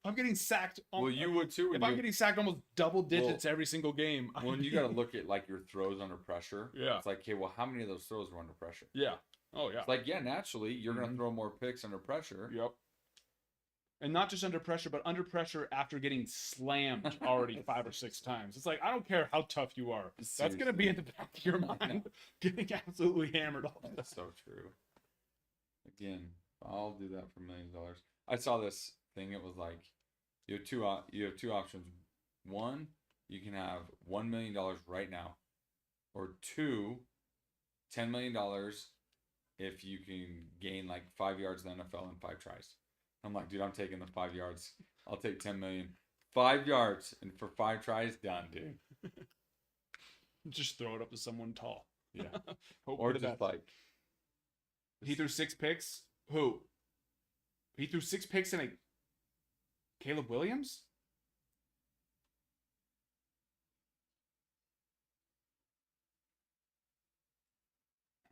I'm getting sacked. Well, you would too. If I'm getting sacked almost double digits every single game. When you got to look at like your throws under pressure. Yeah. It's like, okay, well, how many of those throws were under pressure? Yeah. Oh yeah. It's like, yeah, naturally you're gonna Mhm. throw more picks under pressure. Yep. And not just under pressure, but under pressure after getting slammed already 5 or 6 times. It's like, I don't care how tough you are. That's going to be in the back of your mind. Getting absolutely hammered all the time. That's so true. Again, I'll do that for millions of dollars. I saw this thing. It was like you have two options. One, you can have $1 million right now, or two, $10 million if you can gain like 5 yards in the NFL in 5 tries. I'm like, dude, I'm taking the 5 yards. I'll take 10 million. 5 yards and for 5 tries, done, dude. Just throw it up to someone tall. Yeah. Hope Or for the just best. like, He threw 6 picks? Who? He threw 6 picks in a Caleb Williams?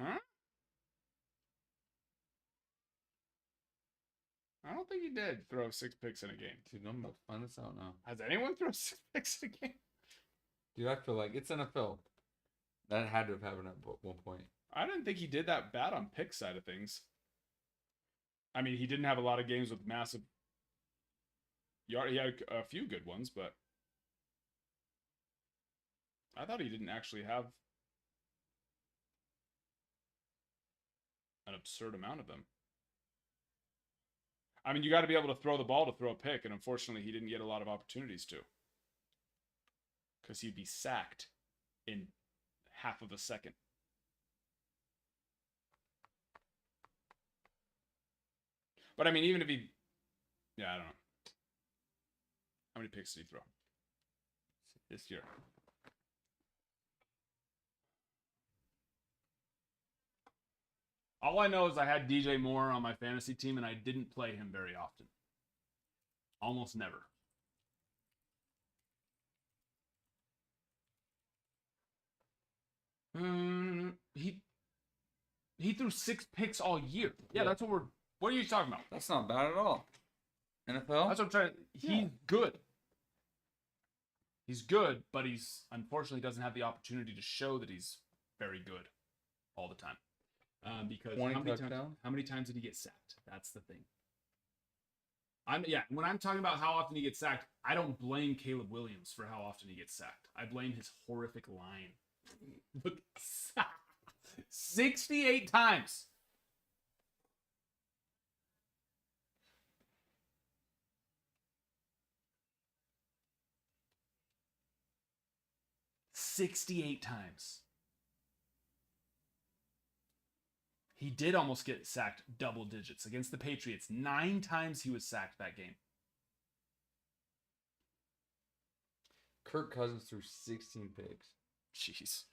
Huh? I don't think he did throw 6 picks in a game. dude, I'm about to find this out now. Has anyone thrown 6 picks in a game? Dude, I feel like it's NFL. That had to have happened at one point. I didn't think he did that bad on pick side of things. I mean, he didn't have a lot of games with massive yard. He had a few good ones, but I thought he didn't actually have an absurd amount of them. I mean, you got to be able to throw the ball to throw a pick, and unfortunately, he didn't get a lot of opportunities to. Because he'd be sacked in half of a second. But I mean, even if he... Yeah, I don't know. How many picks did he throw this year? All I know is I had DJ Moore on my fantasy team, and I didn't play him very often. Almost never. He threw 6 picks all year. Yeah, that's what we're... What are you talking about? That's not bad at all. NFL? That's what I'm trying. He's Yeah. good. He's good, but he's unfortunately doesn't have the opportunity to show that he's very good all the time. Because 20 how touchdowns? many times did he get sacked? That's the thing. When I'm talking about how often he gets sacked, I don't blame Caleb Williams for how often he gets sacked. I blame his horrific line. Look, 68 times. $68 times. He did almost get sacked double digits against the Patriots. 9 times he was sacked that game. Kirk Cousins threw 16 picks. Jeez.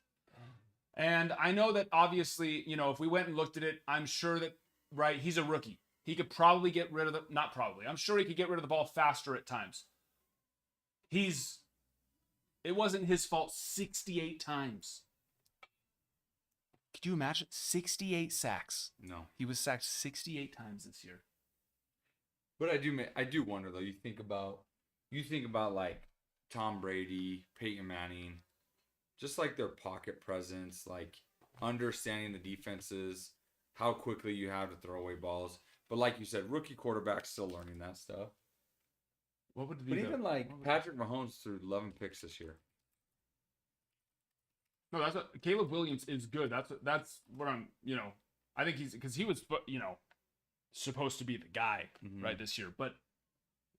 And I know that obviously, if we went and looked at it, I'm sure that, right, he's a rookie. He could probably get rid of the, not probably, I'm sure he could get rid of the ball faster at times. It wasn't his fault 68 times. Could you imagine? 68 sacks. No. He was sacked 68 times this year. But I do wonder though. You think about like Tom Brady, Peyton Manning, just like their pocket presence, like understanding the defenses, how quickly you have to throw away balls. But like you said, rookie quarterbacks still learning that stuff. What would be But even like Patrick Mahomes threw 11 picks this year. No, that's what Caleb Williams is good. That's what I'm, I think because he was, supposed to be the guy, Mhm. right, this year. But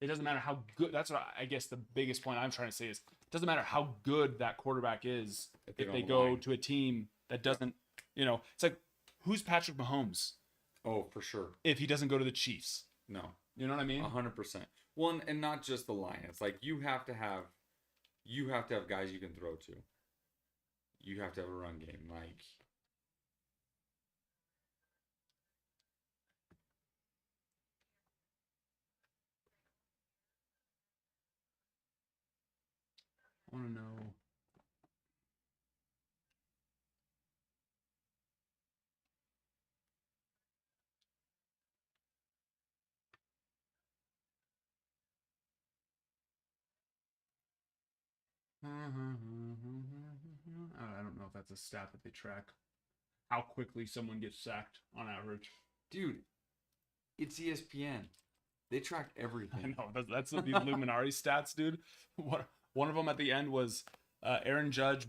it doesn't matter how good. That's what I guess the biggest point I'm trying to say is it doesn't matter how good that quarterback is if they go line. to a team that doesn't, it's like, who's Patrick Mahomes Oh, for sure. if he doesn't go to the Chiefs? No. You know what I mean? 100%. Well, and not just the line. It's like you have to have guys you can throw to. you have to have a run game. Like, I want to know. I don't know if that's a stat that they track. How quickly someone gets sacked on average. dude, it's ESPN. They track I everything. know that's the Luminari stats, dude. One of them at the end was Aaron Judge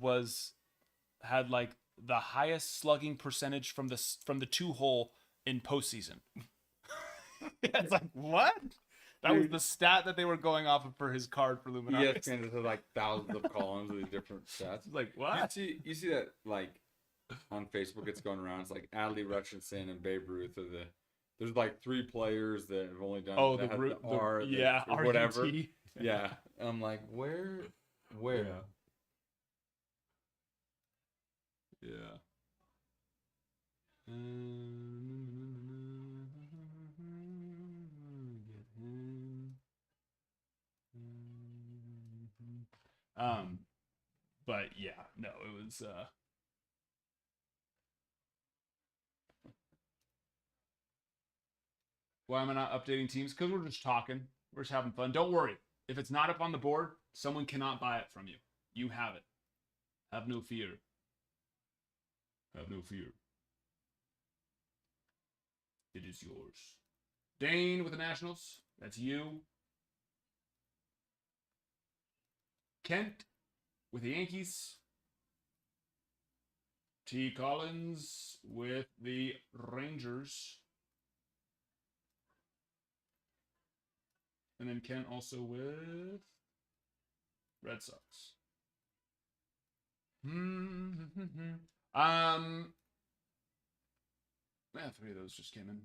had like the highest slugging percentage from the 2-hole in postseason. It's like, what? That was the stat that they were going off of for his card for Luminari. ESPN just has like thousands of columns with different stats. It's like, what? You see that like on Facebook? It's going around. It's like Adley Rutschenson and Babe Ruth are there's like 3 players that have only done that have the R, yeah, or whatever. RUT. Yeah, I'm like, where? Yeah. Get him. But yeah, no, it was why am I not updating teams? Because we're just talking. We're just having fun. Don't worry. If it's not up on the board, someone cannot buy it from you. You have it. Have no fear. Have no fear. It is yours. Dane with the Nationals. That's you. Kent with the Yankees. T. Collins with the Rangers. And then Kent also with Red Sox. Yeah, 3 of those just came in.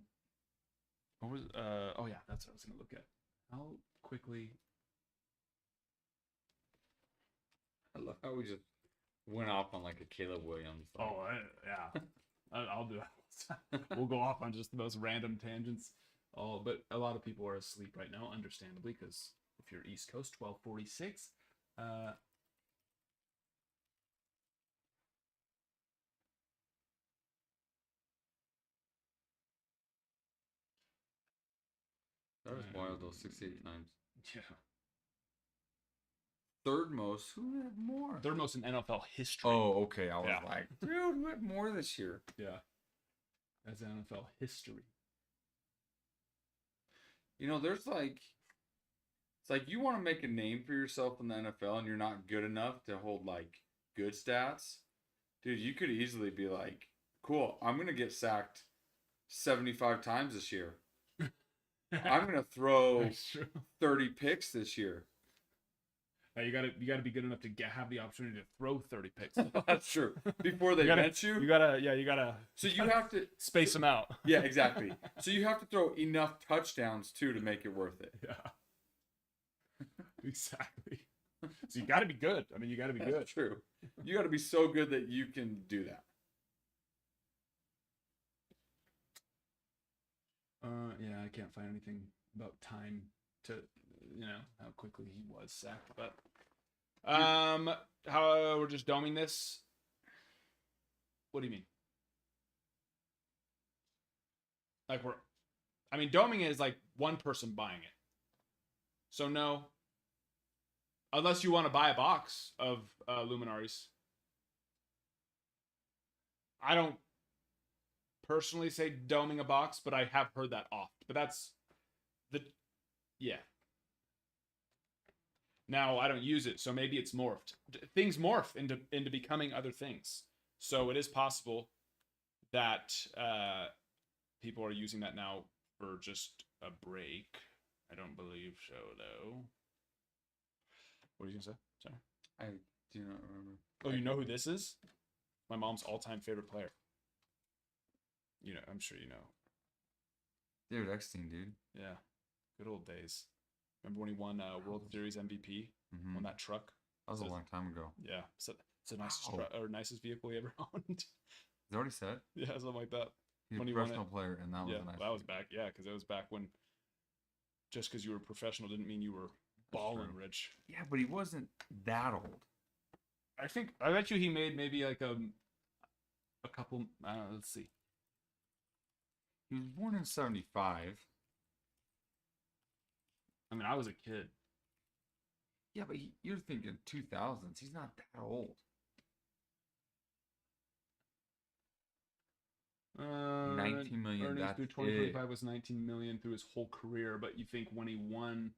What was oh yeah, that's what I was gonna look at. How quickly I love how we just went off on like a Caleb Williams. yeah. I'll do it. We'll go off on just the most random tangents. Oh, but a lot of people are asleep right now, understandably, because if you're East Coast, 12:46. That was wild though, 68 times. Yeah. Third most. Who had more? Third most in NFL history. Oh, okay. I was Yeah. like, dude, who had more this year? Yeah. That's NFL history. You know, there's like, it's like you want to make a name for yourself in the NFL and you're not good enough to hold like good stats. Dude, you could easily be like, cool, I'm going to get sacked 75 times this year. I'm going to throw 30 picks this year. You gotta be good enough to have the opportunity to throw 30 picks. That's true. Before they bench you. You gotta. So you have to space them out. Yeah, exactly. So you have to throw enough touchdowns too to make it worth it. Yeah. Exactly. So you gotta be good. I mean, you gotta be good. That's true. You gotta be so good that you can do that. Yeah, I can't find anything about time to, how quickly he was sacked, but how we're just doming this. What do you mean? Like doming it is like one person buying it. So no, unless you want to buy a box of Luminaries. I don't personally say doming a box, but I have heard that oft. But that's yeah. Now I don't use it, so maybe it's morphed. Things morph into becoming other things. So it is possible that people are using that now for just a break. I don't believe so, though. What are you gonna say? Sorry. I do not remember. Oh, you know who this is? My mom's all-time favorite player. I'm sure you know. David Eckstein, dude. Yeah. Good old days. Remember when he won World Series MVP? Mm-hmm. On that truck? That was a long time ago. Yeah. So It's the nicest Wow. or nicest vehicle he ever owned. It's already said. Yeah, something like that. He's When a he won professional it. player, and that was Yeah, a nice. that was vehicle. back. Yeah, because it was back when just because you were professional didn't mean you were balling true. rich. Yeah, but he wasn't that old. I bet you he made maybe like a couple. I don't know. Let's see. He was born in '75. I mean, I was a kid. Yeah, but you're thinking 2000s. He's not that old. 19 million. Earnings That's through 2025 was 19 million through his whole career. But you think when he won,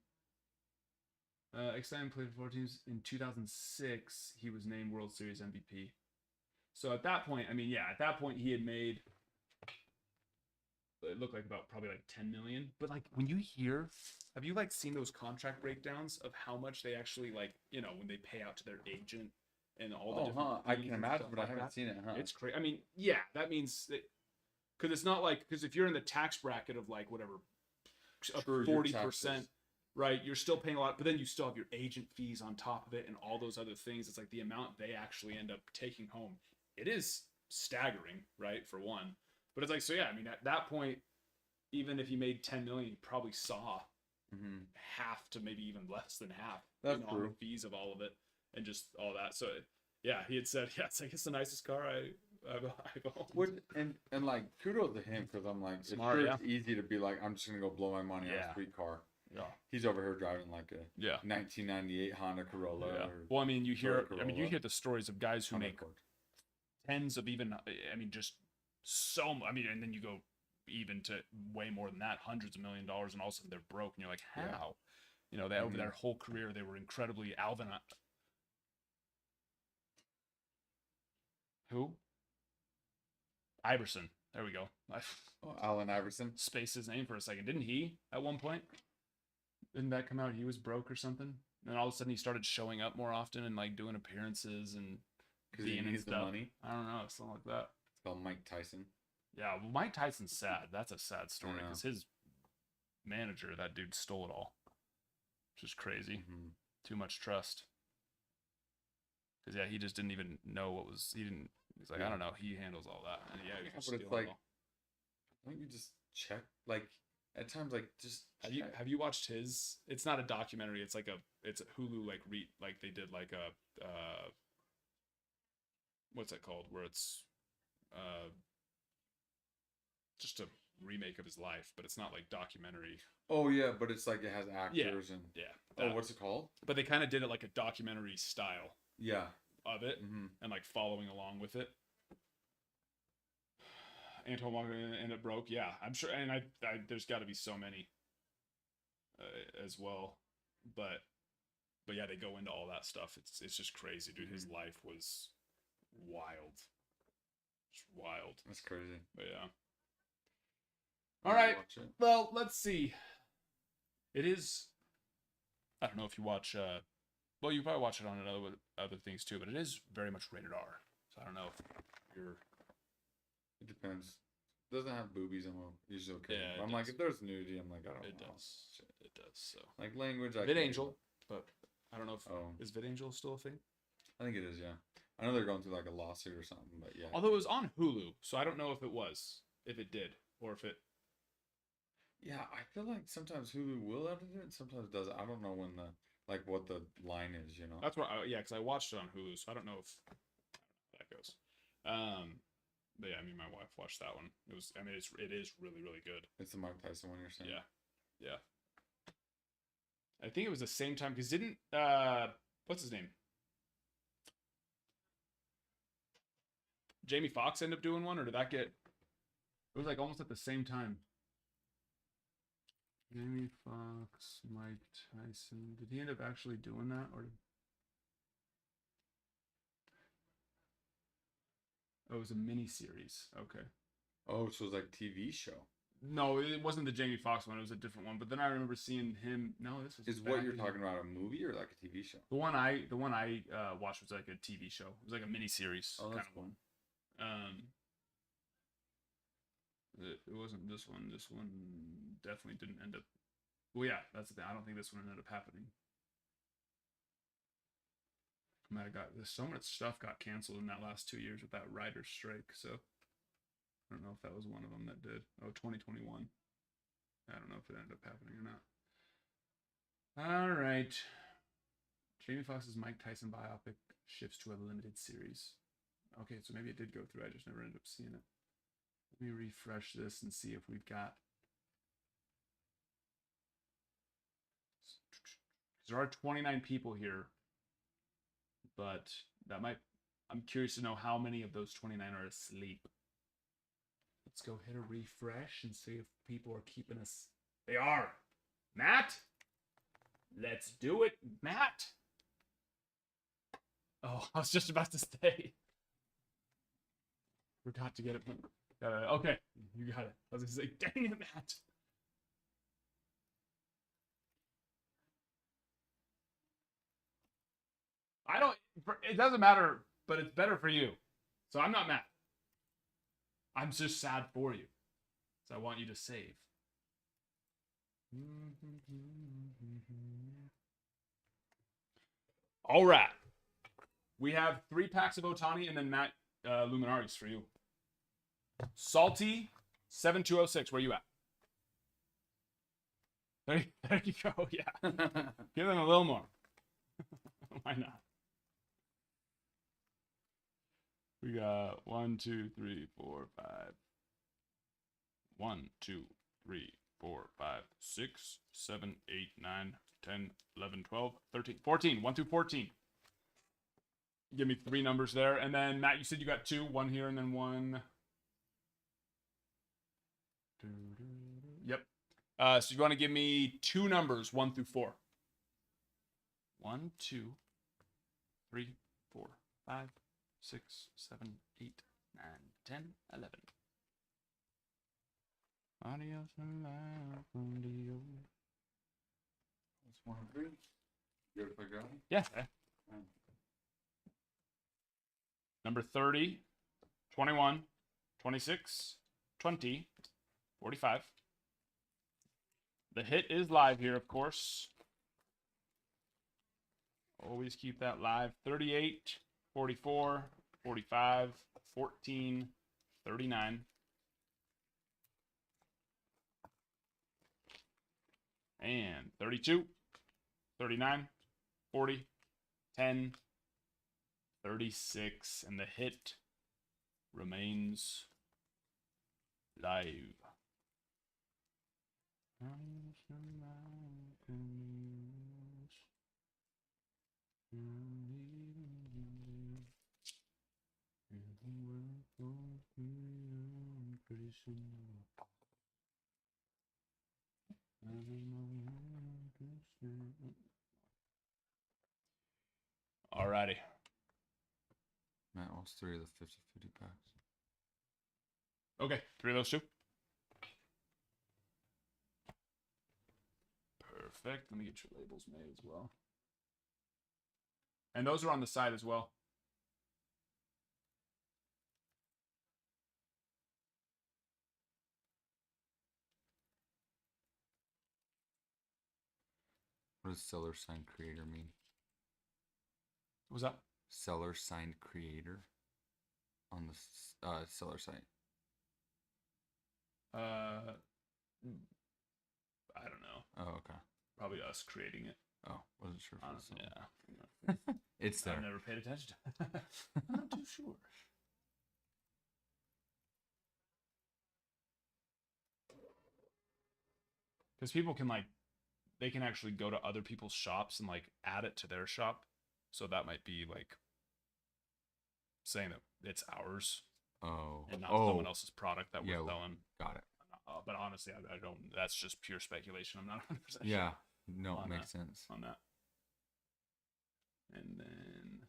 exciting played for 4 teams in 2006, he was named World Series MVP. So at that point, I mean, yeah, at that point he had made. It looked like about probably like 10 million. But like when you hear, have you like seen those contract breakdowns of how much they actually like, you know, when they pay out to their agent and all the different I fees can and imagine, stuff but I like haven't that? seen it, huh? It's crazy. I mean, yeah, that means that because it's not like because if you're in the tax bracket of like whatever, True, your 40%, taxes. right? You're still paying a lot, but then you still have your agent fees on top of it and all those other things. It's like the amount they actually end up taking home. It is staggering, right? For one, but it's like so. Yeah, I mean, at that point, even if you made 10 million, you probably saw half to maybe even less than half. That's on true. the fees of all of it and just all that. So yeah, he had said, yeah, it's like it's the nicest car I've owned. Would and like kudos to him because I'm like Smart, it's easy to be like I'm just gonna go blow my money on Yeah. a street car. Yeah. He's over here driving like a Yeah. 1998 Honda Corolla. Yeah. Or Well, I mean, you hear Corolla. the stories of guys who Honda make Accord. tens of even, I mean, just so much. I mean, and then you go even to way more than that, hundreds of $1 million, and all of a sudden they're broke, and you're like, how? Yeah. You know, they over their whole career they were incredibly Who? Iverson. There we go. I Allen Iverson. spaced his name for a second. Didn't he at one point? Didn't that come out? He was broke or something, and all of a sudden he started showing up more often and like doing appearances and Because he being and needs the stuff. money. I don't know, something like that. It's called Mike Tyson. Yeah, well, Mike Tyson's sad. That's a sad story Yeah. because his manager, that dude, stole it all, which is crazy. Mhm. Too much trust. Because yeah, he just didn't even know what was. He didn't. He's like, I Yeah. don't know. He handles all that, and yeah, he was But just it's stealing like, it all. why don't you just check? Like at times, like just check. Have you watched his? It's not a documentary. It's like it's a Hulu like they did like a what's that called? Where it's just a remake of his life, but it's not like documentary. Oh yeah, but it's like it has actors and Yeah. oh, that. what's it called? But they kind of did it like a documentary style Yeah. of it, Mm-hmm. and like following along with it. Antoine Walker ended up broke. Yeah, I'm sure, and I there's got to be so many as well, but yeah, they go into all that stuff. It's just crazy, dude. His life was wild, just wild. That's crazy. But yeah. I All might right. watch it. Well, let's see. It is. I don't know if you watch. Well, you probably watch it on other things too, but it is very much rated R. So I don't know if you're. It depends. Doesn't have boobies. I'm usually okay. Yeah, it I'm like, does. if there's nudity, I'm like, I don't It know. does. It does. So. Like language, I Vid can- Angel, but I don't know if Oh, is Vid Angel still a thing. I think it is. Yeah, I know they're going through like a lawsuit or something, but yeah. Although it was on Hulu, so I don't know if it did, or if it. Yeah, I feel like sometimes Hulu will edit it, and sometimes doesn't. I don't know when what the line is. You know. That's where yeah, because I watched it on Hulu, so I don't know if that goes. But yeah, I mean, my wife watched that one. It was, I mean, it is really really good. It's the Mike Tyson one you're saying. Yeah. I think it was the same time because didn't what's his name? Jamie Foxx end up doing one, or did that get? It was like almost at the same time. Jamie Foxx, Mike Tyson. Did he end up actually doing that, or? Oh, it was a mini series. Okay. Oh, so it's like TV show. No, it wasn't the Jamie Foxx one. It was a different one. But then I remember seeing him. No, this was. Is what back you're in- talking about a movie or like a TV show? The one I watched was like a TV show. It was like a mini series Oh, kind that's of cool. one. It wasn't this one. This one definitely didn't end up. Well, yeah, that's the thing. I don't think this one ended up happening. Might have got so much stuff got canceled in that last 2 years with that writer's strike. So I don't know if that was one of them that did. Oh, 2021. I don't know if it ended up happening or not. All right. Jamie Foxx's Mike Tyson biopic shifts to a limited series. Okay, so maybe it did go through. I just never ended up seeing it. Let me refresh this and see if we've got. There are 29 people here, but that might. I'm curious to know how many of those 29 are asleep. Let's go hit a refresh and see if people are keeping us. They are. Matt? Let's do it, Matt. Oh, I was just about to say. Forgot to get it. Okay, you got it. I was going to say, dang it, Matt. I don't. It doesn't matter, but it's better for you. So I'm not mad. I'm just sad for you. So I want you to save. All right. We have 3 packs of Ohtani and then Matt Luminaries for you. Salty 7206. Where you at? There you go. Yeah. Give them a little more. Why not? We got 1, 2, 3, 4, 5. 1, 2, 3, 4, 5, 6, 7, 8, 9, 10, 11, 12, 13, 14. 1 through 14. Give me 3 numbers there. And then, Matt, you said you got 2. 1 here and then 1. Yep. So you want to give me 2 numbers, 1 through 4. 1, 2, 3, 4, 5, 6, 7, 8, 9, 10, 11. Adios and adios. That's 100. Good if I got it? Yeah. Number 30, 21, 26, 20, 45. The hit is live here, of course. Always keep that live. 38, 44, 45, 14, 39. And 32, 39, 40, 10, 36. And the hit remains live. Alrighty. Matt wants 3 of the 50-50 packs. Okay, 3 of those 2. Perfect. Let me get your labels made as well. And those are on the side as well. What does seller signed creator mean? What was that? Seller signed creator on the seller site. I don't know. Oh, okay. Probably us creating it. Oh, wasn't sure. If Honestly, it yeah. was it's there. I've never paid attention to it. I'm not too sure. Because people can they can actually go to other people's shops and add it to their shop. So that might be saying that it's ours Oh. and not someone else's product that we're Yeah, selling. Got it. But honestly, I don't. That's just pure speculation. I'm not 100% sure Yeah. No, on it makes sense. on that. And then,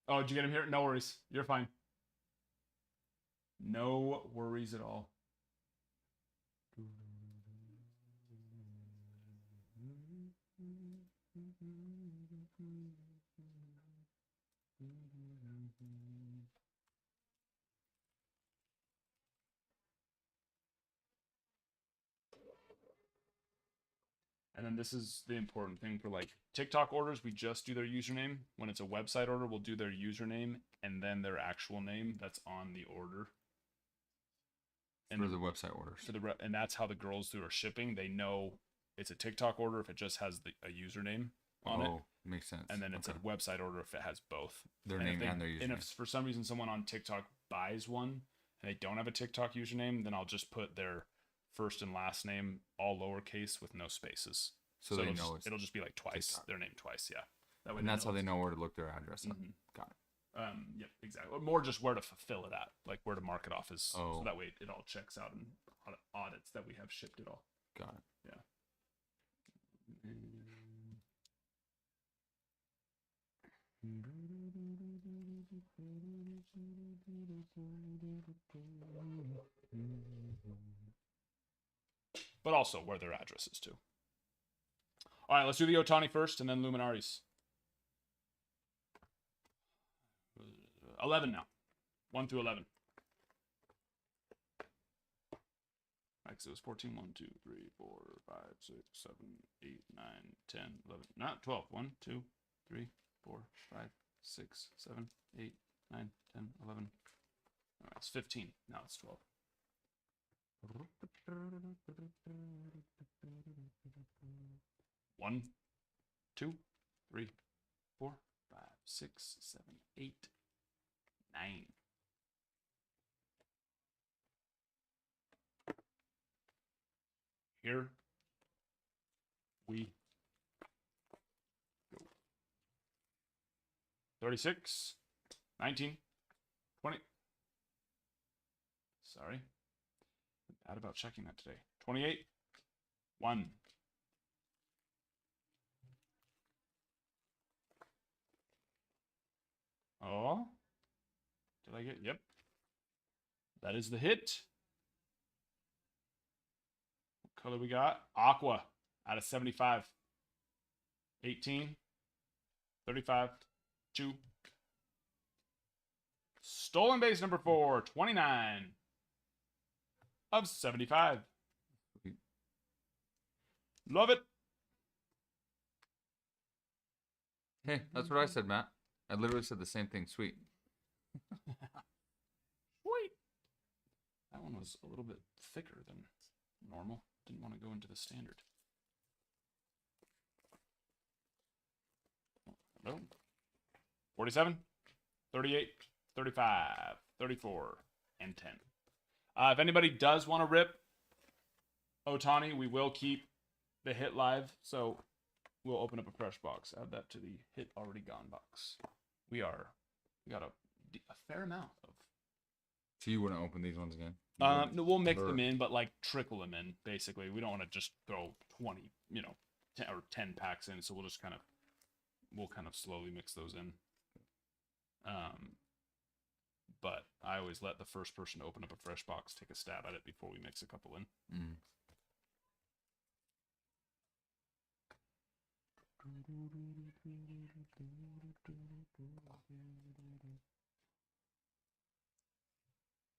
oh, did you get him here? No worries. You're fine. No worries at all. And then this is the important thing for like TikTok orders. We just do their username. When it's a website order, we'll do their username and then their actual name that's on the order. And For the website orders. and that's how the girls who are shipping, they know it's a TikTok order if it just has a username on it. Oh, makes sense. And then it's Okay. a website order if it has both. Their And if name and their username. And if for some reason someone on TikTok buys one and they don't have a TikTok username, then I'll just put their first and last name all lowercase with no spaces. So they it'll know it'll just be like twice TikTok. their name twice. Yeah. That way And that's how they it's- know where to look their address up. Mhm. Got it. Yep, exactly. Or more just where to fulfill it at, like where to mark it off as, so Oh. that way it all checks out and audits that we have shipped it all. Got it. But also where their address is too. All right, let's do the Ohtani first and then Luminaries. 11 now. 1 through 11. Right, because it was 14. 1, 2, 3, 4, 5, 6, 7, 8, 9, 10, 11. Not 12. 1, 2, 3, 4, 5, 6, 7, 8, 9, 10, 11. All right, it's 15. Now it's 12. One, 2, 3, 4, 5, 6, 7, 8, 9. Here we go. 36, 19, 20. Sorry. Bad about checking that today. 28, 1. Oh. Did I get? Yep. That is the hit. What color we got? Aqua out of 75. 18. 35. 2. Stolen base number 4. 29 of 75. Love it. Hey, that's what I said, Matt. I literally said the same thing. Sweet. Sweet. That one was a little bit thicker than normal. Didn't want to go into the standard. Hello. 47, 38, 35, 34, and 10. If anybody does want to rip Ohtani, we will keep the hit live. So we'll open up a fresh box. Add that to the hit already gone box. We got a fair amount of. So you wouldn't open these ones again? No, we'll mix Or- them in, but like trickle them in. Basically, we don't want to just throw 20, 10 or 10 packs in. So we'll kind of slowly mix those in. But I always let the first person to open up a fresh box take a stab at it before we mix a couple in. Mm.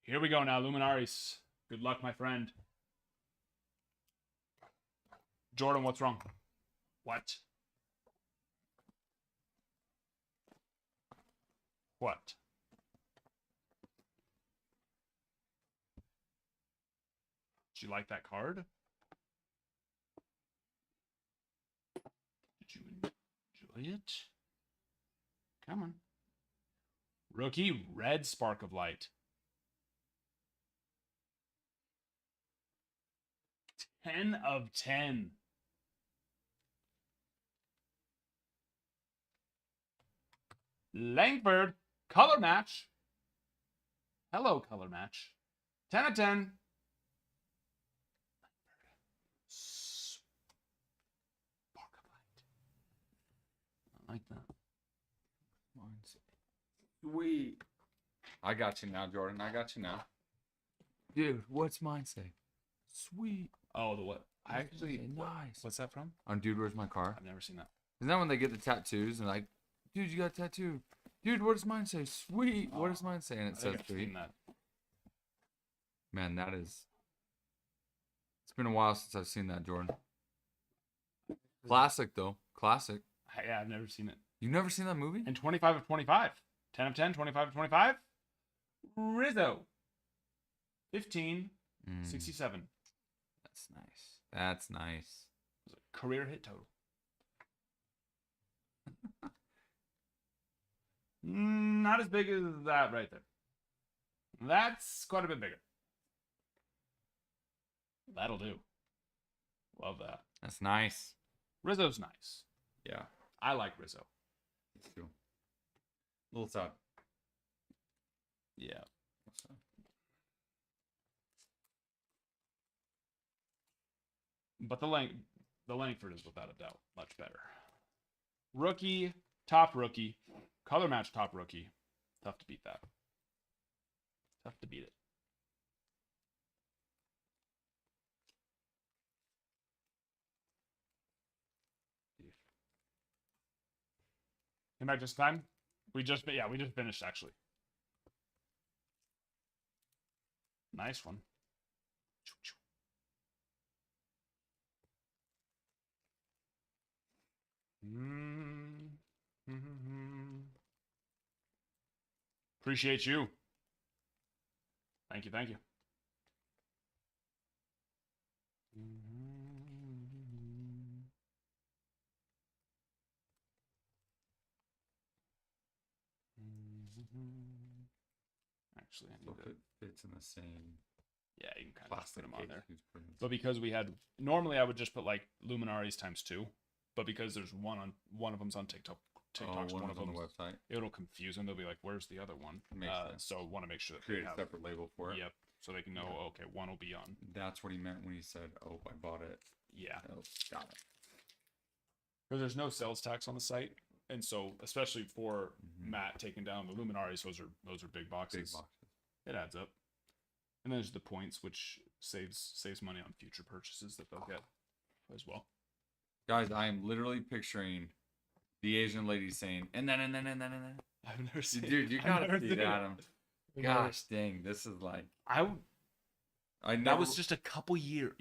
Here we go now, Luminaries. Good luck, my friend. Jordan, what's wrong? What? What? Did you like that card? Did you enjoy it? Come on. Rookie, red spark of light. 10 of 10. Langford, color match. Hello, color match. 10 of 10. Spark of light. I like that. Sweet. I got you now, Jordan. I got you now. Dude, what's mine say? Sweet. Oh, the what? I actually. Nice. What's that from? On Dude, Where's My Car? I've never seen that. Isn't that when they get the tattoos and like, dude, you got a tattoo? Dude, what does mine say? Sweet. What does mine say? And it I says think I've sweet. seen that. Man, that is. It's been a while since I've seen that, Jordan. Classic though. Classic. Yeah, I've never seen it. You've never seen that movie? And 25 of 25. 10 of 10, 25 of 25. Rizzo. 15, 67. That's nice. That's nice. Career hit total. Not as big as that right there. That's quite a bit bigger. That'll do. Love that. That's nice. Rizzo's nice. Yeah. I like Rizzo. It's cool. A little sad. Yeah. But the Langford is without a doubt much better. Rookie, top rookie, color match top rookie. Tough to beat that. Tough to beat it. Came back just in time. We just finished actually. Nice one. Appreciate you. Thank you, thank you. Actually, I need So to, it fits in the same yeah, you can kind of just put plastic them on case. there. Who's putting it? But because we had normally I would just put like Luminaries times 2, but because there's one of them's on TikTok, TikTok's one one is of on them, the website. it'll confuse them. They'll be like, "Where's the other one?" Makes sense. So want to make sure that Create they a have, separate label for it. yep, so they can know. Oh, okay, one will be on. That's what he meant when he said, "Oh, I bought it." Yeah, Oh, got it. because there's no sales tax on the site, and so especially for Mhm. Matt taking down the Luminaries, those are big boxes. Big boxes. It adds up. And then there's the points, which saves money on future purchases that they'll get as well. Guys, I am literally picturing the Asian lady saying, and then. I've never seen. Dude, you I've gotta never see seen it, it. Adam. Gosh dang, this is like I I never. that was just a couple year.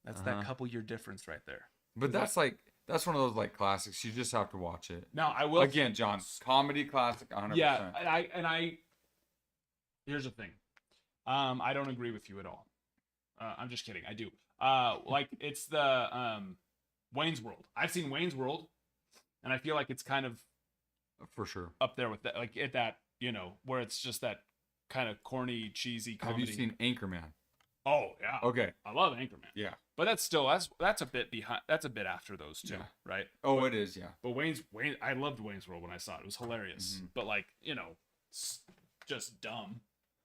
That's that Uh-huh. couple year difference right there. But that's one of those like classics. You just have to watch it. Now I will Again, John, comedy classic, 100%. Yeah, I. Here's the thing. I don't agree with you at all. I'm just kidding. I do. Like it's the Wayne's World. I've seen Wayne's World, and I feel like it's kind of For sure. up there with that, like at that, where it's just that kind of corny, cheesy comedy. Have you seen Anchorman? Oh yeah. Okay. I love Anchorman. Yeah. But that's a bit behind. That's a bit after those two, Yeah. right? Oh, it is. Yeah. But I loved Wayne's World when I saw it. It was hilarious. Mhm. But like, just dumb,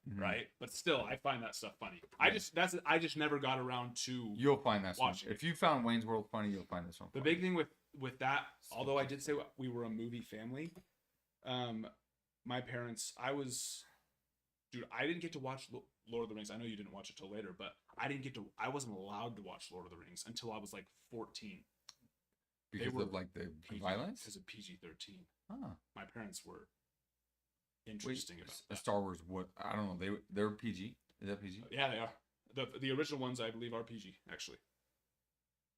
Mhm. right? But still, I find that stuff funny. Yeah. I just never got around to You'll find that one. Watching it. If you found Wayne's World funny, you'll find this one. the funny. big thing with that. Although I did say we were a movie family, my parents, I didn't get to watch Lord of the Rings. I know you didn't watch it till later, but I wasn't allowed to watch Lord of the Rings until I was like 14. because were of like the violence. Because of PG-13. Huh. My parents were Wait, interesting about that. Star Wars. What? I don't know. They're PG. Is that PG? Yeah, they are. The original ones, I believe, are PG actually.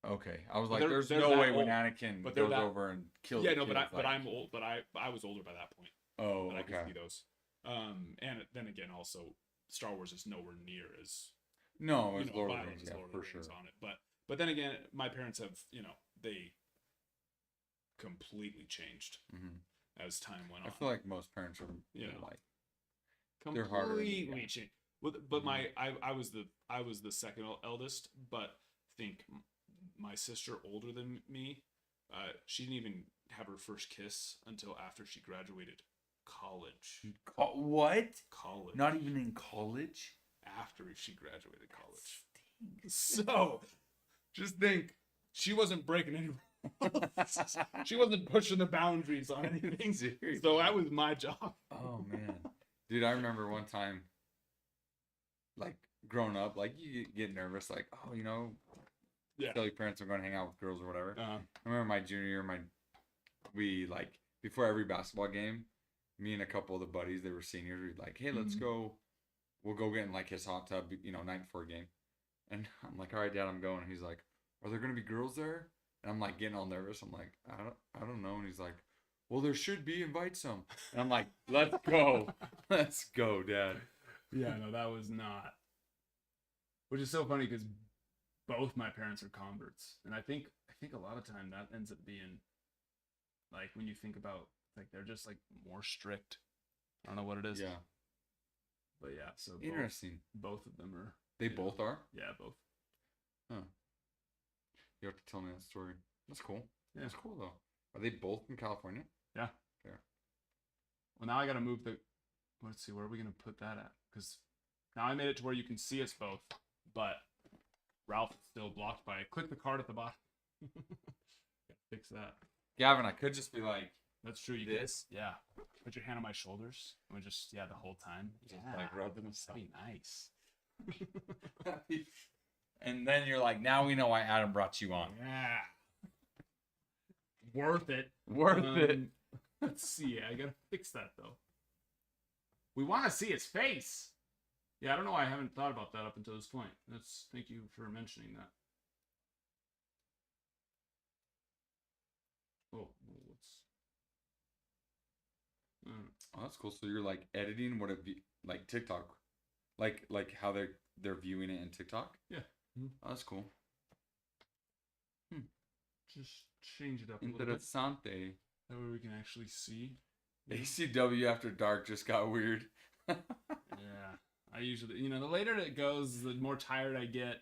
Okay. I was But like, they're- there's they're no that way when old. Anakin But they're goes that- over and kills. Yeah, the no, but kids, but like- I'm old. But I was older by that point. Oh, But I could okay. see those. And then again, also Star Wars is nowhere near as No, it's Lord of the violent Rings. as Yeah, Lord of the for sure. Rings on it. But then again, my parents have they completely changed Mhm. as time went I on. feel like most parents are You know. like they're harder than- completely yeah. changed. But I was the second eldest, but I think my sister older than me, she didn't even have her first kiss until after she graduated college. What? College. Not even in college? after she graduated college. So, just think, she wasn't breaking any rules. She wasn't pushing the boundaries on anything. Seriously. So that was my job. Oh man, dude, I remember one time, like growing up, like you get nervous, like Yeah. tell your parents I'm going to hang out with girls or whatever. Uh, I remember my junior year, we like before every basketball game, me and a couple of the buddies, they were seniors, we'd like, hey, let's go. We'll go get in like his hot tub, night before a game. And I'm like, all right, Dad, I'm going. And he's like, are there gonna be girls there? And I'm like getting all nervous. I'm like, I don't know. And he's like, well, there should be. Invite some. And I'm like, let's go. Let's go, Dad. Yeah, no, that was not. Which is so funny because both my parents are converts, and I think a lot of time that ends up being like when you think about like they're just like more strict. I don't know what it is. Yeah. But yeah, so Interesting. both of them are. They both are? Yeah, both. Huh. You have to tell me that story. That's cool. Yeah. That's cool though. Are they both from California? Yeah. Fair. Well, now I got to move the. Let's see, where are we gonna put that at? Because now I made it to where you can see us both, but Ralph is still blocked by. Click the card at the bottom. Fix that. Gavin, I could just be like, That's true. You this? Can, yeah. Put your hand on my shoulders. And we just the whole time. Just, like, rub them That'd be nice. and then you're like, now we know why Adam brought you on. Yeah. Worth it. Worth it. Let's see. I gotta fix that though. We want to see his face. Yeah, I don't know why I haven't thought about that up until this point. Thank you for mentioning that. Oh, what's? Oh, that's cool. So you're like editing what it be like TikTok, like how they're viewing it in TikTok. Yeah. Oh, that's cool. Just change it up a little bit. Interessante. That way we can actually see. ACW After Dark just got weird. Yeah. I usually, the later it goes, the more tired I get,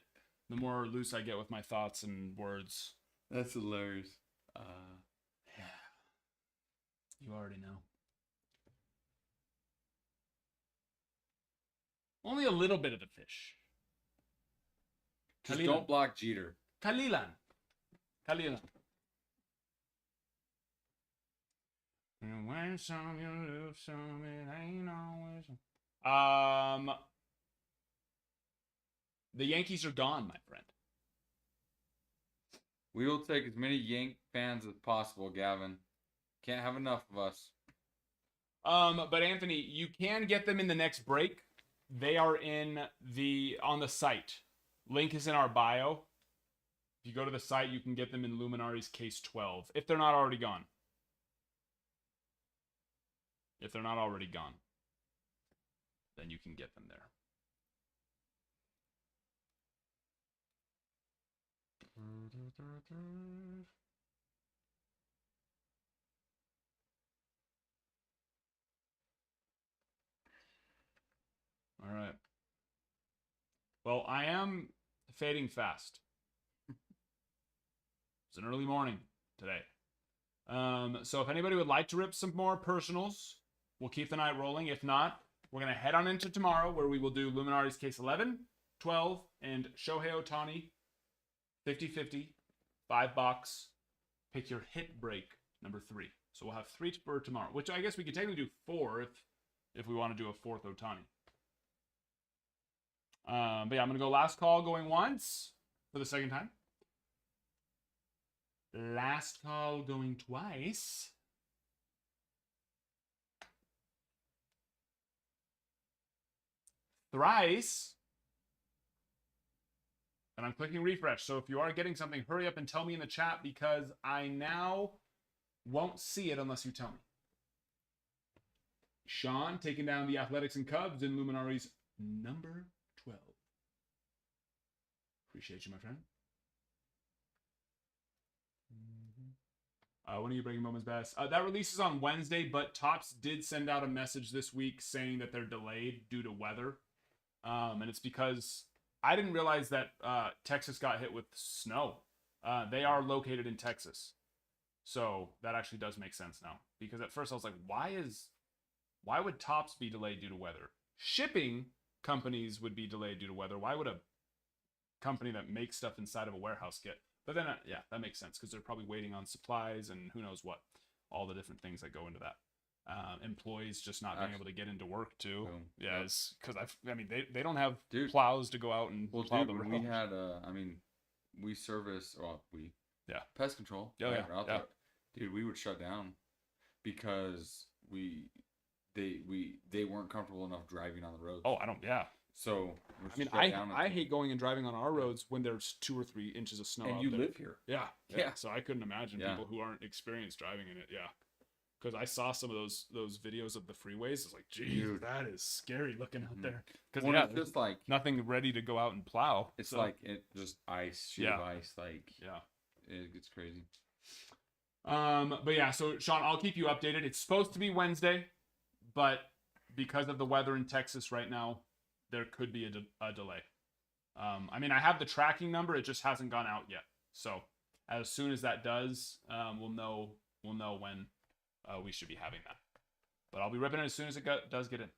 the more loose I get with my thoughts and words. That's hilarious. Yeah. You already know. Only a little bit of the fish. Just Kalilan. don't block Jeter. Kalilan. And when some you lose some, it ain't always. The Yankees are gone, my friend. We will take as many Yank fans as possible, Gavin. Can't have enough of us. But Anthony, you can get them in the next break. They are on the site. Link is in our bio. If you go to the site, you can get them in Luminari's Case 12, if they're not already gone. If they're not already gone, then you can get them there. All right. Well, I am fading fast. It's an early morning today. So if anybody would like to rip some more personals, we'll keep the night rolling. If not, we're going to head on into tomorrow where we will do Luminari's Case 11, 12, and Shohei Ohtani 50-50, 5-box. Pick your hit break, number 3. So we'll have 3 for tomorrow, which I guess we could technically do 4 if we want to do a 4th Ohtani. But yeah, I'm going to go last call going once for the second time. Last call going twice. Thrice. And I'm clicking refresh. So if you are getting something, hurry up and tell me in the chat because I now won't see it unless you tell me. Sean taking down the Athletics and Cubs in Luminari's number 12. Appreciate you, my friend. When are you bringing Moments Best? That releases on Wednesday, but Topps did send out a message this week saying that they're delayed due to weather. And it's because I didn't realize that Texas got hit with snow. They are located in Texas. So that actually does make sense now. Because at first I was like, why would Topps be delayed due to weather? Shipping companies would be delayed due to weather. Why would a company that makes stuff inside of a warehouse get? But then, yeah, that makes sense because they're probably waiting on supplies and who knows what, all the different things that go into that. Employees just not being able to get into work too. Boom. Yeah, Yep. it's because they don't have Dude. plows to go out and plow the road. we had we service pest control. Oh, yeah, out yeah. there. Dude, we would shut down because they weren't comfortable enough driving on the roads. Oh, I don't. Yeah, So we're I mean, shut down I until- hate going and driving on our roads when there's 2 or 3 inches of snow. And out you there. live here. Yeah, Yeah. So I couldn't imagine Yeah. people who aren't experienced driving in it. Yeah, because I saw some of those videos of the freeways. It's like, geez, Dude. that is scary looking out Mhm. there. Because Well, yeah, it's just like nothing ready to go out and plow. it's so, like it just ice, sheet of ice, like yeah. it gets crazy. But yeah, so Sean, I'll keep you updated. It's supposed to be Wednesday, but because of the weather in Texas right now, there could be a delay. I mean, I have the tracking number; it just hasn't gone out yet. So as soon as that does, we'll know when we should be having that. But I'll be ripping it as soon as it does get in.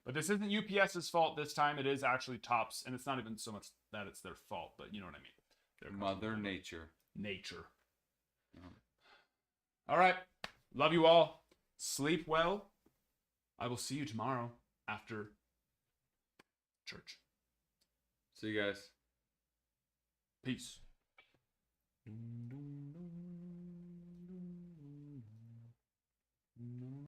But this isn't UPS's fault this time. It is actually Topps, and it's not even so much that it's their fault, but you know what I mean. They're Mother Nature. Nature. Yeah. All right. Love you all. Sleep well. I will see you tomorrow after church. See you guys. Peace.